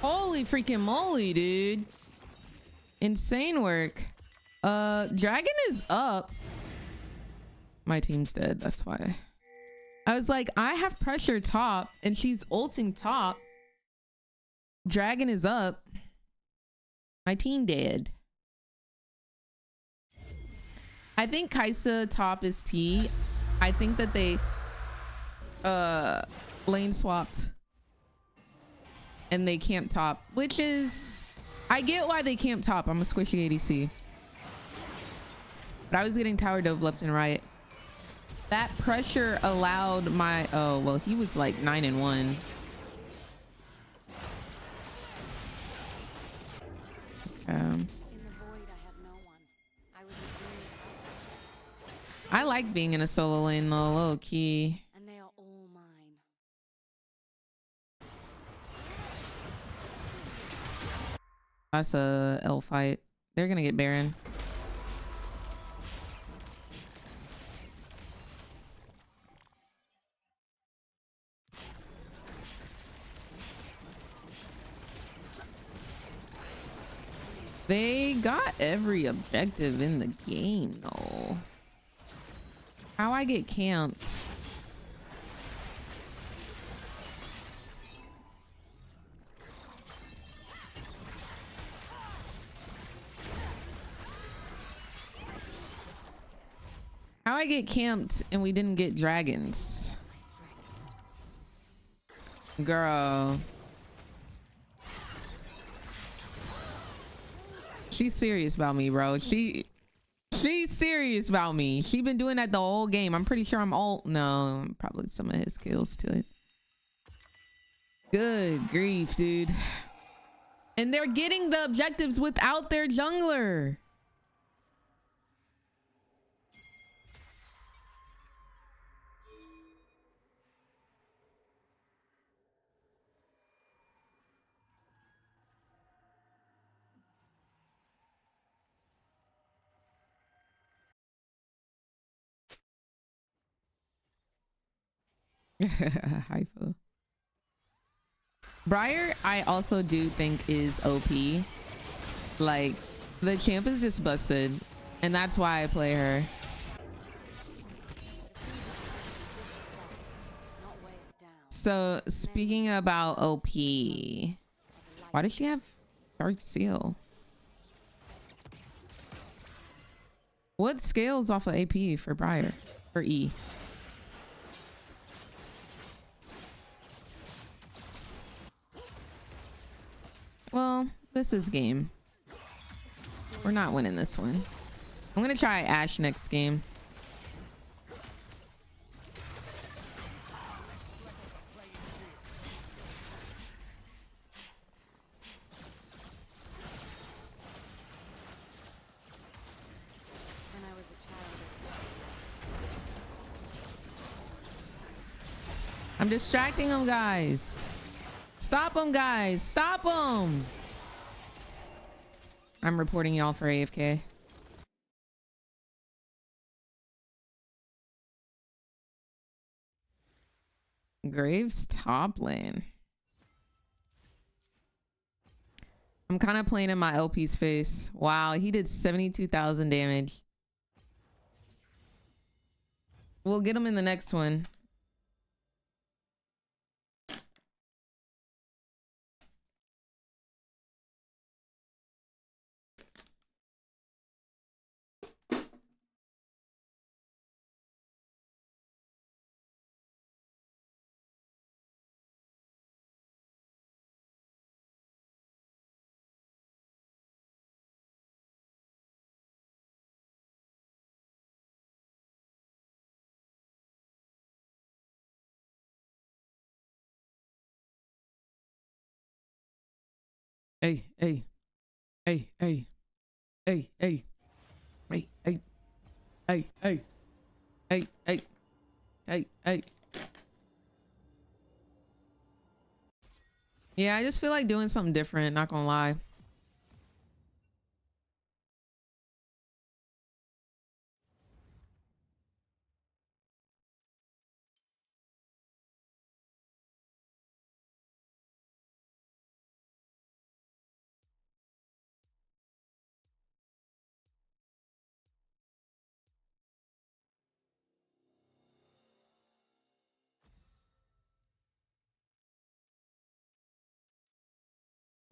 A: Holy freaking moly, dude. Insane work. Dragon is up. My team's dead, that's why. I was like, I have pressure top and she's ulting top. Dragon is up. My team dead. I think Kaisa top is T. I think that they lane swapped and they camp top, which is, I get why they camp top. I'm a squishy ADC, but I was getting tower dove left and right. That pressure allowed my, oh well, he was like 9-1. I like being in a solo lane though, low key.
S: And they are all mine.
A: That's a L fight. They're gonna get Baron. They got every objective in the game though. How I get camped? How I get camped and we didn't get dragons? Girl. She's serious about me, bro. She's serious about me. She been doing that the whole game. I'm pretty sure I'm all, no, probably some of his skills to it. Good grief, dude. And they're getting the objectives without their jungler. Hypo. Briar, I also do think is OP. Like, the champ is just busted, and that's why I play her. So, speaking about OP, why does she have Dark Seal? What scales off of AP for Briar? For E? Well, this is game. We're not winning this one. I'm gonna try Ashe next game.
S: When I was a child.
A: I'm distracting them, guys. Stop them, guys. Stop them. I'm reporting y'all for AFK. Graves top lane. I'm kind of playing in my LP's face. Wow, he did 72,000 damage. We'll get him in the next one. Hey, hey, hey, hey, hey, hey, hey, hey, hey, hey, hey, hey, hey, hey. Yeah, I just feel like doing something different, not gonna lie.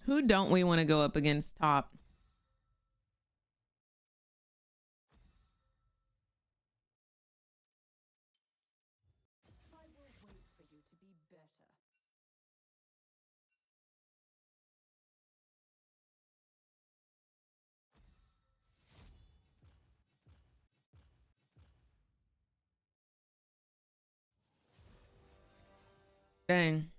A: Who don't we want to go up against top? Dang.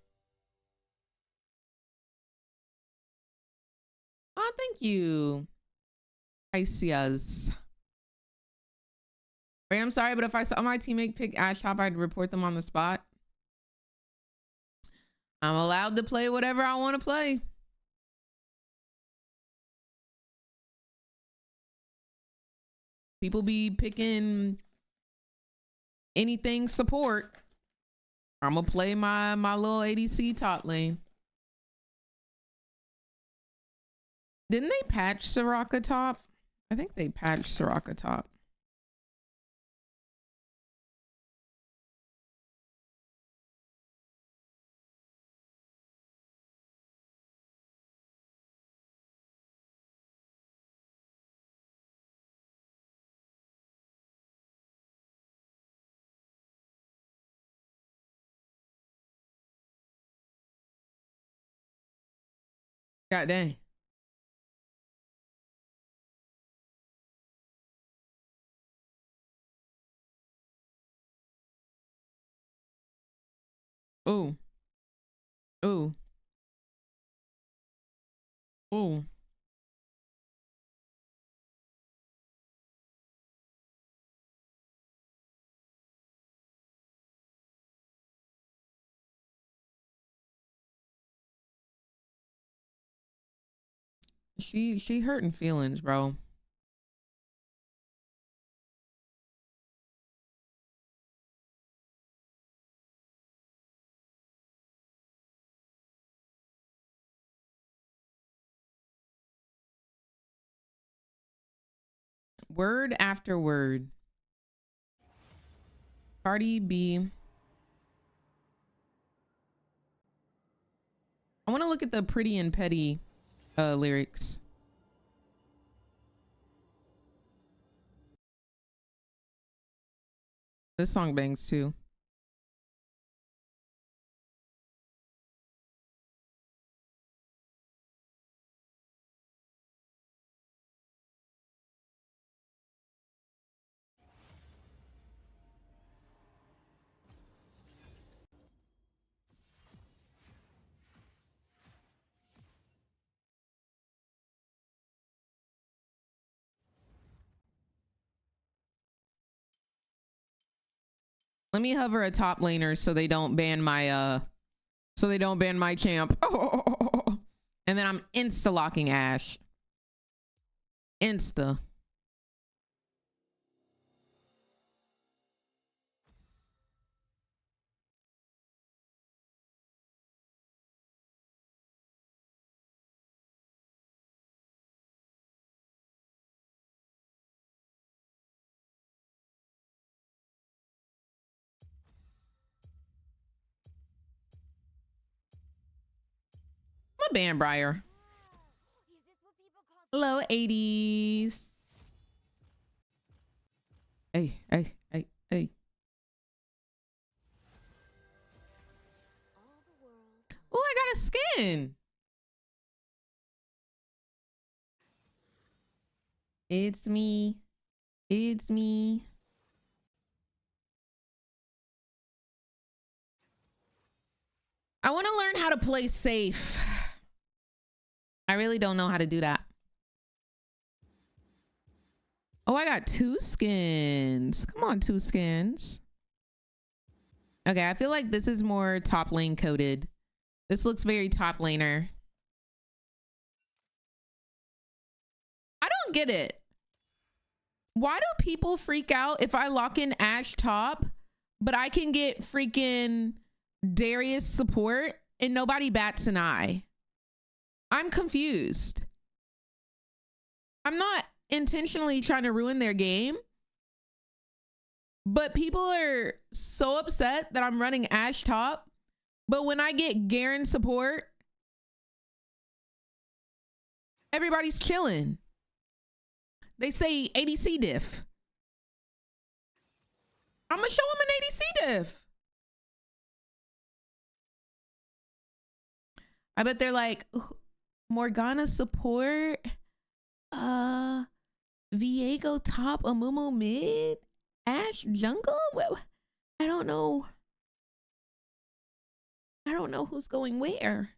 A: Oh, thank you. Isias. Ray, I'm sorry, but if I saw my teammate pick Ash top, I'd report them on the spot. I'm allowed to play whatever I want to play. People be picking anything support. I'm gonna play my little ADC top lane. Didn't they patch Soraka top? I think they patched Soraka top. God dang. Ooh. Ooh. Ooh. She hurting feelings, bro. Word after word. Cardi B. I want to look at the Pretty and Petty lyrics. This song bangs too. Let me hover a top laner so they don't ban my champ. And then I'm insta locking Ash. Insta. a band, Briar. Hello, 80s. Hey, hey, hey, hey. Oh, I got a skin. It's me. It's me. I want to learn how to play safe. I really don't know how to do that. Oh, I got 2 skins. Come on, 2 skins. Okay, I feel like this is more top lane coded. This looks very top laner. I don't get it. Why do people freak out if I lock in Ashe top, but I can get freaking Darius support and nobody bats an eye? I'm confused. I'm not intentionally trying to ruin their game, but people are so upset that I'm running Ashe top, but when I get Garen support, everybody's chilling. They say ADC diff. I'm gonna show them an ADC diff. I bet they're like, Morgana support, Viego top, Amumu mid, Ashe jungle? Well, I don't know. I don't know who's going where.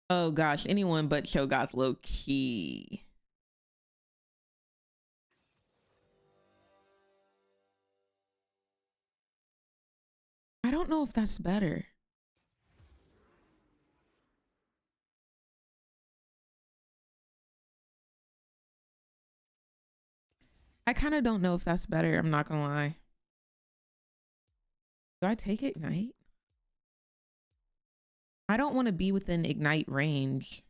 A: Oh gosh, anyone but Cho'Gath low key. I don't know if that's better. I kind of don't know if that's better. I'm not gonna lie. Do I take Ignite? I don't want to be within Ignite range.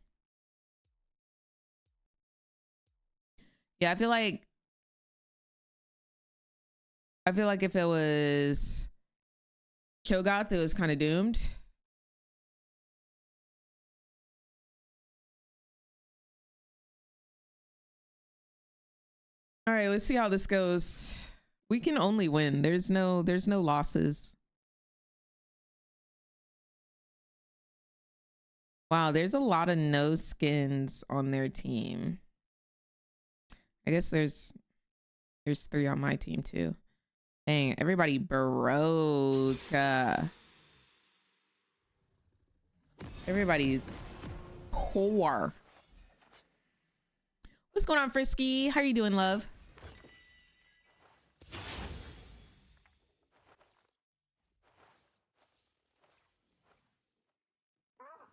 A: Yeah, I feel like if it was Cho'Gath, it was kind of doomed. All right, let's see how this goes. We can only win. There's no losses. Wow, there's a lot of no skins on their team. I guess there's 3 on my team too. Dang, everybody broke. Everybody's poor. What's going on, Frisky? How are you doing, love?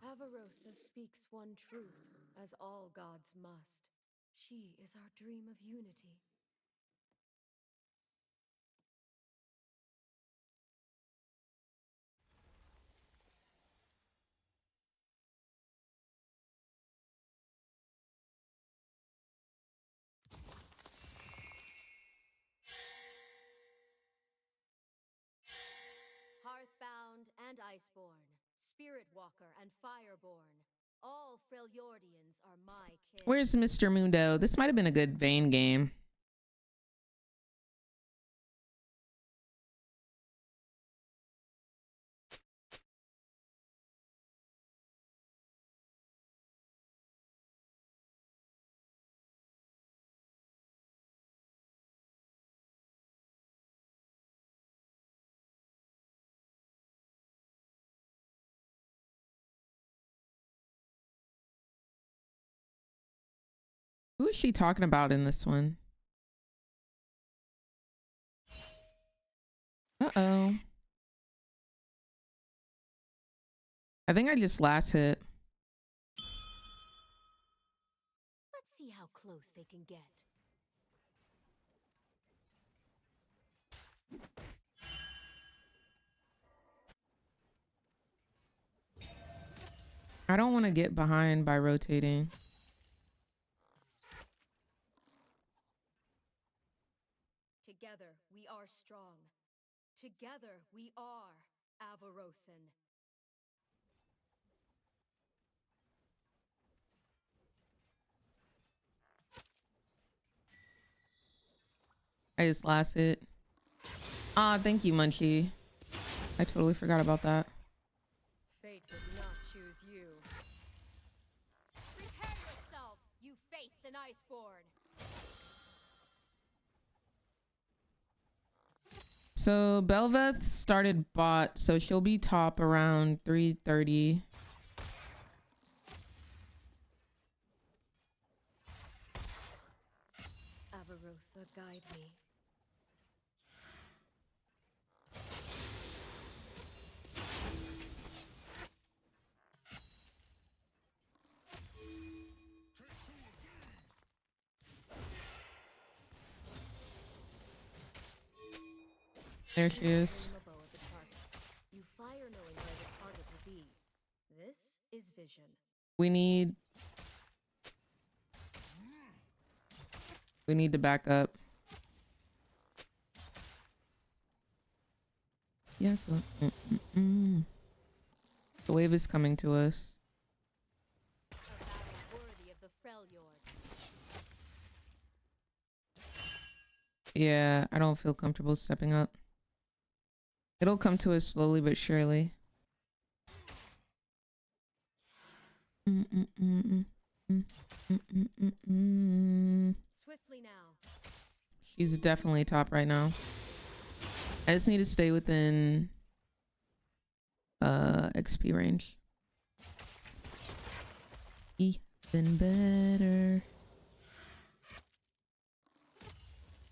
T: Avarosa speaks one truth, as all gods must. She is our dream of unity. Hearthbound and Iceborn, Spirit Walker and Fireborn. All Freljordians are my kin.
A: Where's Mr. Mundo? This might have been a good Vayne game. Who is she talking about in this one? Uh-oh. I think I just last hit.
T: Let's see how close they can get.
A: I don't want to get behind by rotating.
T: Together we are strong. Together we are Avarosen.
A: I just last it. Ah, thank you, Munchie. I totally forgot about that.
T: Fate did not choose you. Prepare yourself. You face an Iceborne.
A: So Belveth started bot, so she'll be top around 3:30.
T: Avarosa, guide me.
A: There she is.
T: You fire knowing where the target will be. This is vision.
A: We need to back up. Yes. The wave is coming to us.
T: A battle worthy of the Freljord.
A: Yeah, I don't feel comfortable stepping up. It'll come to us slowly but surely.
T: Swiftly now.
A: She's definitely top right now. I just need to stay within XP range. Even better.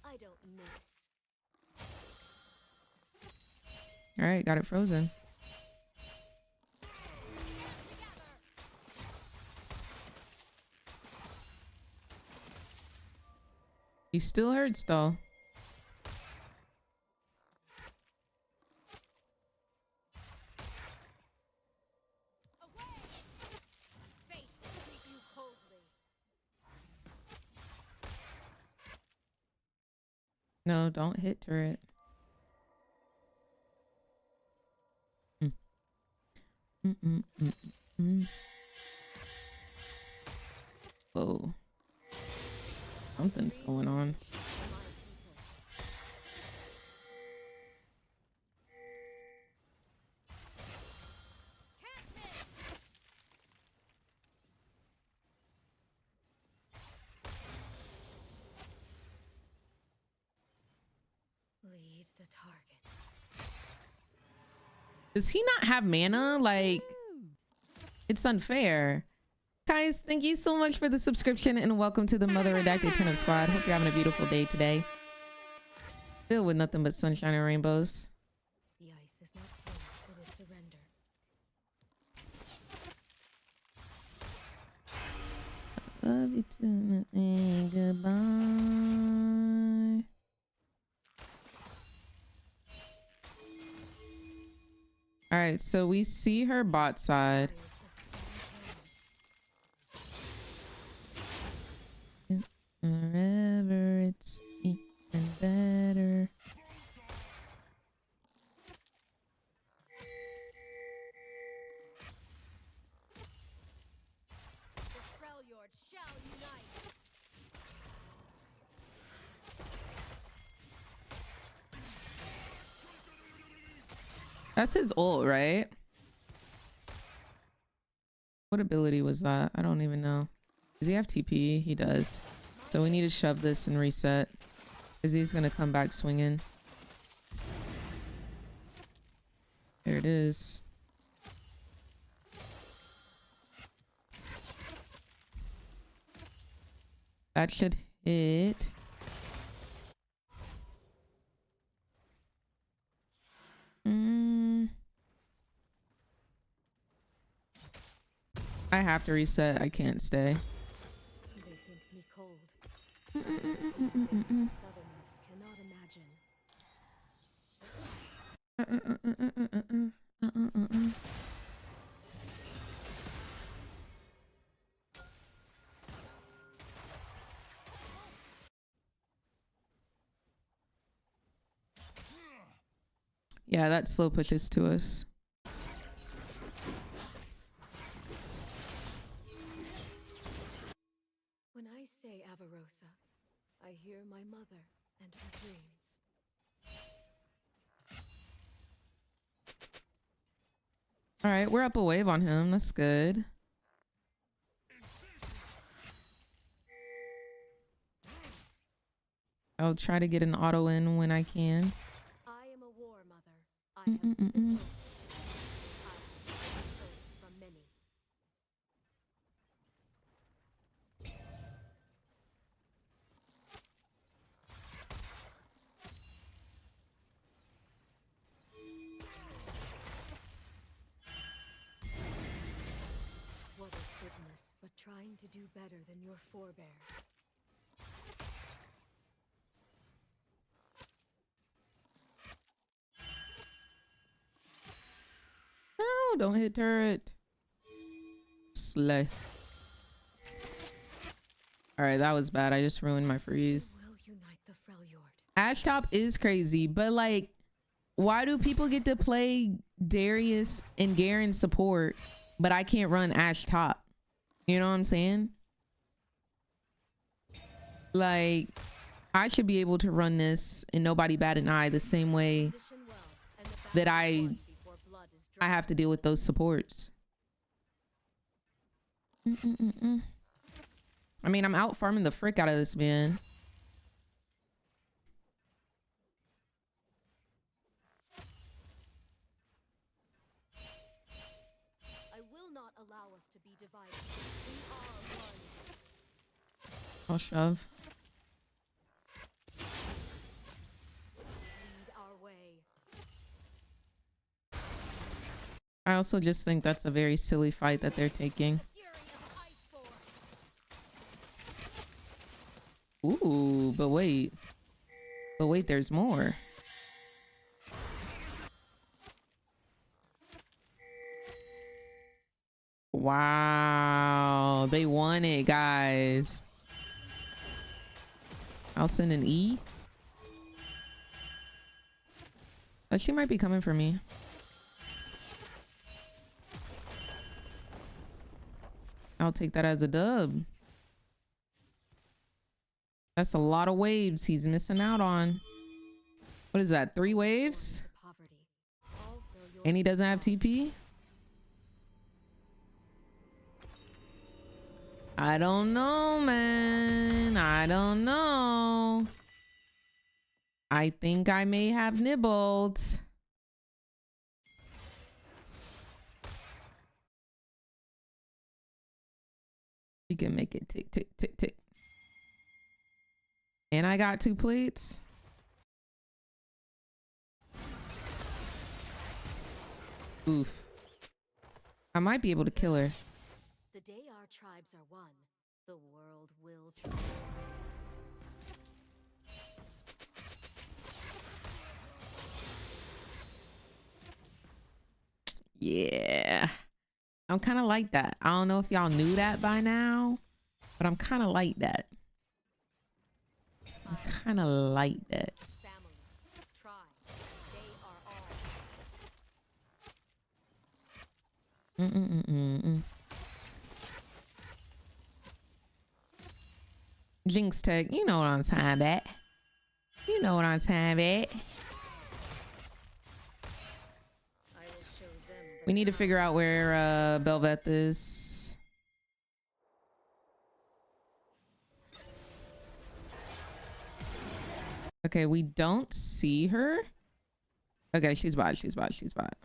T: I don't miss.
A: All right, got it frozen. He still hurts though.
T: Fate will treat you coldly.
A: No, don't hit turret. Whoa. Something's going on.
T: Lead the target.
A: Does he not have mana? Like, it's unfair. Guys, thank you so much for the subscription and welcome to the Mother Redacted Turnip Squad. Hope you're having a beautiful day today. Filled with nothing but sunshine and rainbows.
T: The ice is not pain, it is surrender.
A: Love you too much. Goodbye. All right, so we see her bot side. Forever, it's even better.
T: The Freljord shall unite.
A: That's his ult, right? What ability was that? I don't even know. Does he have TP? He does. So we need to shove this and reset. Because he's going to come back swinging. There it is. That should hit. I have to reset. I can't stay.
T: They think me cold. Southerners cannot imagine.
A: Yeah, that slow pushes to us.
T: When I say Avarosa, I hear my mother and her dreams.
A: All right, we're up a wave on him. That's good. I'll try to get an auto in when I can.
T: I am a war mother. I have from many. What is goodness but trying to do better than your forebears?
A: No, don't hit turret. Slay. All right, that was bad. I just ruined my freeze. Ash top is crazy, but like, why do people get to play Darius and Garen support, but I can't run Ash top? You know what I'm saying? Like, I should be able to run this and nobody bat an eye the same way that I have to deal with those supports. I mean, I'm out farming the frick out of this man.
T: I will not allow us to be divided. We are one.
A: I'll shove.
T: Lead our way.
A: I also just think that's a very silly fight that they're taking. Ooh, but wait. But wait, there's more. Wow, they won it, guys. I'll send an E. Oh, she might be coming for me. I'll take that as a dub. That's a lot of waves he's missing out on. What is that? 3 waves? And he doesn't have TP? I don't know, man. I don't know. I think I may have nibbled. We can make it tick, tick, tick, tick. And I got 2 plates. Oof. I might be able to kill her.
T: The day our tribes are one, the world will tremble.
A: Yeah. I'm kind of like that. I don't know if y'all knew that by now, but I'm kind of like that. I'm kind of like that. Jinx Tech, you know what I'm talking about. You know what I'm talking about. We need to figure out where Belveth is. Okay, we don't see her. Okay, she's bot, she's bot, she's bot.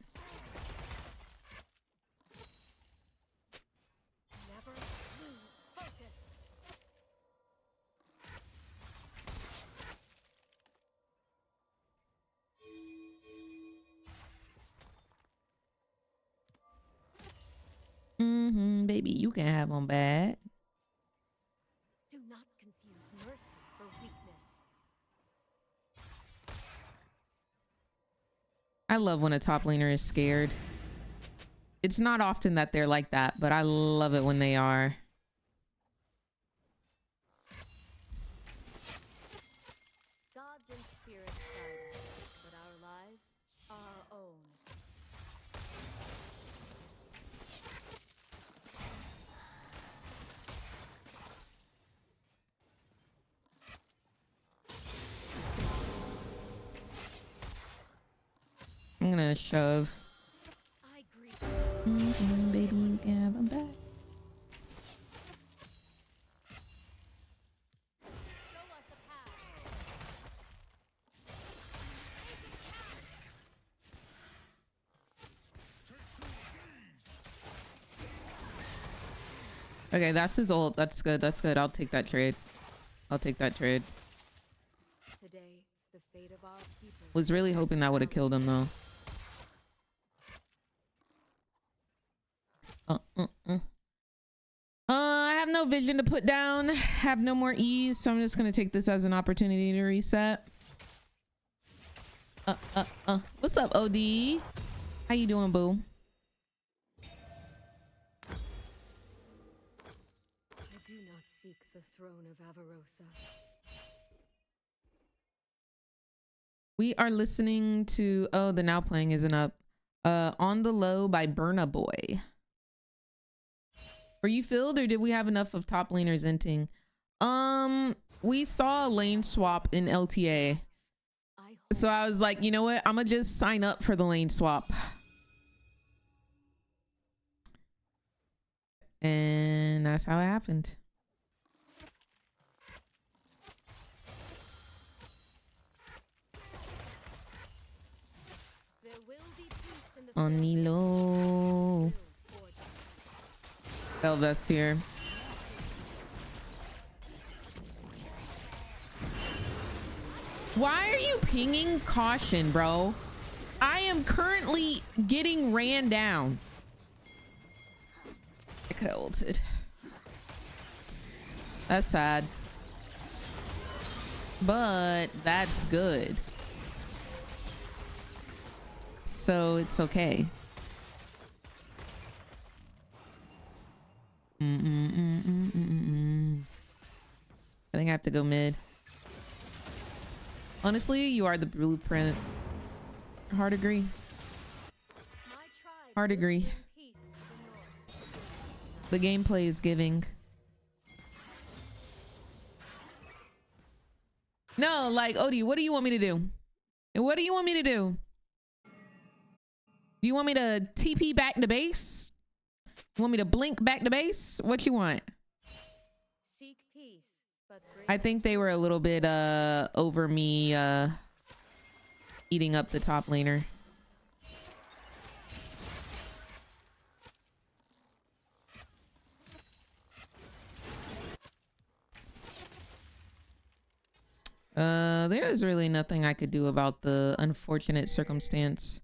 A: Baby, you can have them bad.
T: Do not confuse mercy for weakness.
A: I love when a top laner is scared. It's not often that they're like that, but I love it when they are.
T: Gods and spirits guide us, but our lives are
A: gonna shove. Baby, you can have them back. Okay, that's his ult. That's good. That's good. I'll take that trade. I'll take that trade.
T: Today, the fate of our people.
A: Was really hoping that would have killed him though. I have no vision to put down. Have no more E's, so I'm just gonna take this as an opportunity to reset. What's up, OD? How you doing, boo?
T: I do not seek the throne of Avarosa.
A: We are listening to, oh, the now playing isn't up. On the Low by Burna Boy. Were you filled or did we have enough of top laners inting? We saw a lane swap in LTA. So I was like, you know what? I'm gonna just sign up for the lane swap. And that's how it happened. On the low. Velvet's here. Why are you pinging caution, bro? I am currently getting ran down. I could have ulted. That's sad. But that's good. So it's okay. I think I have to go mid. Honestly, you are the blueprint. Hard agree. Hard agree. The gameplay is giving. No, like, Odie, what do you want me to do? What do you want me to do? Do you want me to TP back to base? You want me to blink back to base? What you want?
T: Seek peace, but
A: I think they were a little bit over me eating up the top laner. There is really nothing I could do about the unfortunate circumstance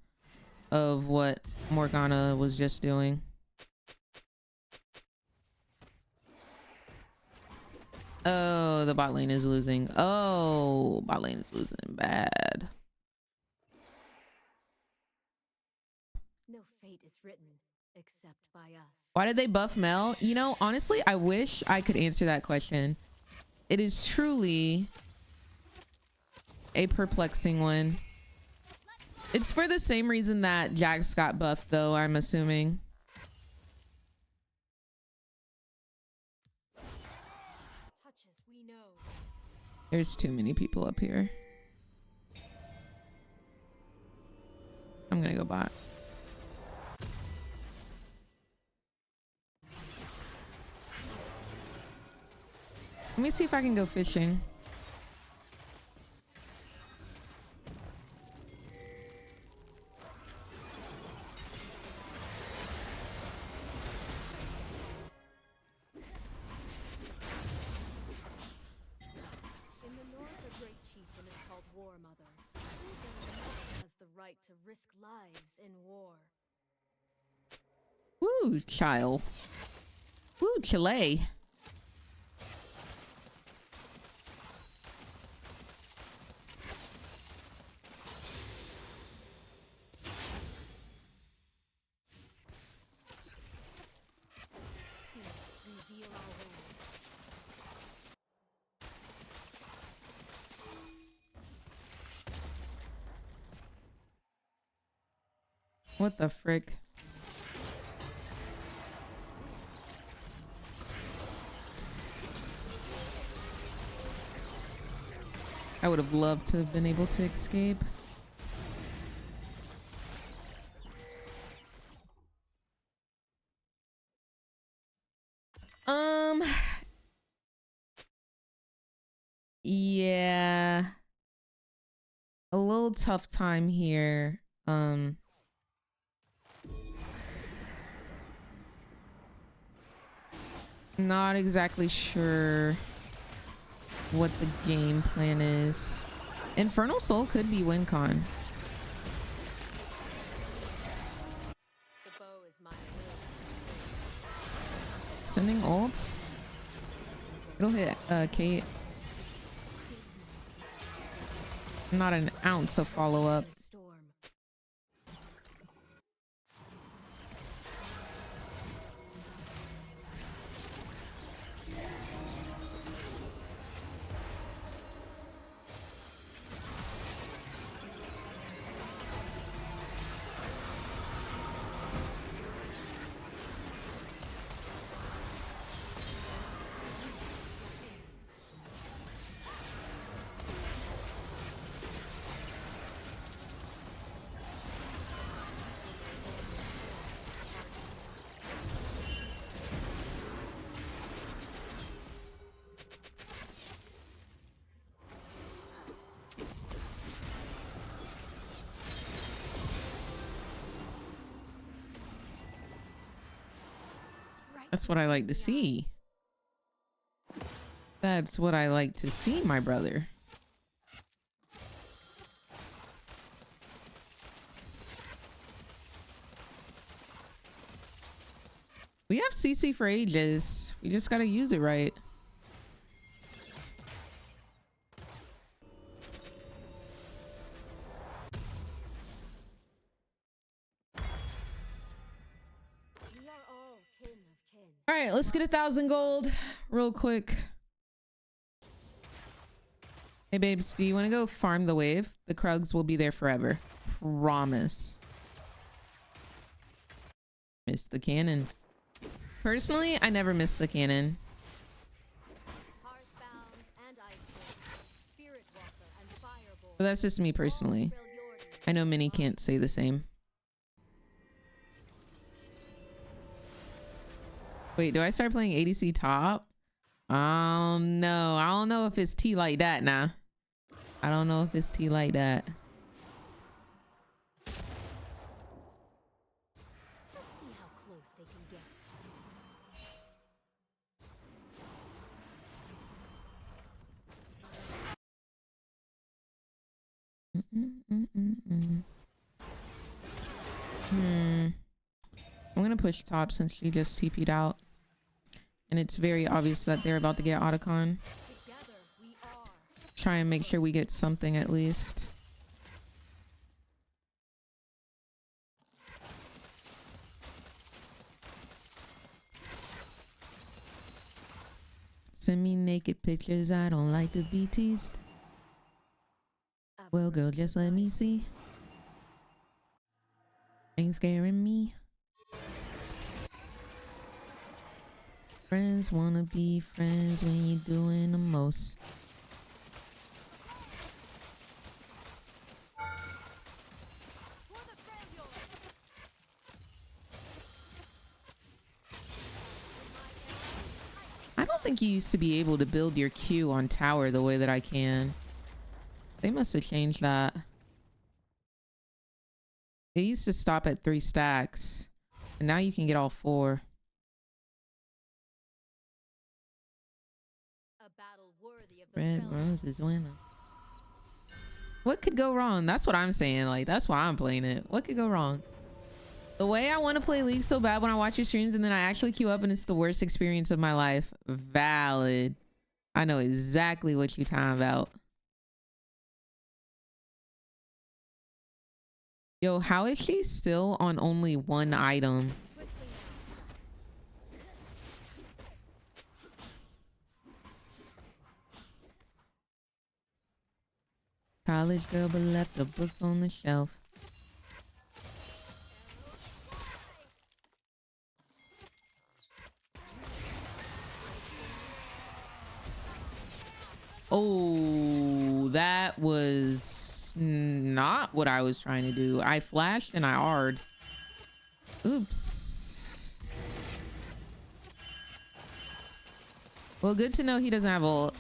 A: of what Morgana was just doing. Oh, the bot lane is losing. Oh, bot lane is losing bad.
T: no fate is written except by us.
A: Why did they buff Mel? You know, honestly, I wish I could answer that question. It is truly a perplexing one. It's for the same reason that Jax got buffed, though, I'm assuming. There's too many people up here. I'm gonna go bot. Let me see if I can go fishing.
T: To risk lives in war.
A: Woo, child. Woo, Chile. What the frick? I would have loved to have been able to escape. little tough time here. Not exactly sure what the game plan is. Infernal Soul could be win con. Sending ult. It'll hit Kate. Not an ounce of follow-up. That's what I like to see. That's what I like to see, my brother. We have CC for ages. We just gotta use it right. All right, let's get 1,000 gold real quick. Hey babes, do you want to go farm the wave? The Krugs will be there forever. Promise. Miss the cannon. Personally, I never miss the cannon. But that's just me personally. I know many can't say the same. Wait, do I start playing ADC top? No, I don't know if it's T like that now. I don't know if it's T like that.
T: Let's see how close they can get.
A: I'm gonna push top since she just TP'd out. And it's very obvious that they're about to get Otacon. Try and make sure we get something at least. Send me naked pictures, I don't like to be teased. Well, girl, just let me see. Ain't scaring me. Friends wanna be friends when you're doing the most. I don't think you used to be able to build your Q on tower the way that I can. They must have changed that. It used to stop at 3 stacks. And now you can get all 4. Red Rose is winning. What could go wrong? That's what I'm saying. Like, that's why I'm playing it. What could go wrong? The way I want to play League so bad when I watch your streams and then I actually queue up and it's the worst experience of my life. Valid. I know exactly what you're talking about. Yo, how is she still on only 1 item? College girl but left the books on the shelf. Oh, that was not what I was trying to do. I flashed and I R'd. Oops. Well, good to know he doesn't have ult.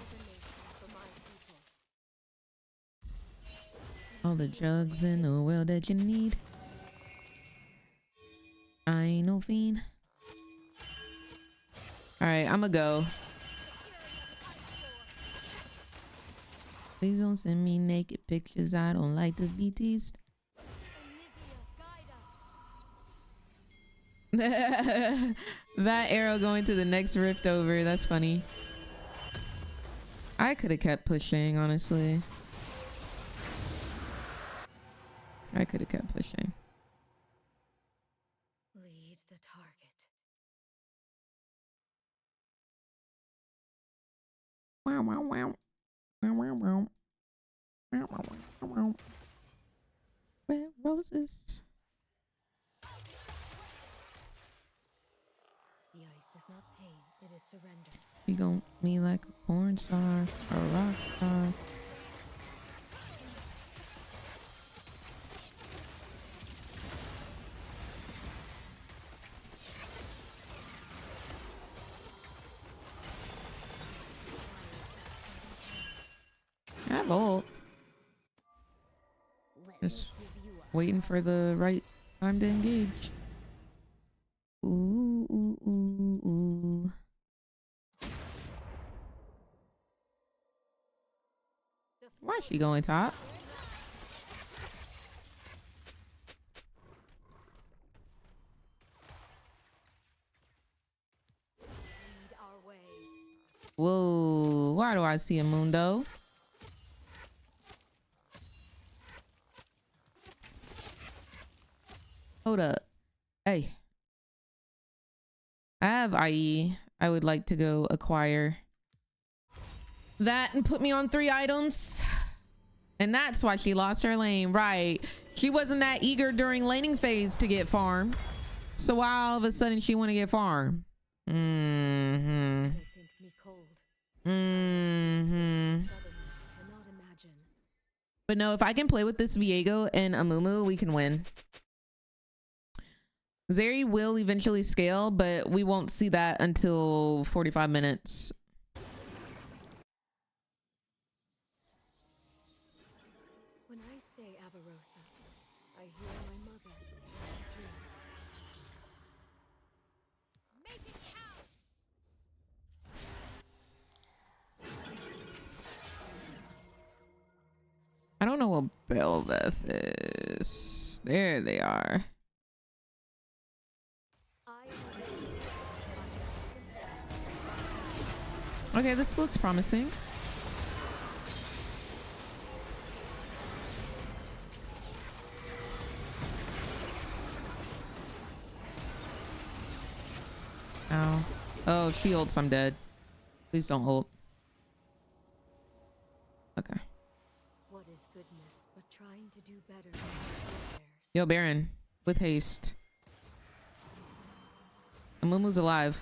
A: Oh All the drugs in the world that you need. I ain't no fiend. All right, I'ma go. Please don't send me naked pictures. I don't like to be teased. That arrow going to the next rift over. That's funny. I could have kept pushing, honestly. I could have kept pushing.
T: Lead the target.
A: Wow, wow, wow. Wow, wow, wow. Wow, wow, wow, wow. Red roses.
T: The ice is not pain, it is surrender.
A: You gon' me like a porn star or a rock star. I have ult. Just waiting for the right time to engage. Ooh, ooh, ooh, ooh. Why is she going top? Whoa, why do I see a Mundo? Hold up. Hey. I have IE. I would like to go acquire that and put me on 3 items. And that's why she lost her lane. Right. She wasn't that eager during laning phase to get farm. So why all of a sudden she want to get farm? Mm-hmm. Mm-hmm. But no, if I can play with this Viego and Amumu, we can win. Zeri will eventually scale, but we won't see that until 45 minutes.
T: When I say Avarosa, I hear my mother in my dreams. Make it count!
A: I don't know what Belveth is. There they are. Okay, this looks promising. Ow. Oh, she ults, I'm dead. Please don't ult. Okay.
T: What is goodness but trying to do better?
A: Yo, Baron, with haste. Amumu's alive.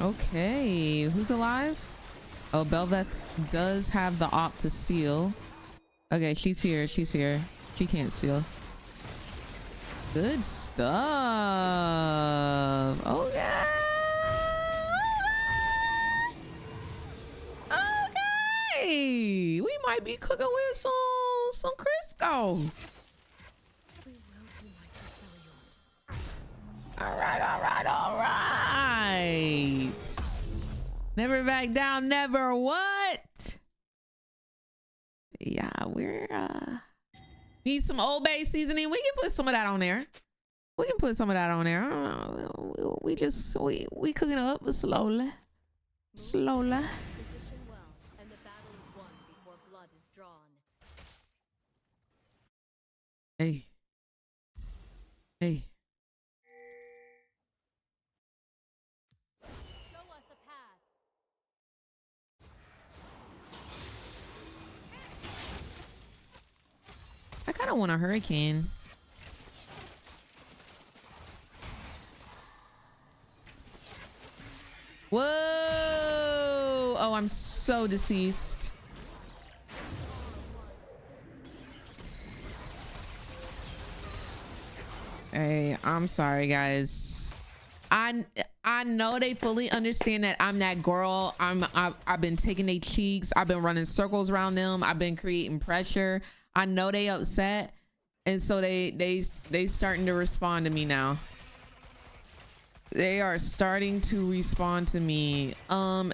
A: Okay, who's alive? Oh, Belveth does have the op to steal. Okay, she's here. She's here. She can't steal. Good stuff. Okay. Okay. We might be cooking with some Crisco. All right, all right, all right. Never back down, never what? Yeah, we're need some Old Bay seasoning. We can put some of that on there. We can put some of that on there. I don't know. We just we cooking up slowly. Slowly.
T: Position well, and the battle is won before blood is drawn.
A: Hey. Hey.
T: Show us a path.
A: I kind of want a hurricane. Whoa! Oh, I'm so deceased. Hey, I'm sorry, guys. I I know they fully understand that I'm that girl. I've been taking their cheeks. I've been running circles around them. I've been creating pressure. I know they upset, and so they starting to respond to me now. They are starting to respond to me.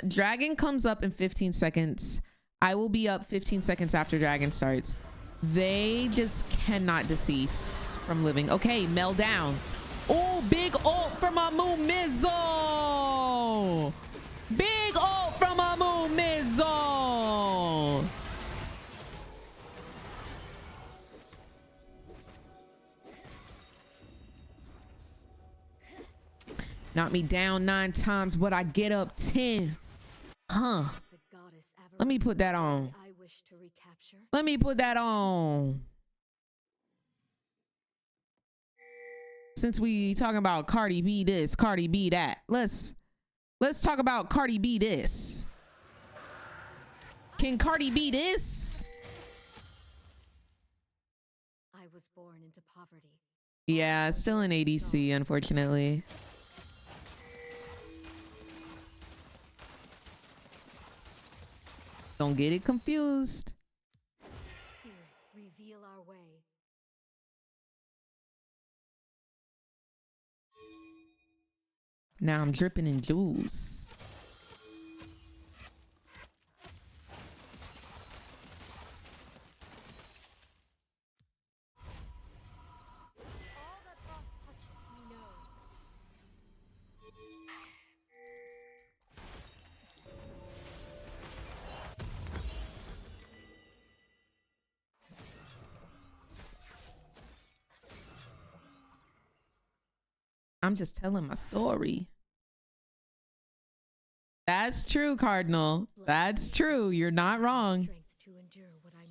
A: Dragon comes up in 15 seconds. I will be up 15 seconds after Dragon starts. They just cannot decease from living. Okay, Mel down. Oh, big ult from Amu Mizzle. Big ult from Amu Mizzle. Knock me down 9 times, but I get up 10. Huh. Let me put that on. Let me put that on. Since we talking about Cardi B this, Cardi B that, let's talk about Cardi B this. Can Cardi B this?
T: I was born into poverty.
A: Yeah, still in ADC, unfortunately. Don't get it confused.
T: Spirit, reveal our way.
A: Now I'm dripping in juice.
T: All that frost touches, we know.
A: I'm just telling my story. That's true, Cardinal. That's true. You're not wrong.
T: To endure what I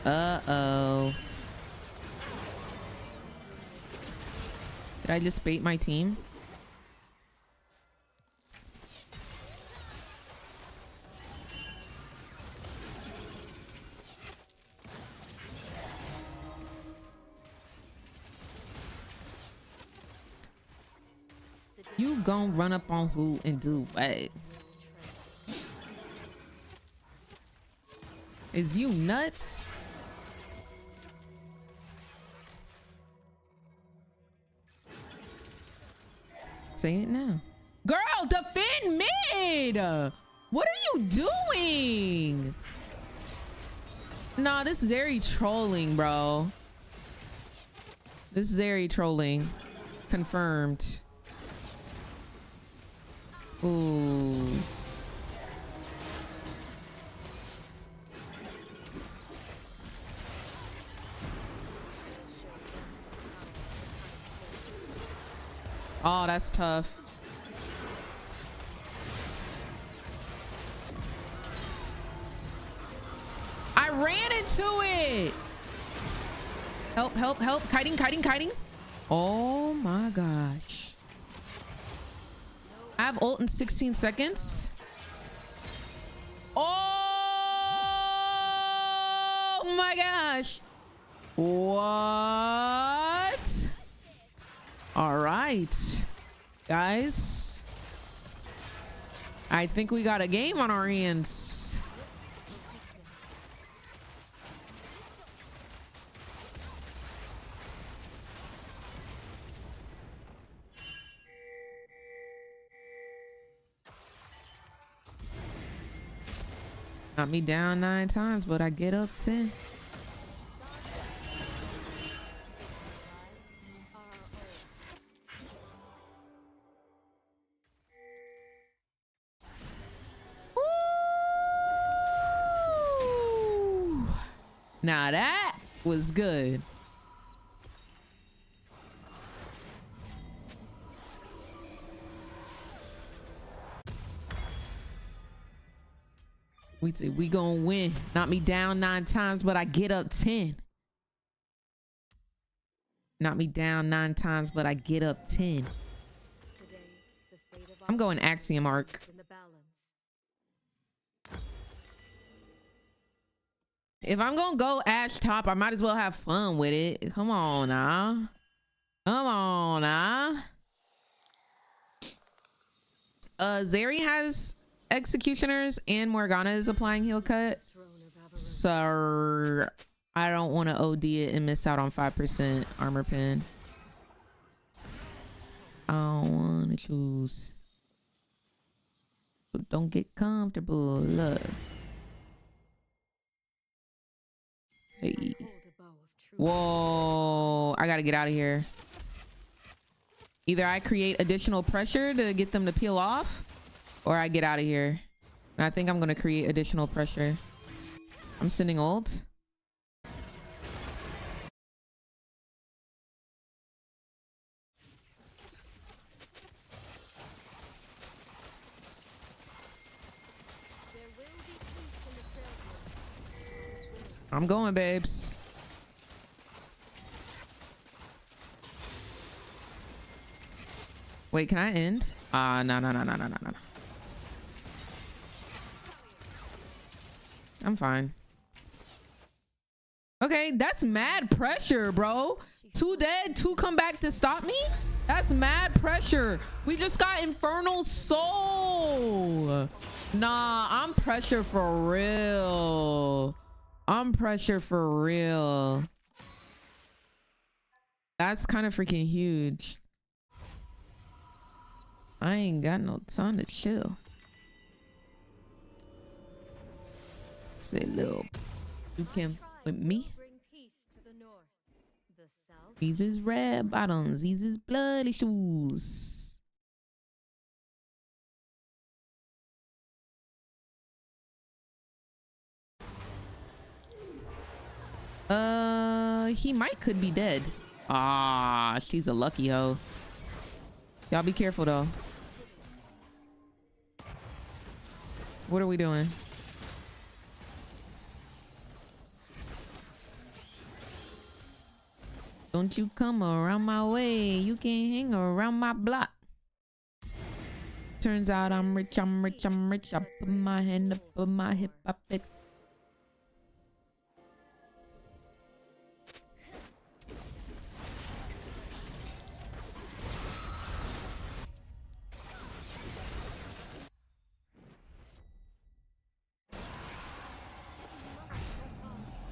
T: must.
A: Uh-oh. Did I just bait my team? You gon' run up on who and do what? Is you nuts? Say it now. Girl, defend mid! What are you doing? Nah, this is very trolling, bro. This is very trolling. Confirmed. Ooh. Oh, that's tough. I ran into it. Help, help, help. Kiting, kiting, kiting. Oh my gosh. I have ult in 16 seconds. Oh my gosh. What? All right, guys. I think we got a game on our hands. Got me down 9 times, but I get up 10. Ooh. Now that was good. We gonna win. Knock me down 9 times, but I get up 10. Knock me down 9 times, but I get up 10. I'm going Axiom Arc. If I'm gonna go Ash top, I might as well have fun with it. Come on now. Come on now. Zeri has executioners and Morgana is applying heal cut. So I don't want to OD it and miss out on 5% armor pin. I don't want to choose. So don't get comfortable. Look. Hey. Whoa. I got to get out of here. Either I create additional pressure to get them to peel off, or I get out of here. And I think I'm going to create additional pressure. I'm sending ult. I'm going, babes. Wait, can I end? No. I'm fine. Okay, that's mad pressure, bro. 2 dead, 2 come back to stop me? That's mad pressure. We just got Infernal Soul. Nah, I'm pressure for real. I'm pressure for real. That's kind of freaking huge. I ain't got no time to chill. Say, little, you can with me. These is red bottoms. These is bloody shoes. He could be dead. Ah, she's a lucky hoe. Y'all be careful though. What are we doing? Don't you come around my way. You can't hang around my block. Turns out I'm rich, I'm rich, I'm rich. I put my hand up on my hip, I pick.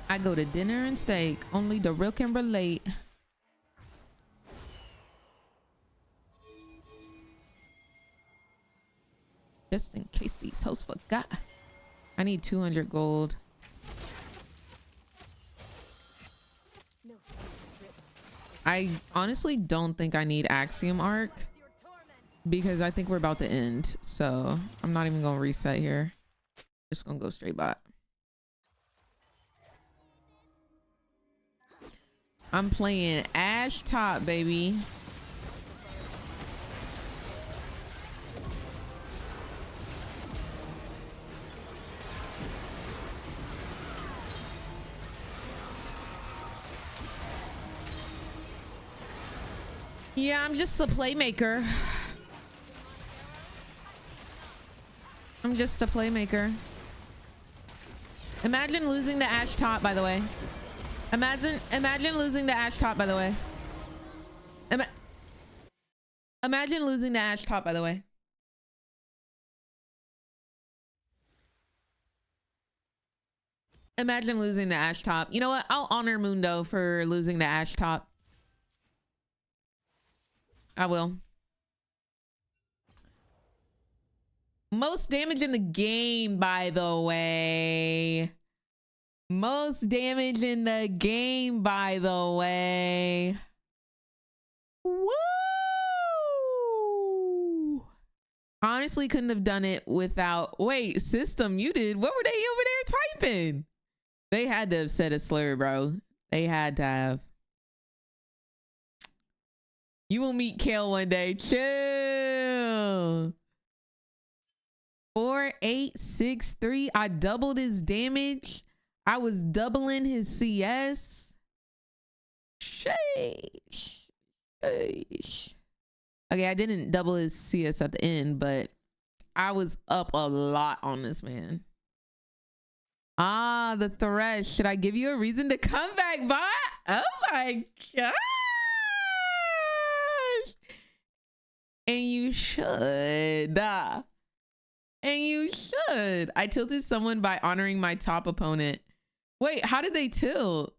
A: I go to dinner and steak. Only the real can relate. Just in case these hosts forgot. I need 200 gold. I honestly don't think I need Axiom Arc because I think we're about to end. So I'm not even going to reset here. Just going to go straight bot. I'm playing Ash top, baby. Yeah, I'm just the playmaker. I'm just a playmaker. Imagine losing the Ash top, by the way. Imagine losing the Ash top, by the way. Imagine losing the Ash top, by the way. Imagine losing the Ash top. You know what? I'll honor Mundo for losing the Ash top. I will. Most damage in the game, by the way. Most damage in the game, by the way. Woo! Honestly, couldn't have done it without... Wait, system muted. What were they over there typing? They had to have said a slur, bro. They had to have. You will meet Kale one day. Chill. 4863. I doubled his damage. I was doubling his CS. Sheesh. Sheesh. Okay, I didn't double his CS at the end, but I was up a lot on this man. Ah, the Thresh. Should I give you a reason to come back, bot? Oh my gosh. And you should. And you should. I tilted someone by honoring my top opponent. Wait, how did they tilt?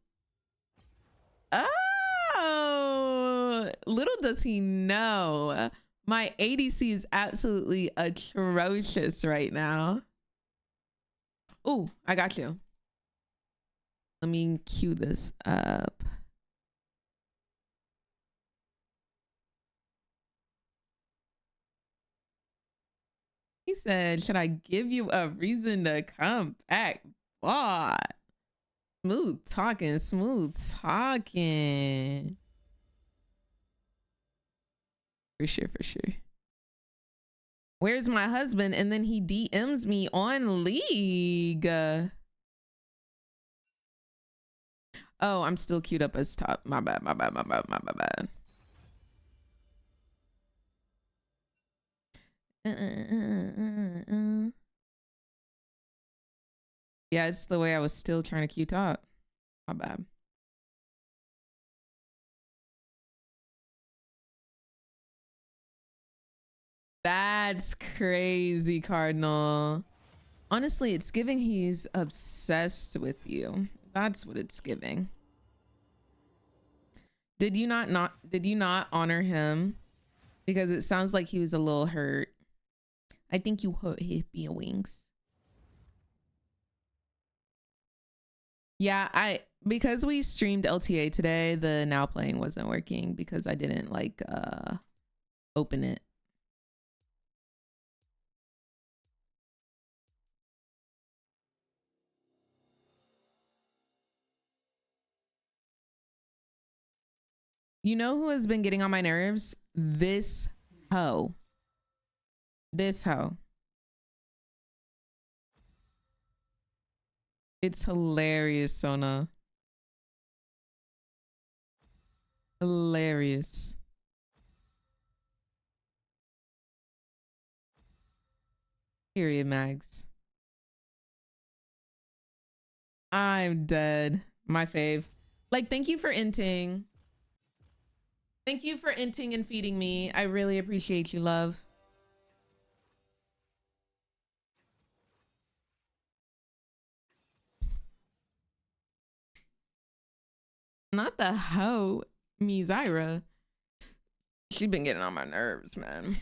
A: Oh, little does he know. My ADC is absolutely atrocious right now. Oh, I got you. Let me cue this up. He said, should I give you a reason to come back? What? Smooth talking, smooth talking. For sure, for sure. Where's my husband? And then he DMs me on League. Oh, I'm still queued up as top. My bad, my bad, my bad, my bad. Yeah, it's the way I was still trying to queue top. My bad. That's crazy, Cardinal. Honestly, it's giving he's obsessed with you. That's what it's giving. Did you not honor him? Because it sounds like he was a little hurt. I think you hurt his feelings. Yeah, because we streamed LTA today, the now playing wasn't working because I didn't like open it. You know who has been getting on my nerves? This hoe. This hoe. It's hilarious, Sona. Hilarious. Period, Mags. I'm dead. My fave. Like, thank you for inting. Thank you for inting and feeding me. I really appreciate you, love. Not the hoe, me, Zyra. She been getting on my nerves, man.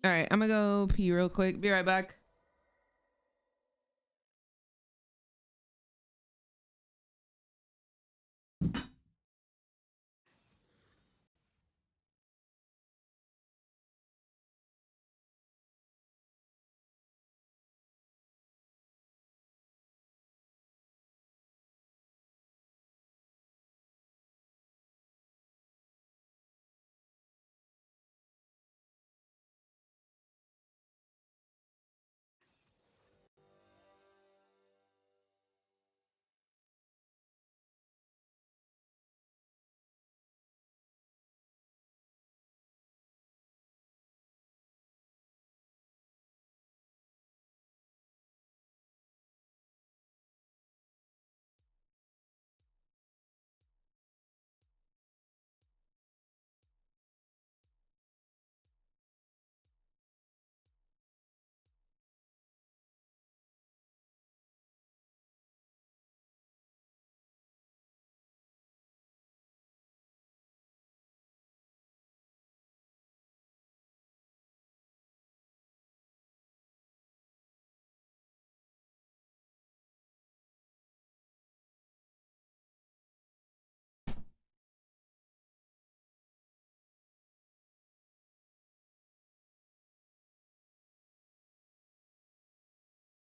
A: All right, I'm gonna go pee real quick. Be right back.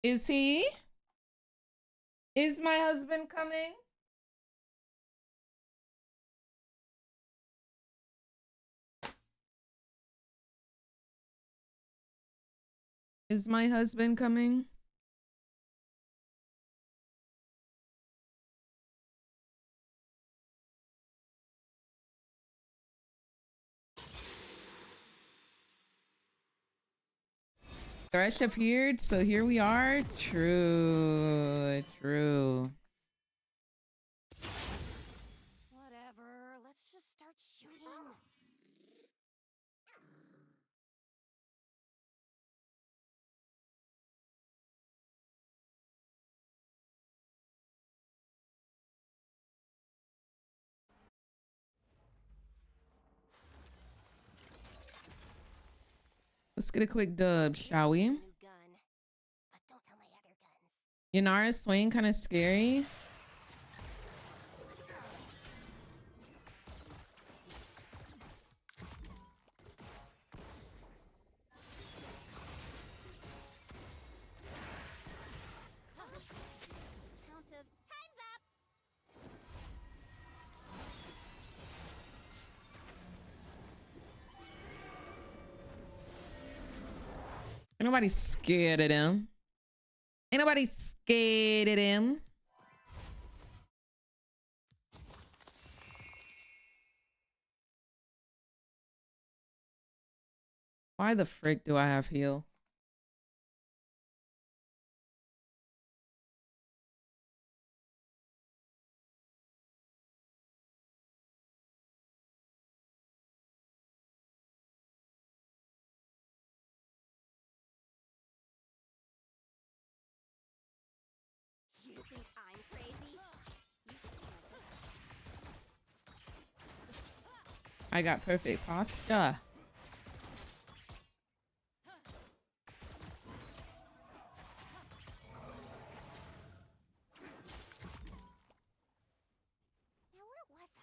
A: Is he? Is my husband coming? Is my husband coming? Thresh appeared, so here we are. True, true.
J: Whatever, let's just start shooting.
A: Let's get a quick dub, shall we? Yanara's swing kind of scary. Ain't nobody scared of him. Ain't nobody scared of him. Why the frick do I have heal?
J: You think I'm crazy? You should see myself.
A: I got perfect posture.
J: Now where was I?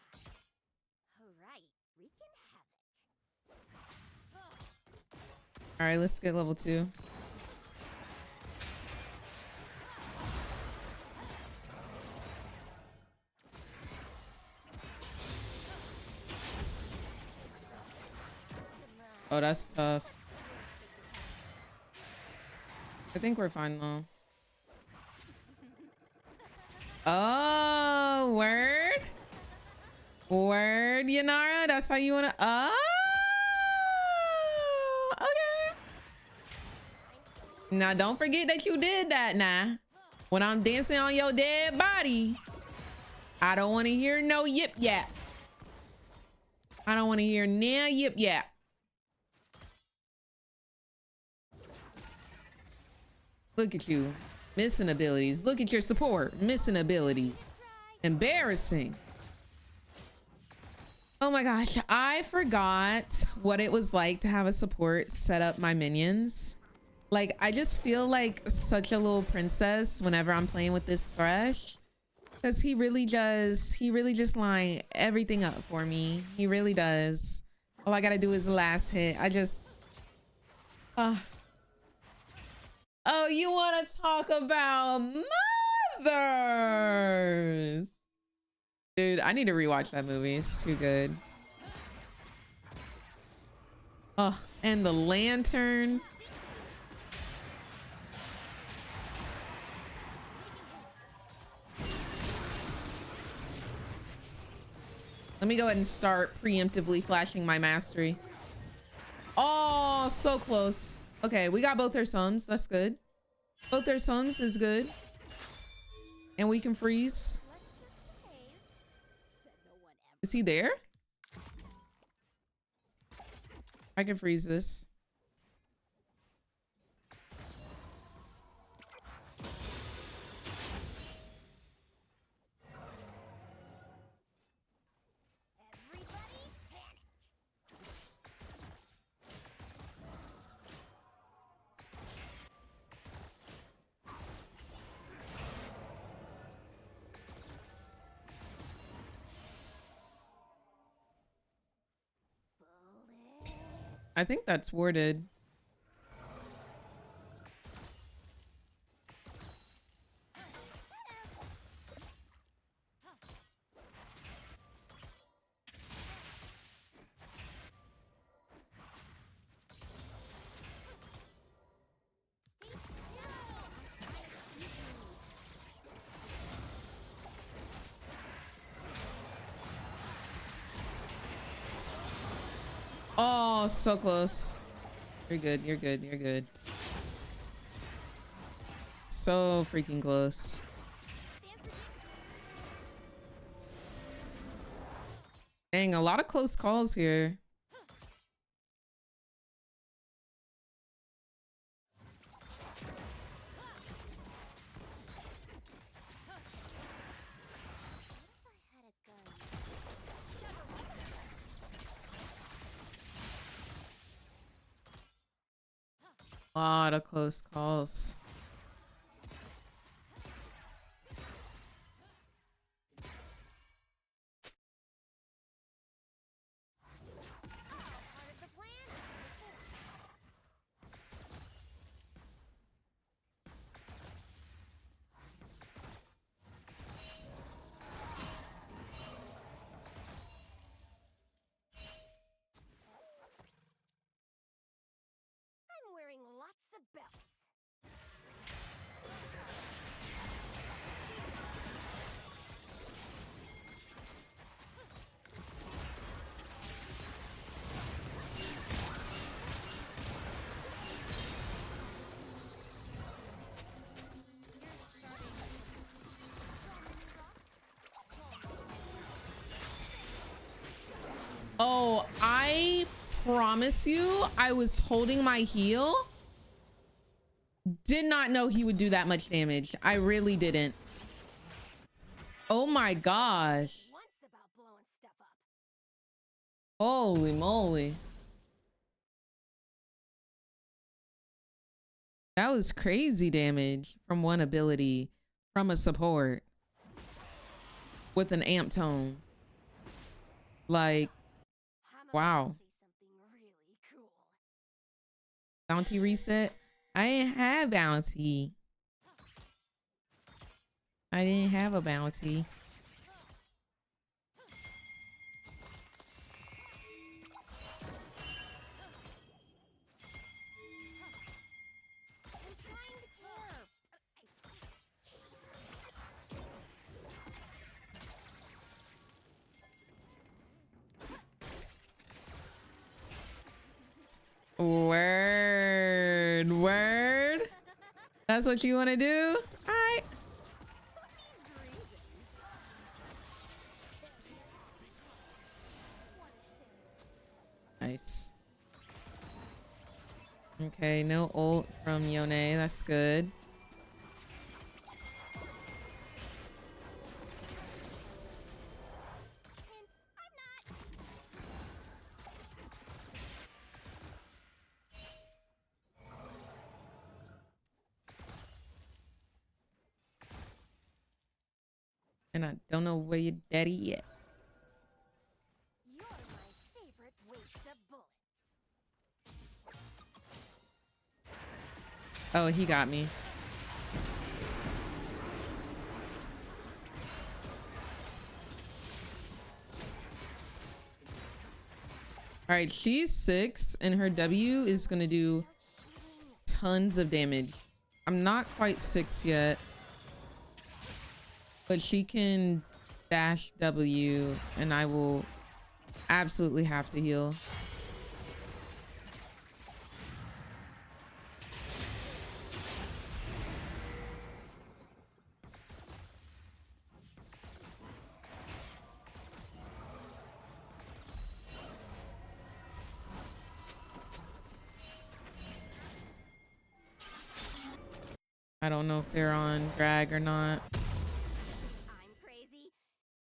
J: Oh right, wreaking havoc.
A: All right, let's get level 2. Oh, that's tough. I think we're fine though. Oh, word? Word, Yanara? That's how you wanna... Oh, okay. Now, don't forget that you did that now. When I'm dancing on your dead body, I don't want to hear no yip yap. I don't want to hear no yip yap. Look at you. Missing abilities. Look at your support. Missing abilities. Embarrassing. Oh my gosh. I forgot what it was like to have a support set up my minions. Like, I just feel like such a little princess whenever I'm playing with this Thresh. Because he really just line everything up for me. He really does. All I gotta do is the last hit. I just... Oh, you want to talk about mothers? Dude, I need to rewatch that movie. It's too good. Oh, and the lantern. Let me go ahead and start preemptively flashing my mastery. Oh, so close. Okay, we got both their sons. That's good. Both their sons is good. And we can freeze. Is he there? I can freeze this. I think that's warded. so close. You're good, you're good, you're good. So freaking close. Dang, a lot of close calls here. A lot of close calls.
J: I'm wearing lots of belts.
A: Oh, I promise you, I was holding my heel. Did not know he would do that much damage. I really didn't. Oh my gosh. Holy moly. That was crazy damage from one ability from a support with an amp tone. Like, wow. Bounty reset. I didn't have bounty. I didn't have a bounty. Word, word. That's what you want to do? All right. Nice. Okay, no ult from Yone. That's good. And I don't know where your daddy yet.
J: You're my favorite waste of bullets.
A: Oh, he got me. All right, she's 6 and her W is gonna do tons of damage. I'm not quite 6 yet, but she can dash W and I will absolutely have to heal. I don't know if they're on drag or not.
J: I'm crazy.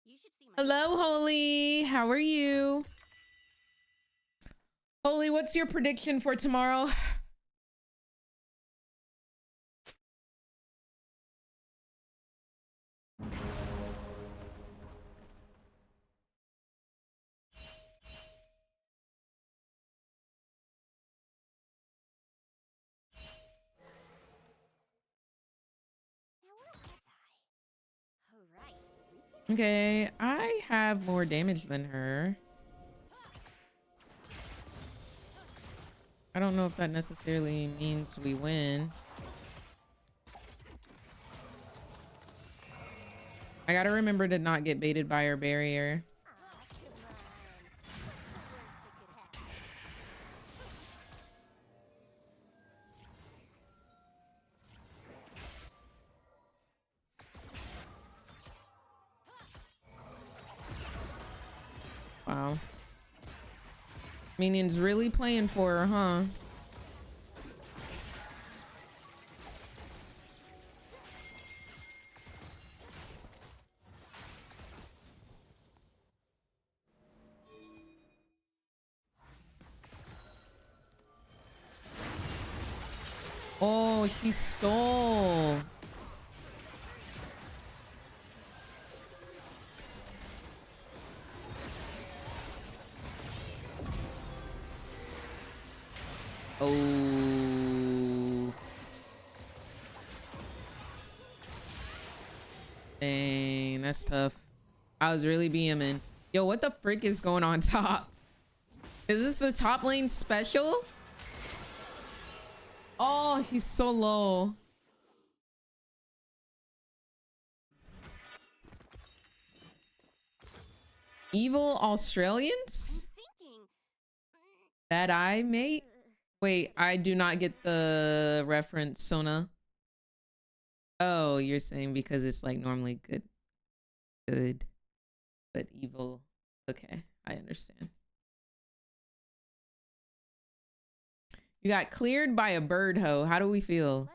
J: You should see my
A: Hello, Holy. How are you? Holy, what's your prediction for tomorrow? Okay, I have more damage than her. I don't know if that necessarily means we win. I gotta remember to not get baited by her barrier. Wow. Minions really playing for her, huh? Oh, she stole. Oh. Dang, that's tough. I was really BMing. Yo, what the frick is going on top? Is this the top lane special? Oh, he's so low. Evil Australians? Bad eye, mate? Wait, I do not get the reference, Sona. Oh, you're saying because it's like normally good, but evil. Okay, I understand. You got cleared by a bird hoe. How do we feel?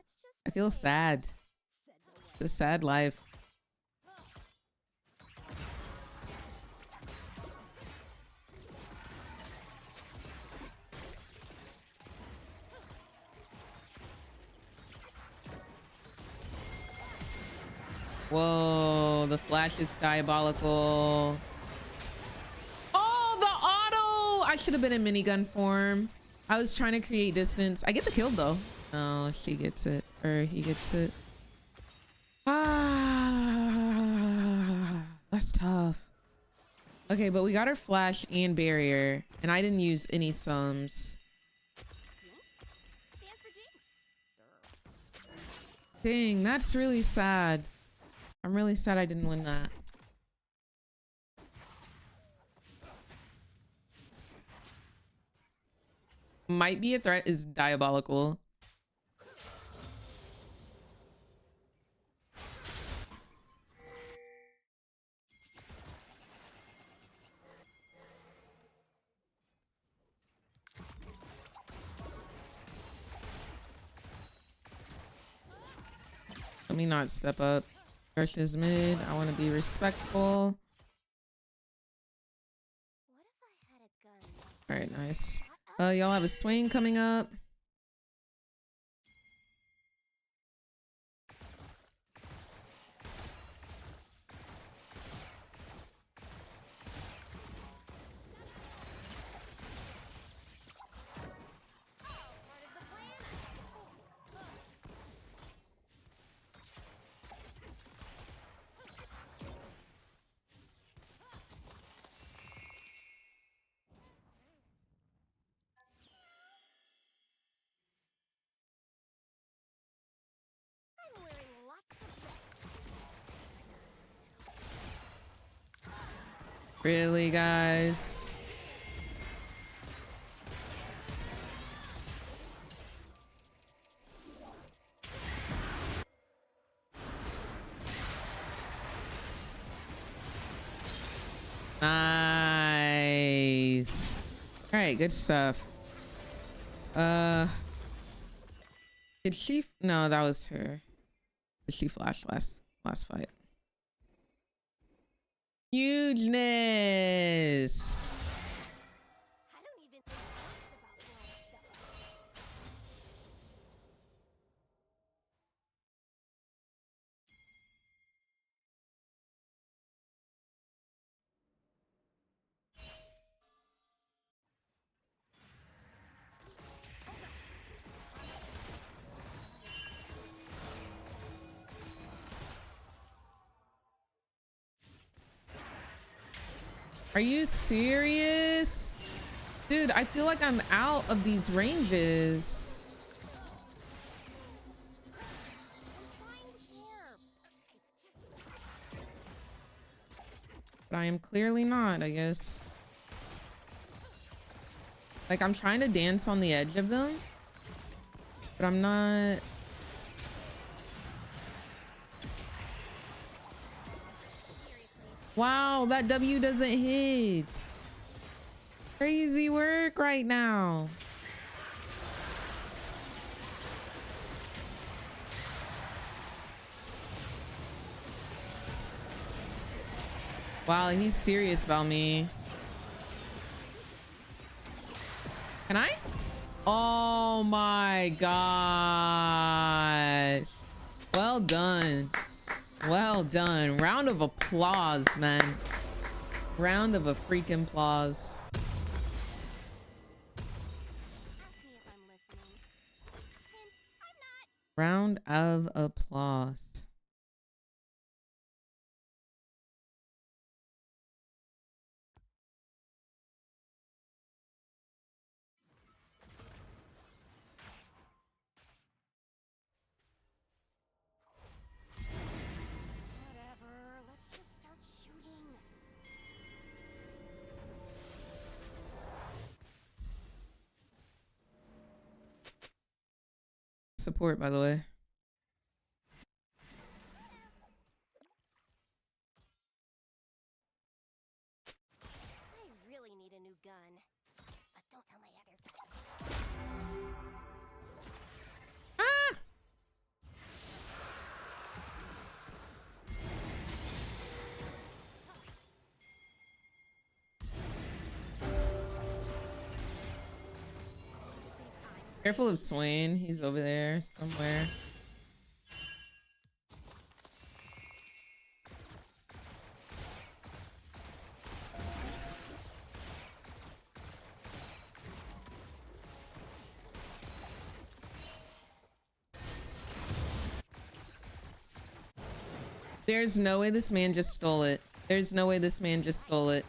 A: I feel sad. It's a sad life. Whoa, the flash is diabolical. Oh, the auto! I should have been in minigun form. I was trying to create distance. I get the kill though. Oh, she gets it. Or he gets it. Ah, that's tough. Okay, but we got our flash and barrier. And I didn't use any sums. Dang, that's really sad. I'm really sad I didn't win that. Might be a threat is diabolical. Let me not step up. Rush is mid. I want to be respectful. All right, nice. Y'all have a swing coming up. Really, guys? Nice. All right, good stuff. Did she? No, that was her. Did she flash last fight? Hugeness. Are you serious? Dude, I feel like I'm out of these ranges. But I am clearly not, I guess. Like, I'm trying to dance on the edge of them, but I'm not. Wow, that W doesn't hit. Crazy work right now. Wow, he's serious about me. Can I? Oh my gosh. Well done. Well done. Round of applause, man. Round of a freaking applause. Round of applause. Support, by the way.
J: I really need a new gun. But don't tell my other guy.
A: Ah! Careful of Swain. He's over there somewhere. There's no way this man just stole it. There's no way this man just stole it.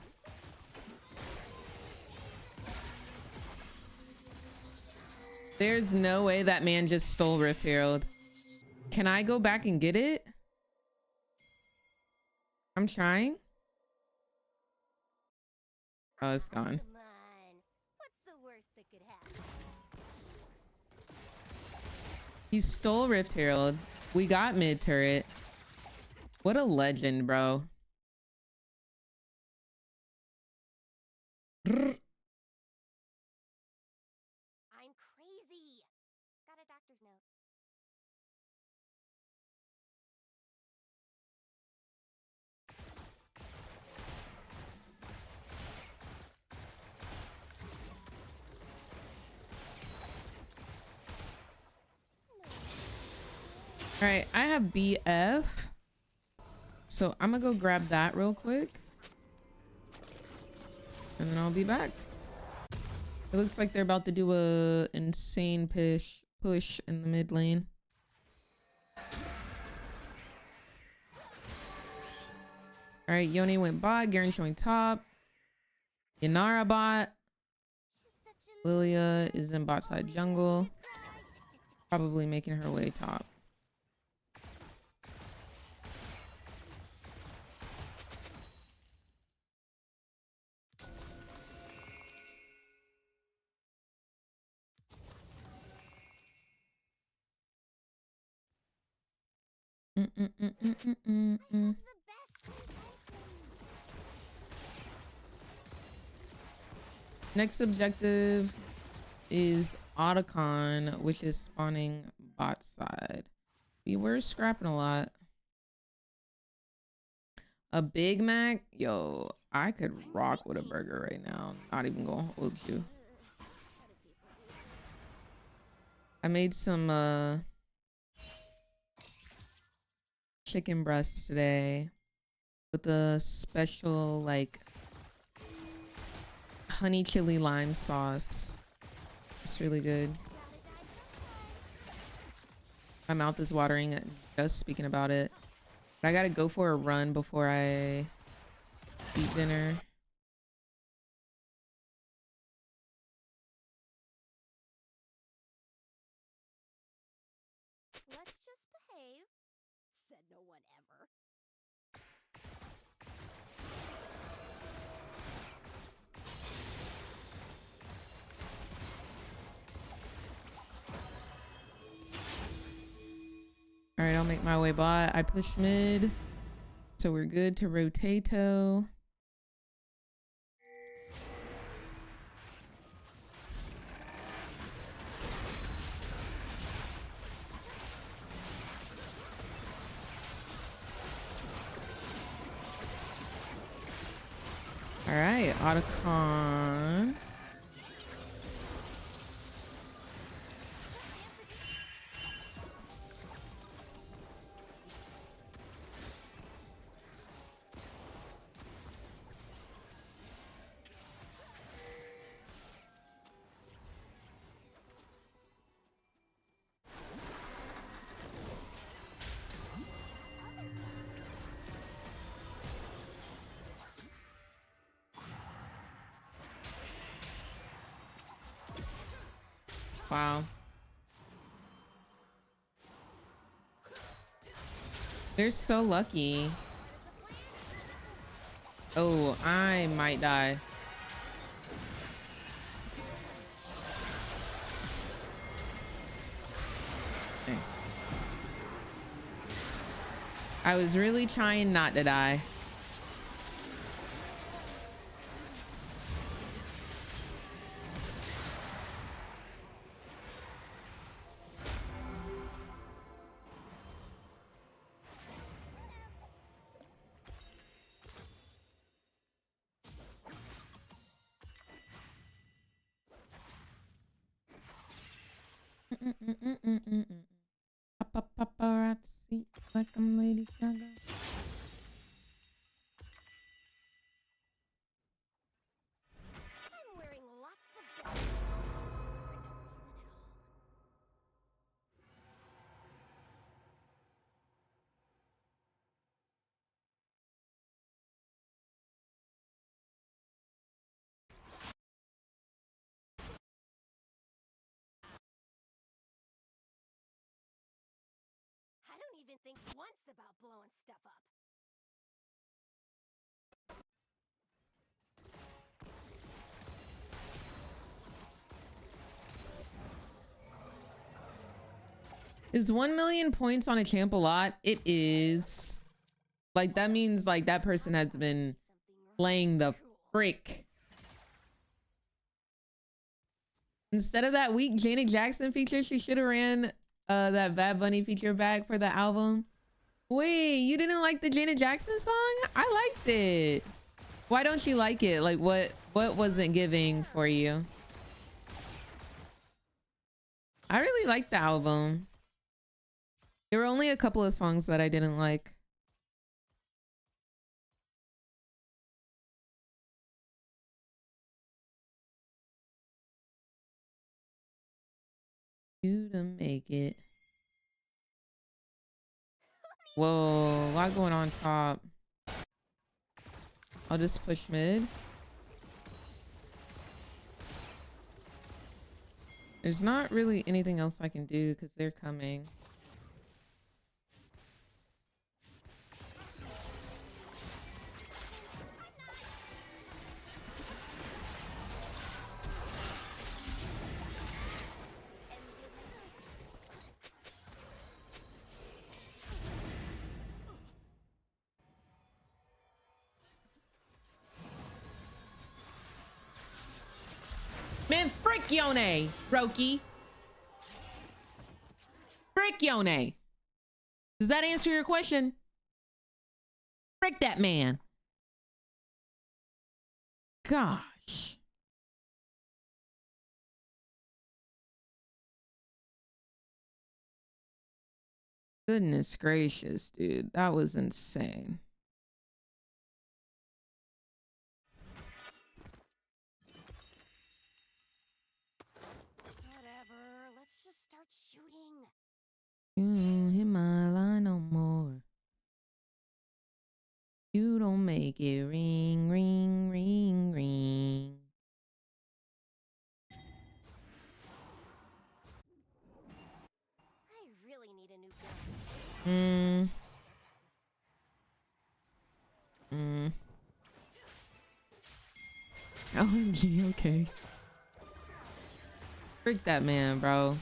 A: There's no way that man just stole Rift Herald. Can I go back and get it? I'm trying. Oh, it's gone.
J: Come on. What's the worst that could happen?
A: He stole Rift Herald. We got mid turret. What a legend, bro.
J: I'm crazy. Got a doctor's note.
A: All right, I have BF. So I'm gonna go grab that real quick. And then I'll be back. It looks like they're about to do a insane push in the mid lane. All right, Yoni went bot, Garen showing top. Yanara bot. Lilia is in bot side jungle. Probably making her way top. Next objective is Otacon, which is spawning bot side. We were scrapping a lot. A Big Mac? Yo, I could rock with a burger right now. Not even gonna hold you. I made some chicken breasts today with a special like honey chili lime sauce. It's really good. My mouth is watering just speaking about it. But I gotta go for a run before I eat dinner.
J: Let's just behave. Said no one ever.
A: All right, I'll make my way bot. I push mid, so we're good to rotato. All right, Otacon. Wow. They're so lucky. Oh, I might die. Okay. I was really trying not to die. Paparazzi, like I'm Lady Gaga.
J: I'm wearing lots of bells for no reason at all. I don't even think once about blowing stuff up.
A: Is 1 million points on a champ a lot? It is. Like, that means like that person has been playing the frick. Instead of that weak Janet Jackson feature, she should have ran that Bad Bunny feature back for the album. Wait, you didn't like the Janet Jackson song? I liked it. Why don't you like it? Like, what wasn't giving for you? I really liked the album. There were only a couple of songs that I didn't like. You to make it. Whoa, a lot going on top. I'll just push mid. There's not really anything else I can do because they're coming. Man, frick Yone, Roki. Frick Yone. Does that answer your question? Frick that man. Gosh. Goodness gracious, dude. That was insane.
J: Whatever, let's just start shooting.
A: You don't hit my line no more. You don't make it ring, ring, ring, ring.
J: I really need a new gun.
A: OMG, okay. Freak that man, bro.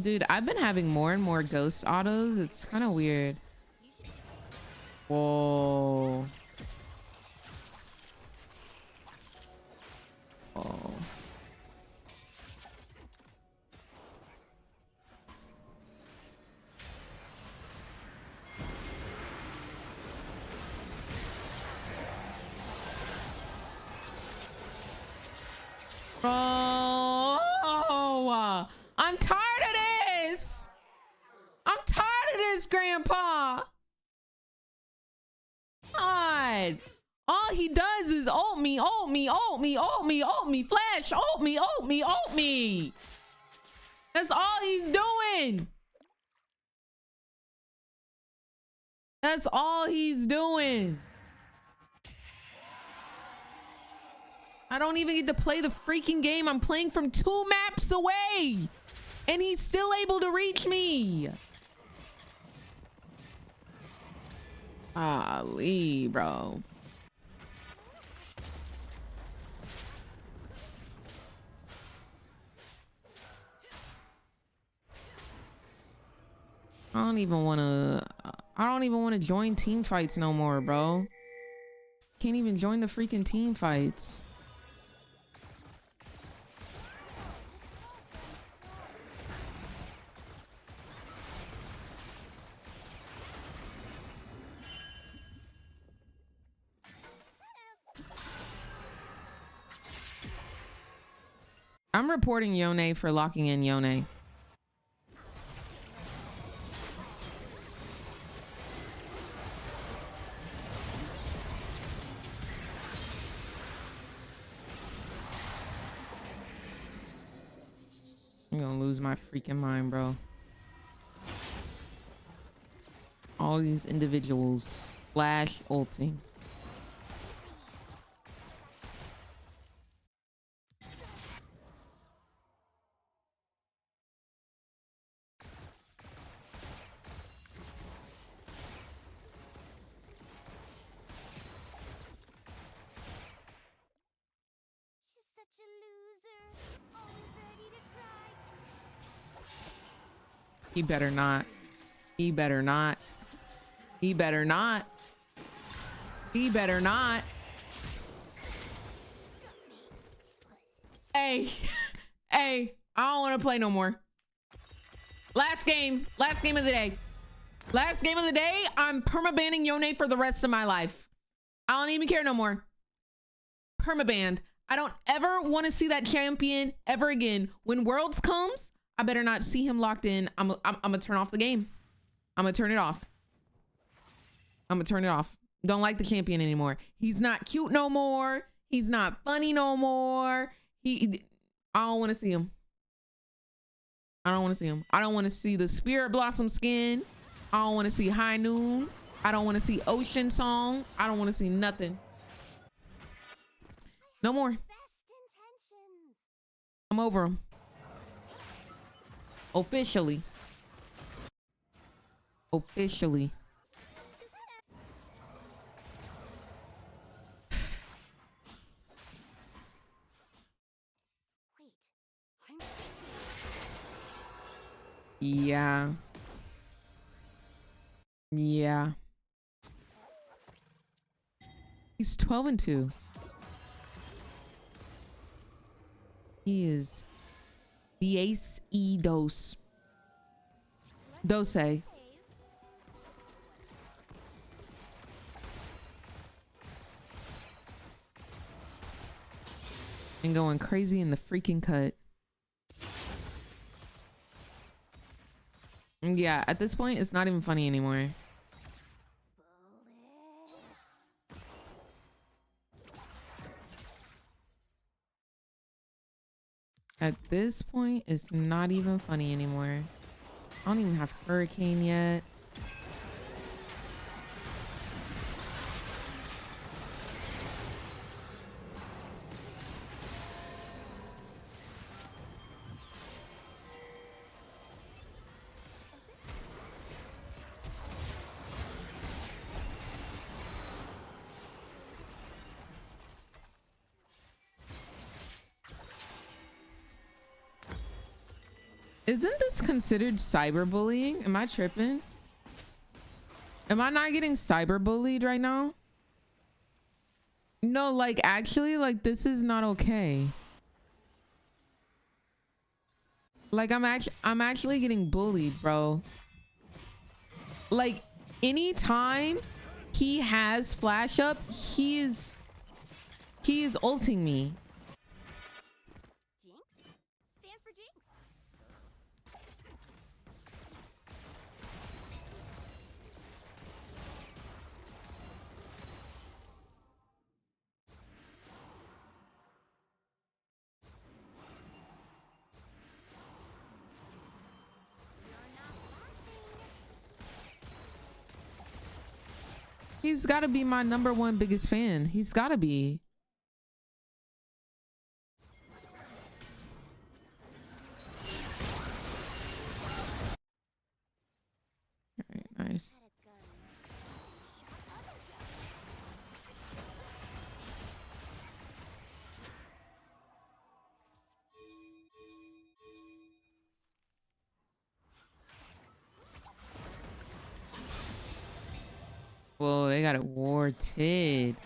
A: Dude, I've been having more and more ghost autos. It's kind of weird. Whoa. Oh. Yes, Grandpa. God. All he does is ult me, ult me, ult me, ult me, ult me, flash, ult me, ult me, ult me. That's all he's doing. That's all he's doing. I don't even get to play the freaking game. I'm playing from 2 maps away. And he's still able to reach me. Ali, bro. I don't even want to join team fights no more, bro. Can't even join the freaking team fights. I'm reporting Yone for locking in Yone. I'm gonna lose my freaking mind, bro. All these individuals flash ulting. He better not. He better not. He better not. He better not. Hey. Hey. I don't want to play no more. Last game. Last game of the day. Last game of the day. I'm permabanning Yone for the rest of my life. I don't even care no more. Permabanned. I don't ever want to see that champion ever again. When Worlds comes, I better not see him locked in. I'm gonna turn off the game. I'm gonna turn it off. I'm gonna turn it off. Don't like the champion anymore. He's not cute no more. He's not funny no more. I don't want to see him. I don't want to see him. I don't want to see the Spirit Blossom skin. I don't want to see High Noon. I don't want to see Ocean Song. I don't want to see nothing. No more. I'm over him. Officially. Officially. Yeah. Yeah. He's 12-2. He is the ace dose. Dose. And going crazy in the freaking cut. Yeah, at this point, it's not even funny anymore. At this point, it's not even funny anymore. I don't even have Hurricane yet. Isn't this considered cyberbullying? Am I tripping? Am I not getting cyberbullied right now? No, like actually, like this is not okay. Like I'm actually getting bullied, bro. Like anytime he has flash up, he is ulting me. He's got to be my #1 biggest fan. He's got to be. All right, nice. Whoa, they got it warted.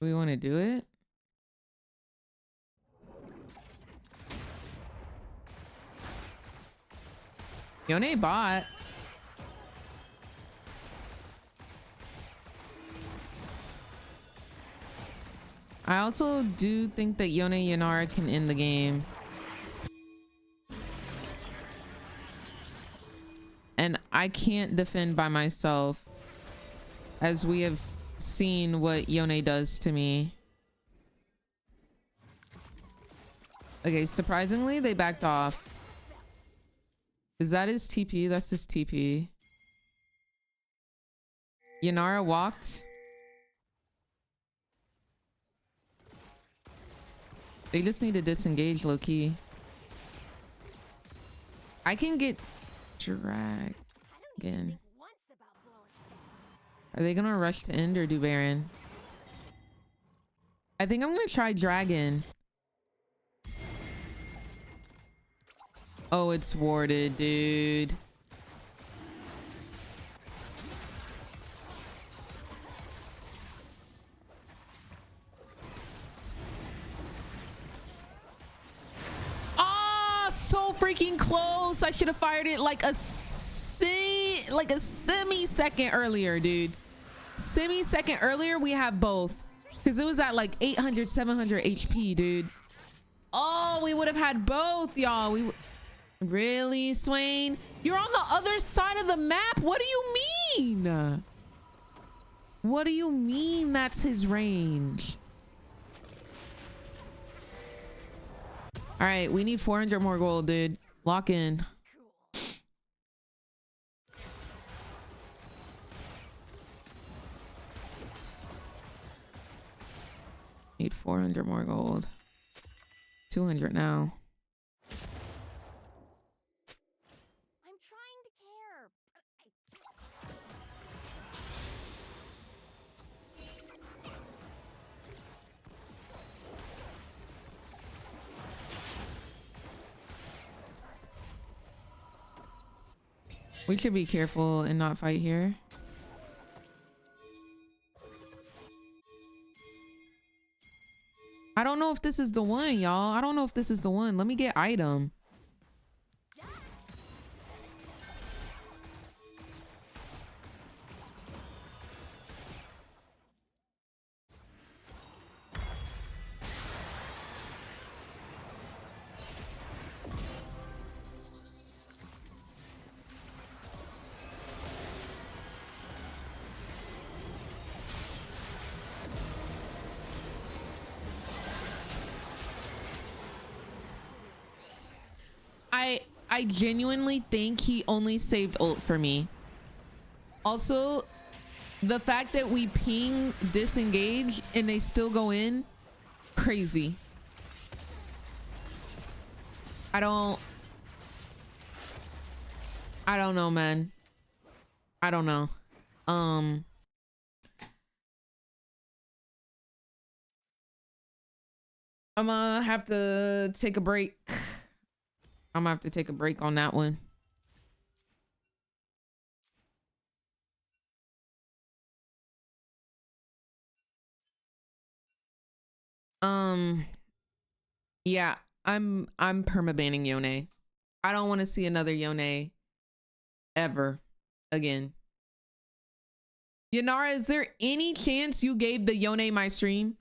A: We want to do it? Yone bot. I also do think that Yone Yanara can end the game. And I can't defend by myself, as we have seen what Yone does to me. Okay, surprisingly, they backed off. Is that his TP? That's his TP. Yanara walked. They just need to disengage low-key. I can get dragged again. Are they gonna rush to end or do Baron? I think I'm gonna try Dragon. Oh, it's warded, dude. So freaking close. I should have fired it like a semi-second earlier, dude. Semi-second earlier, we have both. Because it was at like 800, 700 HP, dude. Oh, we would have had both, y'all. Really, Swain? You're on the other side of the map? What do you mean? What do you mean that's his range? All right, we need 400 more gold, dude. Lock in. Need 400 more gold. 200 now.
J: I'm trying to care,
A: We should be careful and not fight here. I don't know if this is the one, y'all. I don't know if this is the one. Let me get item. I genuinely think he only saved ult for me. Also, the fact that we ping disengage and they still go in, crazy. I don't know, man. I don't know. I'm gonna have to take a break. I'm gonna have to take a break on that one. Yeah, I'm permabanning Yone. I don't want to see another Yone ever again. Yanara, is there any chance you gave the Yone my stream?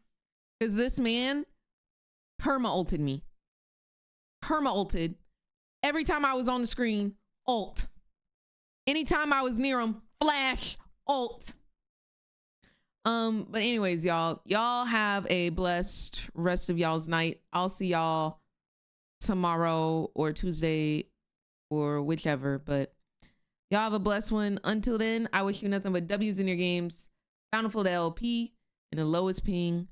A: Because this man perma-ulted me. Perma-ulted. Every time I was on the screen, ult. Anytime I was near him, flash, ult. But anyways, y'all have a blessed rest of y'all's night. I'll see y'all tomorrow or Tuesday or whichever. But y'all have a blessed one. Until then, I wish you nothing but W's in your games. Bountiful to LP and the lowest ping.